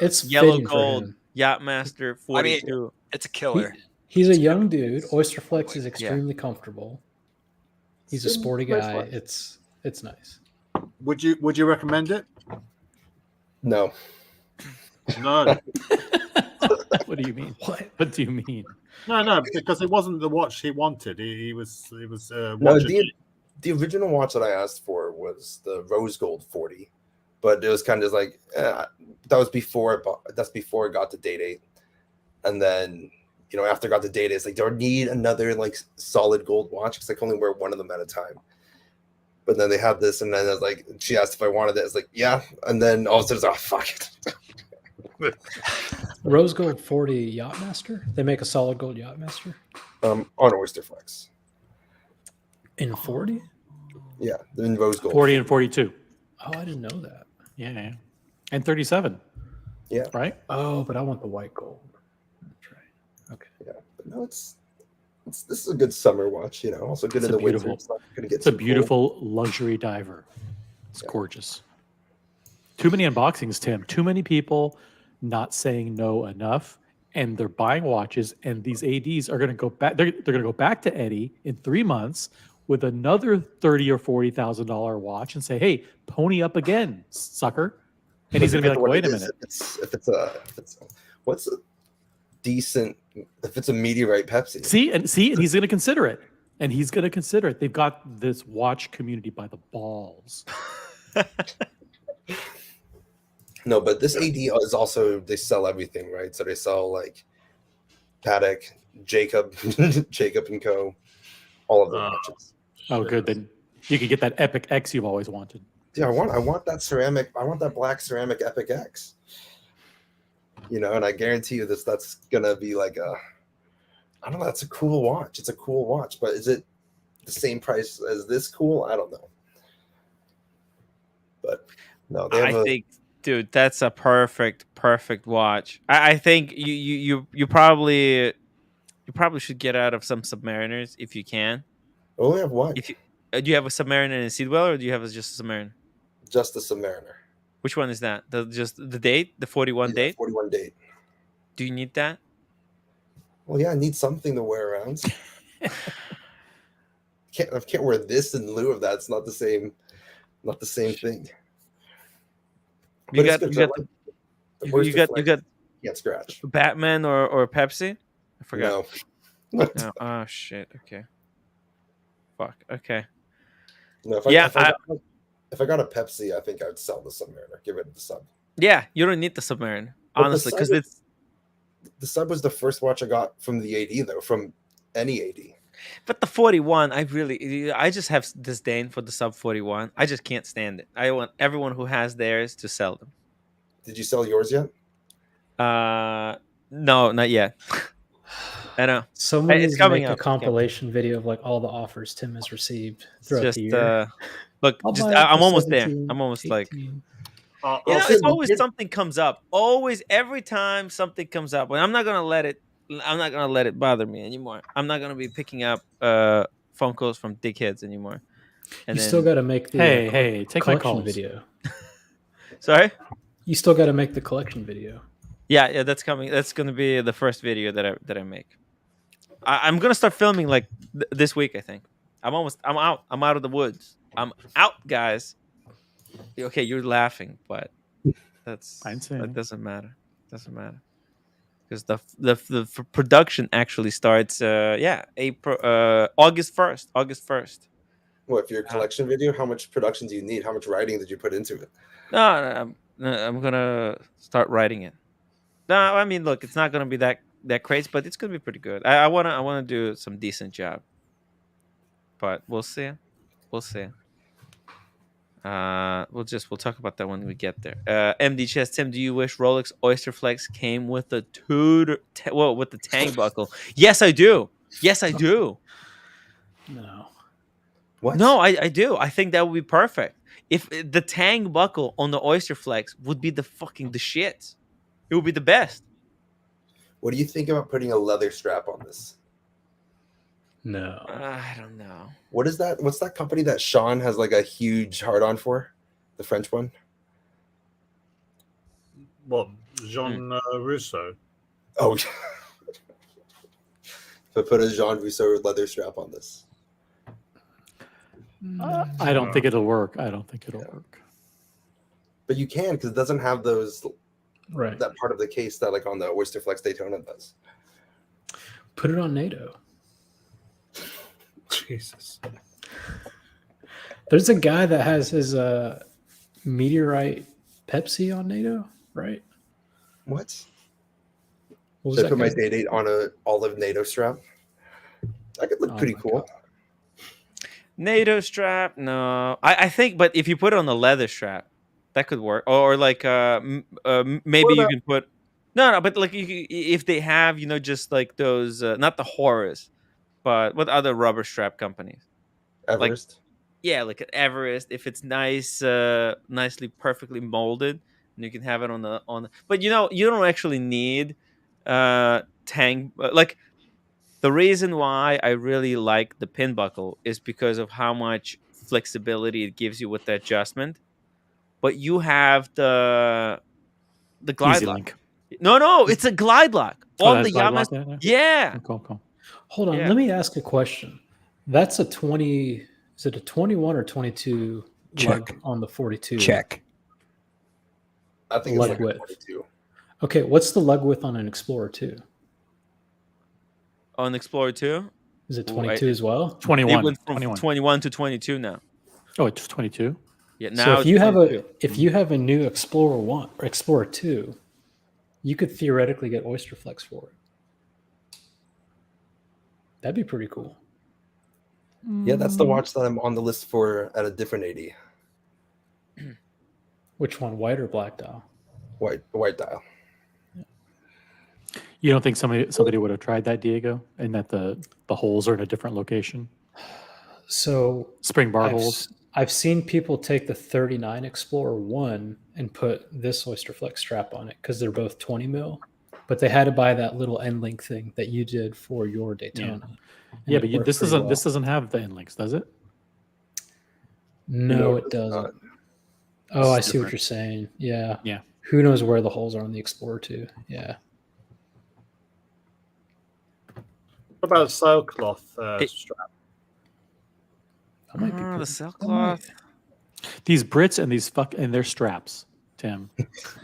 it's yellow fitting for gold him. Yachtmaster 42. I mean, it's a killer. He's a young dude. Oyster Flex is extremely comfortable. He's a sporty guy. It's nice. Would you recommend it? No. No. What do you mean? What do you mean? No, because it wasn't the watch he wanted. He was no, the original watch that I asked for was the rose gold 40, but it was kind of like that was before it got to date 8, and then after it got to date 8, it's like, do I need another like solid gold watch because I can only wear one of them at a time. But then they had this, and then I was like, she asked if I wanted it. It's like, yeah, and then all of a sudden, it's fuck it. Rose Gold 40 Yachtmaster. They make a solid gold Yachtmaster. On Oyster Flex. In 40? Yeah, in rose gold. 40 and 42. Oh, I didn't know that. Yeah, and 37. Yeah. Right. Oh, but I want the white gold. That's right. Okay. Yeah, but no, this is a good summer watch. Also good in the winter. It's a beautiful luxury diver. It's gorgeous. Too many unboxings, Tim. Too many people not saying no enough, and they're buying watches, and these ADs are going to go back. They're going to go back to Eddie in 3 months with another $30,000 or $40,000 watch and say, "Hey, pony up again, sucker." And he's going to be like, "Wait a minute." If it's a decent, if it's a Meteorite Pepsi. See, and he's going to consider it. And he's going to consider it. They've got this watch community by the balls. No, but this AD is also, they sell everything, right? So they sell like Patek, Jacob, Jacob and Co. All of the watches. Oh, good. Then you can get that Epic X you've always wanted. Yeah, I want that ceramic. I want that black ceramic Epic X. And I guarantee you that's gonna be like I don't know. That's a cool watch. It's a cool watch, but is it the same price as this cool? I don't know. But no, I think, dude, that's a perfect watch. I think you probably should get out of some Submariners if you can. I only have one. If you do you have a Submariner and a Seedwell, or do you have just a Submariner? Just the Submariner. Which one is that? Just the date, the 41 date. 41 date. Do you need that? Well, yeah, I need something to wear around. I can't wear this in lieu of that. It's not the same thing. You got can't scratch. Batman or Pepsi? I forgot. No. No. Oh shit. Okay. Fuck. Okay. No, if I got a Pepsi, I think I would sell the Submariner. Give it the Sub. Yeah, you don't need the Submariner, honestly, because the Sub was the first watch I got from the AD, though, from any AD. But the 41, I just have disdain for the Sub 41. I just can't stand it. I want everyone who has theirs to sell them. Did you sell yours yet? No, not yet. I know. Someone It's needs to coming make a up. compilation video of like all the offers Tim has received throughout the year. Look, I'll just buy it I'm for almost 17, there. I'm almost 18. like it's always something comes up. Always, every time something comes up, and I'm not gonna let it bother me anymore. I'm not gonna be picking up phone calls from dickheads anymore. And you still got to make the take my collection calls. video. Sorry? You still got to make the collection video. Yeah, that's coming. That's gonna be the first video that I make. I'm gonna start filming like this week. I think I'm out. I'm out of the woods. I'm out, guys. Okay, you're laughing, but that doesn't matter. Because the production actually starts. August 1st. Well, if your collection video, how much production do you need? How much writing did you put into it? No, I'm gonna start writing it. No, I mean, look, it's not gonna be that crazy, but it's gonna be pretty good. I wanna do some decent job, but we'll see. We'll talk about that when we get there. MD Chess Tim, do you wish Rolex Oyster Flex came with the with the Tang buckle? Yes, I do. No. What? No, I do. I think that would be perfect. If the Tang buckle on the Oyster Flex would be the shit. It would be the best. What do you think about putting a leather strap on this? No. I don't know. What is that? What's that company that Sean has like a huge hard on for? The French one? What? Jean Rousseau? Oh, so put a Jean Rousseau leather strap on this. I don't think it'll work. But you can, because it doesn't have those that part of the case that like on the Oyster Flex Daytona does. Put it on NATO. Jesus. There's a guy that has his meteorite Pepsi on NATO, right? What? What Should I put my date on a olive NATO strap? That could look pretty cool. God. NATO strap? No. I think, but if you put it on the leather strap, that could work. Or like maybe you can put no, but like if they have, just like those not the Horus, but what other rubber strap companies? Everest. Like an Everest. If it's nice, nicely, perfectly molded, and you can have it on the. But you don't actually need Tang. Like the reason why I really like the pin buckle is because of how much flexibility it gives you with the adjustment. But you have the glide Easy lock. Link. No, it's a glide lock on the Yamaha. Yeah. Cool. Hold on, let me ask a question. That's a 20. Is it a 21 or 22 lug on the 42? Check. I think it's lug like width. 22. Okay, what's the lug width on an Explorer 2? On Explorer 2? Is it 22 as well? 21. It went from 21 to 22 now. Oh, it's 22. Yeah, So now if you have 22. if you have a new Explorer 1 or Explorer 2, you could theoretically get Oyster Flex for it. That'd be pretty cool. Yeah, that's the watch that I'm on the list for at a different 80. Which one, white or black dial? White dial. You don't think somebody would have tried that, Diego, and that the holes are in a different location? So Spring bar holes. I've seen people take the 39 Explorer 1 and put this Oyster Flex strap on it because they're both 20 mil, but they had to buy that little end link thing that you did for your Daytona. Yeah, but this doesn't have the end links, does it? No, it doesn't. Oh, I see what you're saying. Yeah. Yeah. Who knows where the holes are on the Explorer 2? Yeah. What about sailcloth strap? That might be the pretty- sailcloth. These Brits and their straps, Tim.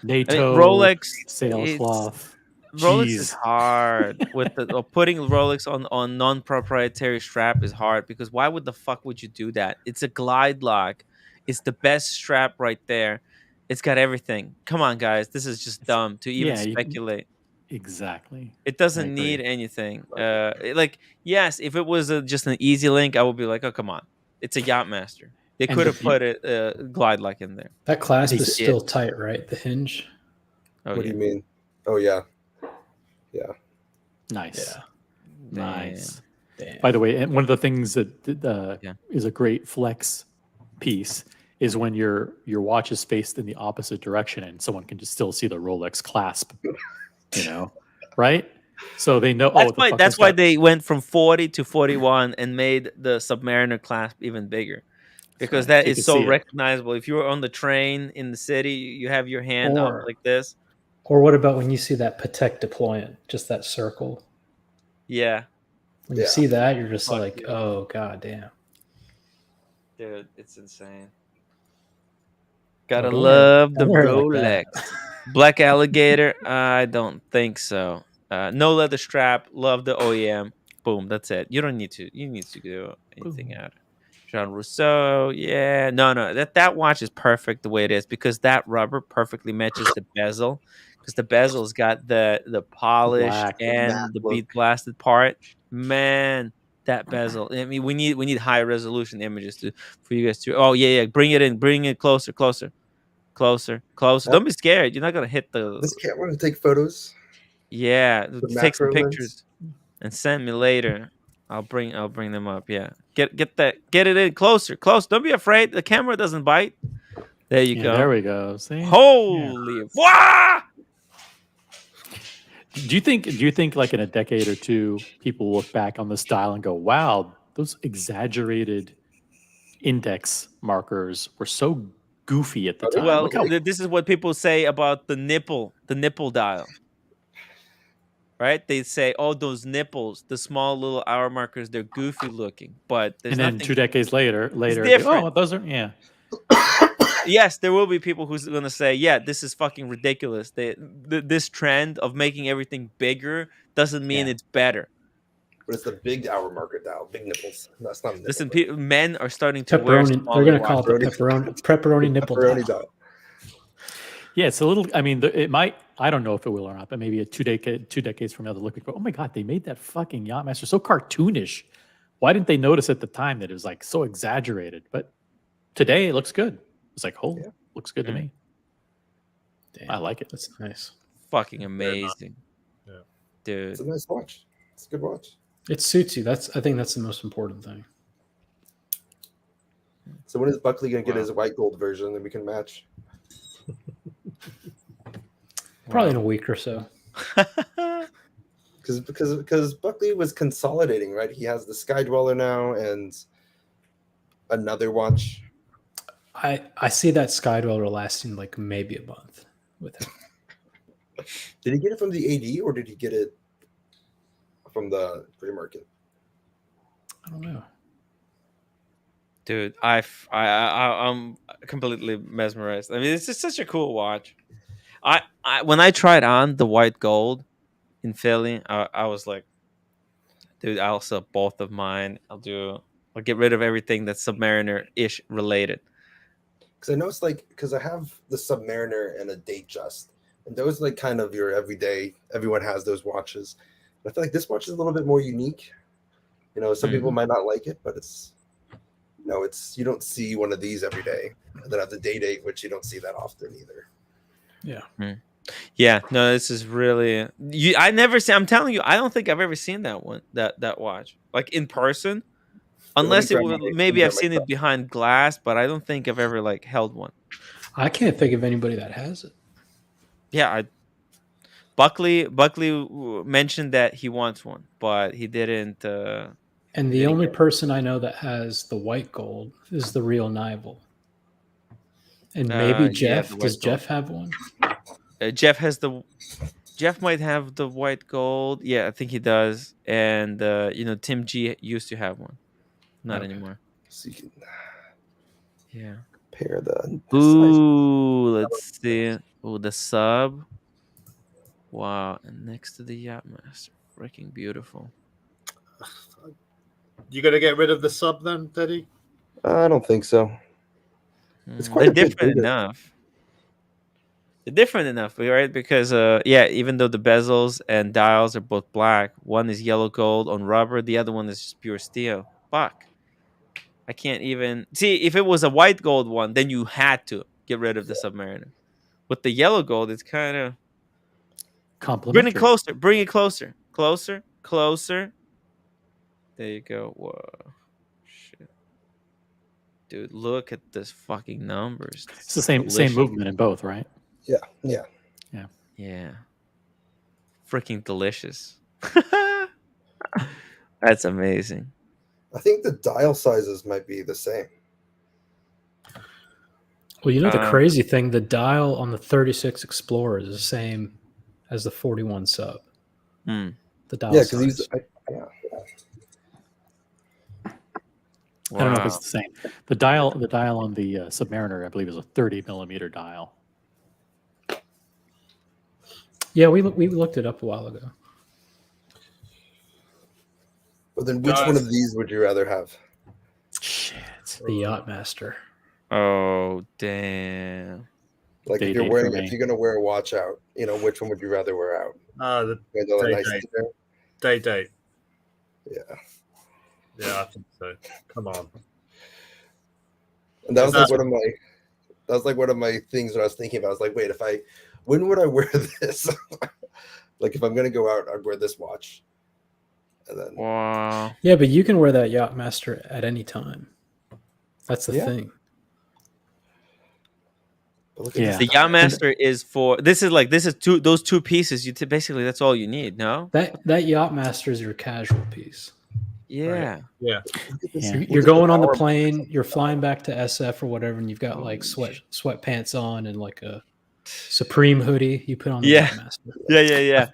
NATO, Rolex sailcloth. Rolex Jeez. is hard with putting Rolex on non-proprietary strap is hard because why would the fuck would you do that? It's a glide lock. It's the best strap right there. It's got everything. Come on, guys. This is just dumb to even speculate. Exactly. It doesn't need anything. Yes, if it was just an easy link, I would be like, oh, come on. It's a Yachtmaster. They could have put a glide lock in there. That clasp is still tight, right? The hinge. What do you mean? Oh, yeah. Yeah. Nice. Yeah. Nice. Damn. By the way, and one of the things that is a great flex piece is when your watch is faced in the opposite direction and someone can just still see the Rolex clasp, right? So they know. That's why they went from 40 to 41 and made the Submariner clasp even bigger, because that is so recognizable. If you're on the train in the city, you have your hand up like this. Or what about when you see that Patek deployant, just that circle? Yeah. When you see that, you're just like, oh, god damn. Dude, it's insane. Gotta love the Rolex. Black alligator? I don't think so. No leather strap. Love the OEM. Boom. That's it. You don't need to. You need to do anything out. Jean Rousseau. Yeah. No. That watch is perfect the way it is because that rubber perfectly matches the bezel. Because the bezel's got the polished and the bead blasted part. Man, that bezel. I mean, we need high resolution images for you guys to. Oh yeah. Bring it in. Bring it closer. Don't be scared. You're not gonna hit the. This camera to take photos. Yeah, take some macro pictures and send me later. I'll bring them up. Yeah, get it in closer. Don't be afraid. The camera doesn't bite. There you go. There we go. See? Holy wow! Do you think like in a decade or two, people look back on this dial and go, "Wow, those exaggerated index markers were so goofy at the time"? Well, this is what people say about the nipple dial. Right? They say, "Oh, those nipples, the small little hour markers, they're goofy looking." But and then 2 decades later, different. Those are Yes, there will be people who's going to say, "Yeah, this is fucking ridiculous." This trend of making everything bigger doesn't mean it's better. But it's the big hour marker dial, big nipples. That's not a nipple. Listen, men are starting to wear smaller They're going to call it the pepperoni nipple dial. Yeah, it's a little. I mean, it might. I don't know if it will or not, but maybe 2 decades from now, they'll look and go, "Oh my god, they made that fucking Yachtmaster so cartoonish. Why didn't they notice at the time that it was like so exaggerated?" But today, it looks good. It's like, looks good to me. Damn, I like it. That's nice. Fucking amazing. Yeah. Dude. It's a nice watch. It's a good watch. It suits you. I think that's the most important thing. So when is Buckley gonna get his white gold version that we can match? Probably in a week or so. Because Buckley was consolidating, right? He has the Sky Dweller now and another watch. I see that Sky Dweller lasting like maybe a month with him. Did he get it from the AD or did he get it from the free market? I don't know. Dude, I'm completely mesmerized. I mean, it's just such a cool watch. When I tried on the white gold in Philly, I was like, dude, I'll sell both of mine. I'll get rid of everything that's Submariner-ish related. Because I know it's like, because I have the Submariner and a Datejust, and those like kind of your everyday. Everyone has those watches. But I feel like this watch is a little bit more unique. You know, some people might not like it, but it's, you know, it's, you don't see one of these every day. And then I have the Day-Date, which you don't see that often either. Yeah. Yeah, no, this is really I never see. I'm telling you, I don't think I've ever seen that one, that watch, like in person, unless maybe I've seen it behind glass, but I don't think I've ever like held one. I can't think of anybody that has it. Yeah, Buckley mentioned that he wants one, but he didn't. And the only person I know that has the white gold is the real Nival. And maybe Jeff. Does Jeff have one? Jeff might have the white gold. Yeah, I think he does. And Tim G used to have one, not anymore. So you can Yeah. compare the. Ooh, let's see. Oh, the sub. Wow, and next to the Yachtmaster, freaking beautiful. You gonna get rid of the sub then, Teddy? I don't think so. It's quite They're a bit different bigger. enough. They're different enough, right? Because even though the bezels and dials are both black, one is yellow gold on rubber, the other one is just pure steel. Fuck. I can't even see. If it was a white gold one, then you had to get rid of the Submariner. With the yellow gold, it's kind of complimentary. Bring it closer. Closer. There you go. Whoa. Shit. Dude, look at this fucking numbers. It's the same movement in both, right? Yeah. Freaking delicious. That's amazing. I think the dial sizes might be the same. Well, you know the crazy thing, the dial on the 36 Explorer is the same as the 41 sub. The dial size. I don't know if it's the same. The dial on the Submariner, I believe, is a 30 millimeter dial. Yeah, we looked it up a while ago. But then, which one of these would you rather have? Shit, the Yachtmaster. Oh damn! Like if you're gonna wear a watch out, which one would you rather wear out? The Day-Date. Yeah, I think so. Come on. And that was like one of my things that I was thinking about. I was like, wait, when would I wear this? Like if I'm gonna go out, I'd wear this watch. And then yeah, but you can wear that Yachtmaster at any time. That's the thing. Yeah, the Yachtmaster is for those two pieces. Basically that's all you need. No, that Yachtmaster is your casual piece. Yeah, right. Yeah. You're going on the plane. You're flying back to SF or whatever, and you've got like sweatpants on and like a Supreme hoodie. You put on the Yachtmaster. Yeah.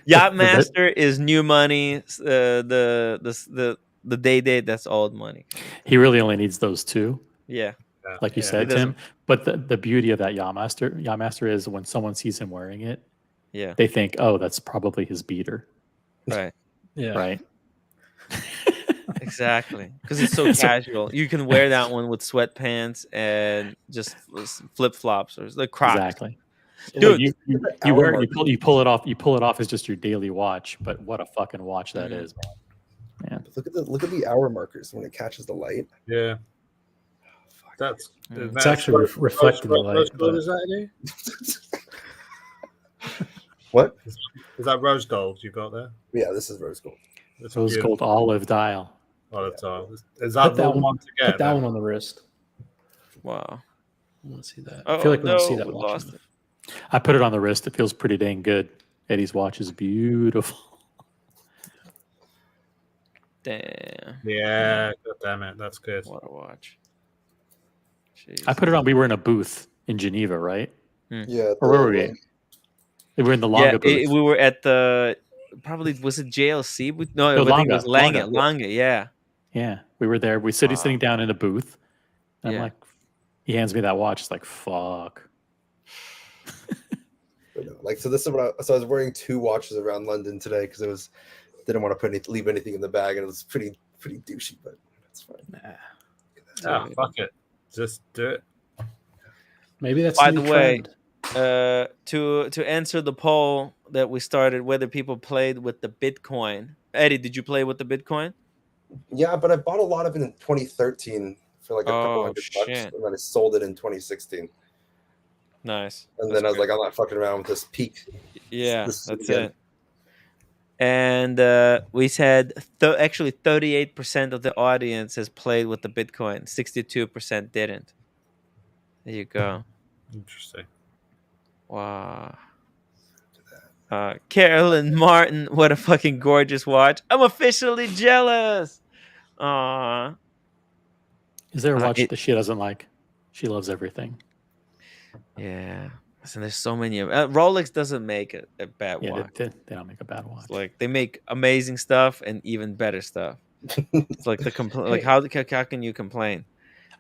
Yachtmaster is new money. The Day-Date, that's old money. He really only needs those two. Yeah. Like you said, Tim. But the beauty of that Yachtmaster is when someone sees him wearing it, they think, oh, that's probably his beater. Right. Yeah. Right. Exactly. Because it's so casual. You can wear that one with sweatpants and just flip flops or the Crocs. Exactly. Dude, you pull it off. You pull it off as just your daily watch. But what a fucking watch that is, man. Look at the hour markers when it catches the light. Yeah. It's actually reflecting the light. Is that What? Is that rose gold you got there? Yeah, this is rose gold. Rose gold olive dial. Olive dial. Is that the one to get? Put that one on the wrist. Wow. I want to see that. I feel like we don't see that we watch. lost it. I put it on the wrist. It feels pretty dang good. Eddie's watch is beautiful. Damn. Yeah, God damn it. That's good. What a watch. Jeez. I put it on. We were in a booth in Geneva, right? Yeah. Or where were we? We were in the Longa booth. We were at the was it JLC? No, I think it was Lange. Yeah. Yeah, we were there. We sitting down in a booth. And I'm like, he hands me that watch. It's like, fuck. Like, so this is I was wearing two watches around London today because it was didn't want to leave anything in the bag, and it was pretty douchey, but that's fine. Fuck it, just do it. Maybe that's By the the new way, trend. to answer the poll that we started, whether people played with the Bitcoin. Eddie, did you play with the Bitcoin? Yeah, but I bought a lot of it in 2013 for like a couple $100, shit. and then I sold it in 2016. Nice. And That's then I was good. like, I'm not fucking around with this peak. Yeah, This that's again. it. And we said actually 38% of the audience has played with the Bitcoin. 62% didn't. There you go. Interesting. Wow. Carolyn Martin, what a fucking gorgeous watch. I'm officially jealous. Aww. Is there a watch that she doesn't like? She loves everything. Yeah. Listen, there's so many of Rolex doesn't make a bad watch. They don't make a bad watch. It's like they make amazing stuff and even better stuff. It's like like how can you complain?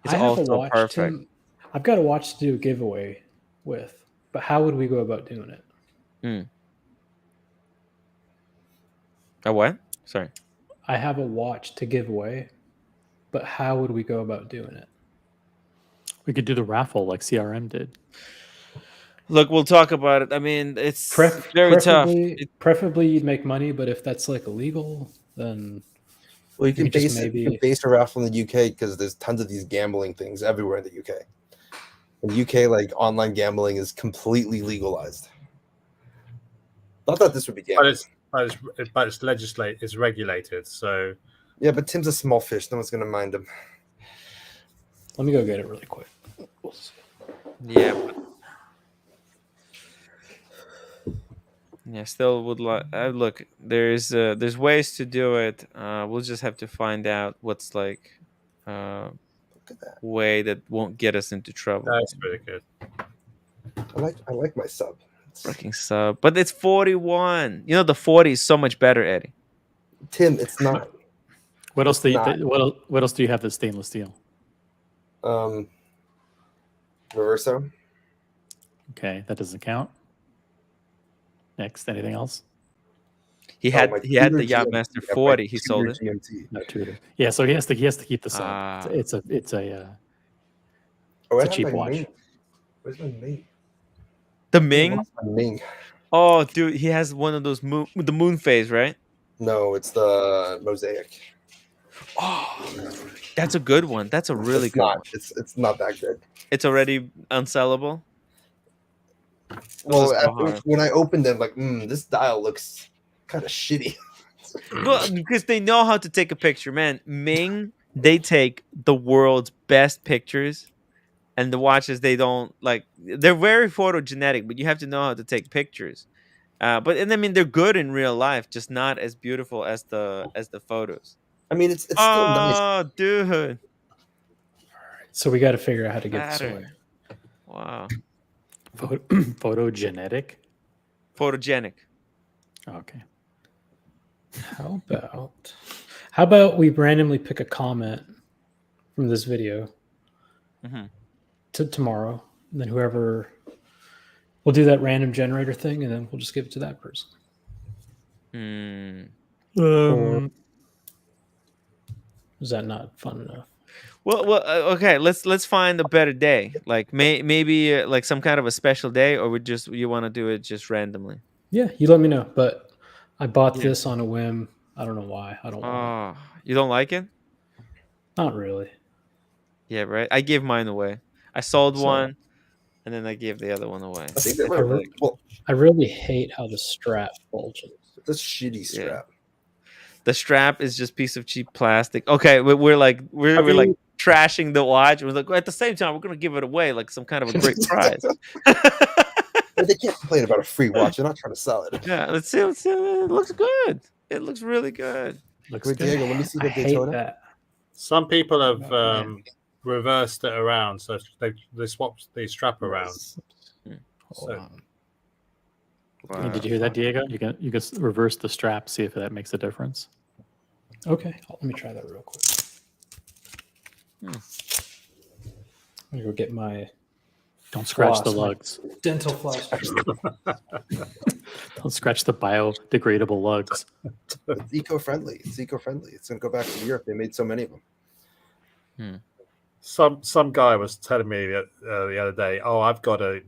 It's I have all a so watch, perfect. Tim. I've got a watch to do a giveaway with, but how would we go about doing it? A what? Sorry. I have a watch to give away, but how would we go about doing it? We could do the raffle like CRM did. Look, we'll talk about it. I mean, it's very tough. Preferably, you'd make money, but if that's like illegal, then well, you can base a raffle in the UK because there's tons of these gambling things everywhere in the UK. In the UK, like online gambling is completely legalized. Not that this would be gambling, but it's regulated. So yeah, but Tim's a small fish. No one's gonna mind him. Let me go get it really quick. Yeah. Yeah, still would like. Look, there's ways to do it. We'll just have to find out what's like way that won't get us into trouble. That's pretty good. I like my sub. Freaking sub, but it's 41. You know the 40 is so much better, Eddie. Tim, it's not. What else do you have that's stainless steel? Reverso. Okay, that doesn't count. Next, anything else? He had the Yachtmaster 40. He sold it. No Tudor. Yeah, so he has to keep the sub. It's a cheap watch. Where's my Ming? The Ming? My Ming. Oh, dude, he has one of those the moon phase, right? No, it's the Mosaic. Oh, that's a good one. That's a really good one. It's not that good. It's already unsellable. Well, when I opened it, I'm like, this dial looks kind of shitty. Well, because they know how to take a picture, man. Ming, they take the world's best pictures, and the watches they don't like. They're very photogenetic, but you have to know how to take pictures. But I mean, they're good in real life, just not as beautiful as the photos. I mean, it's still nice. Oh, dude. So we got to figure out how to get this away. Wow. Photogenetic? Photogenic. Okay. How about we randomly pick a comment from this video to tomorrow, and then whoever we'll do that random generator thing, and then we'll just give it to that person. Or is that not fun enough? Well, okay. Let's find a better day. Like maybe like some kind of a special day, or you want to do it just randomly. Yeah, you let me know. But I bought this on a whim. I don't know why. I don't want it. You don't like it? Not really. Yeah, right. I gave mine away. I sold one, and then I gave the other one away. I think I really hate how the strap bulges. It's a shitty strap. Yeah. The strap is just piece of cheap plastic. Okay, we're like trashing the watch. We're like, at the same time, we're gonna give it away like some kind of a great prize. They can't complain about a free watch. They're not trying to sell it. Yeah, let's see. It looks good. It looks really good. Looks good. Diego, let me see the Daytona. Some people have reversed it around, so they swapped the strap around. So, wow. Did you hear that, diego? You can reverse the strap, see if that makes a difference. Okay, let me try that real quick. I'm gonna go get my don't scratch the lugs. Dental floss. Don't scratch the biodegradable lugs. It's eco-friendly. It's eco-friendly. It's going to go back to Europe. They made so many of them. Some guy was telling me the other day, "Oh, I've got a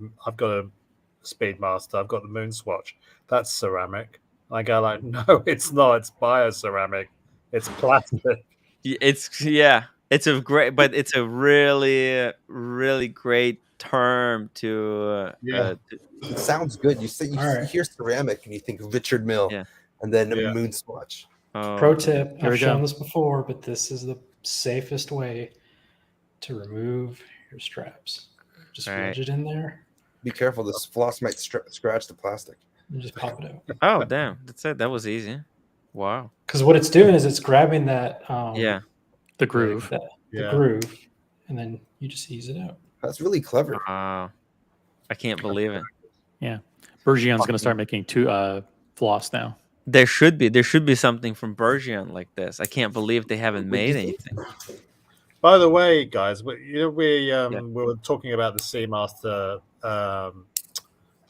Speedmaster. I've got the Moon Swatch. That's ceramic." I go like, "No, it's not. It's bioceramic. It's plastic." It's a great, but it's a really, really great term to. It sounds good. You hear ceramic and you think Richard Mill, and then Moon Swatch. Pro tip: I've shown this before, but this is the safest way to remove your straps. Just wedge it in there. Be careful. This floss might scratch the plastic. And just pop it out. Oh, damn! That's it. That was easy. Wow. Because what it's doing is it's grabbing that. The groove. The groove, and then you just ease it out. That's really clever. I can't believe it. Yeah, Bergeon's going to start making floss now. There should be something from Bergeon like this. I can't believe they haven't made anything. By the way, guys, we were talking about the Seamaster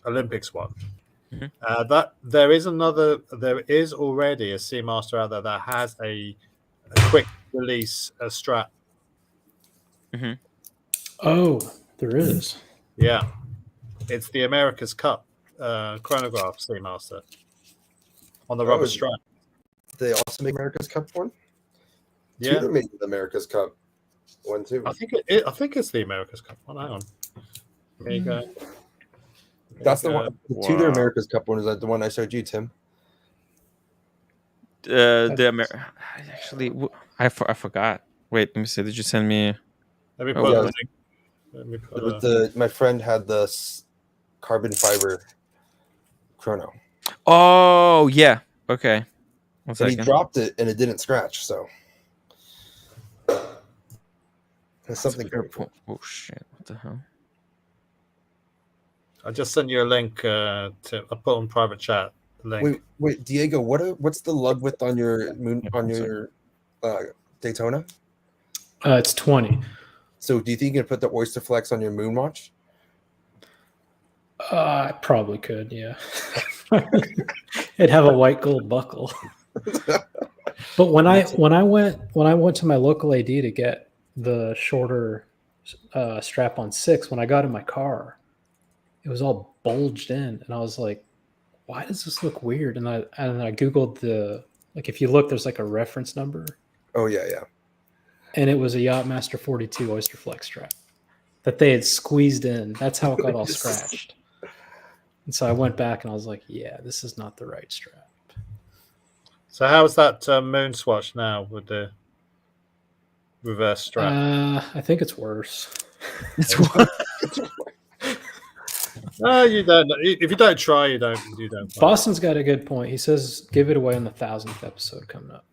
Olympics one. Mm-hmm. That there is already a Seamaster out there that has a quick release strap. Mm-hmm. Oh, there is. Yeah, it's the America's Cup chronograph Seamaster on the rubber strap. They also make America's Cup one. Yeah, Tudor made the America's Cup one too. I think it's the America's Cup one. Hang on, there you go. That's the one. The Tudor America's Cup one. Is that the one I showed you, Tim? Actually, I forgot. Wait, let me see. Did you send me? Let me put my friend had the carbon fiber chrono. Oh yeah. Okay. And he dropped it and it didn't scratch. So that's something very cool. Oh shit! What the hell? I just sent you a link I put on private chat. Link. Wait, Diego, what's the lug width on your Daytona? It's 20. So do you think you can put the Oyster Flex on your Moon watch? I probably could, yeah. It'd have a white gold buckle. But when I went to my local AD to get the shorter strap on 6, when I got in my car, it was all bulged in, and I was like, why does this look weird? And I Googled if you look, there's like a reference number. Oh yeah. And it was a Yachtmaster 42 Oyster Flex strap that they had squeezed in. That's how it got all scratched. And so I went back and I was like, yeah, this is not the right strap. So how's that Moon Swatch now with the reverse strap? I think it's worse. It's worse. No, you don't. If you don't try, you don't. Boston's got a good point. He says give it away on the 1,000th episode coming up.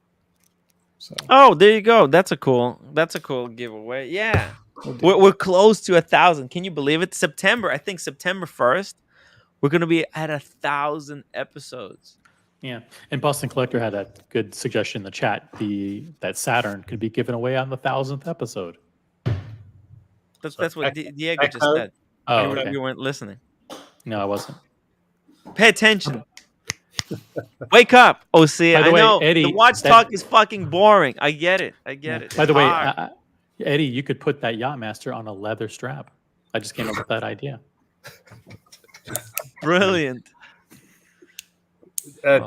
So. Oh, there you go. That's a cool giveaway. Yeah, we're close to 1,000. Can you believe it? September 1st, we're gonna be at 1,000 episodes. Yeah, and Boston Collector had a good suggestion in the chat. That Saturn could be given away on the 1,000th episode. That's what Diego just said. Oh, okay. You weren't listening. No, I wasn't. Pay attention. Wake up, OC. I know Eddie, the watch talk is fucking boring. I get it. By the way, Eddie, you could put that Yachtmaster on a leather strap. I just came up with that idea. Brilliant.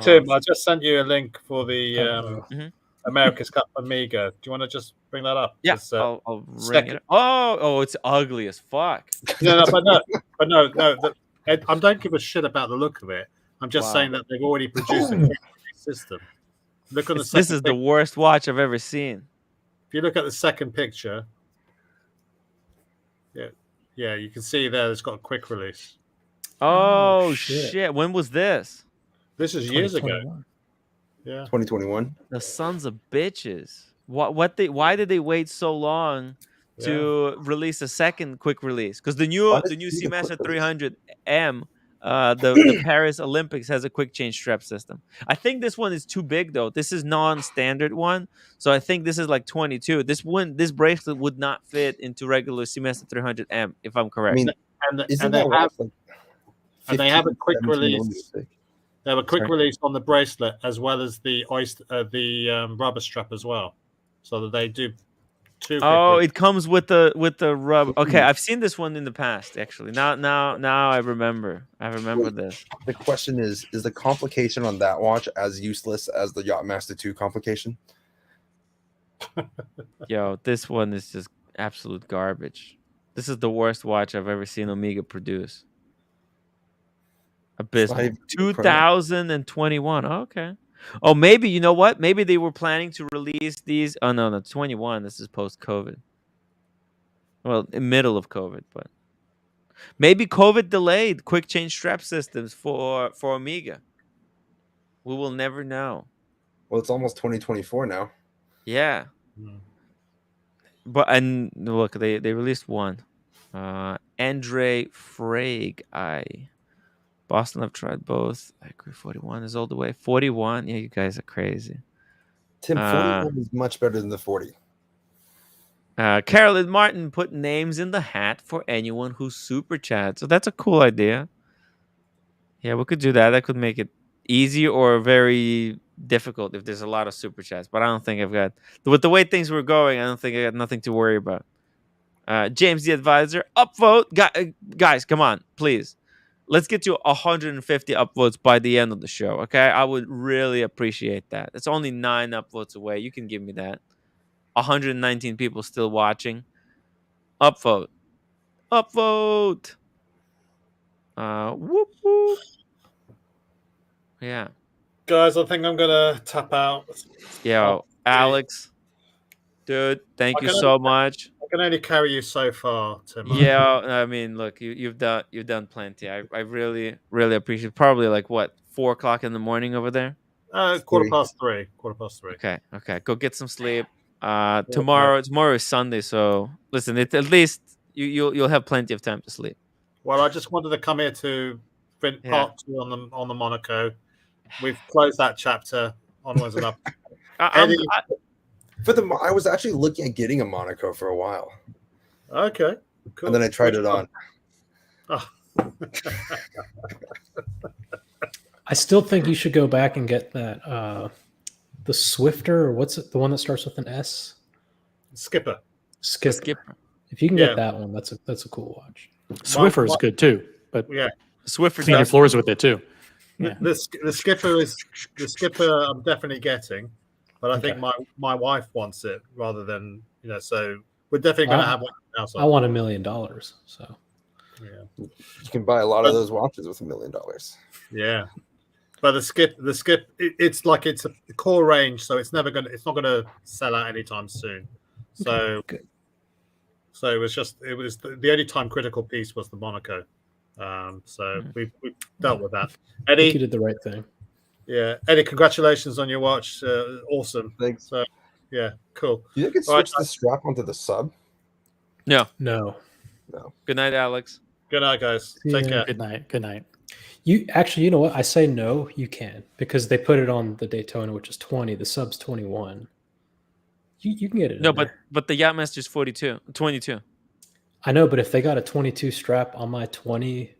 Tim, I just sent you a link for the America's Cup Amiga. Do you want to just bring that up? Yeah, I'll ring it. Oh, it's ugly as fuck. No, I don't give a shit about the look of it. I'm just saying that they've already produced a quick system. Look on the second. This is the worst watch I've ever seen. If you look at the second picture, yeah, you can see there. It's got a quick release. Oh shit! When was this? This is years ago. Yeah, 2021. The sons of bitches. Why did they wait so long to release a second quick release? Because the new Seamaster 300M, the Paris Olympics has a quick change strap system. I think this one is too big though. This is non-standard one, so I think this is like 22. This bracelet would not fit into regular Seamaster 300M, if I'm correct. And they have a quick release. They have a quick Sorry. release on the bracelet as well as the rubber strap as well, so that they do two. Oh, it comes with the rub. Okay, I've seen this one in the past actually. Now I remember. I remember this. The question is the complication on that watch as useless as the Yachtmaster 2 complication? Yo, this one is just absolute garbage. This is the worst watch I've ever seen Omega produce. Abysmal. 2021. Okay. Oh, maybe you know what? Maybe they were planning to release these. Oh no, 21. This is post COVID. Well, in middle of COVID, but maybe COVID delayed quick change strap systems for Omega. We will never know. Well, it's almost 2024 now. Yeah. But and look, they released one. Andre Frag. Boston, I've tried both. I agree. 41 is all the way. 41. Yeah, you guys are crazy. Tim, 41 is much better than the 40. Carolyn Martin put names in the hat for anyone who super chats. So that's a cool idea. Yeah, we could do that. That could make it easy or very difficult if there's a lot of super chats. But I don't think I've got, with the way things were going, I don't think I got nothing to worry about. James the Advisor, upvote. Guys, come on, please. Let's get to 150 upvotes by the end of the show, okay? I would really appreciate that. It's only 9 upvotes away. You can give me that. 119 people still watching. Upvote. Upvote. Whoop, whoop. Yeah. Guys, I think I'm going to tap out. Yo, Alex. Dude, thank you so much. I can only carry you so far, Tim. Yeah, I mean, look, you've done plenty. I really appreciate it. Probably like what, 4 o'clock in the morning over there? Quarter past three. Okay. Go get some sleep. Tomorrow is Sunday, so listen, at least you'll have plenty of time to sleep. Well, I just wanted to come here to print part 2 on the Monaco. We've closed that chapter. Onwards and up. I was actually looking at getting a Monaco for a while. Okay, cool. And then I tried it on. Oh. I still think you should go back and get that the Swifter, or what's it, the one that starts with an S? Skipper. If you can get that one, that's a cool watch. Swiffer is good too, but Swiffer clean your floors with it too. Yeah. The Skipper I'm definitely getting, but I think my wife wants it rather than, so we're definitely going to have one else. I want $1 million, so yeah, you can buy a lot of those watches with $1 million. Yeah, but the skip, it's like it's a core range, so it's not going to sell out anytime soon. So good. So it was the only time critical piece was the Monaco. So we've dealt with that. Eddie, you did the right thing. Yeah, Eddie, congratulations on your watch. Awesome. Thanks. So, yeah, cool. You think it switch the strap onto the sub? No. Good night, Alex. Good night, guys. Take care. Good night. You know what? I say no. You can, because they put it on the Daytona, which is 20. The sub's 21. You can get it. No, but the Yachtmaster's 22. I know, but if they got a 22 strap on my 20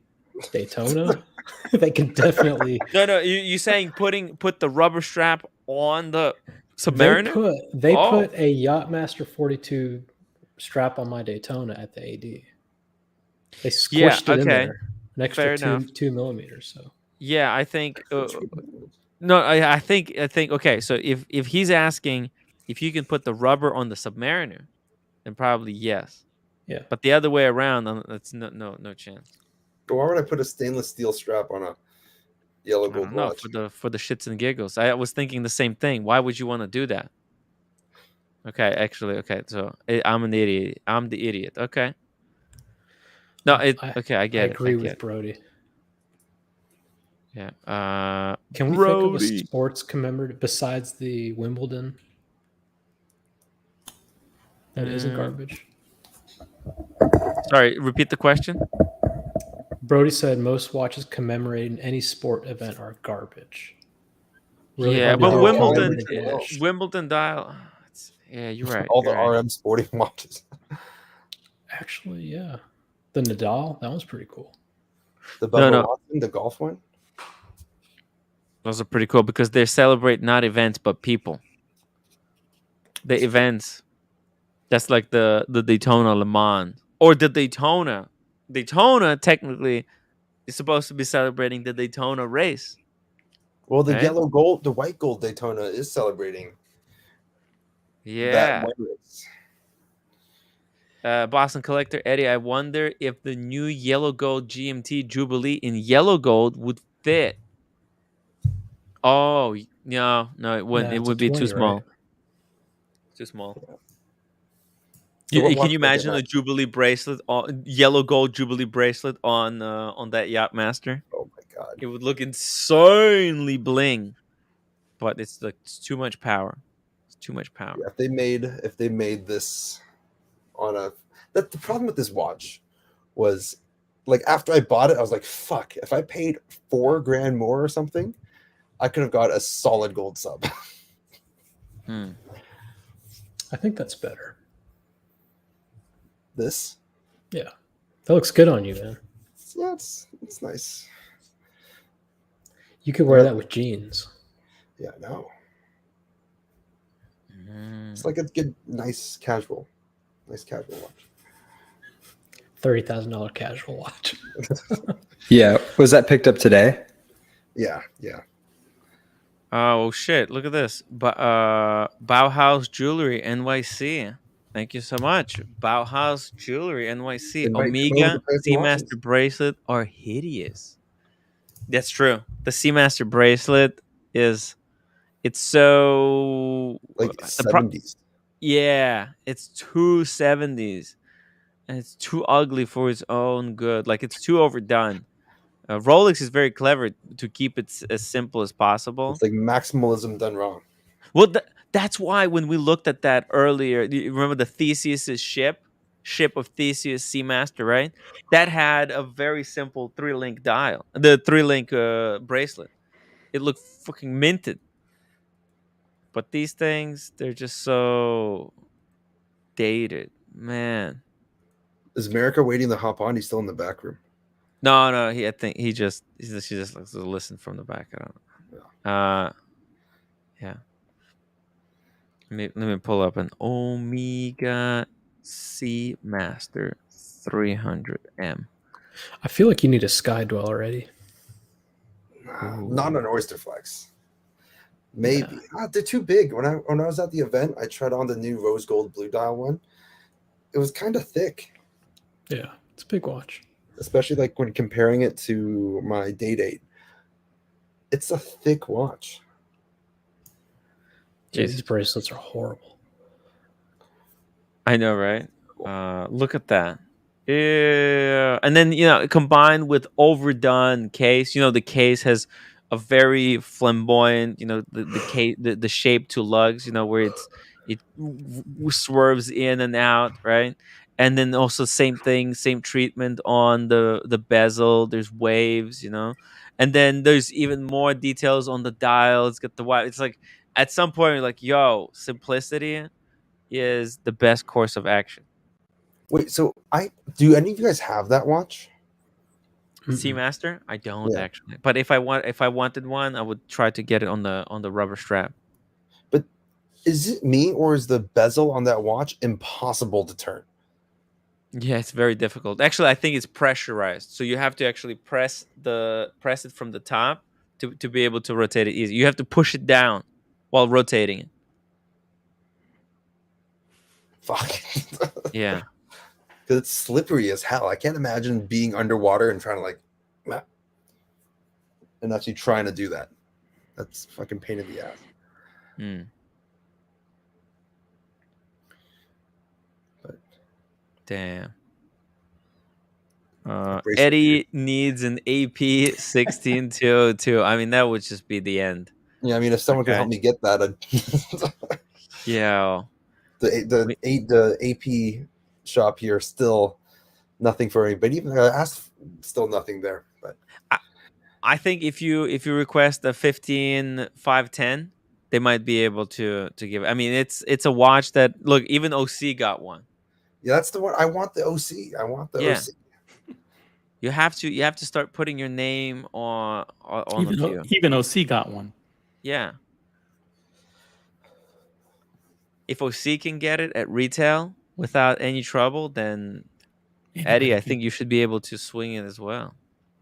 Daytona, they can definitely. No. You saying put the rubber strap on the Submariner? They put a Yachtmaster 42 strap on my Daytona at the AD. They squished it in there, an extra 2 millimeters. So yeah, I think. I think. Okay, so if he's asking if you can put the rubber on the Submariner, then probably yes. Yeah, but the other way around, that's no chance. But why would I put a stainless steel strap on a yellow gold watch? For the shits and giggles. I was thinking the same thing. Why would you want to do that? Okay. So I'm an idiot. I'm the idiot. Okay. No, I get it. I agree with Brody. Yeah. Can we think of a sports commemorative besides the Wimbledon that isn't garbage? Sorry, repeat the question. Brody said most watches commemorating any sport event are garbage. Really but Wimbledon dial. Yeah, you're right. All the RM sporting watches. Actually, yeah. The Nadal, that was pretty cool. The Bubba Watson, the golf one? Those are pretty cool because they celebrate not events but people. The events. That's like the Daytona Le Mans or the Daytona. Daytona technically is supposed to be celebrating the Daytona race. Well, the right? yellow gold, the white gold Daytona is celebrating that Yeah. white race. Boston Collector Eddie, I wonder if the new yellow gold GMT Jubilee in yellow gold would fit. Oh, no, it wouldn't. Nah, It it's a would be 20, too small. right? Too small. So what Can watch you would I get imagine a next? Jubilee bracelet, yellow gold Jubilee bracelet on that Yachtmaster? Oh my god! It would look insanely bling, but it's like it's too much power. It's too much power. Yeah, if they made this on a that the problem with this watch was like after I bought it, I was like, fuck, if I paid $4,000 more or something, I could have got a solid gold sub. I think that's better. This? Yeah. That looks good on you, man. Yeah, it's nice. You could wear that with jeans. Yeah, I know. It's like a good, nice casual watch. $30,000 casual watch. Yeah. Was that picked up today? Yeah. Oh shit! Look at this. Bauhaus Jewelry NYC. Thank you so much. Bauhaus Jewelry NYC. They might come over Omega to play some watches. Seamaster bracelet are hideous. That's true. The Seamaster bracelet it's so Like 70s. Yeah, it's 270s. And it's too ugly for its own good. Like it's too overdone. Rolex is very clever to keep it as simple as possible. It's like maximalism done wrong. Well, that's why when we looked at that earlier, you remember the Theseus ship of Theseus Seamaster, right? That had a very simple 3-link dial, the 3-link bracelet. It looked fucking minted. But these things, they're just so dated, man. Is America waiting to hop on? He's still in the back room. No, I think she just likes to listen from the back. I don't know. Yeah. Let me pull up an Omega Seamaster 300M. I feel like you need a Sky Dwell already. Not an Oyster Flex. Maybe. They're too big. When I was at the event, I tried on the new rose gold blue dial one. It was kind of thick. Yeah, it's a big watch. Especially like when comparing it to my date. It's a thick watch. Yeah, these bracelets are horrible. I know, right? Look at that. Yeah. And then, combined with overdone case, the case has a very flamboyant, the case, the shape to lugs, where it swerves in and out, right? And then also same thing, same treatment on the bezel. There's waves, and then there's even more details on the dial. It's got the wire. It's like at some point you're like, yo, simplicity is the best course of action. Wait, so do any of you guys have that watch? Seamaster? I don't actually. But if I wanted one, I would try to get it on the rubber strap. But is it me or is the bezel on that watch impossible to turn? Yeah, it's very difficult. Actually, I think it's pressurized. So you have to actually press it from the top to be able to rotate it easy. You have to push it down while rotating it. Fuck. Yeah. Because it's slippery as hell. I can't imagine being underwater and trying to and actually trying to do that. That's fucking pain in the ass. But damn. Eddie needs an AP 16202. I mean, that would just be the end. Yeah, I mean, if someone could help me get that, yeah. The AP shop here still nothing for anybody. Even I asked, still nothing there. But I think if you request a 15510, they might be able to give. I mean, it's a watch that look, even OC got one. Yeah, that's the one. I want the OC. I want the OC. You have to start putting your name on a few. Even OC got one. Yeah. If OC can get it at retail without any trouble, then Eddie, I think you should be able to swing it as well.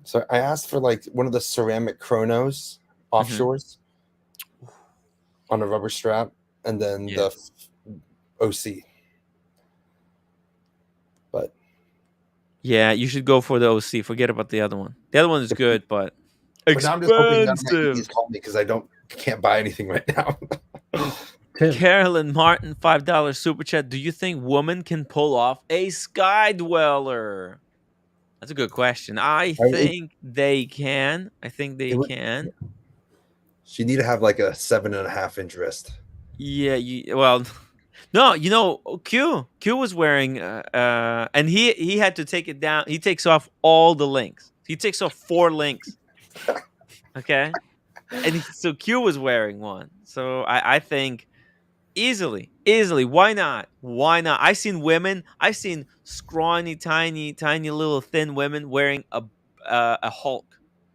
So I asked for like one of the ceramic chronos offshores on a rubber strap, and then the OC. But yeah, you should go for the OC. Forget about the other one. The other one is good, but now I'm just hoping none of my EDs call me because I can't buy anything right now. Carolyn Martin, $5 super chat. Do you think women can pull off a sky dweller? That's a good question. I think they can. I think they can. She need to have like a 7.5-inch wrist. Yeah. Well, no. You know, Q was wearing, and he had to take it down. He takes off all the links. He takes off 4 links. Okay, and so Q was wearing one. So I think. Easily. Why not? I've seen scrawny, tiny little thin women wearing a Hulk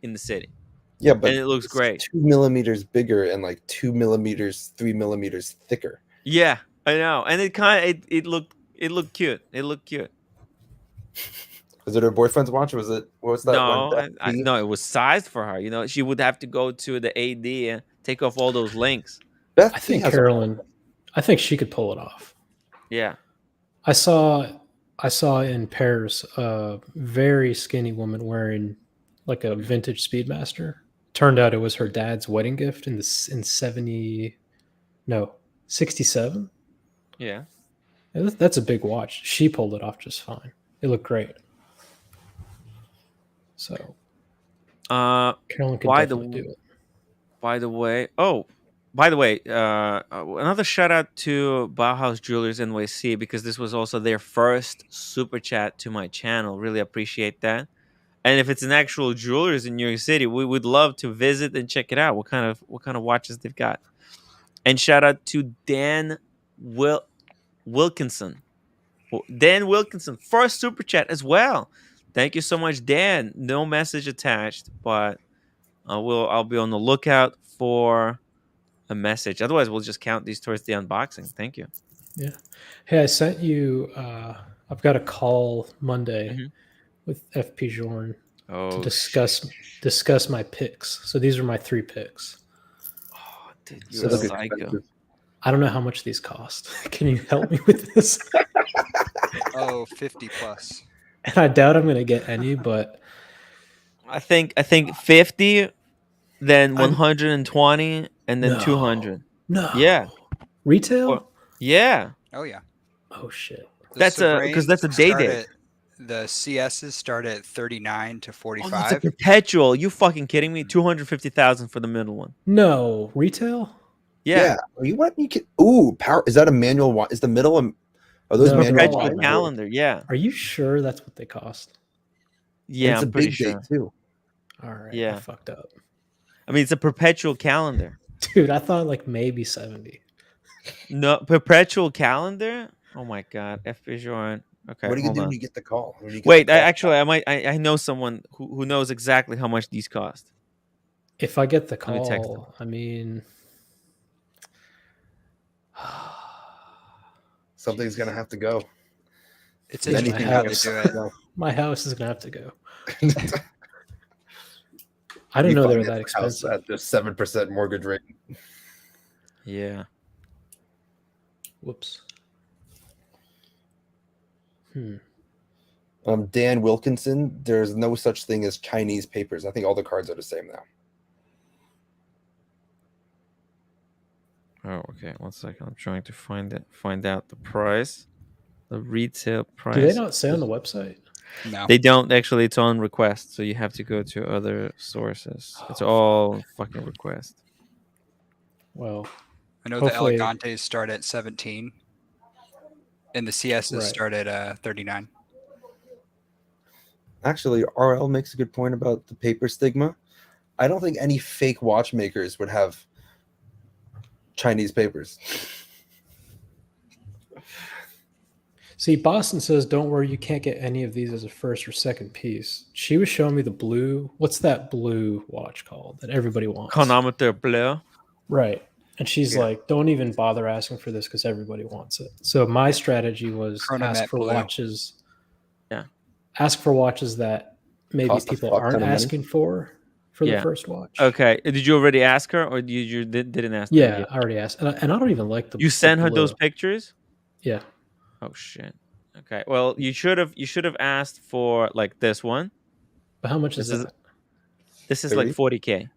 in the city. Yeah, but and it looks great. 2 millimeters bigger and like 2 millimeters, 3 millimeters thicker. Yeah, I know. And it looked cute. It looked cute. Was it her boyfriend's watch? Or was it that one? No, it was sized for her. You know, she would have to go to the AD and take off all those links. I think Carolyn. I think she could pull it off. Yeah. I saw in Paris a very skinny woman wearing like a vintage Speedmaster. Turned out it was her dad's wedding gift in 67. Yeah. That's a big watch. She pulled it off just fine. It looked great. So Carolyn can definitely do it. By the way, another shout out to Bauhaus Jewelers NYC because this was also their first super chat to my channel. Really appreciate that. And if it's an actual jewelers in New York City, we would love to visit and check it out. What kind of watches they've got. And shout out to Dan Wilkinson. Dan Wilkinson, first super chat as well. Thank you so much, Dan. No message attached, but I'll be on the lookout for a message. Otherwise, we'll just count these towards the unboxing. Thank you. Yeah. Hey, I sent you. I've got a call Monday with FP Jorn to discuss my picks. So these are my 3 picks. Oh, dude, you're a psycho. I don't know how much these cost. Can you help me with this? 50 plus. And I doubt I'm going to get any, but I think 50, then 120, and then 200. No. Yeah. Retail? Yeah. Oh yeah. Oh shit. That's a day date. The CSs start at 39 to 45. Oh, that's a perpetual. You fucking kidding me? 250,000 for the middle one. No, retail? Yeah. Are you what you can? Ooh, power. Is that a manual watch? Is the middle? Are those manual perpetual calendar? Yeah. Are you sure that's what they cost? Yeah, it's I'm a pretty big sure. date too. All right. Yeah. I fucked up. I mean, it's a perpetual calendar. Dude, I thought like maybe 70. No, perpetual calendar? Oh my god. FP Jorn. Okay. What are you gonna do on. when you get the call? Wait, I know someone who knows exactly how much these cost. If I get the call, I mean, something's gonna have to go. It's interesting how they do it. My house is gonna have to go. I didn't know they were that expensive. At the 7% mortgage rate. Yeah. Whoops. Dan Wilkinson, there's no such thing as Chinese papers. I think all the cards are the same now. Oh, okay. 1 second. I'm trying to find out the price. The retail price. Do they not say on the website? No. They don't actually. It's on request, so you have to go to other sources. It's all fucking request. Well, I know the Elegantes start at 17, and the CSs start at 39. Actually, RL makes a good point about the paper stigma. I don't think any fake watchmakers would have Chinese papers. See, Boston says, "Don't worry, you can't get any of these as a first or second piece." She was showing me the blue. What's that blue watch called that everybody wants? Chronometer bleu. Right. And she's like, "Don't even bother asking for this because everybody wants it." So my strategy was ask for watches. Yeah. Ask for watches that maybe Cost a people fuck ton aren't of money. asking for the first watch. Okay. Did you already ask her, or you didn't ask her? Yeah, I already asked, and I don't even like the. You sent her blue. those pictures? Yeah. Oh shit. Okay. Well, you should have asked for like this one. But how much is that? This is like 40K.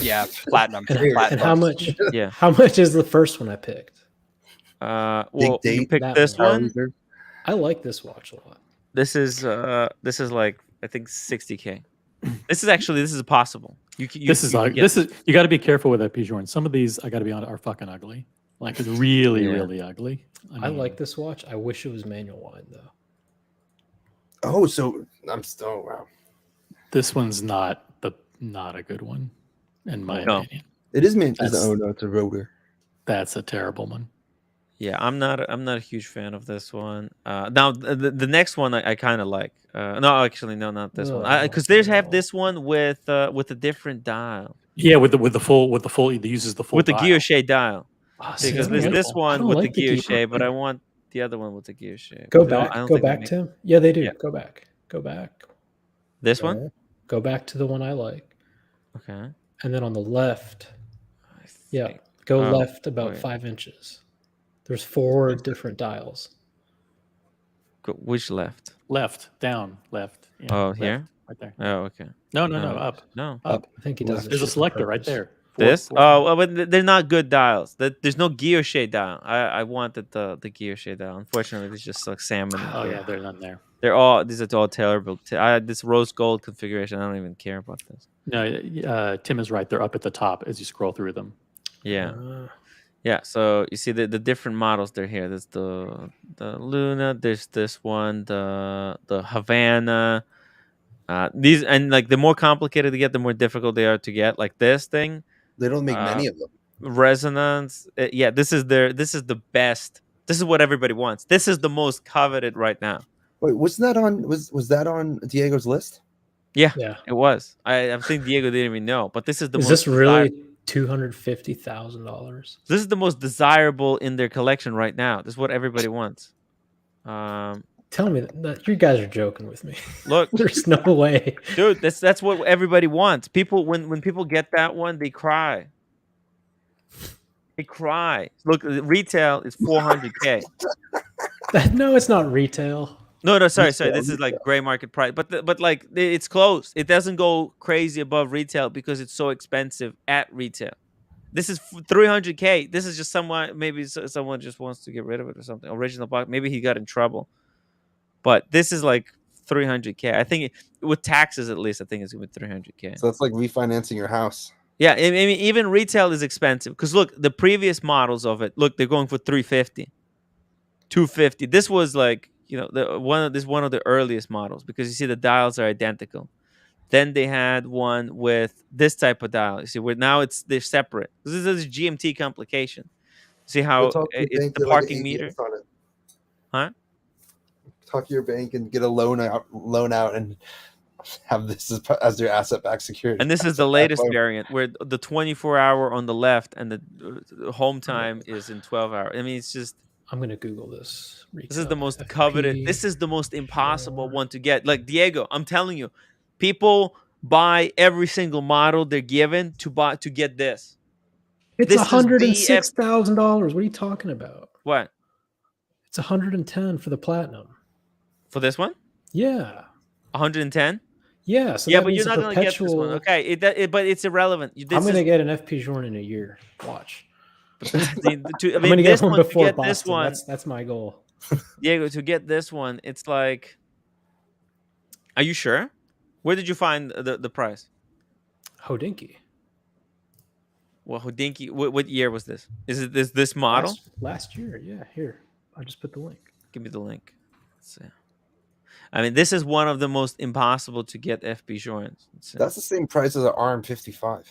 Yeah, platinum. And how much? Yeah. How much is the first one I picked? Well, you picked That this one. I like this watch a lot. This is like I think 60K. This is possible. You got to be careful with that Peugeot. Some of these, I got to be honest, are fucking ugly. Like it's really, really ugly. I like this watch. I wish it was manual wind though. Oh, so I'm still wow. This one's not a good one, in my opinion. It is manual. Oh no, it's a rotor. That's a terrible one. Yeah, I'm not a huge fan of this one. Now the next one I kind of like. No, actually, no, not this one. Because they have this one with a different dial. Yeah, with the full. It uses the full with the dial. guilloche dial. See, Because there's this one with the guilloche, but I want the other one with the guilloche. Go back, Tim. Yeah, they do. Yeah. Go back. This one? Go back to the one I like. Okay. And then on the left, go left about 5 inches. There's 4 different dials. Which left? Left, down, left. Yeah, oh, left, here? right there. Oh, okay. No, up. No, up. I think he does. There's a selector right there. But they're not good dials. There's no guilloche dial. I wanted the guilloche dial. Unfortunately, it's just like salmon. Oh yeah, they're not there. These are all tailorable. This rose gold configuration. I don't even care about this. No, Tim is right. They're up at the top as you scroll through them. Yeah. Yeah, so you see the different models they're here. There's the Luna, there's this one, the Havana. These, and like the more complicated to get, the more difficult they are to get. Like this thing. They don't make many of them. Resonance. This is the best. This is what everybody wants. This is the most coveted right now. Wait, was that on Diego's list? Yeah, it was. I think Diego didn't even know, but this is the most. Is this really $250,000? This is the most desirable in their collection right now. This is what everybody wants. Tell me that you guys are joking with me. Look, there's no way, dude. That's what everybody wants. People, when people get that one, they cry. They cry. Look, retail is 400K. No, it's not retail. No, sorry. This is like gray market price, but like it's close. It doesn't go crazy above retail because it's so expensive at retail. This is 300K. This is just maybe someone just wants to get rid of it or something. Original box. Maybe he got in trouble, but this is like 300K. I think with taxes at least, I think it's gonna be 300K. So that's like refinancing your house. Yeah, I mean even retail is expensive because look, the previous models of it. Look, they're going for 350, 250. This was like. One of the earliest models because you see the dials are identical. Then they had one with this type of dial. You see, where now they're separate. This is a GMT complication. See how it's the parking meter? Huh? Talk to your bank and get a loan out and have this as their asset-backed security. And this is the latest variant where the 24-hour on the left and the home time is in 12 hours. I mean, it's just. I'm going to Google this. This is the most coveted. This is the most impossible one to get. Like Diego, I'm telling you, people buy every single model they're given to get this. It's $106,000. What are you talking about? What? It's 110 for the platinum. For this one? Yeah. 110? Yeah. So yeah, but you're not going to get this one. Okay, but it's irrelevant. I'm going to get an FP Journe in a year. Watch. I'm gonna get one before Boston. This one, that's my goal. Diego, to get this one, it's like. Are you sure? Where did you find the price? Hodinkee. Well, Hodinkee. What year was this? Is it this model? Last year, yeah. Here, I just put the link. Give me the link. Let's see. I mean, this is one of the most impossible to get FP joints. That's the same price as an RM55.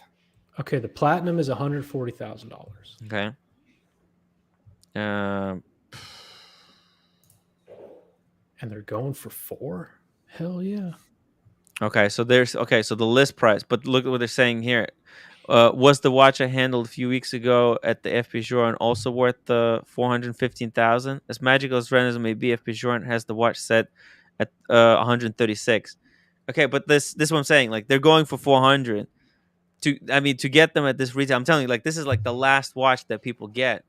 Okay, the platinum is $140,000. Okay. And they're going for 4? Hell yeah. Okay, so the list price, but look at what they're saying here. Was the watch I handled a few weeks ago at the FP Journe also worth the 415,000? As magical as Rena's may be, FP Journe has the watch set at 136. Okay, but this is what I'm saying. Like, they're going for 400 to get them at this retail. I'm telling you, like, this is like the last watch that people get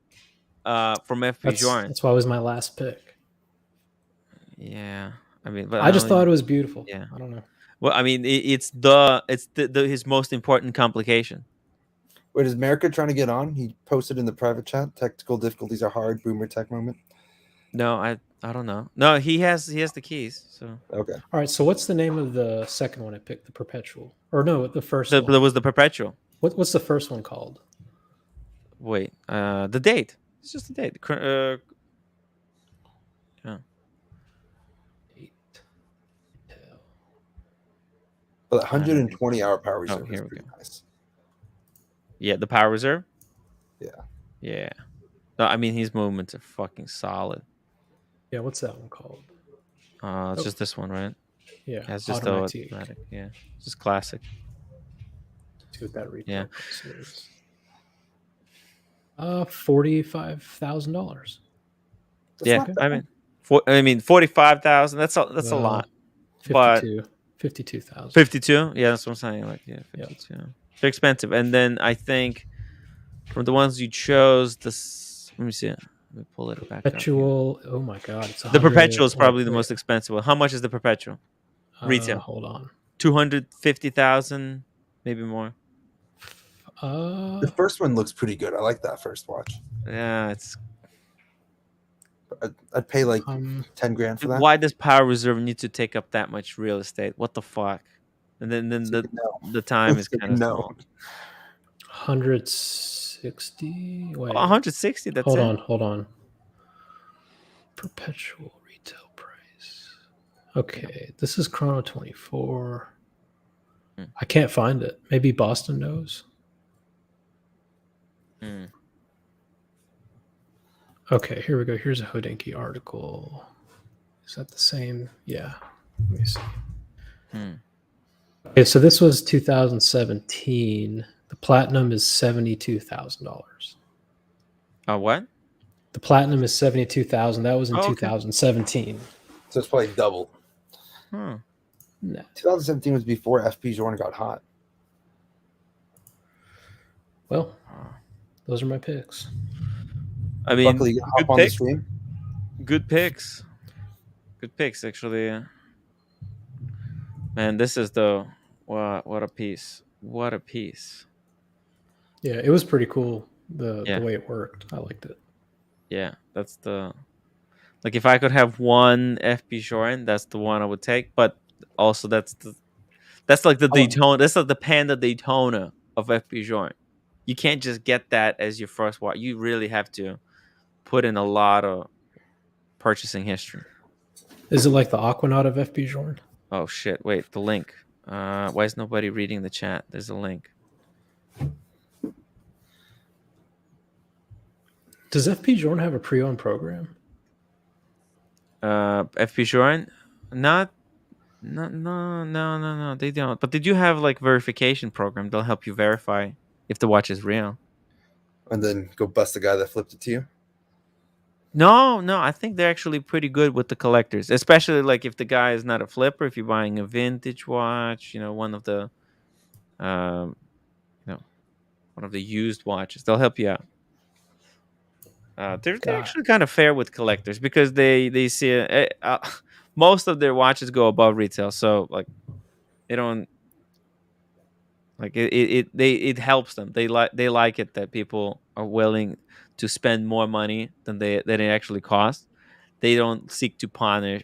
from FP Journe. That's why it was my last pick. Yeah, I mean, but I just thought it was beautiful. Yeah, I don't know. Well, I mean, it's his most important complication. Wait, is America trying to get on? He posted in the private chat. Technical difficulties are hard. Boomer tech moment. No, I don't know. No, he has the keys. So okay. All right. So what's the name of the second one I picked? The Perpetual, or no, the first one. There was the Perpetual. What's the first one called? Wait, the date. It's just the date. Yeah. But 120-hour power reserve is pretty nice. Yeah, the power reserve. Yeah. Yeah. No, I mean, his movements are fucking solid. Yeah, what's that one called? It's just this one, right? Yeah, it's just automatic. Yeah, it's just classic. See what that retail Yeah. price is. $45,000. Yeah, I mean, 45,000. That's a lot. 52,000. 52. Yeah, that's what I'm saying. Like, yeah, 52. Yep. They're expensive, and then I think from the ones you chose, this. Let me see. Let me pull it back. Perpetual. Oh my god, it's the Perpetual is probably the most expensive one. How much is the Perpetual? Retail. Hold on. 250,000, maybe more. The first one looks pretty good. I like that first watch. Yeah, it's. I'd pay like 10 grand for that. Why does Power Reserve need to take up that much real estate? What the fuck? And then the time is kind of small. 160. Wait. 160. That's hold on. Perpetual retail price. Okay, this is Chrono 24. I can't find it. Maybe Boston knows. Okay, here we go. Here's a Hodinkee article. Is that the same? Yeah. Let me see. Okay, so this was 2017. The platinum is $72,000. What? The platinum is $72,000. That was in 2017. So it's probably double. No. 2017 was before FP Journe got hot. Well, those are my picks. I mean, Buckley, you hop on the stream? Good picks. Good picks, actually. Man, this is what a piece. What a piece. Yeah, it was pretty cool. The way it worked. I liked it. Yeah, that's like if I could have one FP Journe, that's the one I would take. But also that's like the Daytona. That's like the Panda Daytona of FP Journe. You can't just get that as your first watch. You really have to put in a lot of purchasing history. Is it like the Aquanaut of FP Journe? Oh shit! Wait, the link. Why is nobody reading the chat? There's a link. Does FP Journe have a pre-owned program? FP Journe? No, they don't. But they do have like verification program. They'll help you verify if the watch is real. And then go bust the guy that flipped it to you? No, I think they're actually pretty good with the collectors, especially like if the guy is not a flipper. If you're buying a vintage watch, one of the, one of the used watches, they'll help you out. They're actually kind of fair with collectors because they see most of their watches go above retail, so like they don't like it helps them. They like it that people are willing to spend more money than it actually costs. They don't seek to punish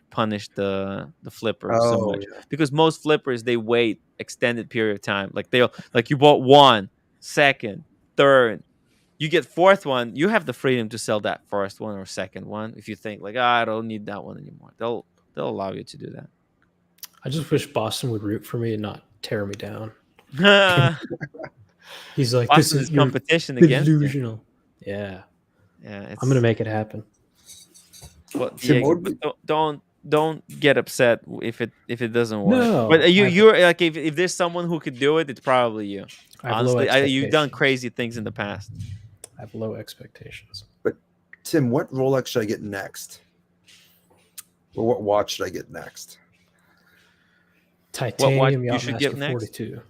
the flipper so much because most flippers they wait extended period of time. Like you bought one, second, third, you get fourth one. You have the freedom to sell that first one or second one if you think like I don't need that one anymore. They'll allow you to do that. I just wish Boston would root for me and not tear me down. He's like, Boston this is competition against delusional. Yeah, I'm gonna make it happen. Well, yeah, but don't get upset if it doesn't work. No, But you're like if there's someone who could do it, it's probably you. I have low Honestly, you've done expectations. crazy things in the past. I have low expectations. But Tim, what Rolex should I get next? Or what watch should I get next? Titanium you should get Yachtmaster next? 42.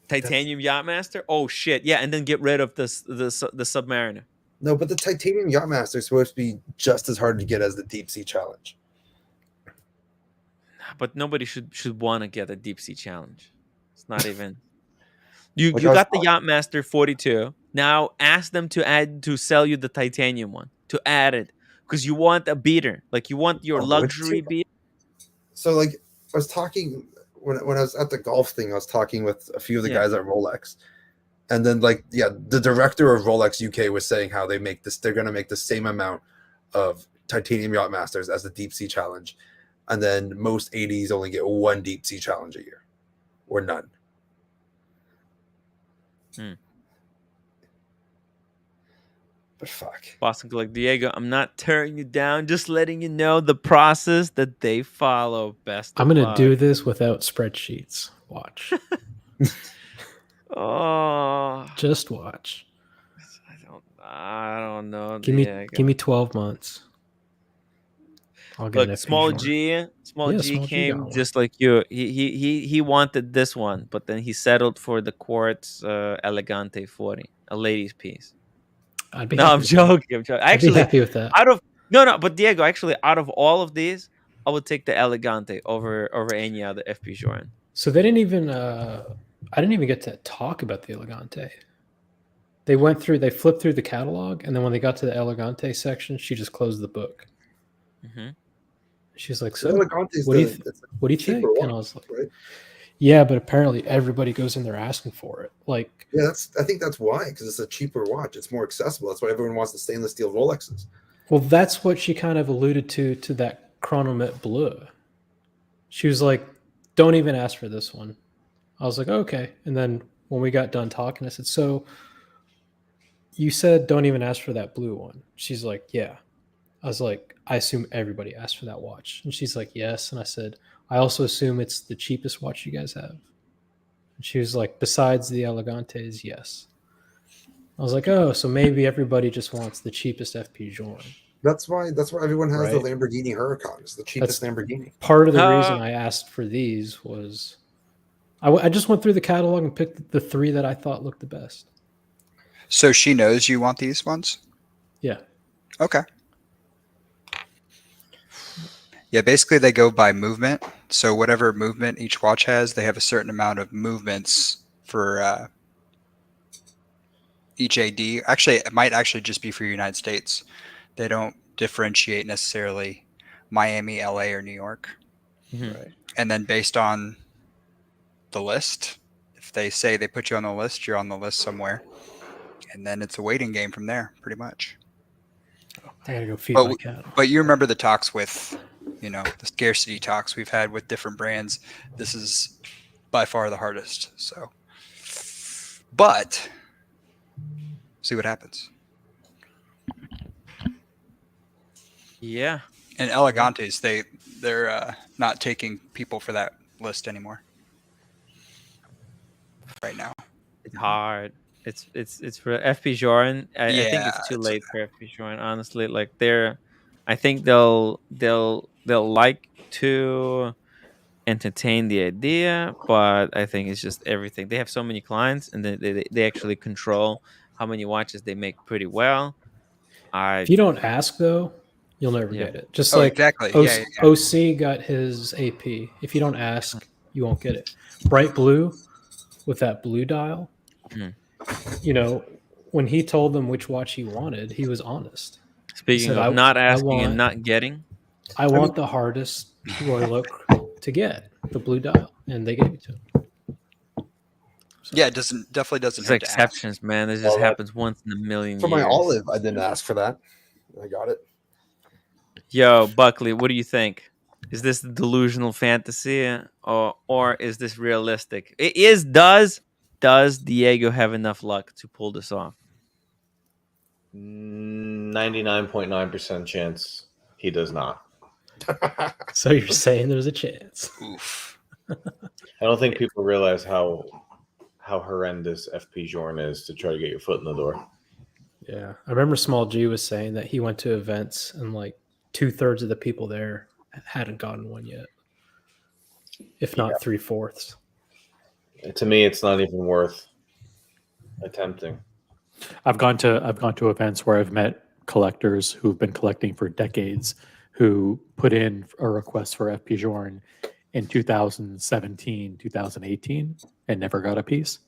Titanium Yachtmaster? Oh shit. Yeah, and then get rid of the Submariner. No, but the Titanium Yachtmaster is supposed to be just as hard to get as the Deep Sea Challenge. But nobody should want to get a Deep Sea Challenge. It's not even. You Like got the Yachtmaster 42. Now ask them to sell you the Titanium one, to add it, because you want a beater. Like you want your luxury beater. So like I was talking when I was at the golf thing, I was talking with a few of the guys at Rolex. And then the director of Rolex UK was saying how they're going to make the same amount of Titanium Yachtmasters as the Deep Sea Challenge. And then most 80s only get one Deep Sea Challenge a year, or none. But fuck. Boston Collect Diego, I'm not tearing you down, just letting you know the process that they follow. Best. I'm going to do this without spreadsheets. Watch. Oh. Just watch. I don't know. Give me 12 months. I'll get Look, Small G came G just like you. He wanted this one, but then he settled for the Quartz Elegante 40, a ladies' piece. I'm joking. I'd be happy with that. But Diego, actually, out of all of these, I would take the Elegante over any other FP Joran. So they didn't even. I didn't even get to talk about the Elegante. They flipped through the catalog, and then when they got to the Elegante section, she just closed the book. Mm-hmm. She's like, "So, what do you think?" Watch, and I was like, right? "Yeah, but apparently everybody goes in there asking for it." Like, yeah, I think that's why, because it's a cheaper watch. It's more accessible. That's why everyone wants the stainless steel Rolexes. Well, that's what she kind of alluded to that Chronomet Bleu. She was like, "Don't even ask for this one." I was like, "Okay." And then when we got done talking, I said, "So you said don't even ask for that blue one?" She's like, "Yeah." I was like, "I assume everybody asked for that watch." And she's like, "Yes." And I said, "I also assume it's the cheapest watch you guys have." And she was like, "Besides the Elegantes, yes." I was like, "Oh, so maybe everybody just wants the cheapest FP Joran." That's why everyone has the Lamborghini Huracan. It's the cheapest Lamborghini. Part of the reason I asked for these was I just went through the catalog and picked the three that I thought looked the best. So she knows you want these ones? Yeah. Okay. Yeah, basically they go by movement. So whatever movement each watch has, they have a certain amount of movements for each AD. Actually, it might actually just be for United States. They don't differentiate necessarily Miami, LA, or New York. Mm-hmm. Right. And then based on the list, if they say they put you on the list, you're on the list somewhere. And then it's a waiting game from there, pretty much. I gotta go feed my cat. But you remember the talks with, the scarcity talks we've had with different brands. This is by far the hardest. So, but see what happens. Yeah. And Elegantes, they're not taking people for that list anymore. Right now, it's hard. It's for FP Joran. I think it's too late for FP Joran. Honestly, like I think they'll like to entertain the idea, but I think it's just everything. They have so many clients, and they actually control how many watches they make pretty well. If you don't ask though, you'll never get it. Just exactly. OC got his AP. If you don't ask, you won't get it. Bright blue with that blue dial. When he told them which watch he wanted, he was honest. Speaking of not asking and not getting, I want the hardest Royal Oak to get, the blue dial, and they gave it to him. So. Yeah, it definitely doesn't hurt exceptions, to ask. man. This just happens once in a million years. For my Olive, I didn't ask for that. I got it. Yo, Buckley, what do you think? Is this delusional fantasy, or is this realistic? It is. Does Diego have enough luck to pull this off? 99.9% chance he does not. So you're saying there's a chance? Oof. I don't think people realize how horrendous FP Journe is to try to get your foot in the door. Yeah, I remember Small G was saying that he went to events and like 2/3 of the people there hadn't gotten one yet, if not 3/4. To me, it's not even worth attempting. I've gone to events where I've met collectors who've been collecting for decades who put in a request for FP Journe in 2017, 2018 and never got a piece.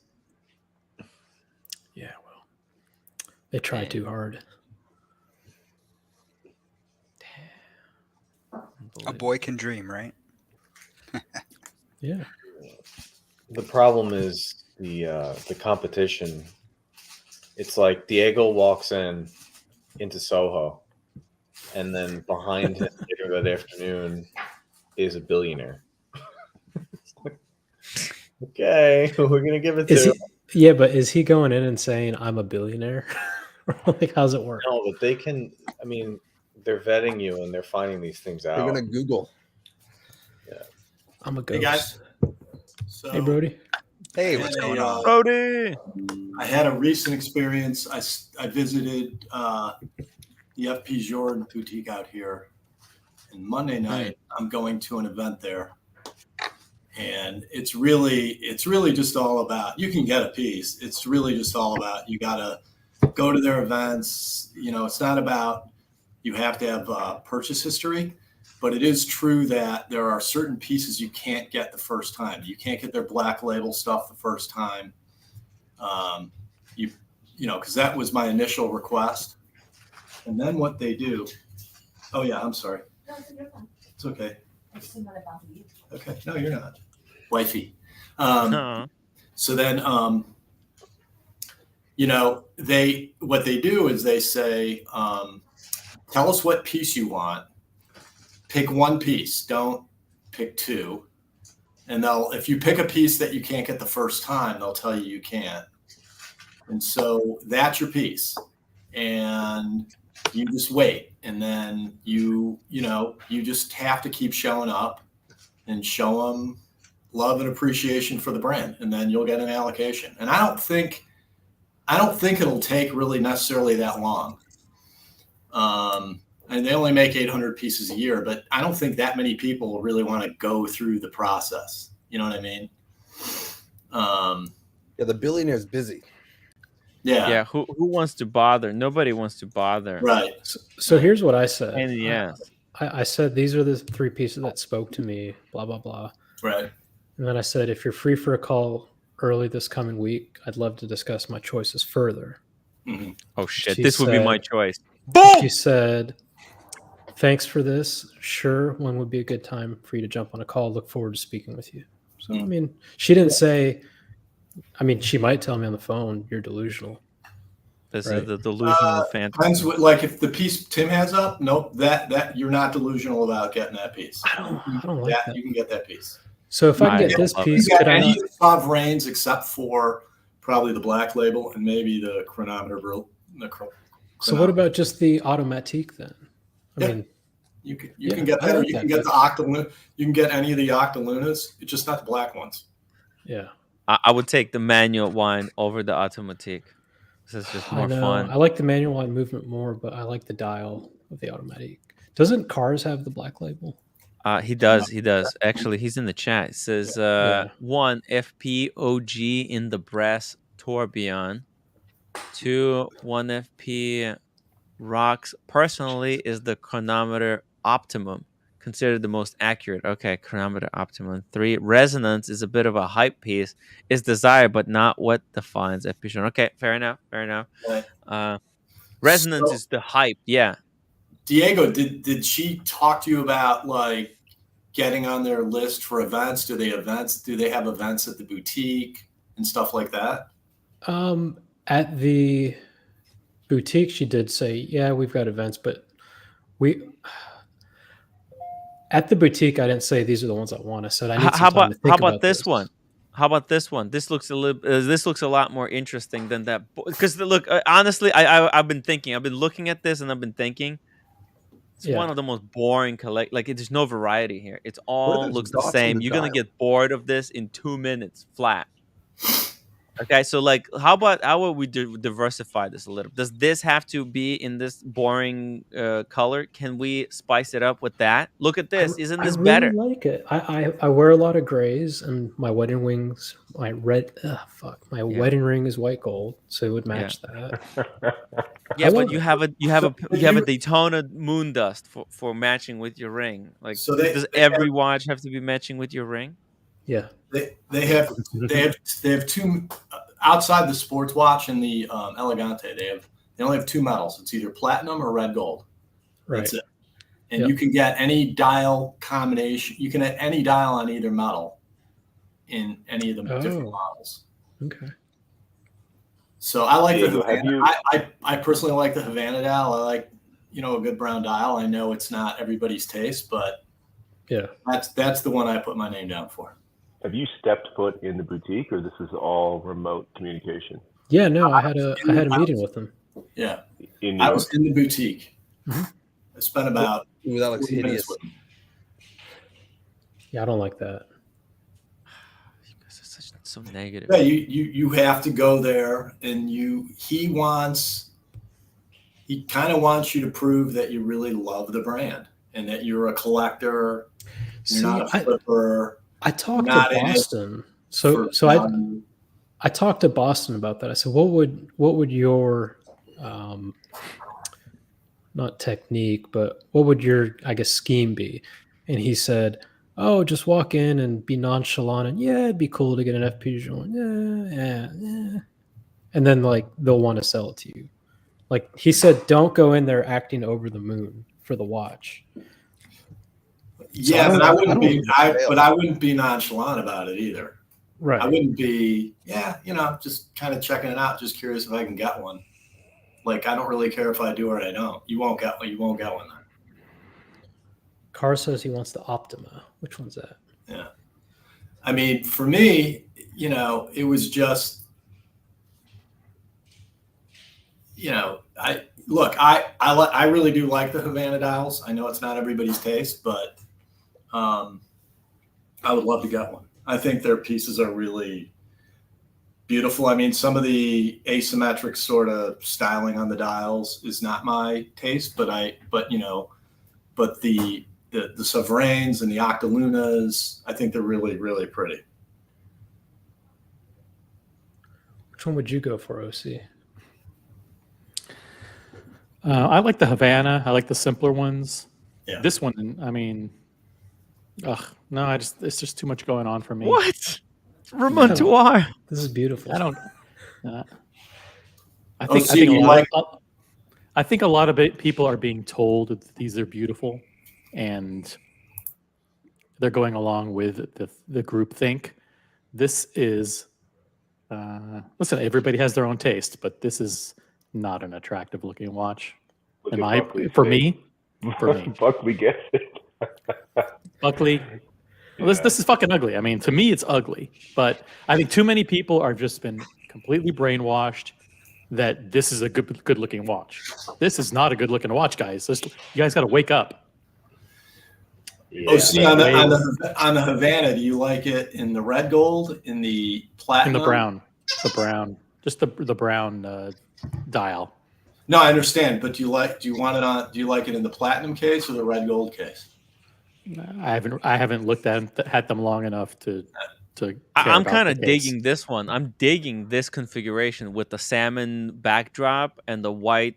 Yeah, well, they tried too hard. A boy can dream, right? Yeah. The problem is the competition. It's like Diego walks into Soho, and then behind him later that afternoon is a billionaire. Okay, we're gonna give it to him. Yeah, but is he going in and saying I'm a billionaire? Like, how's it work? No, but they can. I mean, they're vetting you and they're finding these things out. They're gonna Google. Yeah, I'm a Hey ghost. guys. So, Hey, Brody. Hey, what's going on? Brody. I had a recent experience. I visited the FP Journe boutique out here, and Monday night I'm going to an event there, and it's really just all about, you can get a piece. It's really just all about, you gotta go to their events. You know, it's not about you have to have purchase history. But it is true that there are certain pieces you can't get the first time. You can't get their black label stuff the first time. You know, because that was my initial request. And then what they do. Oh yeah, I'm sorry. No, you're fine. It's okay. I just didn't want to bother you. Okay, no, you're not, wifey. Huh. So then, you know, what they do is they say, tell us what piece you want. Pick one piece, don't pick two. And if you pick a piece that you can't get the first time, they'll tell you can't. And so that's your piece. And you just wait. And then you just have to keep showing up and show them love and appreciation for the brand. And then you'll get an allocation. And I don't think it'll take really necessarily that long. And they only make 800 pieces a year, but I don't think that many people really want to go through the process. You know what I mean? Yeah, the billionaire's busy. Yeah. Yeah. Who wants to bother? Nobody wants to bother. Right. So here's what I said. And yeah. I said these are the 3 pieces that spoke to me. Blah blah blah. Right. And then I said, if you're free for a call early this coming week, I'd love to discuss my choices further. Mm-hmm. Oh shit! She This would be my said- choice. Boom. She said, thanks for this. Sure, when would be a good time for you to jump on a call? Look forward to speaking with you. So, I mean, she didn't say, I mean, she might tell me on the phone, you're delusional. This Right. is the delusional fantasy. Depends like if the piece Tim has up, nope, that you're not delusional about getting that piece. I don't like that. You can get that piece. So if I I can get this love piece, You could got I any not? of the sovereigns except for probably the black label and maybe the chronometer. So what about just the automatique then? I Yeah. mean, You can Yeah, get I that, or like you that can get piece. the Octaluna. You can get any of the Octalunas. It's just not the black ones. yeah. I would take the manual one over the automatic. This is just I more know. fun. I like the manual line movement more, but I like the dial of the automatic. Doesn't Cars have the black label? He does. He does. Actually, he's in the chat. It says Yeah. 1 FPOG in the brass tourbillon. 2 1 FP rocks. Personally, is the chronometer optimum considered the most accurate? Okay, chronometer optimum. 3 resonance is a bit of a hype piece. Is desired, but not what defines FP Journe. Okay, fair enough. Fair enough. Right. Resonance So- is the hype. Yeah. Diego, did she talk to you about like getting on their list for events? Do they have events at the boutique and stuff like that? At the boutique, she did say, yeah, we've got events, but at the boutique, I didn't say these are the ones I want. I said I need some How time about to think about this one? How about this one? This looks a lot more interesting than that. Because look, honestly, I've been thinking. I've been looking at this and I've been thinking. It's one of the most boring like there's no variety here. It's What are all those looks the dots on same. the You're gonna dial? get bored of this in 2 minutes flat. Okay, so like, how would we diversify this a little? Does this have to be in this boring color? Can we spice it up with that? Look at this. Isn't this I really better? like it. I wear a lot of grays, and my wedding rings, my wedding ring is white gold, so it would match that. Yeah, but you it. have a Daytona moon dust for matching with your ring. Like, So does every watch have to be matching with your ring? Yeah. They have two outside the sports watch and the Elegante. They only have two metals. It's either platinum or red gold. Right. That's it. And you can get any dial combination. You can get any dial on either metal in any of the different models. Okay. So I like Diego, the Havana. I personally like the Havana dial. I like, a good brown dial. I know it's not everybody's taste, but yeah, that's the one I put my name down for. Have you stepped foot in the boutique, or this is all remote communication? Yeah, no, I had a meeting with them. Yeah, in New I York? was in the boutique. Mm-hmm. I spent about. Ooh, that looks 40 minutes hideous. with him. Yeah, I don't like that. It's so negative. Yeah, you have to go there, and he kind of wants you to prove that you really love the brand and that you're a collector. You're not a flipper. I talked to Boston, I talked to Boston about that. I said, what would your not technique, but what would your, I guess, scheme be? And he said, oh, just walk in and be nonchalant, and yeah, it'd be cool to get an FP joint. Yeah. And then like they'll want to sell it to you. Like he said, don't go in there acting over the moon for the watch. Yeah, but I wouldn't be nonchalant about it either. Right. I wouldn't be, just kind of checking it out, just curious if I can get one. Like, I don't really care if I do or I don't. You won't get one then. Carr says he wants the Optima. Which one's that? Yeah. I mean, for me, it was just, I really do like the Havana dials. I know it's not everybody's taste, but I would love to get one. I think their pieces are really beautiful. I mean, some of the asymmetric sort of styling on the dials is not my taste, but the Sovereigns and the Octalunas, I think they're really, really pretty. Which one would you go for, OC? I like the Havana. I like the simpler ones. Yeah. This one, I mean, no, it's just too much going on for me. What? Remontoir. This is beautiful. I don't. I think a lot of people are being told that these are beautiful, and they're going along with the group think. This is, listen, everybody has their own taste, but this is not an attractive looking watch. For me. Buckley gets it. Buckley. Well, this is fucking ugly. I mean, to me, it's ugly. But I think too many people are just been completely brainwashed that this is a good looking watch. This is not a good looking watch, guys. You guys got to wake up. Yeah, on the Havana, do you like it in the red gold, in the platinum, in the brown, just the brown dial? No, I understand, but do you like it in the platinum case or the red gold case? I haven't looked at them long enough to. I'm kind of digging this one. I'm digging this configuration with the salmon backdrop and the white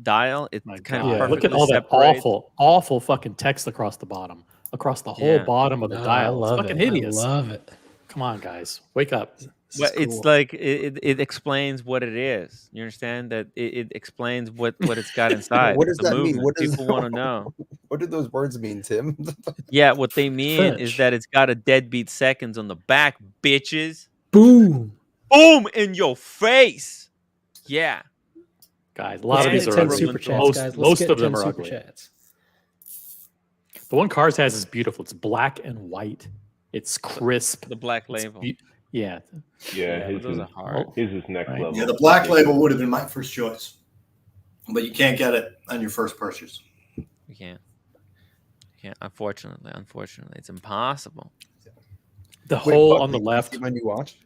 dial. It kind of look at all that awful fucking text across the bottom, across the whole bottom of the dial. It's fucking hideous. I love it. Come on, guys, wake up. But it's like it explains what it is. You understand that it explains what it's got inside. What does that mean? What people want to know? What do those words mean, Tim? Yeah, what they mean is that it's got a deadbeat seconds on the back, bitches. Boom. Boom in your face. Yeah. Guys, a lot of these are ugly. Super chats, guys. Most of them are super ugly. Chats. The one Cars has is beautiful. It's black and white. It's crisp. The black label. Yeah. His is next level. Yeah, the black label would have been my first choice, but you can't get it on your first purchase. You can't. Unfortunately, it's impossible. The hole on the Buckley, left see my new watch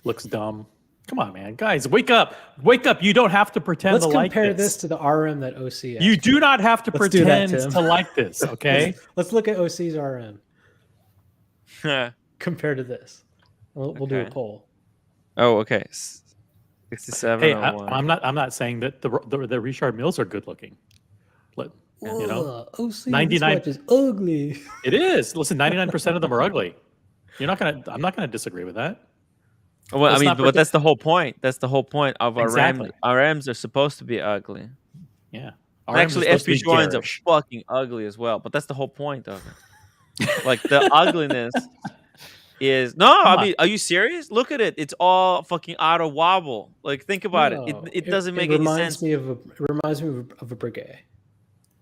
looks dumb. Come on, man, guys, wake up! Wake up! You don't have to pretend Let's to like compare this. this to the RM that OC has. You do not have to Let's do that, pretend Tim. to like this. Okay. Let's look at OC's RM compared to this. We'll do a Okay. poll. Oh, okay. 67. Hey, I'm not saying that the Richard Mills are good looking. But, you know, OC 99 this watch is ugly. It is. Listen, 99% of them are ugly. I'm not gonna disagree with that. Well, Let's I mean, not but forget- that's the whole point. That's the whole point of Exactly. RMs are supposed to be ugly. Yeah. And actually, FP Joins are fucking ugly as well. But that's the whole point of it. Like the ugliness is I mean, are you serious? Look at it. It's all fucking out of wobble. Like, think about it. It doesn't make any sense. It reminds me of a Breguet,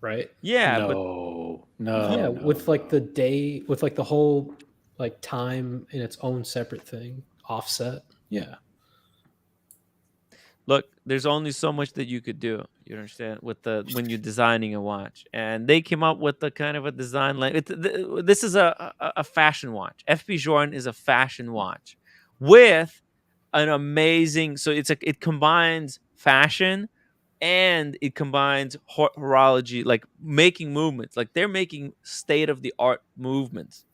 right? Yeah, no. Yeah, with like the day, with like the whole like time in its own separate thing, offset. Yeah. Look, there's only so much that you could do. You understand when you're designing a watch, and they came up with the kind of a design. This is a fashion watch. FP Journe is a fashion watch with an amazing. So it combines fashion and it combines horology, like making movements. Like they're making state of the art movements.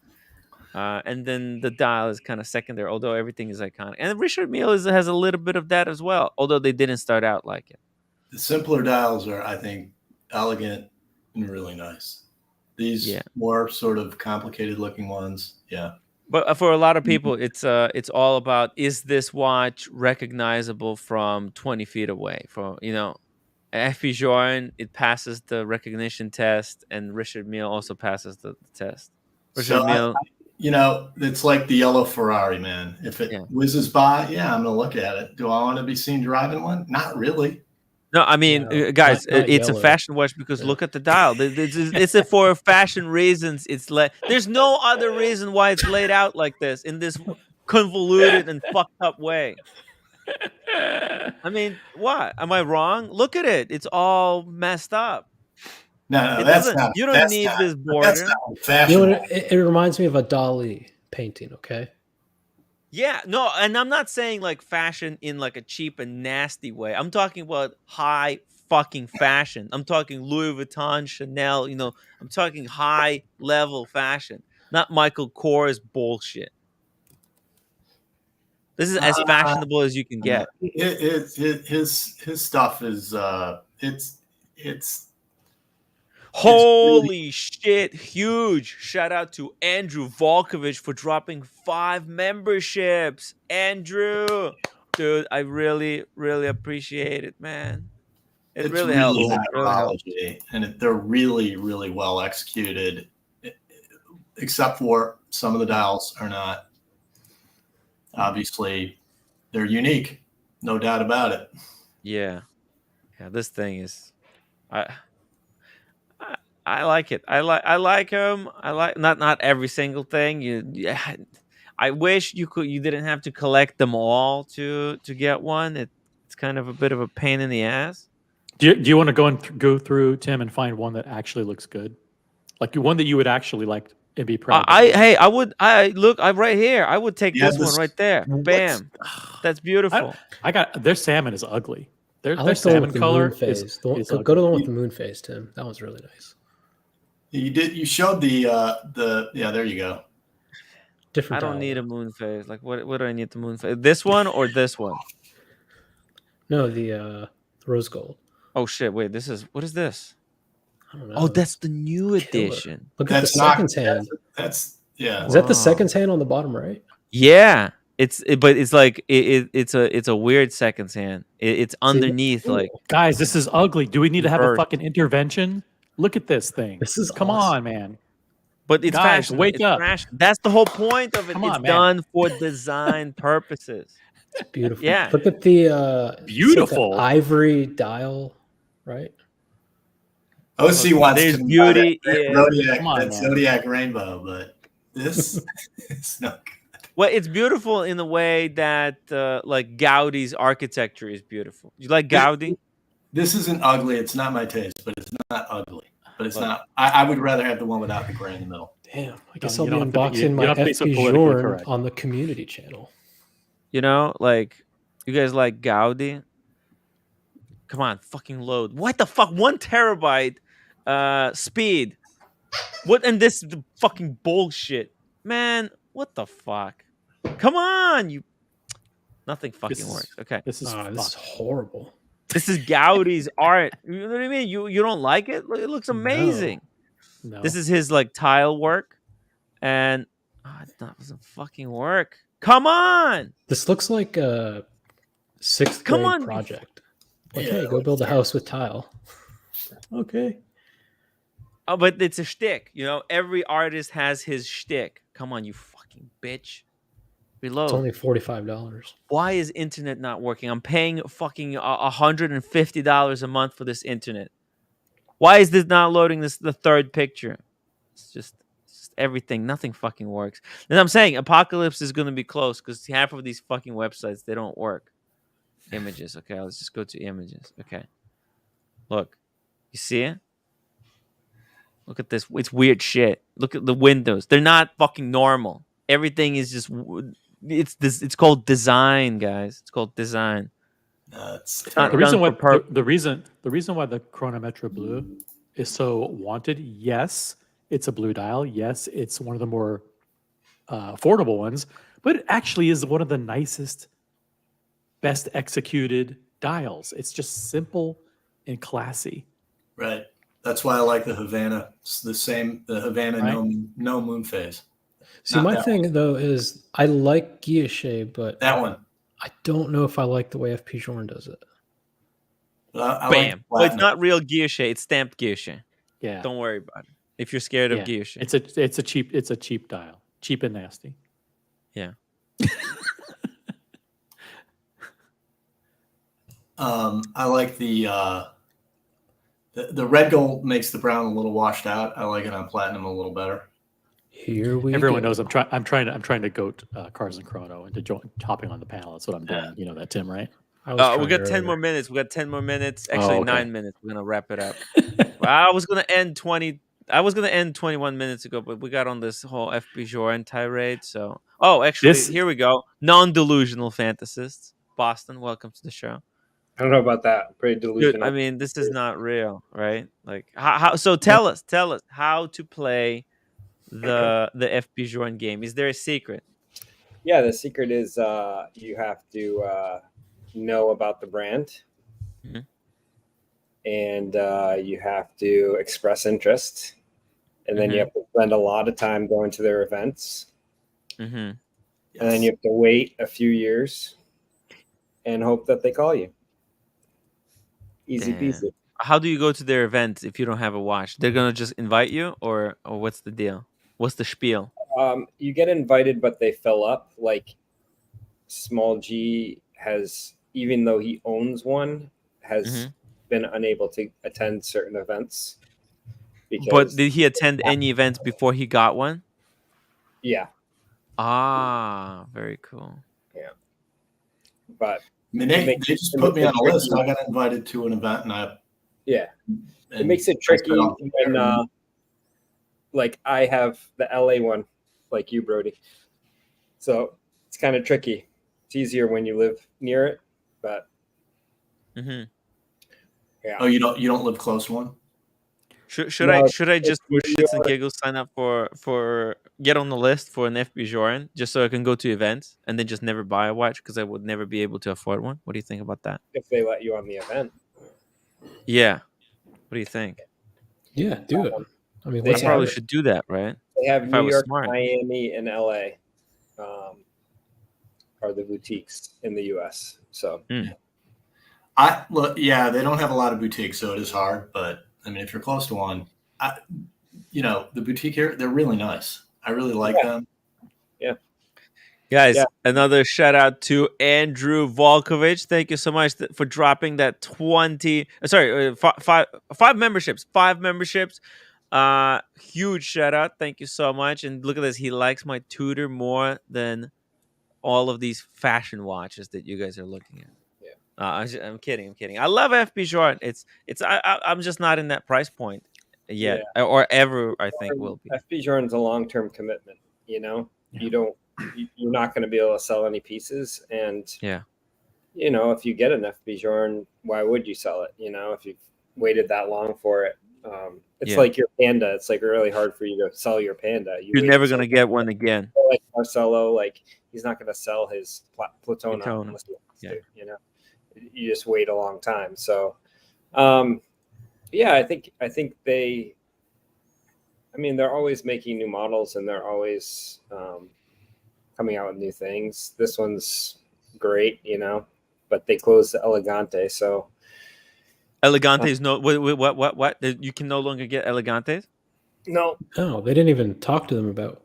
And then the dial is kind of secondary, although everything is iconic. And Richard Mille has a little bit of that as well, although they didn't start out like it. The simpler dials are, I think, elegant and really nice. These more sort of complicated looking ones, yeah. But for a lot of people, it's all about, is this watch recognizable from 20 feet away? From FP Journe, it passes the recognition test, and Richard Mille also passes the test. Richard Mille. It's like the yellow Ferrari, man. If it whizzes by, I'm going to look at it. Do I want to be seen driving one? Not really. No, I mean, guys, it's yellow. A fashion watch because look at the dial. It's for fashion reasons. There's no other reason why it's laid out like this in this convoluted and fucked up way. I mean, what? Am I wrong? Look at it. It's all messed up. No, that's not. You don't need this border. It reminds me of a Dali painting. Okay. Yeah, no, and I'm not saying like fashion in like a cheap and nasty way. I'm talking about high fucking fashion. I'm talking Louis Vuitton, Chanel. I'm talking high level fashion, not Michael Kors bullshit. This is as fashionable as you can get. His stuff is it's. Holy shit, huge. Shout out to Andrew Volkovich for dropping 5 memberships. Andrew, dude, I really, really appreciate it, man. It's really helps. And they're really, really well executed, except for some of the dials are not. Obviously, they're unique. No doubt about it. Yeah, this thing is... I like it. I like them. I like not every single thing. I wish you didn't have to collect them all to get one. It's kind of a bit of a pain in the ass. Do you want to go through, Tim, and find one that actually looks good, like one that you would actually like and be proud of? I'm right here. I would take this one right there. Bam, that's beautiful. Their salmon is ugly. Their like salmon color is go to the one with the moon phase, Tim. That one's really nice. You showed the there you go. Different. I don't need a moon phase. Like what do I need the moon phase? This one or this one? No, the rose gold. Oh shit! Wait, what is this? I don't know. Oh, that's the new edition. Look at the seconds hand. That's Is that the seconds hand on the bottom right? Yeah, but it's like it's a weird seconds hand. It's underneath. Like, guys, this is ugly. Do we need to have a fucking intervention? Look at this thing. This is come awesome. on, man. But it's guys, fashion. Wake up. Fashion. That's the whole point of it. It's done for design purposes. It's beautiful. Yeah. Look at the beautiful like ivory dial, right? OC wants There's to beauty. Zodiac rainbow, but this is not good. Well, it's beautiful in the way that like Gaudi's architecture is beautiful. You like Gaudi? This isn't ugly. It's not my taste, but it's not ugly. but it's not. I would rather have the one without the gray in the middle. Damn, I guess You I'll be don't have to be- unboxing you my don't have to be so FP politically Journ correct. on the community channel. You know, like you guys like Gaudi. Come on, fucking load. What the fuck? 1 terabyte speed. What and this the fucking bullshit. Man, what the fuck? Come on, you nothing fucking works. Okay. This is horrible. This is Gaudi's art. You know what I mean? You don't like it? It looks amazing. No. This is his like tile work. And that doesn't fucking work. Come on. This looks like a 6th grade project. Like, hey, go build a house with tile. Okay. Oh, but it's a shtick. You know, every artist has his shtick. Come on, you fucking bitch. Reload. It's only $45. Why is internet not working? I'm paying fucking $150 a month for this internet. Why is this not loading the 3rd picture? It's just everything. Nothing fucking works. And I'm saying apocalypse is going to be close because half of these fucking websites, they don't work. Images. Okay, let's just go to images. Okay. Look. You see it? Look at this. It's weird shit. Look at the windows. They're not fucking normal. Everything is just it's called design, guys. It's called design. It's not The reason done why the reason why the Chronometra Blue is so wanted, yes, it's a blue dial. Yes, it's one of the more affordable ones, but it actually is one of the nicest, best executed dials. It's just simple and classy. Right. That's why I like the Havana. It's the same. The Havana Right. no moon phase. See, Not my that thing though is I like Guilloche, but That one. I don't know if I like the way FP Journ does it. I Bam. like Well, it's not real guilloche. It's stamped guilloche. Yeah. Don't worry about it. If you're scared of Yeah. guilloche. It's a cheap dial. Cheap and nasty. Yeah. I like the red gold makes the brown a little washed out. I like it on platinum a little better. Here we Everyone go. knows I'm trying to goat Cars and Chrono into hopping on the panel. That's what I'm doing. You know that, Tim, right? I was We trying got 10 more earlier. minutes. We got 10 more minutes. Oh, Actually, okay. 9 minutes. We're gonna wrap it up. I was gonna end 21 minutes ago, but we got on this whole FP Journ tirade. So, actually, This- here we go. Non-delusional fantasists. Boston, welcome to the show. I don't know about that. Pretty Dude, delusional. I mean, this is not real, right? Like, how? So tell us how to play the FP Journ game. Is there a secret? Yeah, the secret is you have to know about the brand, Mhm. and you have to express interest, and then you have to spend a lot of time going to their events, Mm-hmm. and then you have to wait a few years and hope that they call you. Easy peasy. How do you go to their events if you don't have a watch? They're gonna just invite you, or what's the deal? What's the spiel? You get invited, but they fill up. Like Small G has, even though he owns one, has been unable to attend certain events. But did he attend any events before he got one? Yeah. Ah, very cool. Yeah. But I mean, they just put me on a list. I got invited to an event, and it makes it tricky when, like, I have the LA one, like you, Brody. So it's kind of tricky. It's easier when you live near it, but yeah. Oh, you don't live close to one? Should I just for shits and giggles sign up for get on the list for an FP Journ just so I can go to events and then just never buy a watch because I would never be able to afford one? What do you think about that? If they let you on the event. Yeah. What do you think? Yeah, do it. I mean, I probably should do that, right? They have If I New was York, smart. Miami, and LA are the boutiques in the US. So they don't have a lot of boutiques, so it is hard. But I mean, if you're close to one, the boutique here, they're really nice. I really like them. Yeah. Guys, another shout out to Andrew Volkovich. Thank you so much for dropping that 5 memberships. 5 memberships. Huge shout out. Thank you so much. And look at this. He likes my Tudor more than all of these fashion watches that you guys are looking at. I'm kidding. I love FP Journ. I'm just not in that price point. yet, or ever. I think will be. FP Journ's a long-term commitment. You know, you're not going to be able to sell any pieces, and you know, if you get an FP Journe, why would you sell it? You know, if you've waited that long for it. It's like your Panda. It's like really hard for you to sell your Panda. You're never going to get one again. Like Marcelo, like he's not going to sell his Platona unless he wants to, you know. You just wait a long time. So, I think they. I mean, they're always making new models and they're always coming out with new things. This one's great, you know, but they closed the Elegante, so. Elegante is no what you can no longer get Elegantes? No, they didn't even talk to them about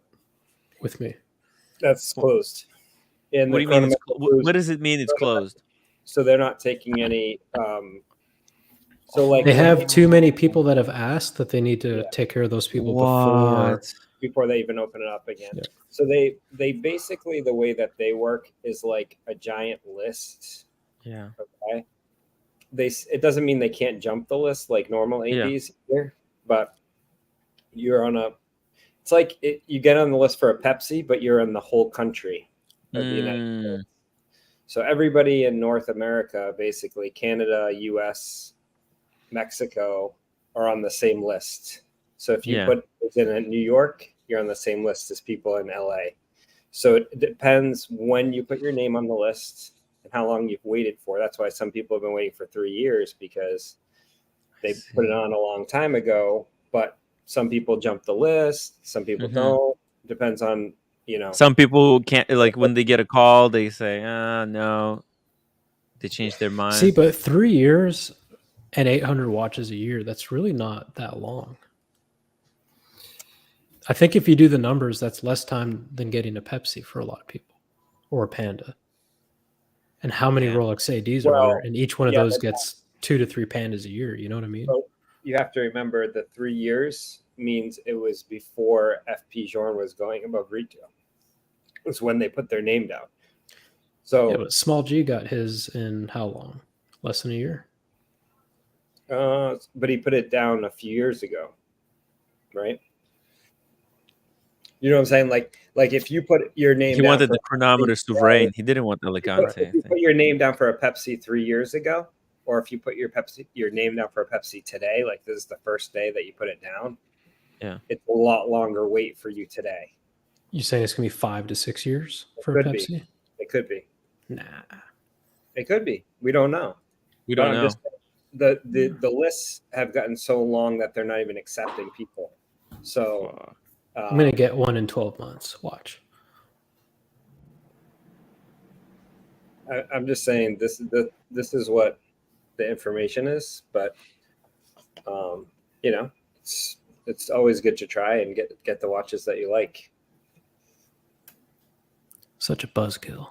with me. That's closed. What do you mean? What does it mean? It's closed. So they're not taking any. So like they have too many people that have asked that they need to take care of those people before they even open it up again. Yeah. So they basically, the way that they work is like a giant list. Yeah. Okay. It doesn't mean they can't jump the list like normal ADs here, but you're on it's like you get on the list for a Pepsi, but you're in the whole country of the United States. So everybody in North America, basically Canada, US, Mexico, are on the same list. So if you put it in New York, you're on the same list as people in LA. So it depends when you put your name on the list and how long you've waited for. That's why some people have been waiting for 3 years, because they put it on a long time ago, but some people jump the list, some people don't. Depends on, you know. Some people can't, like when they get a call, they say, no. They change their mind. See, but 3 years and 800 watches a year, that's really not that long. I think if you do the numbers, that's less time than getting a Pepsi for a lot of people, or a Panda. And how many Rolex ADs are there? And each one of those gets 2 to 3 Pandas a year. You know what I mean? So you have to remember the 3 years means it was before FP Journe was going above retail. It was when they put their name down. So but Small G got his in how long? Less than a year. But he put it down a few years ago, right? You know what I'm saying? Like if you put your name, he wanted the chronometer Souverain. He didn't want Elegante. If you put your name down for a Pepsi 3 years ago, or if you put your name down for a Pepsi today, like this is the first day that you put it down, it's a lot longer wait for you today. You saying it's gonna be 5 to 6 years for a Pepsi? It could be. Nah, it could be. We don't know. We don't know. The lists have gotten so long that they're not even accepting people. So I'm gonna get one in 12 months. Watch. I'm just saying this is what the information is, but you know, it's always good to try and get the watches that you like. Such a buzzkill.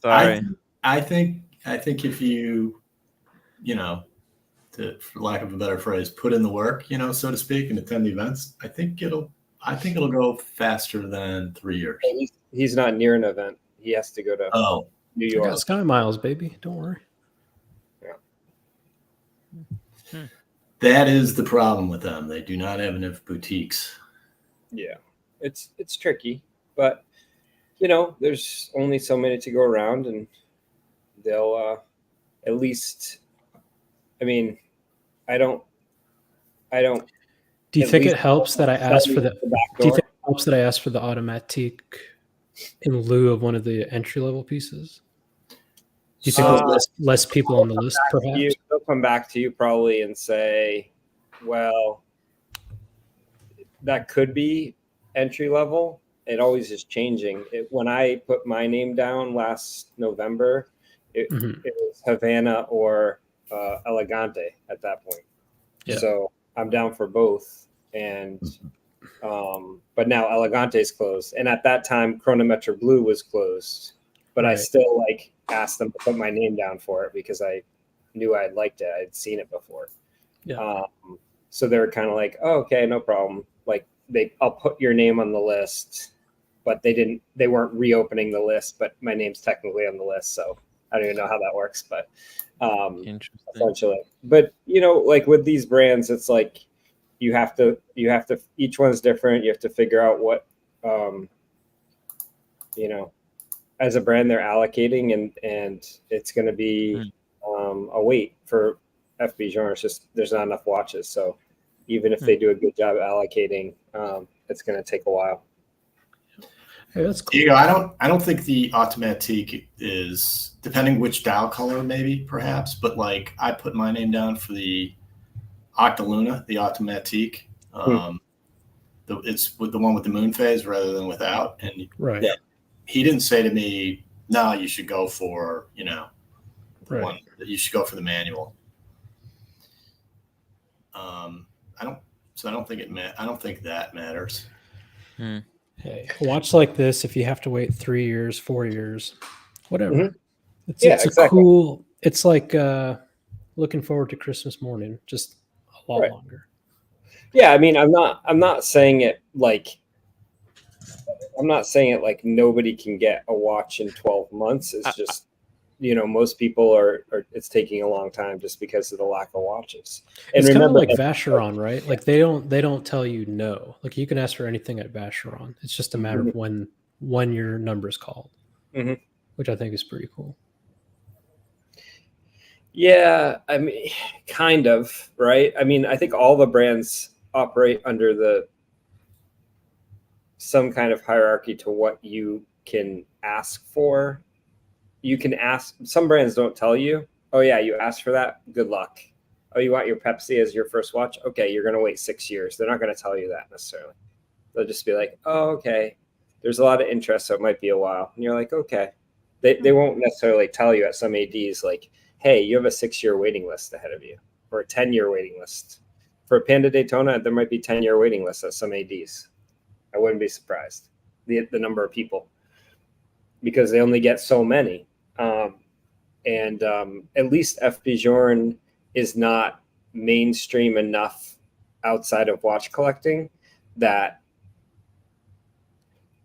Sorry. I think if you know, for lack of a better phrase, put in the work, you know, so to speak, and attend the events, I think it'll go faster than 3 years. He's not near an event. He has to go to New York. I got Sky Miles, baby. Don't worry. Yeah. That is the problem with them. They do not have enough boutiques. Yeah, it's tricky, but you know, there's only so many to go around, and they'll at least. I mean, I don't. Do you think it helps that I asked for the? Do you think it helps that I asked for the Automatique in lieu of one of the entry level pieces? Do you think less people on the list, perhaps? They'll come back to you probably and say, "Well, that could be entry level. It always is changing." When I put my name down last November, it was Havana or Elegante at that point. Yeah. So I'm down for both, and but now Elegante is closed, and at that time Chronometra Blue was closed, but I still asked them to put my name down for it because I knew I liked it. I'd seen it before. Yeah. So they were kind of like, "Oh, okay, no problem." Like I'll put your name on the list, but they weren't reopening the list, but my name's technically on the list, so I don't even know how that works, but essentially. But you know, like with these brands, it's like you have to each one's different. You have to figure out what you know, as a brand they're allocating, and it's going to be a wait for FB genre. It's just there's not enough watches, so even if they do a good job allocating, it's going to take a while. Hey, that's cool. Diego, I don't think the automatique is, depending which dial color, maybe perhaps, but like I put my name down for the Octaluna, the automatique. It's with the one with the moon phase rather than without, and Right. yeah, he didn't say to me, "No, you should go for the one. You should go for the manual." I don't think that matters. Hey, a watch like this, if you have to wait 3 years, 4 years, whatever. It's exactly. a cool. It's like looking forward to Christmas morning, just a lot longer. Yeah, I mean, I'm not saying it like nobody can get a watch in 12 months. It's just, you know, most people are it's taking a long time just because of the lack of watches. And It's kind of remember, like Vacheron, right? Like they don't tell you no. Like you can ask for anything at Vacheron. It's just a matter of when your number is called, which I think is pretty cool. Yeah, I mean, kind of, right? I mean, I think all the brands operate under some kind of hierarchy to what you can ask for. You can ask, some brands don't tell you, oh yeah, you asked for that, good luck. Oh, you want your Pepsi as your first watch? Okay, you're going to wait 6 years. They're not going to tell you that necessarily. They'll just be like, oh, okay, there's a lot of interest, so it might be a while. And you're like, okay. They won't necessarily tell you at some ADs like, hey, you have a 6-year waiting list ahead of you, or a 10-year waiting list. For a Panda Daytona, there might be 10-year waiting lists at some ADs. I wouldn't be surprised, the number of people, because they only get so many. At least FB Journe is not mainstream enough outside of watch collecting that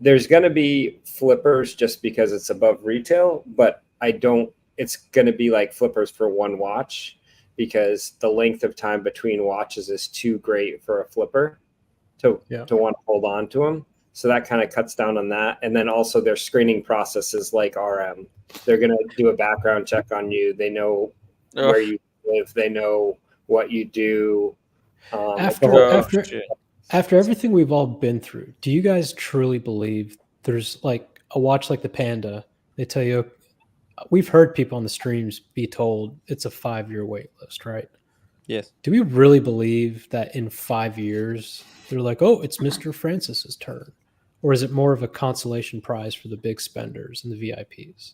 there's going to be flippers just because it's above retail, but it's going to be like flippers for one watch because the length of time between watches is too great for a flipper to want to hold on to them. So that kind of cuts down on that. And then also their screening processes like RM. They're going to do a background check on you. They know where you live. They know what you do. After everything we've all been through, do you guys truly believe there's like a watch like the Panda? They tell you, we've heard people on the streams be told it's a 5-year wait list, right? Yes. Do we really believe that in 5 years they're like, oh, it's Mr. Francis's turn? Or is it more of a consolation prize for the big spenders and the VIPs?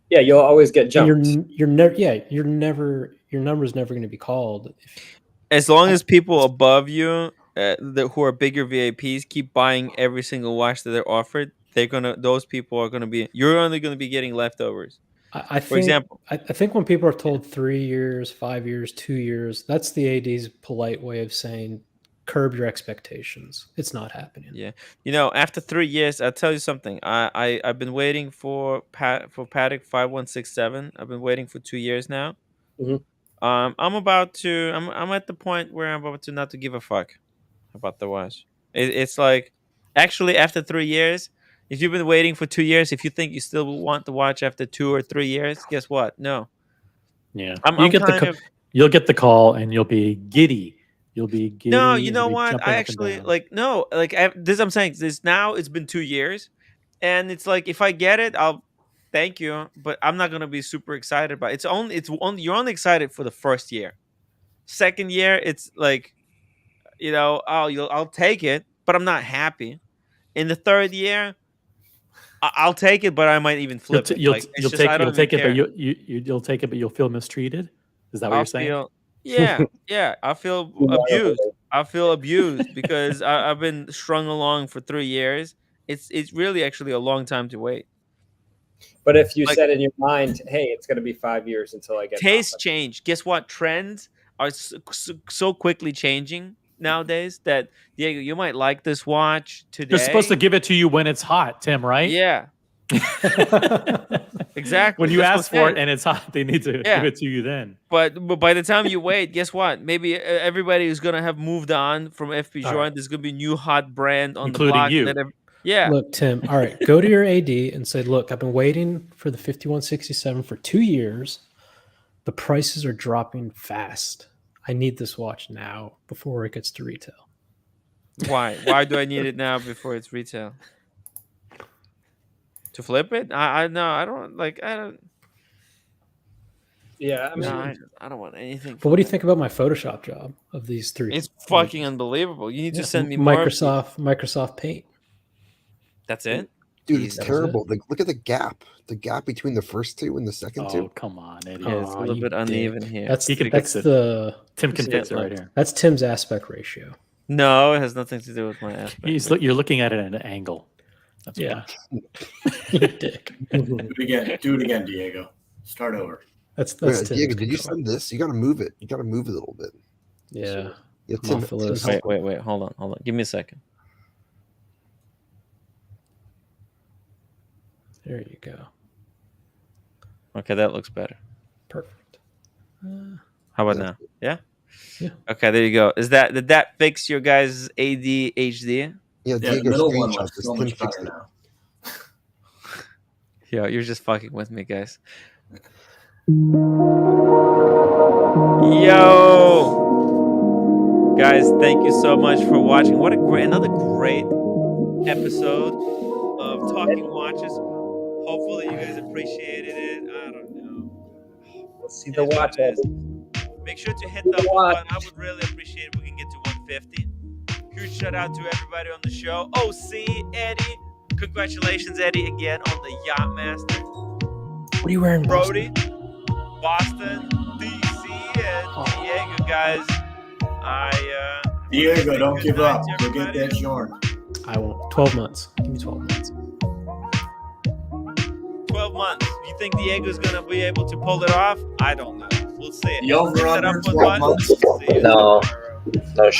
Yeah, you'll always get jumped. Your number's never going to be called. As long as people above you, who are bigger VIPs, keep buying every single watch that they're offered, those people are gonna be. You're only gonna be getting leftovers. For example, I think when people are told 3 years, 5 years, 2 years, that's the AD's polite way of saying curb your expectations. It's not happening. Yeah, you know, after 3 years, I'll tell you something. I've been waiting for Patek 5167. I've been waiting for 2 years now. I'm at the point where I'm about to not to give a fuck about the watch. It's like, actually, after 3 years, if you've been waiting for 2 years, if you think you still want the watch after 2 or 3 years, guess what? No. Yeah, You'll get the call and you'll be giddy. You'll be giddy. No, you know you'll be what? jumping I up and actually down. I'm saying this now. It's been 2 years, and it's like if I get it, I'll thank you, but I'm not gonna be super excited about it. You're only excited for the first year. Second year, it's like, you know, I'll take it, but I'm not happy. In the third year, I'll take it, but I might even flip it. Like it's just I don't even care. You'll take it, but you'll feel mistreated. Is that what you're saying? Yeah. I feel abused. I feel abused because I've been strung along for 3 years. It's really actually a long time to wait. But if you said in your mind, hey, it's going to be 5 years until I get taste change. Guess what? Trends are so quickly changing nowadays that, Diego, you might like this watch today. They're supposed to give it to you when it's hot, Tim, right? Yeah. Exactly. When you That's what ask I'm for saying. it and it's hot, they need to Yeah. give it to you then. But by the time you wait, guess what? Maybe everybody is gonna have moved on from FP All Joint. right. There's gonna be new hot brand on Including the block. you. And then yeah. Look, Tim. All right, go to your AD and say, "Look, I've been waiting for the 5167 for 2 years. The prices are dropping fast. I need this watch now before it gets to retail." Why? Why do I need it now before it's retail? To flip it? I no, I don't like. I don't. Yeah, I mean, No, I don't want anything. But what do you think about my Photoshop job of these 3? It's fucking unbelievable. You need to Yeah, send me more. Microsoft Paint. That's it. Dude, it's Jesus. terrible. Like, look at the gap between the first two and the second Oh, two. come on, Eddie. Yeah, it's a little bit uneven here. That's He can that's fix it. the Tim can fix it right here. That's Tim's aspect ratio. No, it has nothing to do with my aspect. You're looking at it at an angle. That's Yeah. Dick. Do it again, Diego. Start over. That's Wait, Tim's Diego, did you control. send this? You got to move it. You got to move it a little bit. Yeah. Yeah, Tim, Muffalus. Tim, Wait. Hold on. Give me a second. There you go. Okay, that looks better. Perfect. How about now? Yeah. Yeah. Okay, there you go. Did that fix your guys' ADHD? Yeah, The Diego middle one screenshot looks this. so Tim much fixed better it. now. Yo, you're just fucking with me, guys. Yo, guys, thank you so much for watching. What another great episode of Talking Watches. Hopefully, you guys appreciated it. I don't know. Let's see the watch. Make sure to hit the button. I would really appreciate it if we can get to 150. Huge shout out to everybody on the show. OC, Eddie. Congratulations, Eddie, again on the Yachtmaster. What are you wearing, Brody, Boston, DC, and Diego, guys. Diego, don't give up. You'll get that yarn. I won't. 12 months. Give me 12 months. 12 months. You think Diego's going to be able to pull it off? I don't know. We'll see. The over Leave that under up on 12 button. months. See you No. tomorrow. No